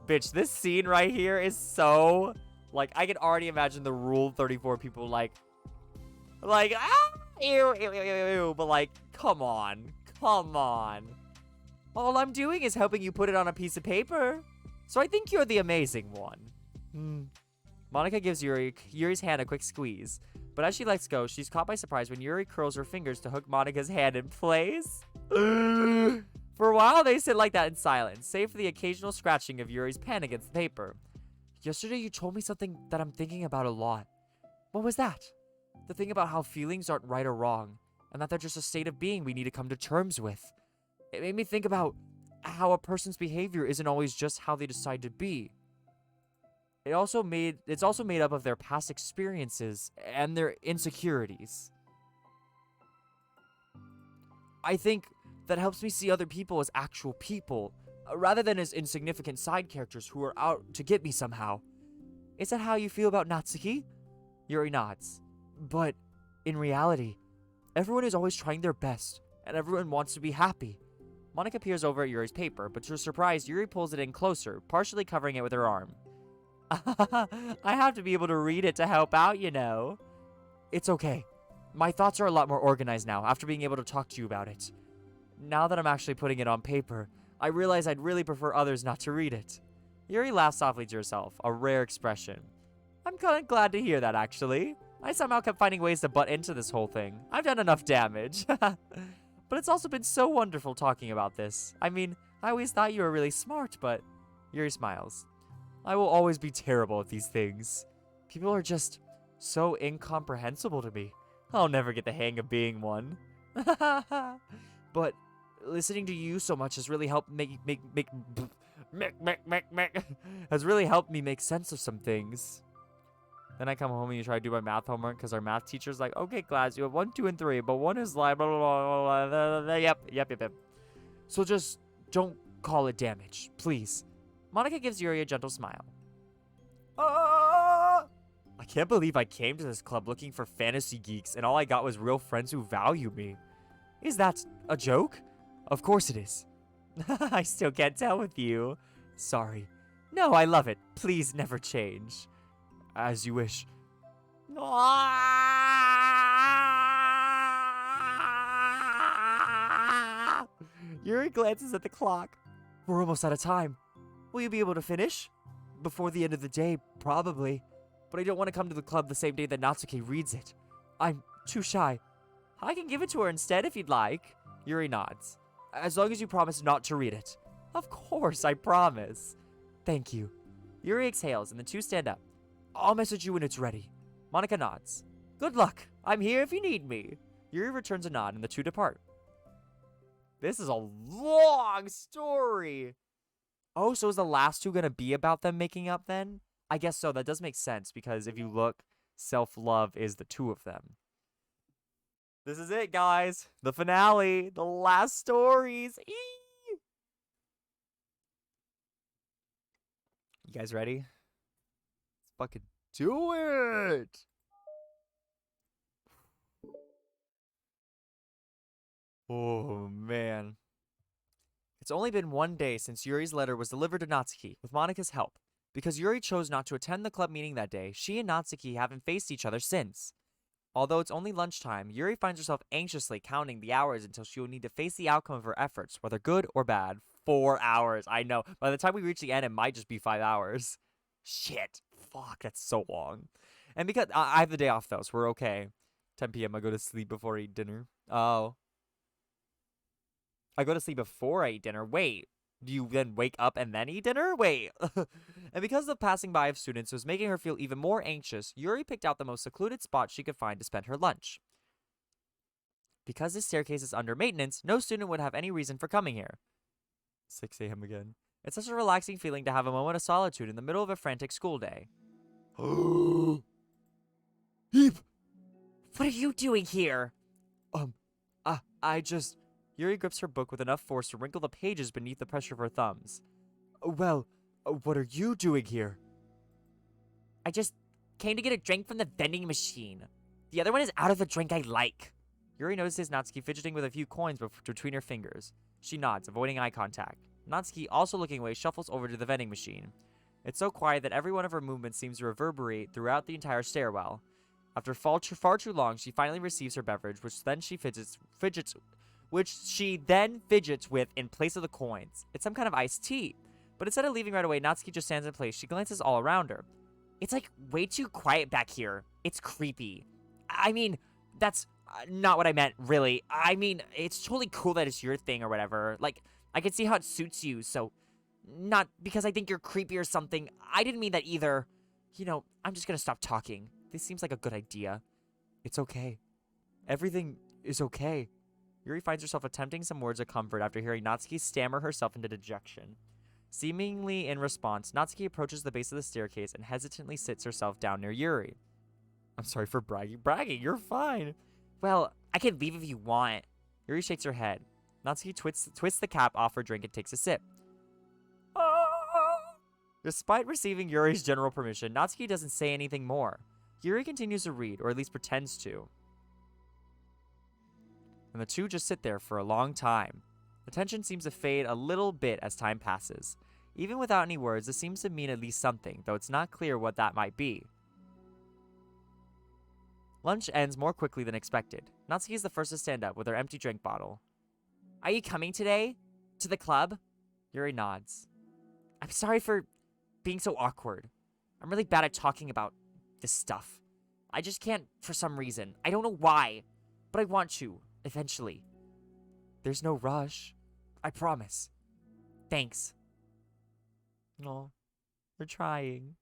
Bitch, this scene right here is so... Like, I can already imagine the Rule 34 people like, ew, ew, ew, ew, but like, come on. All I'm doing is helping you put it on a piece of paper. So I think you're the amazing one. Monica gives Yuri's hand a quick squeeze. But as she lets go, she's caught by surprise when Yuri curls her fingers to hook Monica's hand in place. For a while, they sit like that in silence, save for the occasional scratching of Yuri's pen against the paper. Yesterday, you told me something that I'm thinking about a lot. What was that? The thing about how feelings aren't right or wrong, and that they're just a state of being we need to come to terms with. It made me think about how a person's behavior isn't always just how they decide to be. It's also made up of their past experiences and their insecurities. I think that helps me see other people as actual people, rather than as insignificant side characters who are out to get me somehow. Is that how you feel about Natsuki? Yuri nods. But in reality, everyone is always trying their best, and everyone wants to be happy. Monica peers over at Yuri's paper, but to her surprise, Yuri pulls it in closer, partially covering it with her arm. I have to be able to read it to help out, you know. It's okay. My thoughts are a lot more organized now after being able to talk to you about it. Now that I'm actually putting it on paper, I realize I'd really prefer others not to read it. Yuri laughs softly to herself, a rare expression. I'm kind of glad to hear that, actually. I somehow kept finding ways to butt into this whole thing. I've done enough damage. But it's also been so wonderful talking about this. I mean, I always thought you were really smart, but... Yuri smiles. I will always be terrible at these things. People are just so incomprehensible to me. I'll never get the hang of being one. But listening to you so much has really helped has really helped me make sense of some things. Then I come home and you try to do my math homework because our math teacher's like, okay, class, you have 1, 2, and 3, but 1 is like, blah, blah, blah, blah, blah, yep. So just don't call it damage, please. Monica gives Yuri a gentle smile. I can't believe I came to this club looking for fantasy geeks and all I got was real friends who value me. Is that a joke? Of course it is. I still can't tell with you. Sorry. No, I love it. Please never change. As you wish. Yuri glances at the clock. We're almost out of time. Will you be able to finish? Before the end of the day, probably. But I don't want to come to the club the same day that Natsuki reads it. I'm too shy. I can give it to her instead if you'd like. Yuri nods. As long as you promise not to read it. Of course, I promise. Thank you. Yuri exhales and the two stand up. I'll message you when it's ready. Monica nods. Good luck. I'm here if you need me. Yuri returns a nod and the two depart. This is a long story. Oh, so is the last two gonna be about them making up then? I guess so. That does make sense because if you look, self-love is the two of them. This is it, guys. The finale. The last stories. Eee! You guys ready? Let's fucking do it. Oh, man. It's only been 1 day since Yuri's letter was delivered to Natsuki with Monika's help. Because Yuri chose not to attend the club meeting that day, she and Natsuki haven't faced each other since. Although it's only lunchtime, Yuri finds herself anxiously counting the hours until she will need to face the outcome of her efforts, whether good or bad. 4 hours, I know. By the time we reach the end, it might just be 5 hours. Shit. Fuck, that's so long. And because I have the day off, though, so we're okay. 10 p.m., I go to sleep before I eat dinner. Oh. I go to sleep before I eat dinner. Wait. Do you then wake up and then eat dinner? Wait. And because the passing by of students was making her feel even more anxious, Yuri picked out the most secluded spot she could find to spend her lunch. Because this staircase is under maintenance, no student would have any reason for coming here. 6 a.m. again. It's such a relaxing feeling to have a moment of solitude in the middle of a frantic school day. Heap! What are you doing here? I just... Yuri grips her book with enough force to wrinkle the pages beneath the pressure of her thumbs. Well, what are you doing here? I just came to get a drink from the vending machine. The other one is out of the drink I like. Yuri notices Natsuki fidgeting with a few coins between her fingers. She nods, avoiding eye contact. Natsuki, also looking away, shuffles over to the vending machine. It's so quiet that every one of her movements seems to reverberate throughout the entire stairwell. After far too long, she finally receives her beverage, which she then fidgets with in place of the coins. It's some kind of iced tea. But instead of leaving right away, Natsuki just stands in place. She glances all around her. It's like way too quiet back here. It's creepy. I mean, that's not what I meant, really. I mean, it's totally cool that it's your thing or whatever. Like, I can see how it suits you, so... Not because I think you're creepy or something. I didn't mean that either. You know, I'm just gonna stop talking. This seems like a good idea. It's okay. Everything is okay. Yuri finds herself attempting some words of comfort after hearing Natsuki stammer herself into dejection. Seemingly in response, Natsuki approaches the base of the staircase and hesitantly sits herself down near Yuri. I'm sorry for bragging. Bragging, you're fine. Well, I can leave if you want. Yuri shakes her head. Natsuki twists the cap off her drink and takes a sip. Despite receiving Yuri's general permission, Natsuki doesn't say anything more. Yuri continues to read, or at least pretends to. And the two just sit there for a long time. The tension seems to fade a little bit as time passes. Even without any words, this seems to mean at least something, though it's not clear what that might be. Lunch ends more quickly than expected. Natsuki is the first to stand up with her empty drink bottle. Are you coming today? To the club? Yuri nods. I'm sorry for being so awkward. I'm really bad at talking about this stuff. I just can't for some reason. I don't know why, but I want to, eventually. There's no rush. I promise. Thanks. No, they're trying.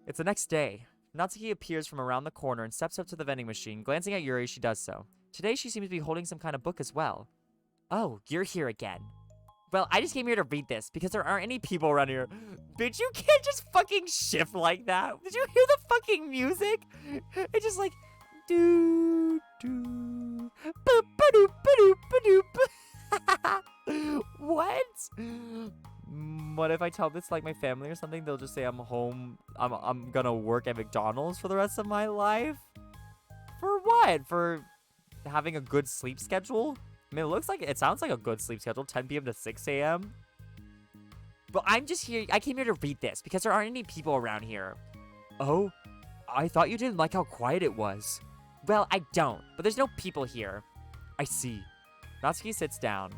It's the next day. Natsuki appears from around the corner and steps up to the vending machine, glancing at Yuri as she does so. Today, she seems to be holding some kind of book as well. Oh, you're here again. Well, I just came here to read this because there aren't any people around here. Bitch, you can't just fucking shift like that. Did you hear the fucking music? It's just like, doo doo, boop ba-doop ba-doop ba-doop. What? What if I tell this like my family or something? They'll just say I'm home. I'm gonna work at McDonald's for the rest of my life. For what? For having a good sleep schedule? I mean, it sounds like a good sleep schedule, 10 p.m. to 6 a.m. But I'm just here. I came here to read this because there aren't any people around here. Oh, I thought you didn't like how quiet it was. Well, I don't, but there's no people here. I see. Natsuki sits down.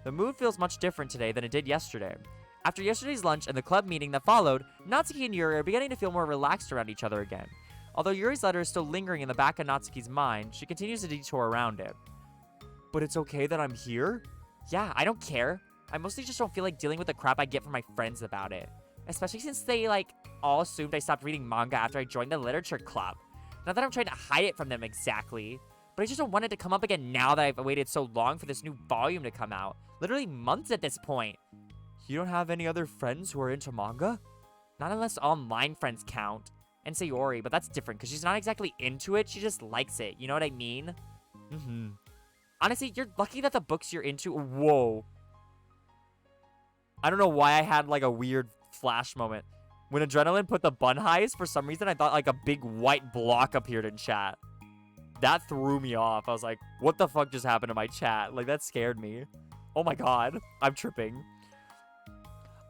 The mood feels much different today than it did yesterday. After yesterday's lunch and the club meeting that followed, Natsuki and Yuri are beginning to feel more relaxed around each other again. Although Yuri's letter is still lingering in the back of Natsuki's mind, she continues to detour around it. But it's okay that I'm here? Yeah, I don't care. I mostly just don't feel like dealing with the crap I get from my friends about it. Especially since they, all assumed I stopped reading manga after I joined the literature club. Not that I'm trying to hide it from them exactly, but I just don't want it to come up again now that I've waited so long for this new volume to come out. Literally months at this point. You don't have any other friends who are into manga? Not unless online friends count. And Sayori, but that's different because she's not exactly into it, she just likes it, you know what I mean? Honestly, you're lucky that the books you're into— Whoa. I don't know why I had a weird flash moment. When Adrenaline put the bun highs, for some reason I thought a big white block appeared in chat. That threw me off. I was like, what the fuck just happened to my chat? That scared me. Oh my god. I'm tripping.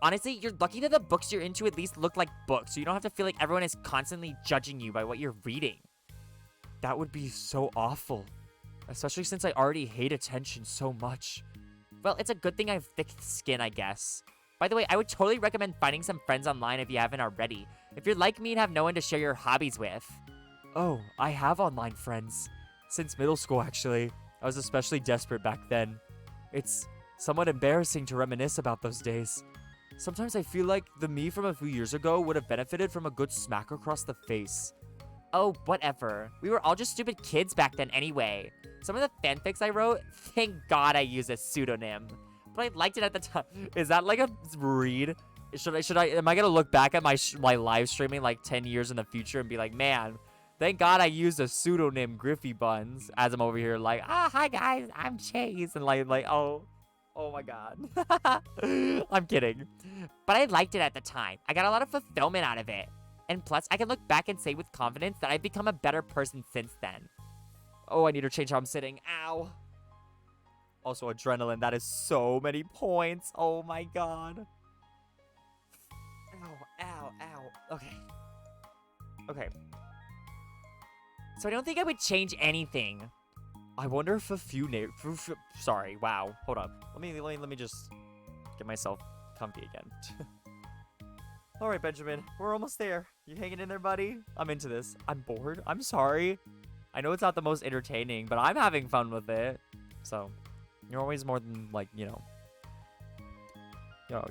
Honestly, you're lucky that the books you're into at least look like books, so you don't have to feel like everyone is constantly judging you by what you're reading. That would be so awful. Especially since I already hate attention so much. Well, it's a good thing I have thick skin, I guess. By the way, I would totally recommend finding some friends online if you haven't already. If you're like me and have no one to share your hobbies with. Oh, I have online friends. Since middle school, actually. I was especially desperate back then. It's somewhat embarrassing to reminisce about those days. Sometimes I feel like the me from a few years ago would have benefited from a good smack across the face. Oh, whatever. We were all just stupid kids back then anyway. Some of the fanfics I wrote, thank God I used a pseudonym. But I liked it at the time. Is that a read? Am I gonna look back at my live streaming 10 years in the future and be like, man, thank God I used a pseudonym, Griffy Buns, as I'm over here hi guys, I'm Chase, and oh my god. I'm kidding. But I liked it at the time. I got a lot of fulfillment out of it. And plus, I can look back and say with confidence that I've become a better person since then. Oh, I need to change how I'm sitting. Ow. Also, Adrenaline. That is so many points. Oh my god. Ow, ow, ow. Okay. Okay. So I don't think I would change anything. I wonder if a few sorry, wow. Hold up. Let me just get myself comfy again. All right, Benjamin, we're almost there. You hanging in there, buddy? I'm into this. I'm bored. I'm sorry. I know it's not the most entertaining, but I'm having fun with it. So, you're always more than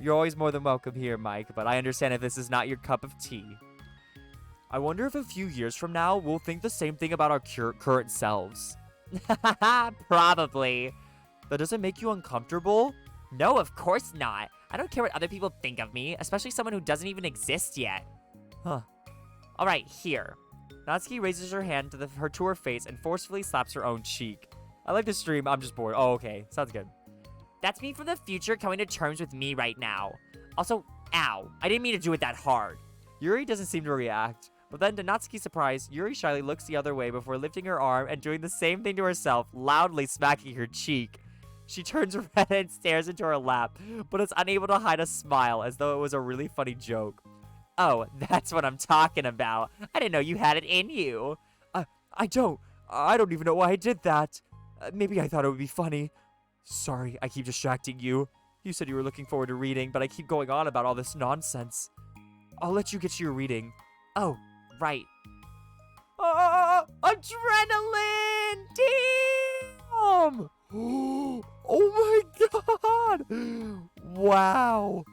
you're always more than welcome here, Mike, but I understand if this is not your cup of tea. I wonder if a few years from now, we'll think the same thing about our current selves. Probably. That doesn't make you uncomfortable? No, of course not. I don't care what other people think of me, especially someone who doesn't even exist yet. Huh. Alright, here. Natsuki raises her hand to her face and forcefully slaps her own cheek. I like to stream. I'm just bored. Oh, okay. Sounds good. That's me from the future coming to terms with me right now. Also, ow. I didn't mean to do it that hard. Yuri doesn't seem to react. But then, to Natsuki's surprise, Yuri shyly looks the other way before lifting her arm and doing the same thing to herself, loudly smacking her cheek. She turns red and stares into her lap, but is unable to hide a smile as though it was a really funny joke. Oh, that's what I'm talking about. I didn't know you had it in you. I don't even know why I did that. Maybe I thought it would be funny. Sorry, I keep distracting you. You said you were looking forward to reading, but I keep going on about all this nonsense. I'll let you get to your reading. Oh, right. Adrenaline! Damn! Oh my god! Wow!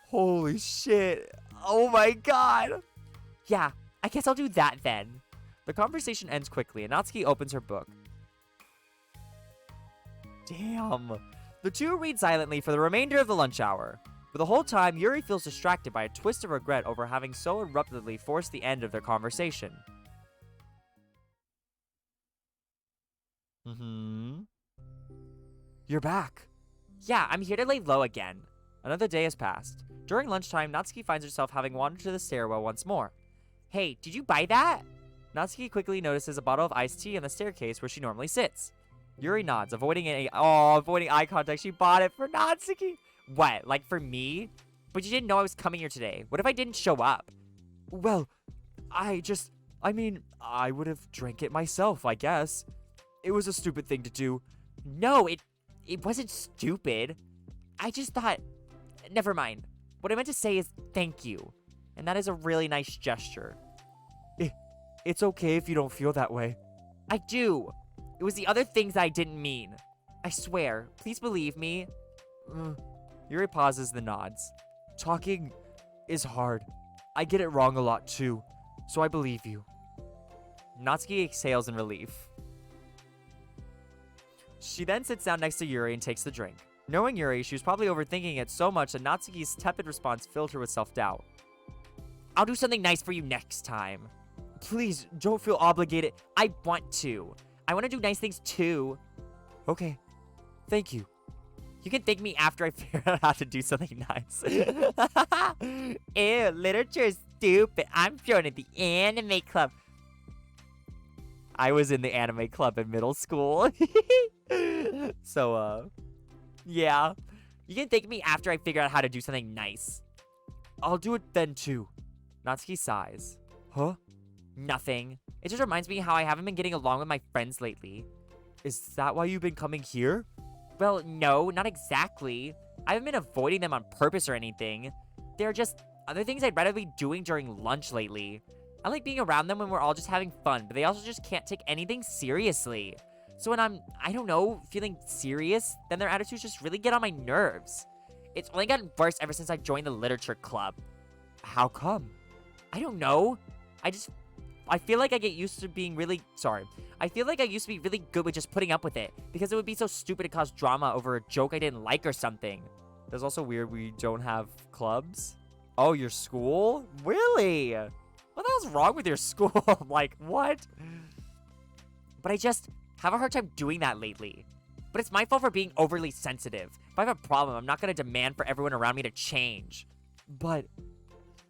Holy shit! Oh my god! Yeah, I guess I'll do that then. The conversation ends quickly, and Natsuki opens her book. Damn. The two read silently for the remainder of the lunch hour. For the whole time, Yuri feels distracted by a twist of regret over having so abruptly forced the end of their conversation. You're back. Yeah, I'm here to lay low again. Another day has passed. During lunchtime, Natsuki finds herself having wandered to the stairwell once more. Hey, did you buy that? Natsuki quickly notices a bottle of iced tea on the staircase where she normally sits. Yuri nods, avoiding eye contact. She bought it for Natsuki. What, like for me? But you didn't know I was coming here today. What if I didn't show up? Well, I would have drank it myself, I guess. It was a stupid thing to do. No, it wasn't stupid. I just thought, never mind. What I meant to say is thank you. And that is a really nice gesture. It's okay if you don't feel that way. I do. It was the other things that I didn't mean. I swear. Please believe me. Yuri pauses, then nods. Talking is hard. I get it wrong a lot too, so I believe you. Natsuki exhales in relief. She then sits down next to Yuri and takes the drink. Knowing Yuri, she was probably overthinking it so much that Natsuki's tepid response filled her with self-doubt. I'll do something nice for you next time. Please, don't feel obligated. I want to. I want to do nice things too. Okay. Thank you. You can thank me after I figure out how to do something nice. Ew, literature is stupid. I'm thrown in the anime club. I was in the anime club in middle school. So, yeah. You can thank me after I figure out how to do something nice. I'll do it then too. Natsuki sighs. Huh? Nothing. It just reminds me how I haven't been getting along with my friends lately. Is that why you've been coming here? Well, no, not exactly. I haven't been avoiding them on purpose or anything. They're just other things I'd rather be doing during lunch lately. I like being around them when we're all just having fun, but they also just can't take anything seriously. So when I'm, I don't know, feeling serious, then their attitudes just really get on my nerves. It's only gotten worse ever since I joined the literature club. How come? I don't know. I feel like I get used to being really, I feel like I used to be really good with just putting up with it, because it would be so stupid to cause drama over a joke I didn't like or something. That's also weird we don't have clubs. Oh, your school? Really? What the hell's wrong with your school? Like, what? But I just have a hard time doing that lately. But it's my fault for being overly sensitive. If I have a problem, I'm not going to demand for everyone around me to change. But,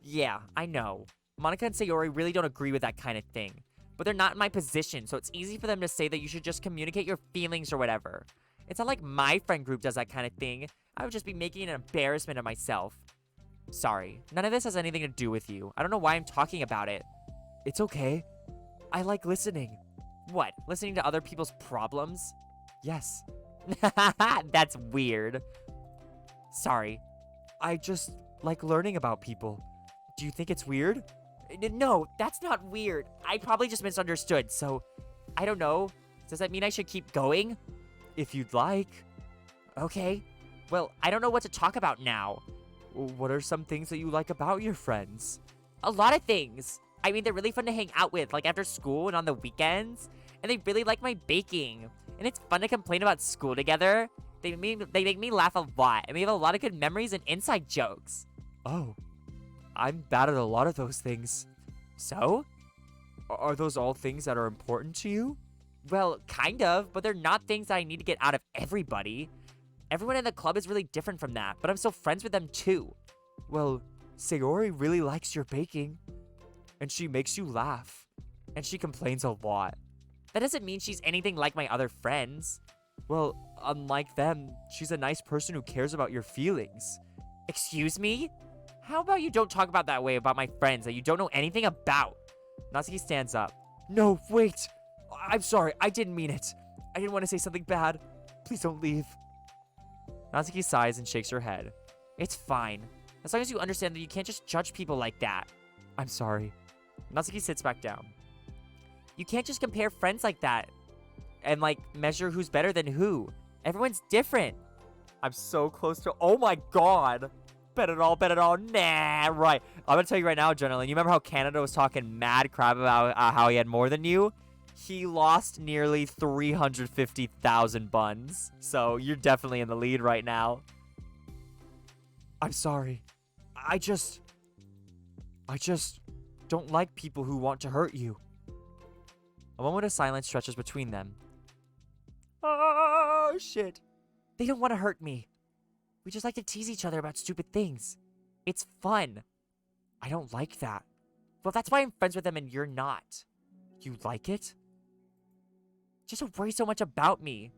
yeah, I know. Monica and Sayori really don't agree with that kind of thing. But they're not in my position, so it's easy for them to say that you should just communicate your feelings or whatever. It's not like my friend group does that kind of thing. I would just be making an embarrassment of myself. Sorry, none of this has anything to do with you. I don't know why I'm talking about it. it's okay. I like listening. What, listening to other people's problems? Yes. That's weird. Sorry. I just like learning about people. Do you think it's weird? No, that's not weird. I probably just misunderstood, so I don't know. Does that mean I should keep going? If you'd like. Okay. Well, I don't know what to talk about now. What are some things that you like about your friends? A lot of things. I mean, they're really fun to hang out with, like after school and on the weekends. And they really like my baking. And it's fun to complain about school together. They make me laugh a lot, and we have a lot of good memories and inside jokes. Oh, I'm bad at a lot of those things. So? Are those all things that are important to you? Well, kind of, but they're not things that I need to get out of everybody. Everyone in the club is really different from that, but I'm still friends with them too. Well, Sayori really likes your baking, and she makes you laugh, and she complains a lot. That doesn't mean she's anything like my other friends. Well, unlike them, she's a nice person who cares about your feelings. Excuse me? How about you don't talk about that way about my friends that you don't know anything about? Natsuki stands up. No, wait! I'm sorry, I didn't mean it. I didn't want to say something bad. Please don't leave. Natsuki sighs and shakes her head. It's fine. As long as you understand that you can't just judge people like that. I'm sorry. Natsuki sits back down. You can't just compare friends like that and like measure who's better than who. Everyone's different. I'm so close to. Oh my god! Bet it all, bet it all. Nah, right. I'm gonna tell you right now, Adrenaline. You remember how Canada was talking mad crap about how he had more than you? He lost nearly 350,000 buns. So you're definitely in the lead right now. I'm sorry. I just don't like people who want to hurt you. A moment of silence stretches between them. Oh, shit. They don't want to hurt me. We just like to tease each other about stupid things. It's fun. I don't like that. Well, that's why I'm friends with them and you're not. You like it? Just don't worry so much about me.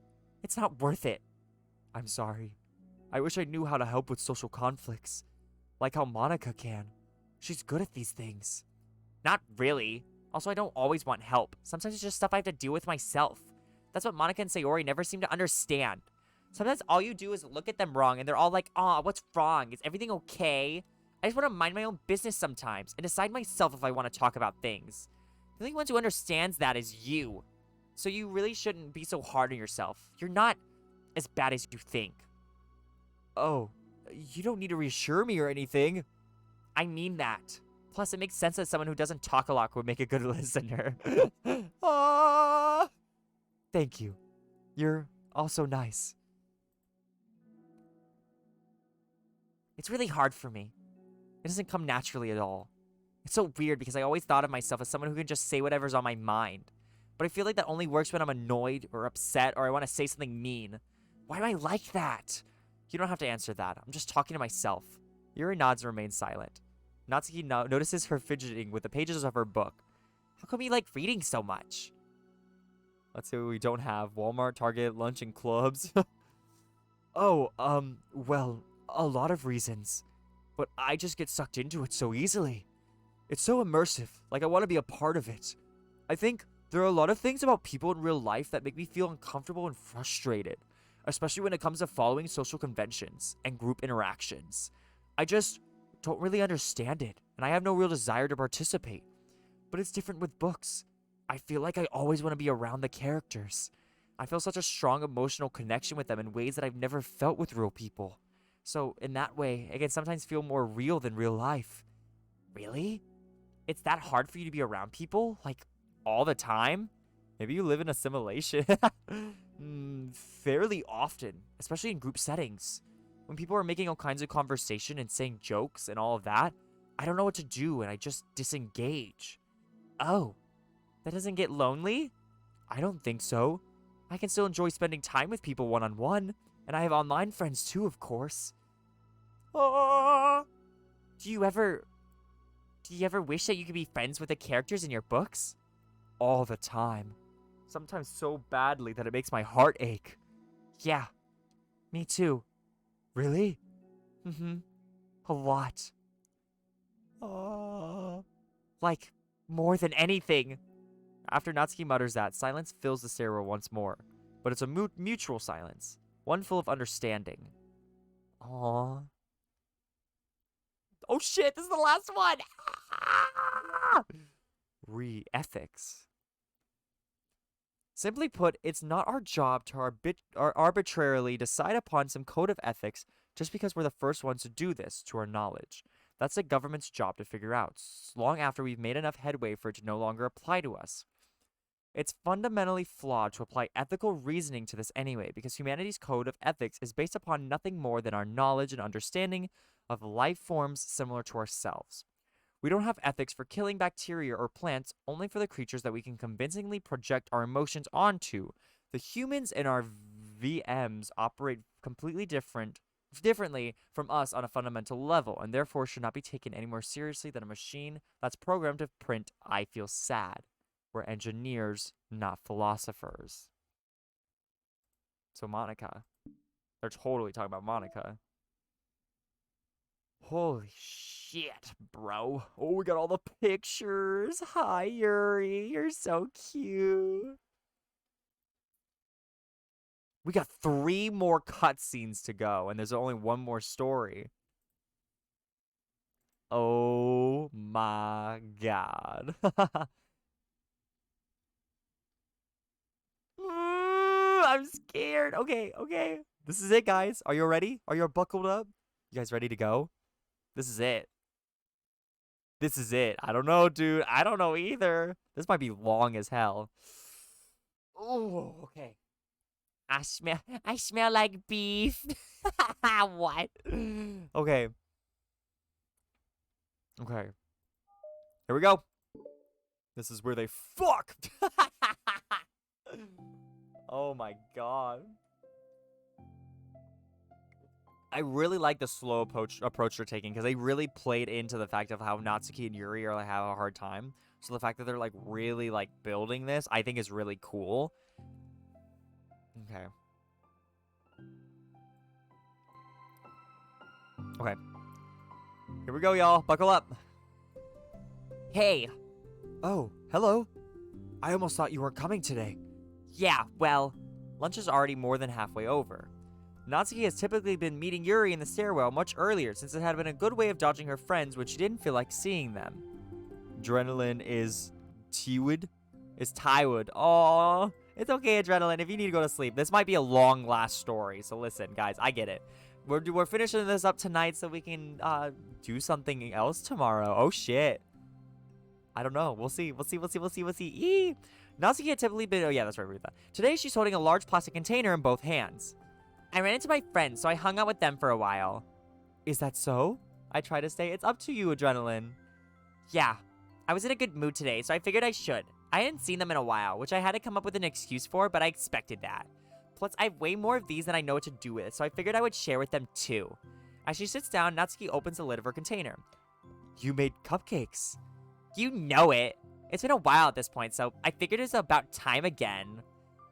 It's not worth it. I'm sorry. I wish I knew how to help with social conflicts. Like how Monica can. She's good at these things. Not really. Also, I don't always want help. Sometimes it's just stuff I have to deal with myself. That's what Monica and Sayori never seem to understand. Sometimes all you do is look at them wrong and they're all like, "Aw, what's wrong? Is everything okay?" I just want to mind my own business sometimes and decide myself if I want to talk about things. The only one who understands that is you. So you really shouldn't be so hard on yourself. You're not as bad as you think. Oh, you don't need to reassure me or anything. I mean that. Plus, it makes sense that someone who doesn't talk a lot would make a good listener. Ah, thank you. You're also nice. It's really hard for me. It doesn't come naturally at all. It's so weird because I always thought of myself as someone who can just say whatever's on my mind. But I feel like that only works when I'm annoyed or upset or I want to say something mean. Why am I like that? You don't have to answer that. I'm just talking to myself. Yuri nods and remains silent. Natsuki notices her fidgeting with the pages of her book. How come you like reading so much? Let's see what we don't have. Walmart, Target, lunch, and clubs. Oh, well, a lot of reasons. But I just get sucked into it so easily. It's so immersive, like I want to be a part of it. I think there are a lot of things about people in real life that make me feel uncomfortable and frustrated, especially when it comes to following social conventions and group interactions. I just don't really understand it, and I have no real desire to participate. But it's different with books. I feel like I always want to be around the characters. I feel such a strong emotional connection with them in ways that I've never felt with real people. So, in that way, it can sometimes feel more real than real life. Really? It's that hard for you to be around people? Like, all the time? Maybe you live in a simulation. Fairly often, especially in group settings. When people are making all kinds of conversation and saying jokes and all of that, I don't know what to do and I just disengage. Oh, that doesn't get lonely? I don't think so. I can still enjoy spending time with people one-on-one, and I have online friends too, of course. Oh. Do you ever wish that you could be friends with the characters in your books? All the time. Sometimes so badly that it makes my heart ache. Yeah, me too. Really? Mm-hmm. A lot. Like, more than anything. After Natsuki mutters that, silence fills the stairwell once more. But it's a mutual silence. One full of understanding. Aww. Oh shit, this is the last one! Ethics. Simply put, it's not our job to arbitrarily decide upon some code of ethics just because we're the first ones to do this, to our knowledge. That's the government's job to figure out, long after we've made enough headway for it to no longer apply to us. It's fundamentally flawed to apply ethical reasoning to this anyway, because humanity's code of ethics is based upon nothing more than our knowledge and understanding of life forms similar to ourselves. We don't have ethics for killing bacteria or plants, only for the creatures that we can convincingly project our emotions onto. The humans in our VMs operate completely differently from us on a fundamental level, and therefore should not be taken any more seriously than a machine that's programmed to print "I feel sad." We're engineers, not philosophers. So Monica. They're totally talking about Monica. Holy shit, bro. Oh, we got all the pictures. Hi, Yuri. You're so cute. We got 3 more cutscenes to go, and there's only one more story. Oh my god. I'm scared. Okay, okay. This is it, guys. Are you ready? Are you buckled up? You guys ready to go? This is it. This is it. I don't know, dude. I don't know either. This might be long as hell. Oh, okay. I smell like beef. What? Okay. Okay. Here we go. This is where they fuck. Oh my god. I really like the slow approach they're taking, because they really played into the fact of how Natsuki and Yuri are like have a hard time. So the fact that they're like really like building this, I think is really cool. Okay. Okay. Here we go, y'all. Buckle up. Hey. Oh, hello. I almost thought you weren't coming today. Yeah, well, lunch is already more than halfway over. Natsuki has typically been meeting Yuri in the stairwell much earlier, since it had been a good way of dodging her friends when she didn't feel like seeing them. Adrenaline is T-Wood? Is Tywood. Aww. It's okay, Adrenaline, if you need to go to sleep. This might be a long last story, so listen, guys, I get it. We're finishing this up tonight so we can do something else tomorrow. Oh, shit. I don't know. We'll see. We'll see. Eee! Natsuki had typically been... Oh, yeah, that's right. Read that. Today, she's holding a large plastic container in both hands. I ran into my friends, so I hung out with them for a while. Is that so? I try to say, it's up to you, Adrenaline. Yeah. I was in a good mood today, so I figured I should. I hadn't seen them in a while, which I had to come up with an excuse for, but I expected that. Plus, I have way more of these than I know what to do with, so I figured I would share with them too. As she sits down, Natsuki opens the lid of her container. You made cupcakes. You know it. It's been a while at this point, so I figured it's about time again.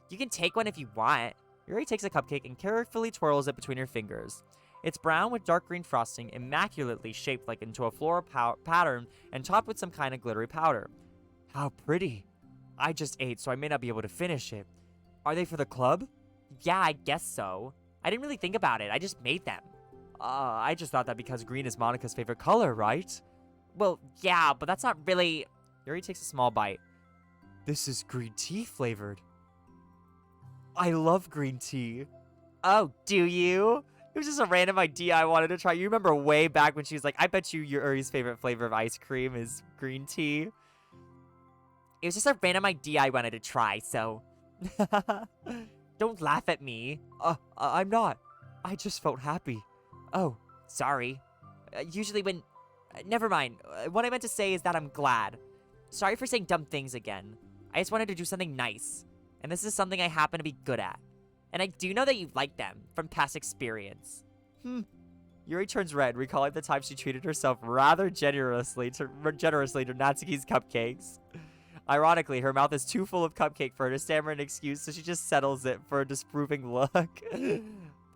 You can take one if you want. Yuri takes a cupcake and carefully twirls it between her fingers. It's brown with dark green frosting, immaculately shaped like into a floral pattern and topped with some kind of glittery powder. How pretty. I just ate, so I may not be able to finish it. Are they for the club? Yeah, I guess so. I didn't really think about it. I just made them. I just thought that because green is Monica's favorite color, right? Well, yeah, but that's not really... Yuri takes a small bite. This is green tea flavored. I love green tea. Oh, do you? It was just a random idea I wanted to try. You remember way back when she was like, I bet you Yuri's favorite flavor of ice cream is green tea. It was just a random idea I wanted to try, so... Don't laugh at me. I'm not. I just felt happy. Oh, sorry. Usually when... never mind. What I meant to say is that I'm glad. Sorry for saying dumb things again. I just wanted to do something nice. And this is something I happen to be good at. And I do know that you like them, from past experience. Yuri turns red, recalling the time she treated herself rather generously to Natsuki's cupcakes. Ironically, her mouth is too full of cupcake for her to stammer an excuse, so she just settles it for a disapproving look.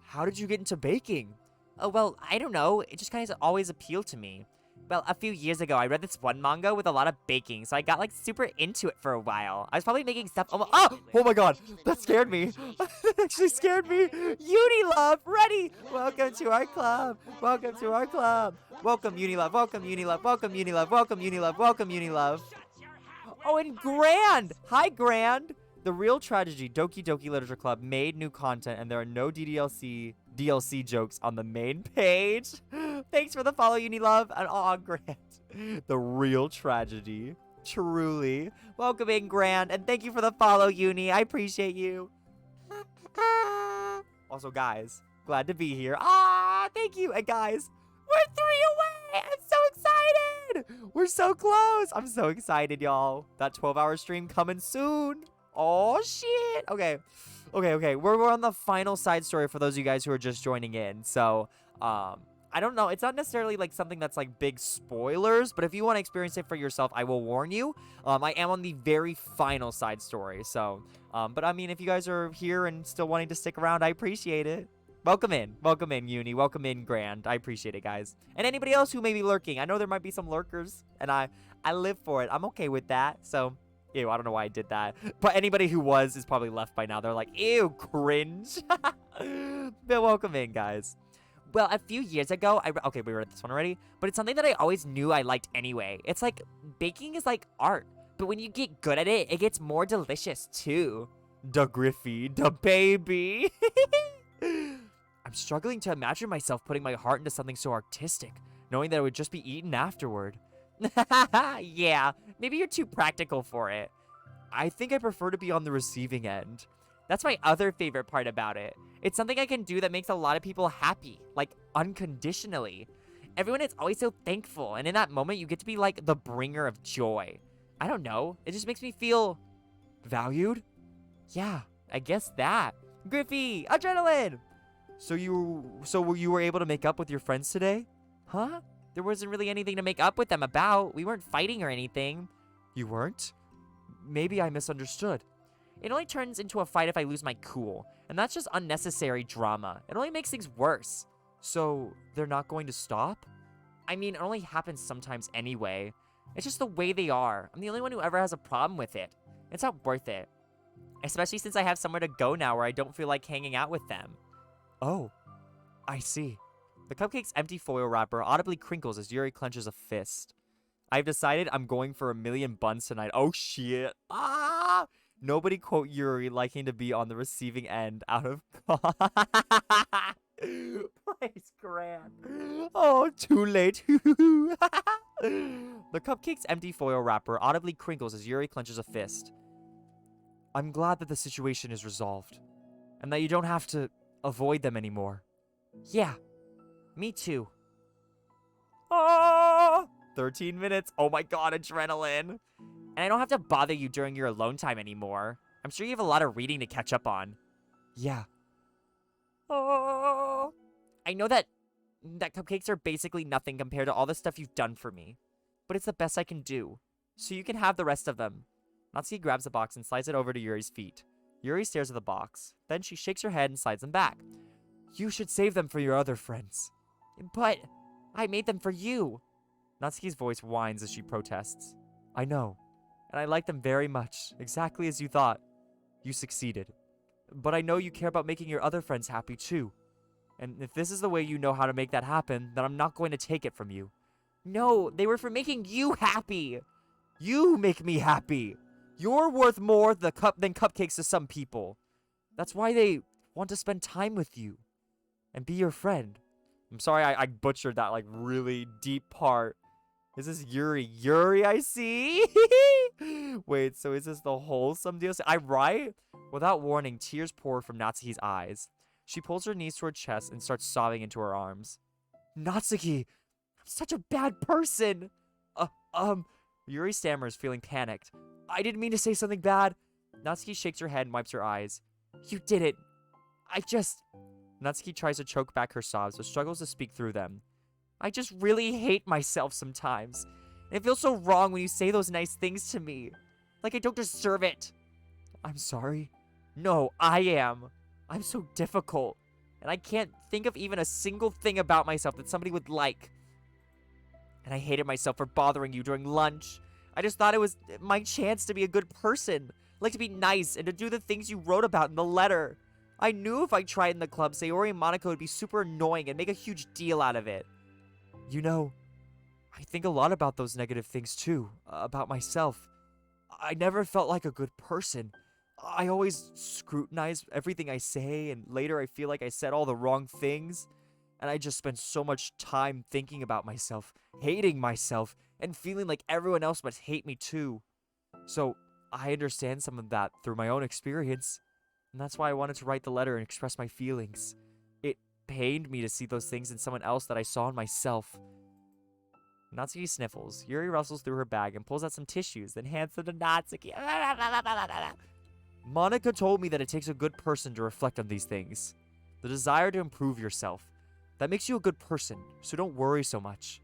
How did you get into baking? Oh, well, I don't know. It just kind of always appealed to me. Well, a few years ago, I read this one manga with a lot of baking, so I got, like, super into it for a while. I was probably making stuff... Oh my god! That scared me! That actually scared me! Unilove! Ready! Welcome to our club! Welcome to our club! Welcome, Unilove! Welcome, Unilove! Welcome, Unilove! Welcome, Unilove! Welcome, Unilove! Oh, and Grand! Hi, Grand! The Real Tragedy Doki Doki Literature Club made new content, and there are no DLC jokes on the main page. Thanks for the follow, Unilove. And aw, Grant. The Real Tragedy. Truly. Welcome in, Grant. And thank you for the follow, Uni. I appreciate you. Also, guys, glad to be here. Thank you. And guys, we're 3 away. I'm so excited. god! We're so close! I'm so excited, y'all. That 12-hour stream coming soon. Oh, shit. Okay. We're on the final side story for those of you guys who are just joining in. So, I don't know. It's not necessarily like something that's like big spoilers, but if you want to experience it for yourself, I will warn you. I am on the very final side story. So, but I mean, if you guys are here and still wanting to stick around, I appreciate it. Welcome in, Uni. Welcome in, Grand. I appreciate it, guys. And anybody else who may be lurking. I know there might be some lurkers, and I live for it. I'm okay with that. So, ew, I don't know why I did that. But anybody who was is probably left by now. They're like, ew, cringe. But welcome in, guys. Well, a few years ago, okay, we read this one already, but it's something that I always knew I liked anyway. It's like, baking is like art, but when you get good at it, it gets more delicious, too. Da Griffey, da baby. I'm struggling to imagine myself putting my heart into something so artistic, knowing that it would just be eaten afterward. Yeah, maybe you're too practical for it. I think I prefer to be on the receiving end. That's my other favorite part about it. It's something I can do that makes a lot of people happy, like unconditionally. Everyone is always so thankful, and in that moment, you get to be like the bringer of joy. I don't know, it just makes me feel valued? Yeah, I guess that. Griffey, adrenaline! So you were able to make up with your friends today? Huh? There wasn't really anything to make up with them about. We weren't fighting or anything. You weren't? Maybe I misunderstood. It only turns into a fight if I lose my cool, and that's just unnecessary drama. It only makes things worse. So, they're not going to stop? I mean, it only happens sometimes anyway. It's just the way they are. I'm the only one who ever has a problem with it. It's not worth it. Especially since I have somewhere to go now where I don't feel like hanging out with them. Oh, I see. The cupcake's empty foil wrapper audibly crinkles as Yuri clenches a fist. I've decided I'm going for 1,000,000 buns tonight. Oh, shit. Ah! Nobody quote Yuri liking to be on the receiving end out of... Place grand. Oh, too late. The cupcake's empty foil wrapper audibly crinkles as Yuri clenches a fist. I'm glad that the situation is resolved, and that you don't have to avoid them anymore. Yeah, me too. Oh, 13 minutes. Oh my god, adrenaline. And I don't have to bother you during your alone time anymore. I'm sure you have a lot of reading to catch up on. Yeah. Oh. I know that cupcakes are basically nothing compared to all the stuff you've done for me. But it's the best I can do. So you can have the rest of them. Natsuki grabs the box and slides it over to Yuri's feet. Yuri stares at the box. Then she shakes her head and slides them back. You should save them for your other friends. But I made them for you. Natsuki's voice whines as she protests. I know. And I like them very much, exactly as you thought. You succeeded. But I know you care about making your other friends happy too. And if this is the way you know how to make that happen, then I'm not going to take it from you. No, they were for making you happy. You make me happy. You're worth more than cupcakes to some people. That's why they want to spend time with you and be your friend. I'm sorry I butchered that like really deep part. Is this Yuri? Yuri, I see. Wait, so is this the wholesome deal? I right? Without warning, tears pour from Natsuki's eyes. She pulls her knees to her chest and starts sobbing into her arms. Natsuki, I'm such a bad person. Yuri stammers, feeling panicked. I didn't mean to say something bad. Natsuki shakes her head and wipes her eyes. You did it. Natsuki tries to choke back her sobs, but struggles to speak through them. I just really hate myself sometimes. And it feels so wrong when you say those nice things to me. Like I don't deserve it. I'm sorry. No, I am. I'm so difficult. And I can't think of even a single thing about myself that somebody would like. And I hated myself for bothering you during lunch. I just thought it was my chance to be a good person. Like to be nice and to do the things you wrote about in the letter. I knew if I tried in the club, Sayori and Monaco would be super annoying and make a huge deal out of it. You know, I think a lot about those negative things too, about myself. I never felt like a good person. I always scrutinize everything I say, and later I feel like I said all the wrong things. And I just spend so much time thinking about myself, hating myself, and feeling like everyone else must hate me too. So I understand some of that through my own experience. And that's why I wanted to write the letter and express my feelings. It pained me to see those things in someone else that I saw in myself. Natsuki sniffles. Yuri rustles through her bag and pulls out some tissues, then hands them to Natsuki. Monica told me that it takes a good person to reflect on these things. The desire to improve yourself. That makes you a good person, so don't worry so much.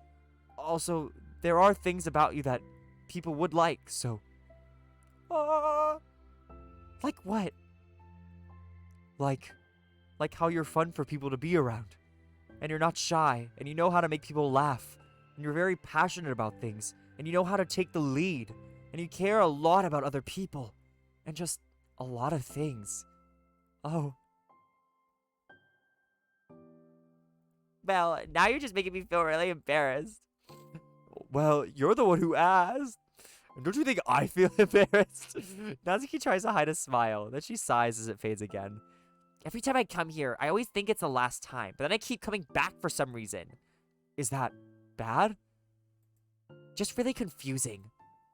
Also, there are things about you that people would like, so... Like what? Like how you're fun for people to be around. And you're not shy, and you know how to make people laugh. And you're very passionate about things, and you know how to take the lead. And you care a lot about other people. And just a lot of things. Oh. Well, now you're just making me feel really embarrassed. Well, you're the one who asked. Don't you think I feel embarrassed? Natsuki tries to hide a smile, then she sighs as it fades again. Every time I come here, I always think it's the last time, but then I keep coming back for some reason. Is that bad? Just really confusing.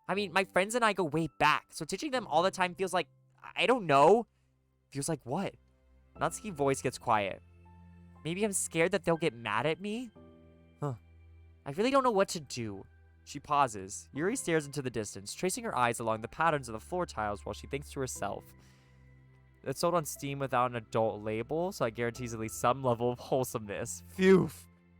I mean, my friends and I go way back, so teaching them all the time feels like, I don't know. Feels like what? Natsuki's voice gets quiet. Maybe I'm scared that they'll get mad at me? Huh. I really don't know what to do. She pauses. Yuri stares into the distance, tracing her eyes along the patterns of the floor tiles while she thinks to herself. It's sold on Steam without an adult label, so it guarantees at least some level of wholesomeness. Phew.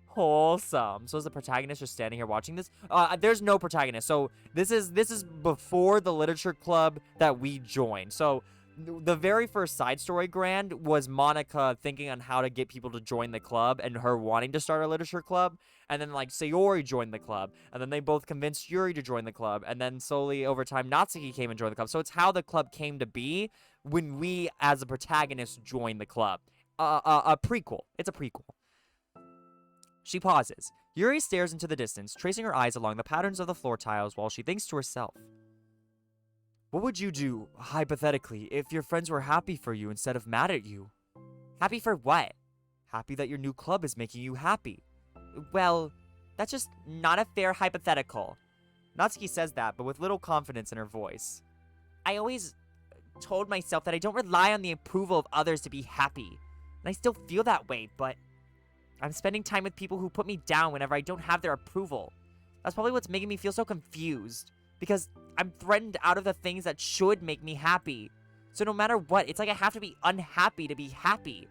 Wholesome. So is the protagonist just standing here watching this? There's no protagonist. So this is before the literature club that we joined. So the very first side story grand was Monica thinking on how to get people to join the club and her wanting to start a literature club. And then like Sayori joined the club. And then they both convinced Yuri to join the club. And then slowly over time Natsuki came and joined the club. So it's how the club came to be when we as a protagonist joined the club. A prequel. It's a prequel. She pauses. Yuri stares into the distance, tracing her eyes along the patterns of the floor tiles while she thinks to herself. What would you do, hypothetically, if your friends were happy for you instead of mad at you? Happy for what? Happy that your new club is making you happy. Well, that's just not a fair hypothetical. Natsuki says that, but with little confidence in her voice. I always told myself that I don't rely on the approval of others to be happy. And I still feel that way, but I'm spending time with people who put me down whenever I don't have their approval. That's probably what's making me feel so confused. Because I'm threatened out of the things that should make me happy. So no matter what, it's like I have to be unhappy to be happy.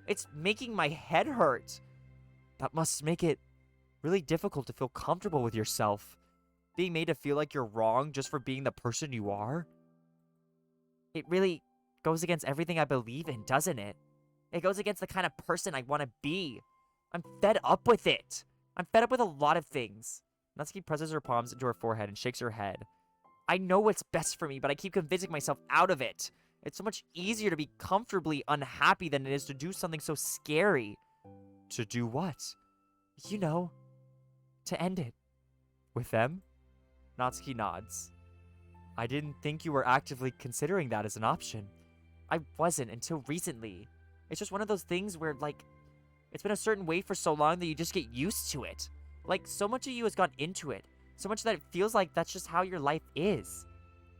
It's making my head hurt. That must make it really difficult to feel comfortable with yourself. Being made to feel like you're wrong just for being the person you are. It really goes against everything I believe in, doesn't it? It goes against the kind of person I want to be. I'm fed up with it. I'm fed up with a lot of things. Natsuki presses her palms into her forehead and shakes her head. I know what's best for me, but I keep convincing myself out of it. It's so much easier to be comfortably unhappy than it is to do something so scary. To do what? You know, to end it. With them? Natsuki nods. I didn't think you were actively considering that as an option. I wasn't until recently. It's just one of those things where, like, it's been a certain way for so long that you just get used to it. Like, so much of you has gone into it. So much that it feels like that's just how your life is.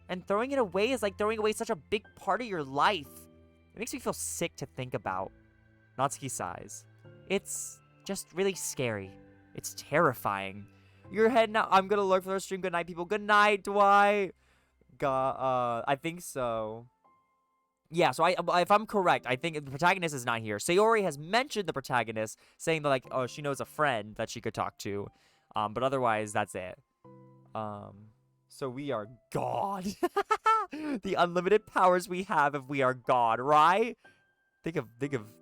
And throwing it away is like throwing away such a big part of your life. It makes me feel sick to think about. Natsuki sighs. It's just really scary. It's terrifying. You're heading out. I'm gonna lurk for the stream. Good night, people. Good night, Dwight. I think so. Yeah, so if I'm correct, I think the protagonist is not here. Sayori has mentioned the protagonist, saying that, like, oh, she knows a friend that she could talk to. But otherwise, that's it. So we are God. The unlimited powers we have if we are God, right? Think of,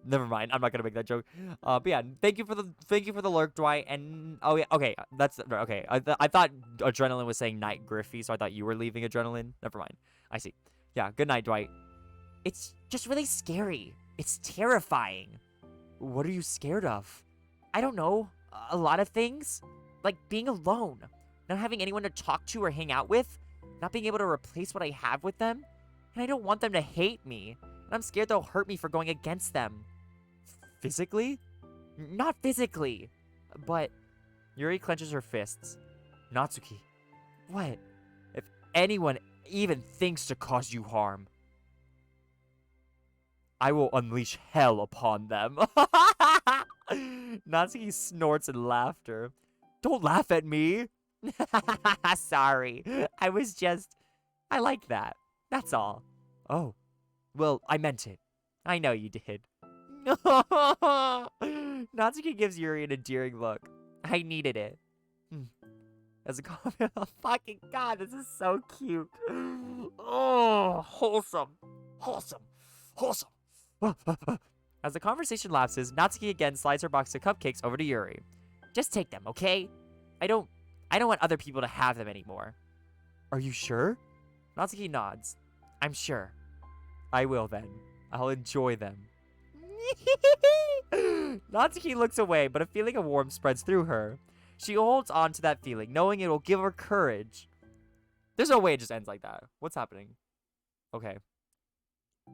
never mind. I'm not gonna make that joke. But yeah, thank you for the lurk, Dwight. And, oh yeah, okay, that's, okay. I thought Adrenaline was saying night, Griffey, so I thought you were leaving Adrenaline. Never mind. I see. Yeah, good night, Dwight. It's just really scary. It's terrifying. What are you scared of? I don't know. A lot of things. Like being alone. Not having anyone to talk to or hang out with. Not being able to replace what I have with them. And I don't want them to hate me. And I'm scared they'll hurt me for going against them. Physically? Not physically. But Yuri clenches her fists. Natsuki. what? If anyone even thinks to cause you harm, I will unleash hell upon them. Natsuki snorts in laughter. Don't laugh at me. Sorry. I like that. That's all. Oh, well, I meant it. I know you did. Natsuki gives Yuri an endearing look. I needed it. As a comment, Oh, fucking God, this is so cute. Oh, wholesome. Wholesome. Wholesome. as the conversation lapses, Natsuki again slides her box of cupcakes over to Yuri. Just take them, okay? I don't want other people to have them anymore. Are you sure? Natsuki nods. I'm sure. I will then. I'll enjoy them. Natsuki looks away, but a feeling of warmth spreads through her. She holds on to that feeling, knowing it will give her courage. There's no way it just ends like that. What's happening? Okay.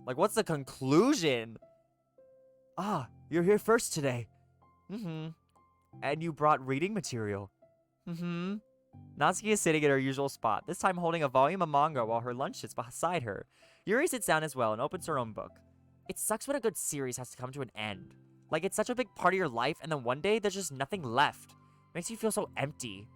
Like, what's the conclusion? Ah, you're here first today. Mm-hmm. And you brought reading material. Mm-hmm. Natsuki is sitting at her usual spot, this time holding a volume of manga while her lunch sits beside her. Yuri sits down as well and opens her own book. It sucks when a good series has to come to an end. Like, it's such a big part of your life, and then one day there's just nothing left. Makes you feel so empty.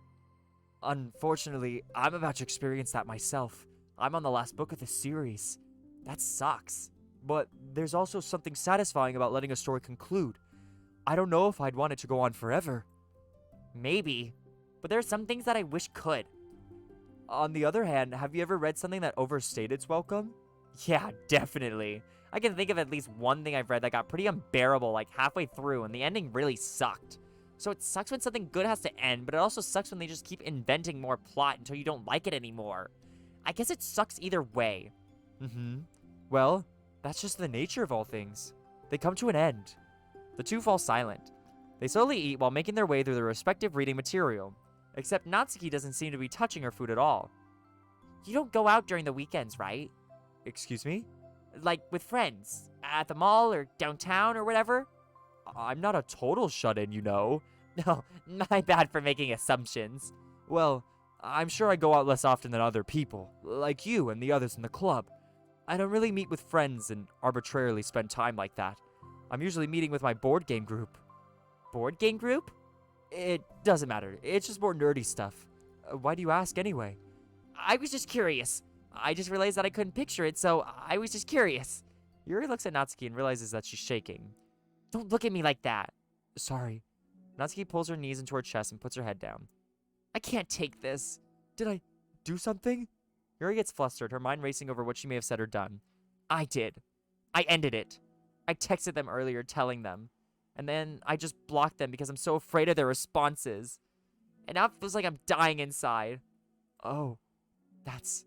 Unfortunately, I'm about to experience that myself. I'm on the last book of the series. That sucks. But there's also something satisfying about letting a story conclude. I don't know if I'd want it to go on forever. Maybe. But there are some things that I wish could. On the other hand, have you ever read something that overstayed its welcome? Yeah, definitely. I can think of at least one thing I've read that got pretty unbearable like halfway through, and the ending really sucked. So it sucks when something good has to end, but it also sucks when they just keep inventing more plot until you don't like it anymore. I guess it sucks either way. Mm-hmm. Well, that's just the nature of all things. They come to an end. The two fall silent. They slowly eat while making their way through their respective reading material. Except Natsuki doesn't seem to be touching her food at all. You don't go out during the weekends, right? Excuse me? Like with friends, at the mall or downtown or whatever? I'm not a total shut-in, you know. No, my bad for making assumptions. Well, I'm sure I go out less often than other people, like you and the others in the club. I don't really meet with friends and arbitrarily spend time like that. I'm usually meeting with my board game group. Board game group? It doesn't matter. It's just more nerdy stuff. Why do you ask anyway? I was just curious. I just realized that I couldn't picture it, so I was just curious. Yuri looks at Natsuki and realizes that she's shaking. Don't look at me like that. Sorry. Natsuki pulls her knees into her chest and puts her head down. I can't take this. Did I do something? Yuri gets flustered, her mind racing over what she may have said or done. I did. I ended it. I texted them earlier telling them. And then I just blocked them because I'm so afraid of their responses. And now it feels like I'm dying inside. Oh, that's...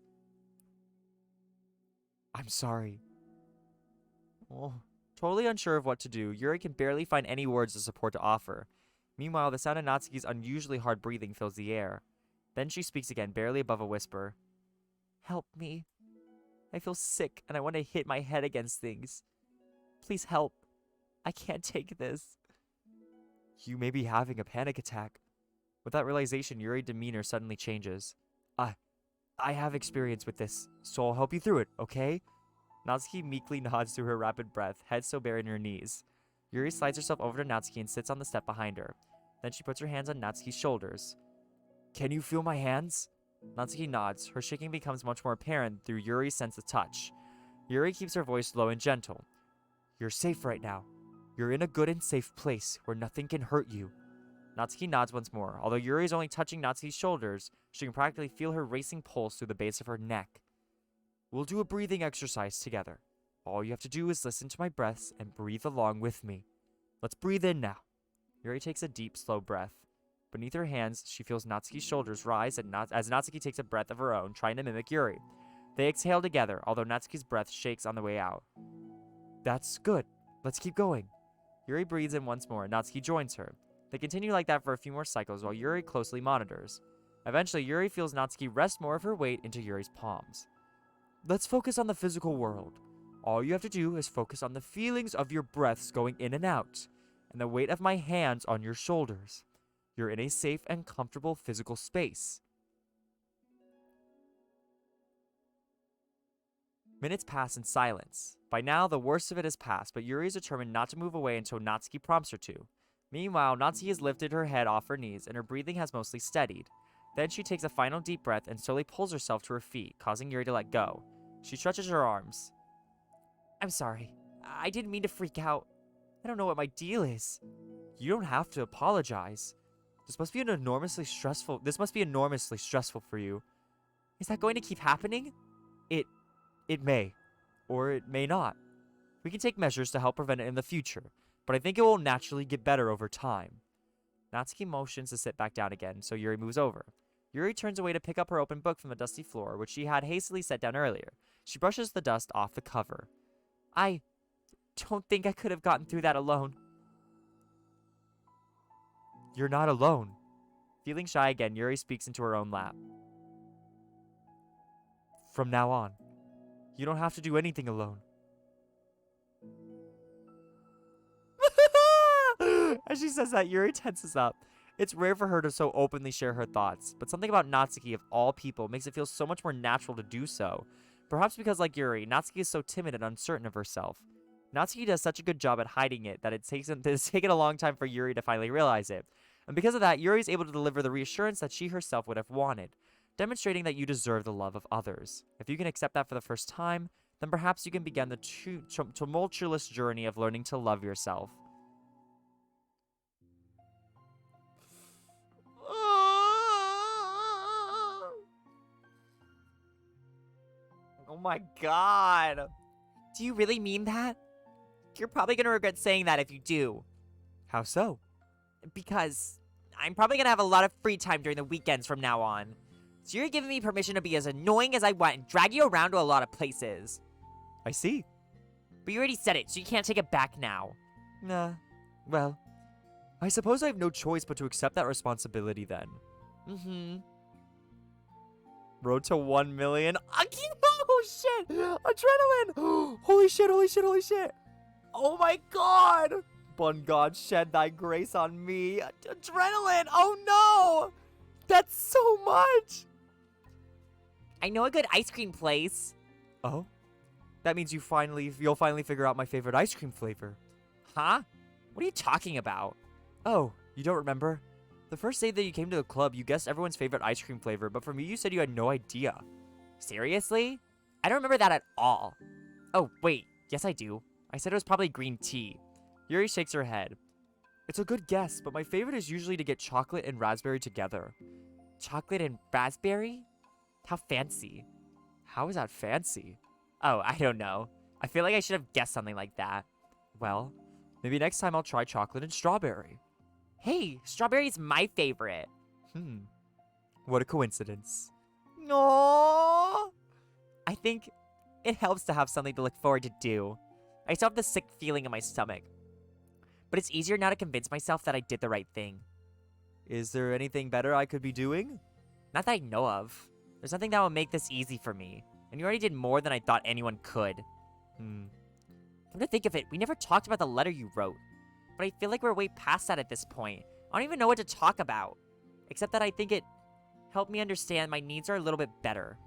I'm sorry. Oh, totally unsure of what to do, Yuri can barely find any words of support to offer. Meanwhile, the sound of Natsuki's unusually hard breathing fills the air. Then she speaks again, barely above a whisper. Help me. I feel sick and I want to hit my head against things. Please help. I can't take this. You may be having a panic attack. With that realization, Yuri's demeanor suddenly changes. I have experience with this, so I'll help you through it, okay? Natsuki meekly nods through her rapid breath, head still buried in her knees. Yuri slides herself over to Natsuki and sits on the step behind her. Then she puts her hands on Natsuki's shoulders. Can you feel my hands? Natsuki nods. Her shaking becomes much more apparent through Yuri's sense of touch. Yuri keeps her voice low and gentle. You're safe right now. You're in a good and safe place where nothing can hurt you. Natsuki nods once more. Although Yuri is only touching Natsuki's shoulders, she can practically feel her racing pulse through the base of her neck. We'll do a breathing exercise together. All you have to do is listen to my breaths and breathe along with me. Let's breathe in now. Yuri takes a deep, slow breath. Beneath her hands, she feels Natsuki's shoulders rise as Natsuki takes a breath of her own, trying to mimic Yuri. They exhale together, although Natsuki's breath shakes on the way out. That's good. Let's keep going. Yuri breathes in once more, and Natsuki joins her. They continue like that for a few more cycles while Yuri closely monitors. Eventually, Yuri feels Natsuki rest more of her weight into Yuri's palms. Let's focus on the physical world. All you have to do is focus on the feelings of your breaths going in and out, and the weight of my hands on your shoulders. You're in a safe and comfortable physical space. Minutes pass in silence. By now, the worst of it has passed, but Yuri is determined not to move away until Natsuki prompts her to. Meanwhile, Natsuki has lifted her head off her knees and her breathing has mostly steadied. Then she takes a final deep breath and slowly pulls herself to her feet, causing Yuri to let go. She stretches her arms. I'm sorry. I didn't mean to freak out. I don't know what my deal is. You don't have to apologize. This must be enormously stressful for you. Is that going to keep happening? It may. Or it may not. We can take measures to help prevent it in the future, but I think it will naturally get better over time. Natsuki motions to sit back down again, so Yuri moves over. Yuri turns away to pick up her open book from the dusty floor, which she had hastily set down earlier. She brushes the dust off the cover. I don't think I could have gotten through that alone. You're not alone. Feeling shy again, Yuri speaks into her own lap. From now on, you don't have to do anything alone. As she says that, Yuri tenses up. It's rare for her to so openly share her thoughts, but something about Natsuki, of all people, makes it feel so much more natural to do so. Perhaps because, like Yuri, Natsuki is so timid and uncertain of herself. Natsuki does such a good job at hiding it that it's taken a long time for Yuri to finally realize it. And because of that, Yuri is able to deliver the reassurance that she herself would have wanted, demonstrating that you deserve the love of others. If you can accept that for the first time, then perhaps you can begin the tumultuous journey of learning to love yourself. Oh my god. Do you really mean that? You're probably gonna regret saying that if you do. How so? Because I'm probably gonna have a lot of free time during the weekends from now on. So you're giving me permission to be as annoying as I want and drag you around to a lot of places. I see. But you already said it, so you can't take it back now. Nah. Well, I suppose I have no choice but to accept that responsibility then. Mm-hmm. Road to 1 million. Oh shit! Adrenaline! Holy shit, holy shit, holy shit! Oh my god! Bun God, shed thy grace on me. Adrenaline! Oh no! That's so much! I know a good ice cream place. Oh? That means you'll finally figure out my favorite ice cream flavor. Huh? What are you talking about? Oh, you don't remember? The first day that you came to the club, you guessed everyone's favorite ice cream flavor, but for me, you said you had no idea. Seriously? I don't remember that at all. Oh, wait. Yes, I do. I said it was probably green tea. Yuri shakes her head. It's a good guess, but my favorite is usually to get chocolate and raspberry together. Chocolate and raspberry? How fancy. How is that fancy? Oh, I don't know. I feel like I should have guessed something like that. Well, maybe next time I'll try chocolate and strawberry. Hey, strawberry's my favorite. What a coincidence. No. I think it helps to have something to look forward to do. I still have the sick feeling in my stomach. But it's easier now to convince myself that I did the right thing. Is there anything better I could be doing? Not that I know of. There's nothing that will make this easy for me. And you already did more than I thought anyone could. Come to think of it, we never talked about the letter you wrote. But I feel like we're way past that at this point. I don't even know what to talk about. Except that I think it helped me understand my needs are a little bit better.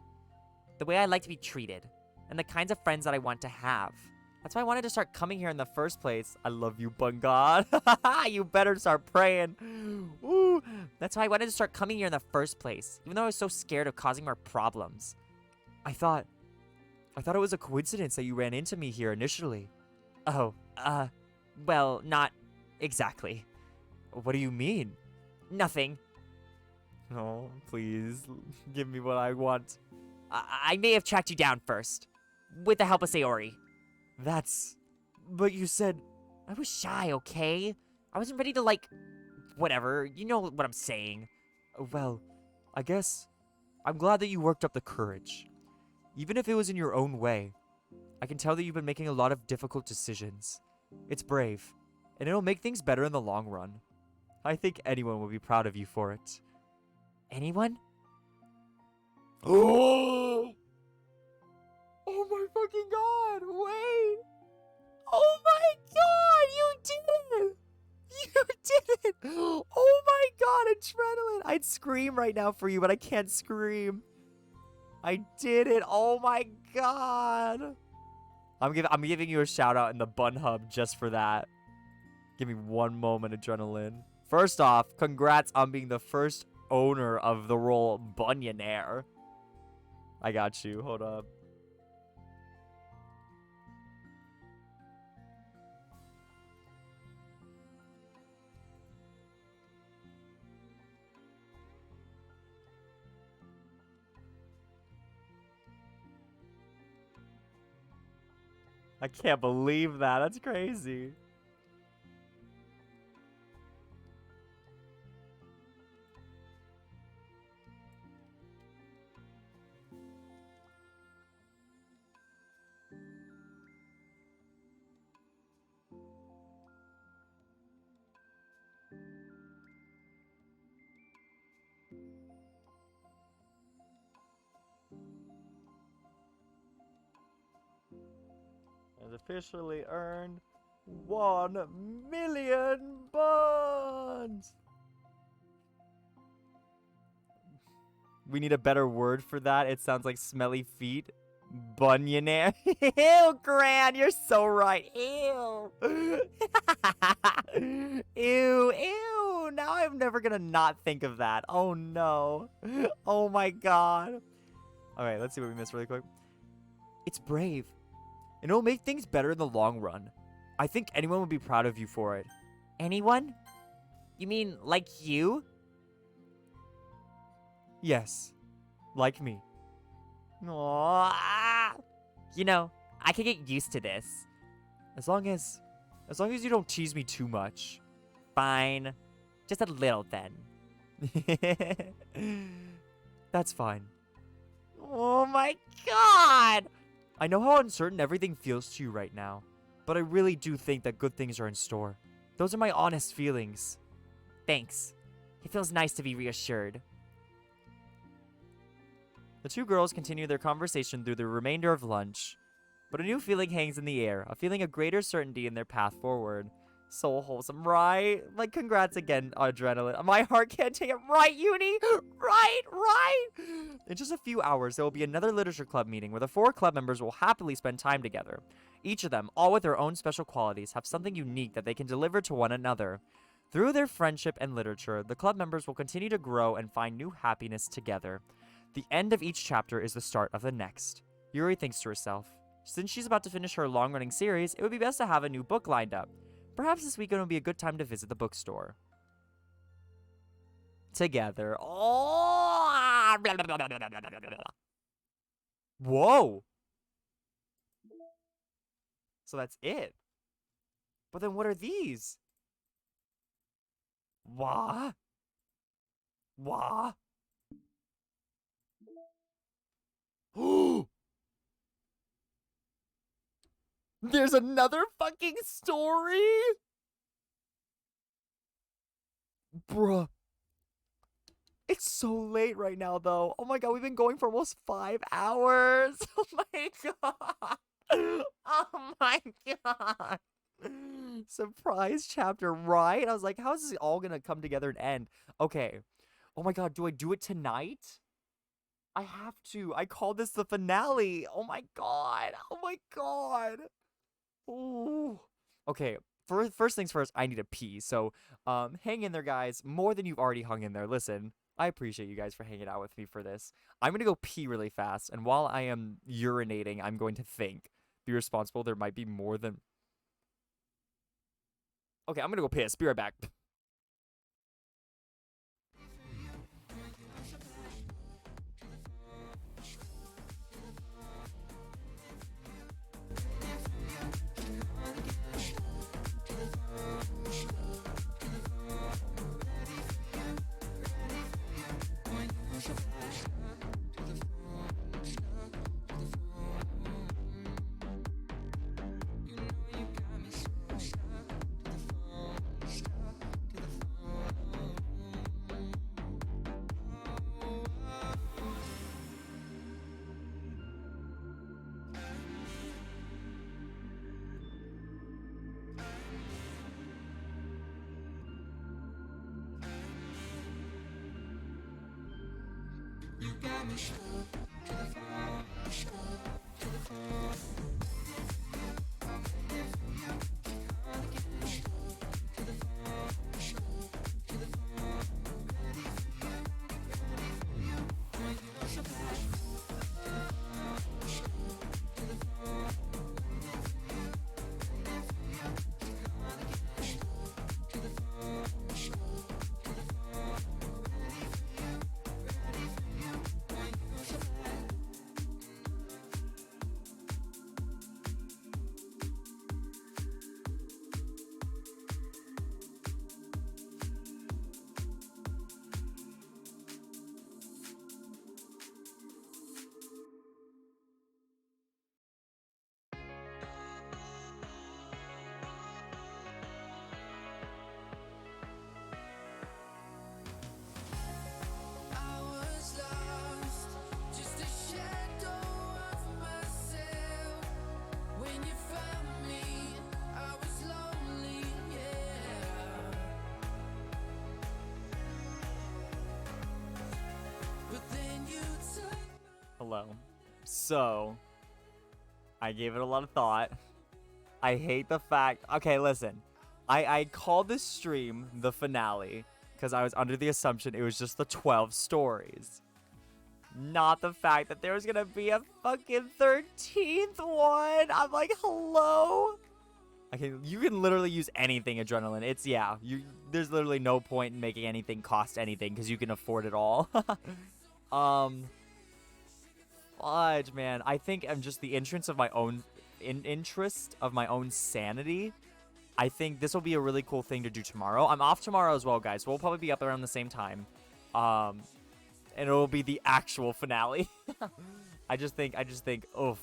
The way I like to be treated. And the kinds of friends that I want to have. That's why I wanted to start coming here in the first place. I love you, bun God. You better start praying. Ooh. That's why I wanted to start coming here in the first place. Even though I was so scared of causing more problems. I thought it was a coincidence that you ran into me here initially. Oh, well, not exactly. What do you mean? Nothing. Oh, please, give me what I want. I may have tracked you down first. With the help of Sayori. But you said... I was shy, okay? I wasn't ready to, whatever. You know what I'm saying. Well, I guess I'm glad that you worked up the courage. Even if it was in your own way. I can tell that you've been making a lot of difficult decisions. It's brave, and it'll make things better in the long run. I think anyone will be proud of you for it. Anyone? Oh! Oh my fucking god! Wait! Oh my god! You did it! You did it! Oh my god! Adrenaline! I'd scream right now for you, but I can't scream. I did it! Oh my god! I'm giving you a shout out in the Bun Hub just for that. Give me one moment, Adrenaline. First off, congrats on being the first owner of the role Bunionaire. I got you. Hold up. I can't believe that. That's crazy. Has officially earned 1,000,000 buns. We need a better word for that. It sounds like smelly feet. Bunionaire. Ew, Gran, you're so right. Ew. Ew, ew. Now I'm never gonna not think of that. Oh no. Oh my god. Okay, let's see what we missed really quick. It's brave. And it'll make things better in the long run. I think anyone would be proud of you for it. Anyone? You mean like you? Yes. Like me. Aww. You know, I could get used to this. As long as you don't tease me too much. Fine. Just a little then. That's fine. Oh my god! I know how uncertain everything feels to you right now, but I really do think that good things are in store. Those are my honest feelings. Thanks. It feels nice to be reassured. The two girls continue their conversation through the remainder of lunch, but a new feeling hangs in the air, a feeling of greater certainty in their path forward. So wholesome, right? Like, congrats again, Adrenaline. My heart can't take it. Right, Uni? Right, right! In just a few hours, there will be another literature club meeting where the 4 club members will happily spend time together. Each of them, all with their own special qualities, have something unique that they can deliver to one another. Through their friendship and literature, the club members will continue to grow and find new happiness together. The end of each chapter is the start of the next. Yuri thinks to herself, since she's about to finish her long-running series, it would be best to have a new book lined up. Perhaps this weekend will be a good time to visit the bookstore. Together. Oh! Whoa! So that's it. But then what are these? Wah? Wah? There's another fucking story? Bruh. It's so late right now, though. Oh my god, we've been going for almost 5 hours. Oh my god. Oh my god. Surprise chapter, right? I was like, how is this all gonna come together and end? Okay. Oh my god, do I do it tonight? I have to. I called this the finale. Oh my god. Oh my god. Ooh. Okay, first things first, I need to pee. So, hang in there, guys. More than you've already hung in there. Listen, I appreciate you guys for hanging out with me for this. I'm gonna go pee really fast, and while I am urinating, I'm going to think. Be responsible. There might be more than... Okay, I'm gonna go piss. Be right back. hello. So, I gave it a lot of thought. I hate the fact. Okay, listen. I called this stream the finale because I was under the assumption it was just the 12 stories. Not the fact that there was gonna be a fucking 13th one. I'm like, hello? Okay, you can literally use anything, Adrenaline. It's, yeah, there's literally no point in making anything cost anything because you can afford it all. Fudge, man. I think I'm just the interest of my own sanity. I think this will be a really cool thing to do tomorrow. I'm off tomorrow as well, guys. So we'll probably be up around the same time. And it'll be the actual finale. I just think, oof.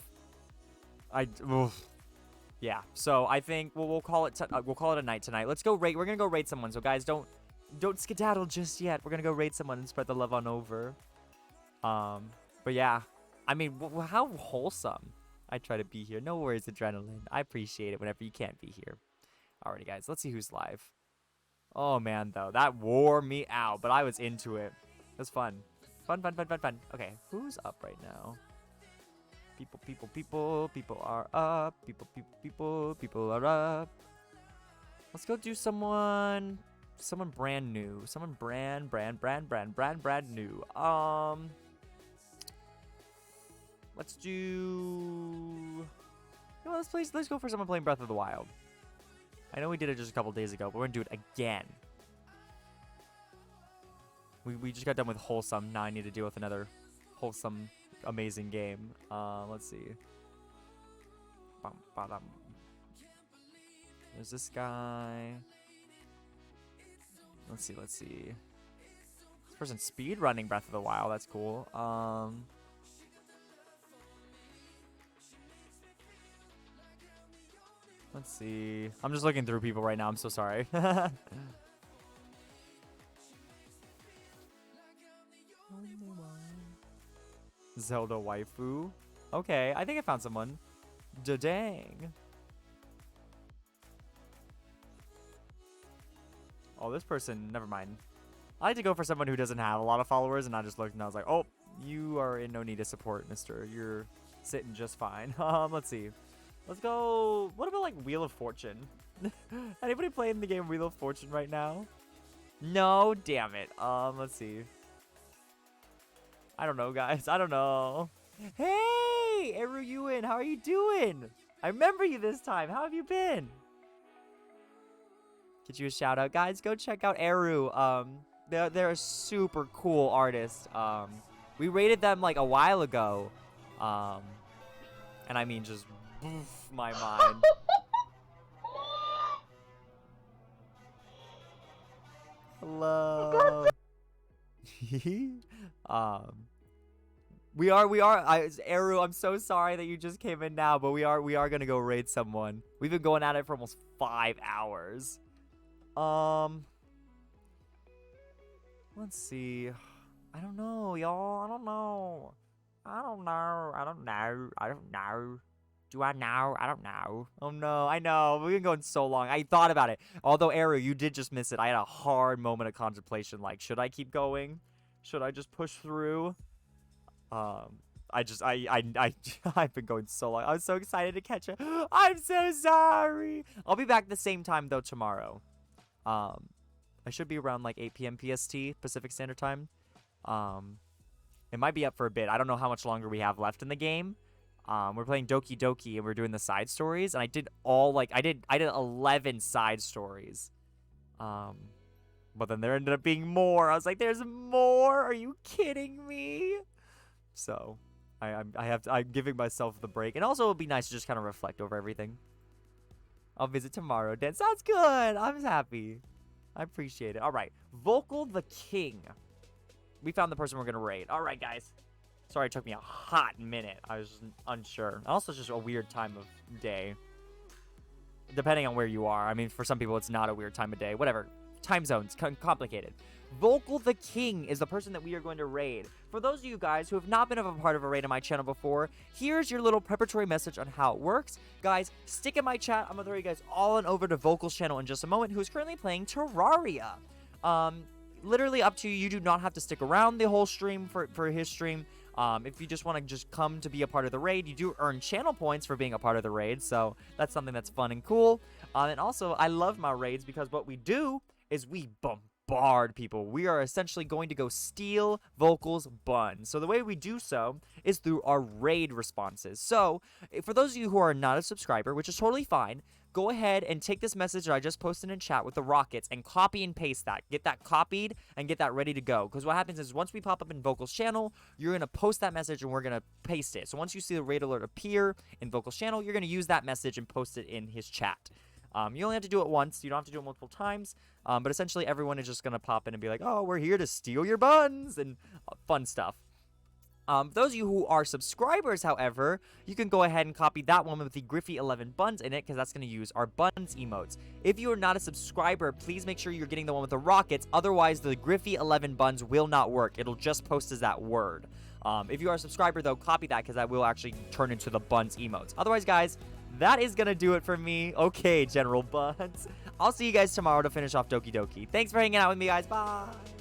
Yeah. So I think we'll call it a night tonight. Let's go raid. We're gonna go raid someone. So guys, don't skedaddle just yet. We're gonna go raid someone and spread the love on over. But yeah, I mean, how wholesome. I try to be here. No worries, Adrenaline. I appreciate it whenever you can't be here. Alrighty, guys. Let's see who's live. Oh man, though, that wore me out, but I was into it. It was fun. Fun. Okay, who's up right now? People are up. People are up. Let's go do someone brand new. Someone brand new. Let's do... No, let's go for someone playing Breath of the Wild. I know we did it just a couple days ago, but we're gonna do it again. We just got done with Wholesome. Now I need to deal with another wholesome, amazing game. Let's see. There's this guy. Let's see. This person's speed running Breath of the Wild. That's cool. Let's see. I'm just looking through people right now. I'm so sorry. Zelda waifu. Okay, I think I found someone. Da-dang. Oh, this person, never mind. I like to go for someone who doesn't have a lot of followers, and I just looked and I was like, oh, you are in no need of support, mister. You're sitting just fine. Let's see. Let's go. What about like Wheel of Fortune? Anybody playing the game Wheel of Fortune right now? No, damn it. Let's see. I don't know, guys. I don't know. Hey, Eru Ewan, how are you doing? I remember you this time. How have you been? Get you a shout out, guys. Go check out Eru. They're a super cool artist. We rated them like a while ago. And I mean just boof my mind. Hello. We are Eru, I'm so sorry that you just came in now, but we are gonna go raid someone. We've been going at it for almost 5 hours. Let's see. I don't know, y'all. I don't know. Do I know? I don't know. Oh no, I know. We've been going so long. I thought about it. Although, Eru, you did just miss it. I had a hard moment of contemplation. Like, should I keep going? Should I just push through? I've been going so long. I was so excited to catch it. I'm so sorry. I'll be back the same time though tomorrow. I should be around like 8 p.m. PST, Pacific Standard Time. It might be up for a bit. I don't know how much longer we have left in the game. We're playing Doki Doki and we're doing the side stories, and I did 11 side stories. But then there ended up being more. I was like, there's more? Are you kidding me? So, I'm giving myself the break. And also, it would be nice to just kind of reflect over everything. I'll visit tomorrow. Dan, sounds good. I'm happy. I appreciate it. All right. Vocal the King. We found the person we're going to raid. All right, guys. Sorry, it took me a hot minute. I was unsure. Also, it's just a weird time of day. Depending on where you are. I mean, for some people, it's not a weird time of day. Whatever. Time zones. Complicated. Vocal the King is the person that we are going to raid. For those of you guys who have not been a part of a raid on my channel before, here's your little preparatory message on how it works. Guys, stick in my chat. I'm going to throw you guys all on over to Vocal's channel in just a moment, who's currently playing Terraria. Literally up to you. You do not have to stick around the whole stream for his stream. If you just want to just come to be a part of the raid, you do earn channel points for being a part of the raid, so that's something that's fun and cool. And also, I love my raids because what we do is we bombard people. We are essentially going to go steal Vocal's buns. So the way we do so is through our raid responses. So for those of you who are not a subscriber, which is totally fine, go ahead and take this message that I just posted in chat with the rockets and copy and paste that. Get that copied and get that ready to go. Because what happens is once we pop up in Vocal's channel, you're going to post that message and we're going to paste it. So once you see the raid alert appear in Vocal's channel, you're going to use that message and post it in his chat. You only have to do it once. You don't have to do it multiple times. But essentially, everyone is just going to pop in and be like, oh, we're here to steal your buns and fun stuff. Those of you who are subscribers, however, you can go ahead and copy that one with the Griffy 11 buns in it because that's going to use our buns emotes. If you are not a subscriber, please make sure you're getting the one with the rockets. Otherwise, the Griffy 11 buns will not work. It'll just post as that word. If you are a subscriber, though, copy that because that will actually turn into the buns emotes. Otherwise, guys, that is going to do it for me. Okay, General Buns. I'll see you guys tomorrow to finish off Doki Doki. Thanks for hanging out with me, guys. Bye.